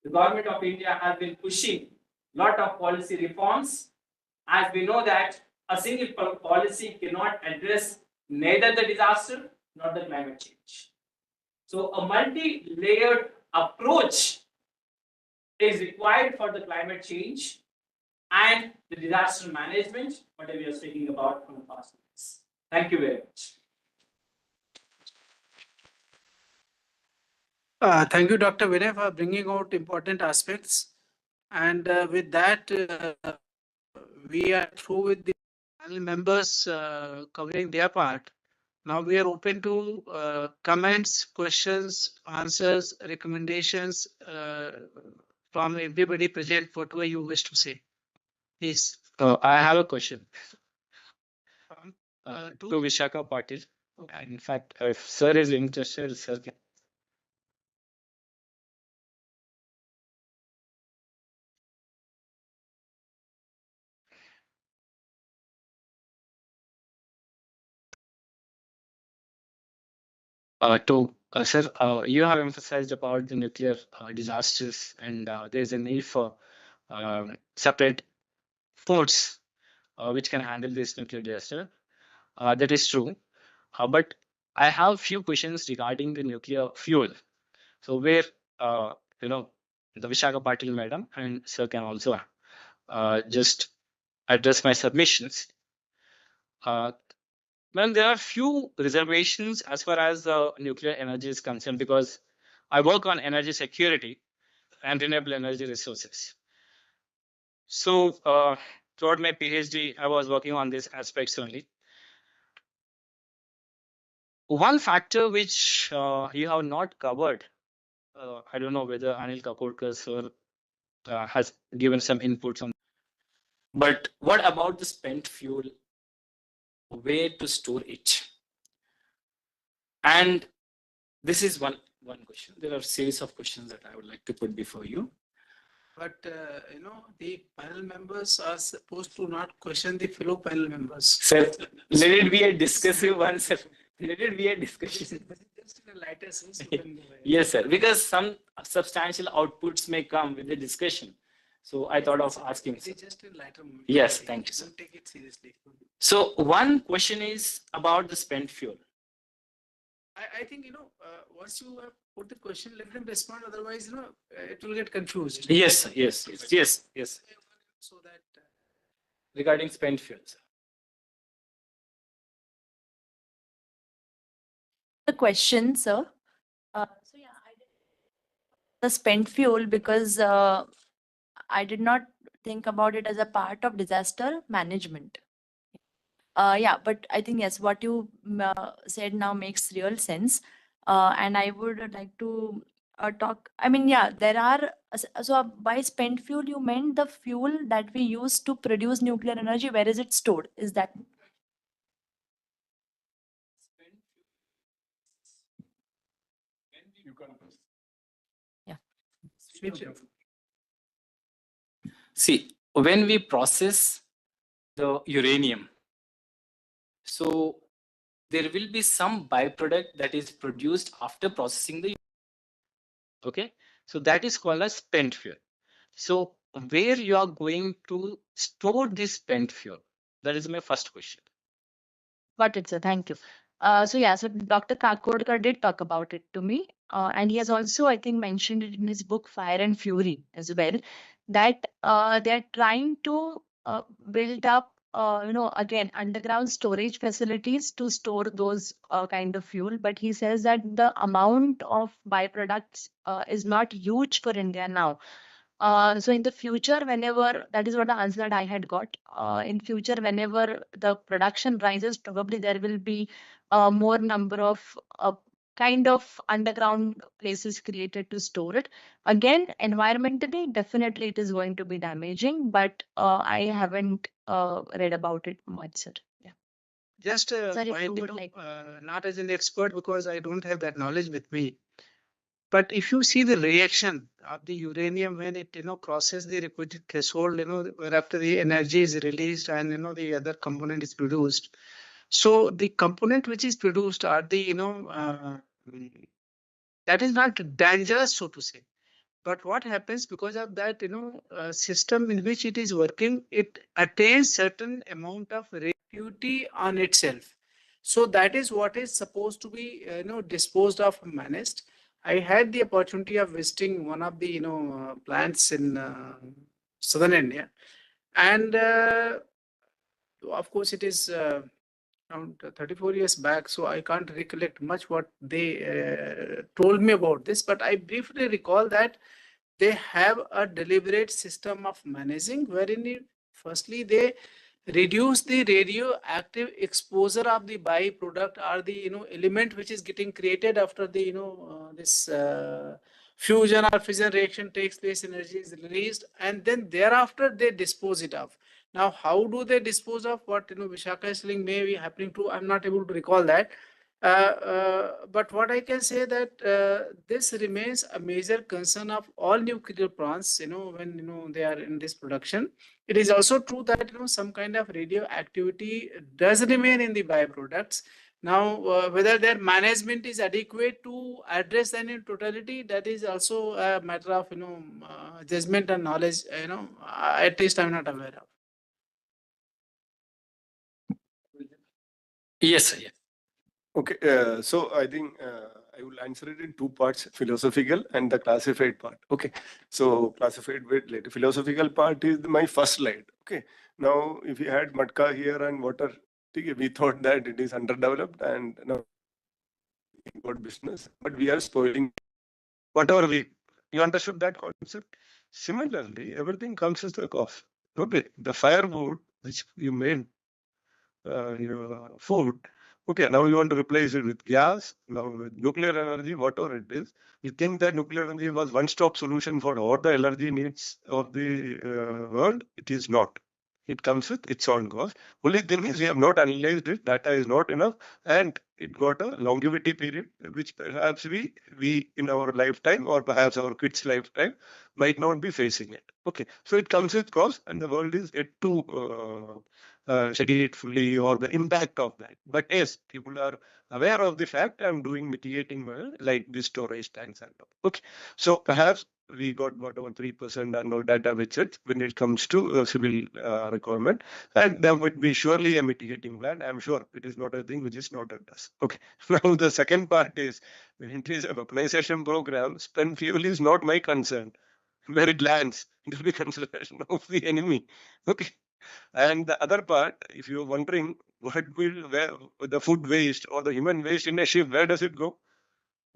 the government of India has been pushing a lot of policy reforms, as we know that a single policy cannot address neither the disaster nor the climate change. So a multi-layered approach is required for the climate change and the disaster management, whatever we are speaking about from the past weeks. Thank you very much. Thank you, Dr. Vinay, for bringing out important aspects. And with that, we are through with the panel members covering their part. Now we are open to comments, questions, answers, recommendations from everybody present, whatever you wish to say. Please. I have a question to Vishaka Patil. In fact, if sir is interested, sir can. Sir, you have emphasized about the nuclear disasters, and there's a need for separate force which can handle this nuclear disaster. That is true. But I have few questions regarding the nuclear fuel. So where you know, the Vishaka Patil madam and sir can also just address my submissions. Well, there are few reservations as far as nuclear energy is concerned, because I work on energy security and renewable energy resources. So throughout my PhD, I was working on these aspects only. One factor which you have not covered, I don't know whether Anil Kapoorkar sir has given some inputs on. But what about the spent fuel? Where to store it? And this is one question. There are a series of questions that I would like to put before you. But the panel members are supposed to not question the fellow panel members. Sir, let it be a discursive one, sir. Let it be a discussion. Just in a lighter sense, you can go ahead. Yes, sir. Because some substantial outputs may come with the discussion. So I thought of asking. It is just in lighter moment. Yes, thank you, sir. Don't take it seriously. So one question is about the spent fuel. I think, once you have put the question, let them respond. Otherwise, it will get confused. Yes, sir. Yes. So that Regarding spent fuels. The question, sir. So yeah, I did the spent fuel because I did not think about it as a part of disaster management. Yeah, but I think yes, what you said now makes real sense. And I would like to talk. I mean, yeah, there are. So by spent fuel, you meant the fuel that we use to produce nuclear energy. Where is it stored? Is that? Yeah. See, when we process the uranium, so there will be some byproduct that is produced after processing the. Okay, so that is called as spent fuel. So where you are going to store this spent fuel? That is my first question. Got it, sir. Thank you. So yeah, so Dr. Kakodkar did talk about it to me, and he has also, I think, mentioned it in his book Fire and Fury as well, that they are trying to build up, again, underground storage facilities to store those kind of fuel. But he says that the amount of byproducts is not huge for India now. So in the future, whenever, that is what the answer that I had got. In future, whenever the production rises, probably there will be more number of kind of underground places created to store it. Again, environmentally, definitely it is going to be damaging, but I haven't read about it much, sir. Yeah. Just a Sir, if point, you would like. not as an expert because I don't have that knowledge with me. But if you see the reaction of the uranium when it crosses the requisite threshold, after the energy is released and the other component is produced. So the component which is produced are the that is not dangerous, so to say. But what happens because of that, system in which it is working, it attains certain amount of Duty on itself. So that is what is supposed to be, disposed of and managed. I had the opportunity of visiting one of the, plants in southern India, and of course it is around 34 years back, so I can't recollect much what they told me about this, but I briefly recall that they have a deliberate system of managing wherein firstly they reduce the radioactive exposure of the byproduct or the element which is getting created after the this fusion or fission reaction takes place, energy is released, and then thereafter they dispose it of. Now how do they dispose of what Vishaka is telling may be happening to, I'm not able to recall that. But what I can say that this remains a major concern of all nuclear plants, when they are in this production. It is also true that some kind of radioactivity does remain in the byproducts. Now, whether their management is adequate to address them in totality, that is also a matter of judgment and knowledge. At least I'm not aware of. Yes, sir. Yes. Okay, so I think I will answer it in two parts, philosophical and the classified part. Okay, so classified with later. Philosophical part is my first slide. Okay, now if we had matka here and water, okay, we thought that it is underdeveloped and now got business, but we are spoiling. Whatever you understood that concept. Similarly, everything comes as a cost. Okay, the firewood which you made your food. Okay, now you want to replace it with gas, now with nuclear energy, whatever it is. You think that nuclear energy was one-stop solution for all the energy needs of the world? It is not. It comes with its own cost. Only thing is we have not analyzed it. Data is not enough, and it got a longevity period, which perhaps we in our lifetime or perhaps our kids' lifetime might not be facing it. Okay, so it comes with cost, and the world is yet to study it fully or the impact of that. But yes, people are aware of the fact I'm doing mitigating well, like the storage tanks and all. Okay, so perhaps we got whatever 3% annual data which it when it comes to civil requirement, and there would be surely a mitigating plan. I'm sure it is not a thing which is not at us. Okay, now the second part is when it is a weaponization program, spent fuel is not my concern. Where it lands, it will be consideration of the enemy. Okay. And the other part, if you're wondering what will where the food waste or the human waste in a ship, where does it go?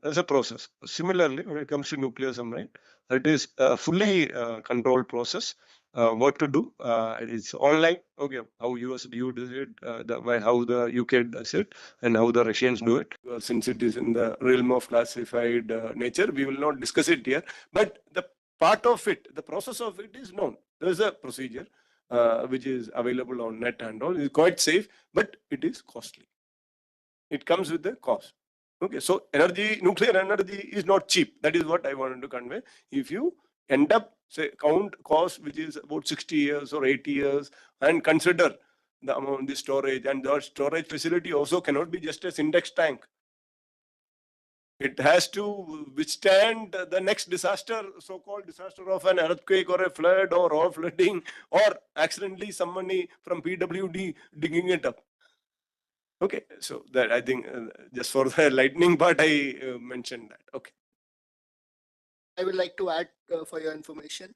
There's a process. Similarly, when it comes to nuclear submarine, it is a fully controlled process. What to do? It's online. Okay, how US do it, how the UK does it, and how the Russians do it. Since it is in the realm of classified nature, we will not discuss it here. But the part of it, the process of it is known. There is a procedure which is available on net and all. It's quite safe, but it is costly. It comes with the cost. Okay, so energy, nuclear energy is not cheap. That is what I wanted to convey. If you end up, say, count cost, which is about 60 years or 80 years, and consider the amount, the storage, and the storage facility also cannot be just a Syntex tank. It has to withstand the next disaster, so-called disaster of an earthquake or a flood or all flooding, or accidentally somebody from PWD digging it up. Okay, so that I think just for the lightning part, I mentioned that. Okay. I would like to add for your information.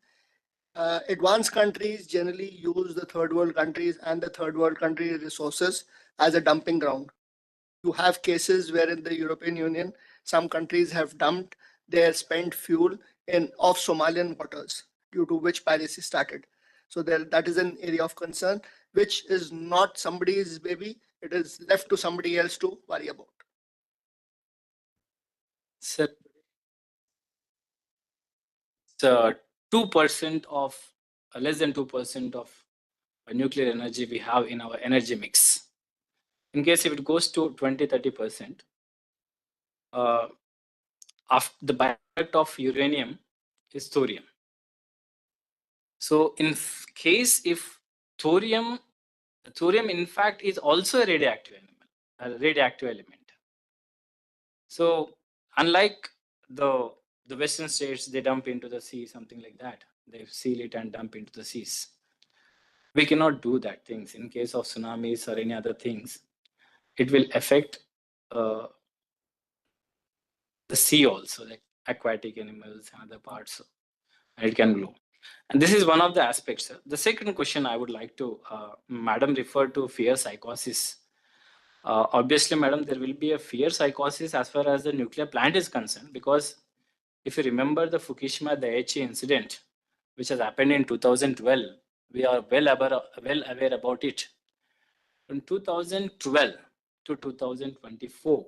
Advanced countries generally use the third world countries and the third world country resources as a dumping ground. You have cases where in the European Union, some countries have dumped their spent fuel off Somalian waters, due to which piracy started. So that is an area of concern, which is not somebody's baby. It is left to somebody else to worry about. Sir, it's 2% of less than 2% of nuclear energy we have in our energy mix. In case if it goes to 20-30%, after the byproduct of uranium is thorium. So in case if thorium in fact is also a radioactive element. So unlike the Western states, they dump into the sea, something like that. They seal it and dump into the seas. We cannot do that things. In case of tsunamis or any other things, it will affect the sea also, like aquatic animals and other parts, and it can grow. And this is one of the aspects. The second question I would like to, Madam referred to fear psychosis. Obviously, Madam, there will be a fear psychosis as far as the nuclear plant is concerned, because if you remember the Fukushima Daiichi incident, which has happened in 2012, we are well aware about it. From 2012 to 2024,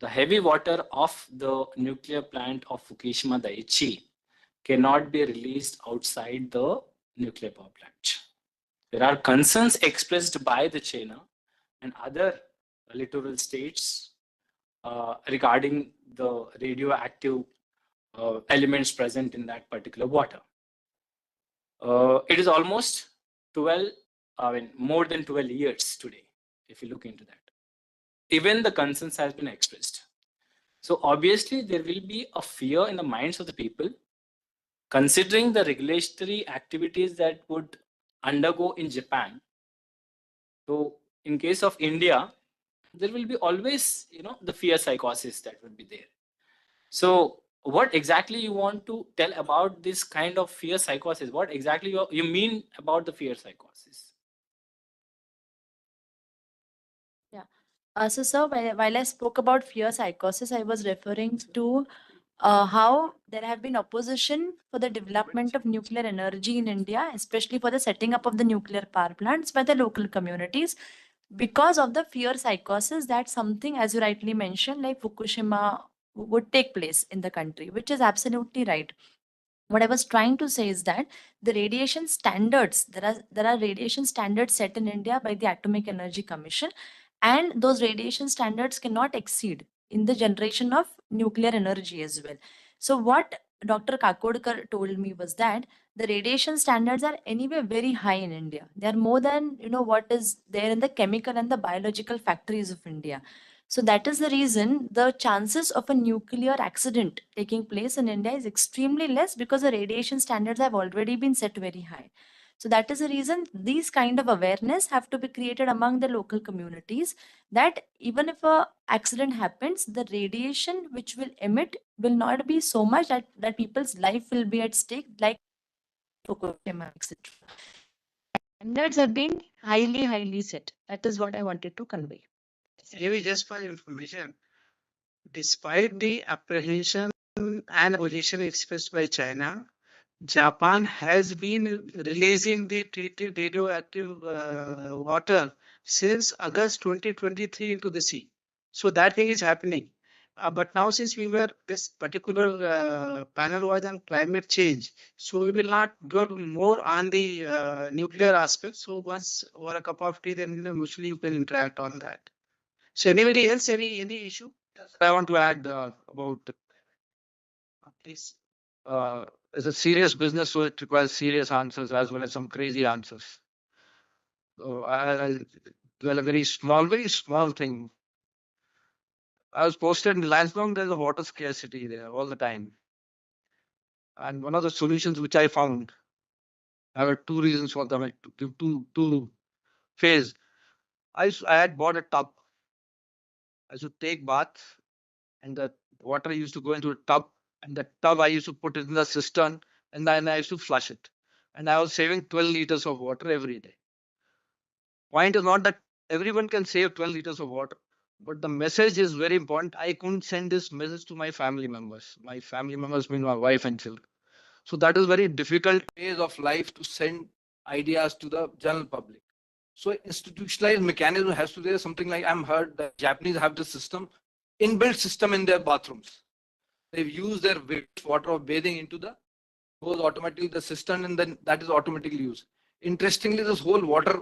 the heavy water of the nuclear plant of Fukushima Daiichi cannot be released outside the nuclear power plant. There are concerns expressed by the China and other littoral states regarding the radioactive elements present in that particular water. It is almost more than 12 years today, if you look into that. Even the concerns has been expressed. So obviously there will be a fear in the minds of the people, considering the regulatory activities that would undergo in Japan. So in case of India, there will be always, the fear psychosis that would be there. So what exactly you want to tell about this kind of fear psychosis? What exactly you mean about the fear psychosis? Yeah. So, sir, while I spoke about fear psychosis, I was referring to how there have been opposition for the development of nuclear energy in India, especially for the setting up of the nuclear power plants by the local communities, because of the fear psychosis that something, as you rightly mentioned, like Fukushima would take place in the country, which is absolutely right. What I was trying to say is that the radiation standards, there are radiation standards set in India by the Atomic Energy Commission, and those radiation standards cannot exceed in the generation of nuclear energy as well. So what Dr. Kakodkar told me was that the radiation standards are anyway very high in India. They are more than what is there in the chemical and the biological factories of India. So that is the reason the chances of a nuclear accident taking place in India is extremely less, because the radiation standards have already been set very high. So that is the reason these kind of awareness have to be created among the local communities, that even if a accident happens, the radiation which will emit will not be so much that people's life will be at stake, like Fukushima, etc. Standards have been highly set. That is what I wanted to convey. Maybe just for information, despite the apprehension and opposition expressed by China, Japan has been releasing the treated radioactive water since August 2023 into the sea. So that thing is happening. But now, since this particular panel was on climate change, so we will not go more on the nuclear aspect. So once over a cup of tea, then usually you can interact on that. So anybody else, any issue? I want to add about please. It's a serious business, so it requires serious answers as well as some crazy answers. So I'll dwell a very small thing. I was posted in Lansdowne, there's a water scarcity there all the time. And one of the solutions which I found, I have two reasons for them, two phase. I had bought a tub. I should take bath, and the water used to go into a tub, and the tub I used to put in the cistern, and then I used to flush it. And I was saving 12 liters of water every day. Point is not that everyone can save 12 liters of water, but the message is very important. I couldn't send this message to my family members. My family members mean my wife and children. So that is very difficult phase of life to send ideas to the general public. So institutionalized mechanism has to be something like, I'm heard that Japanese have this system, inbuilt system in their bathrooms. They've used their water of bathing into goes automatically the cistern, and then that is automatically used. Interestingly, this whole water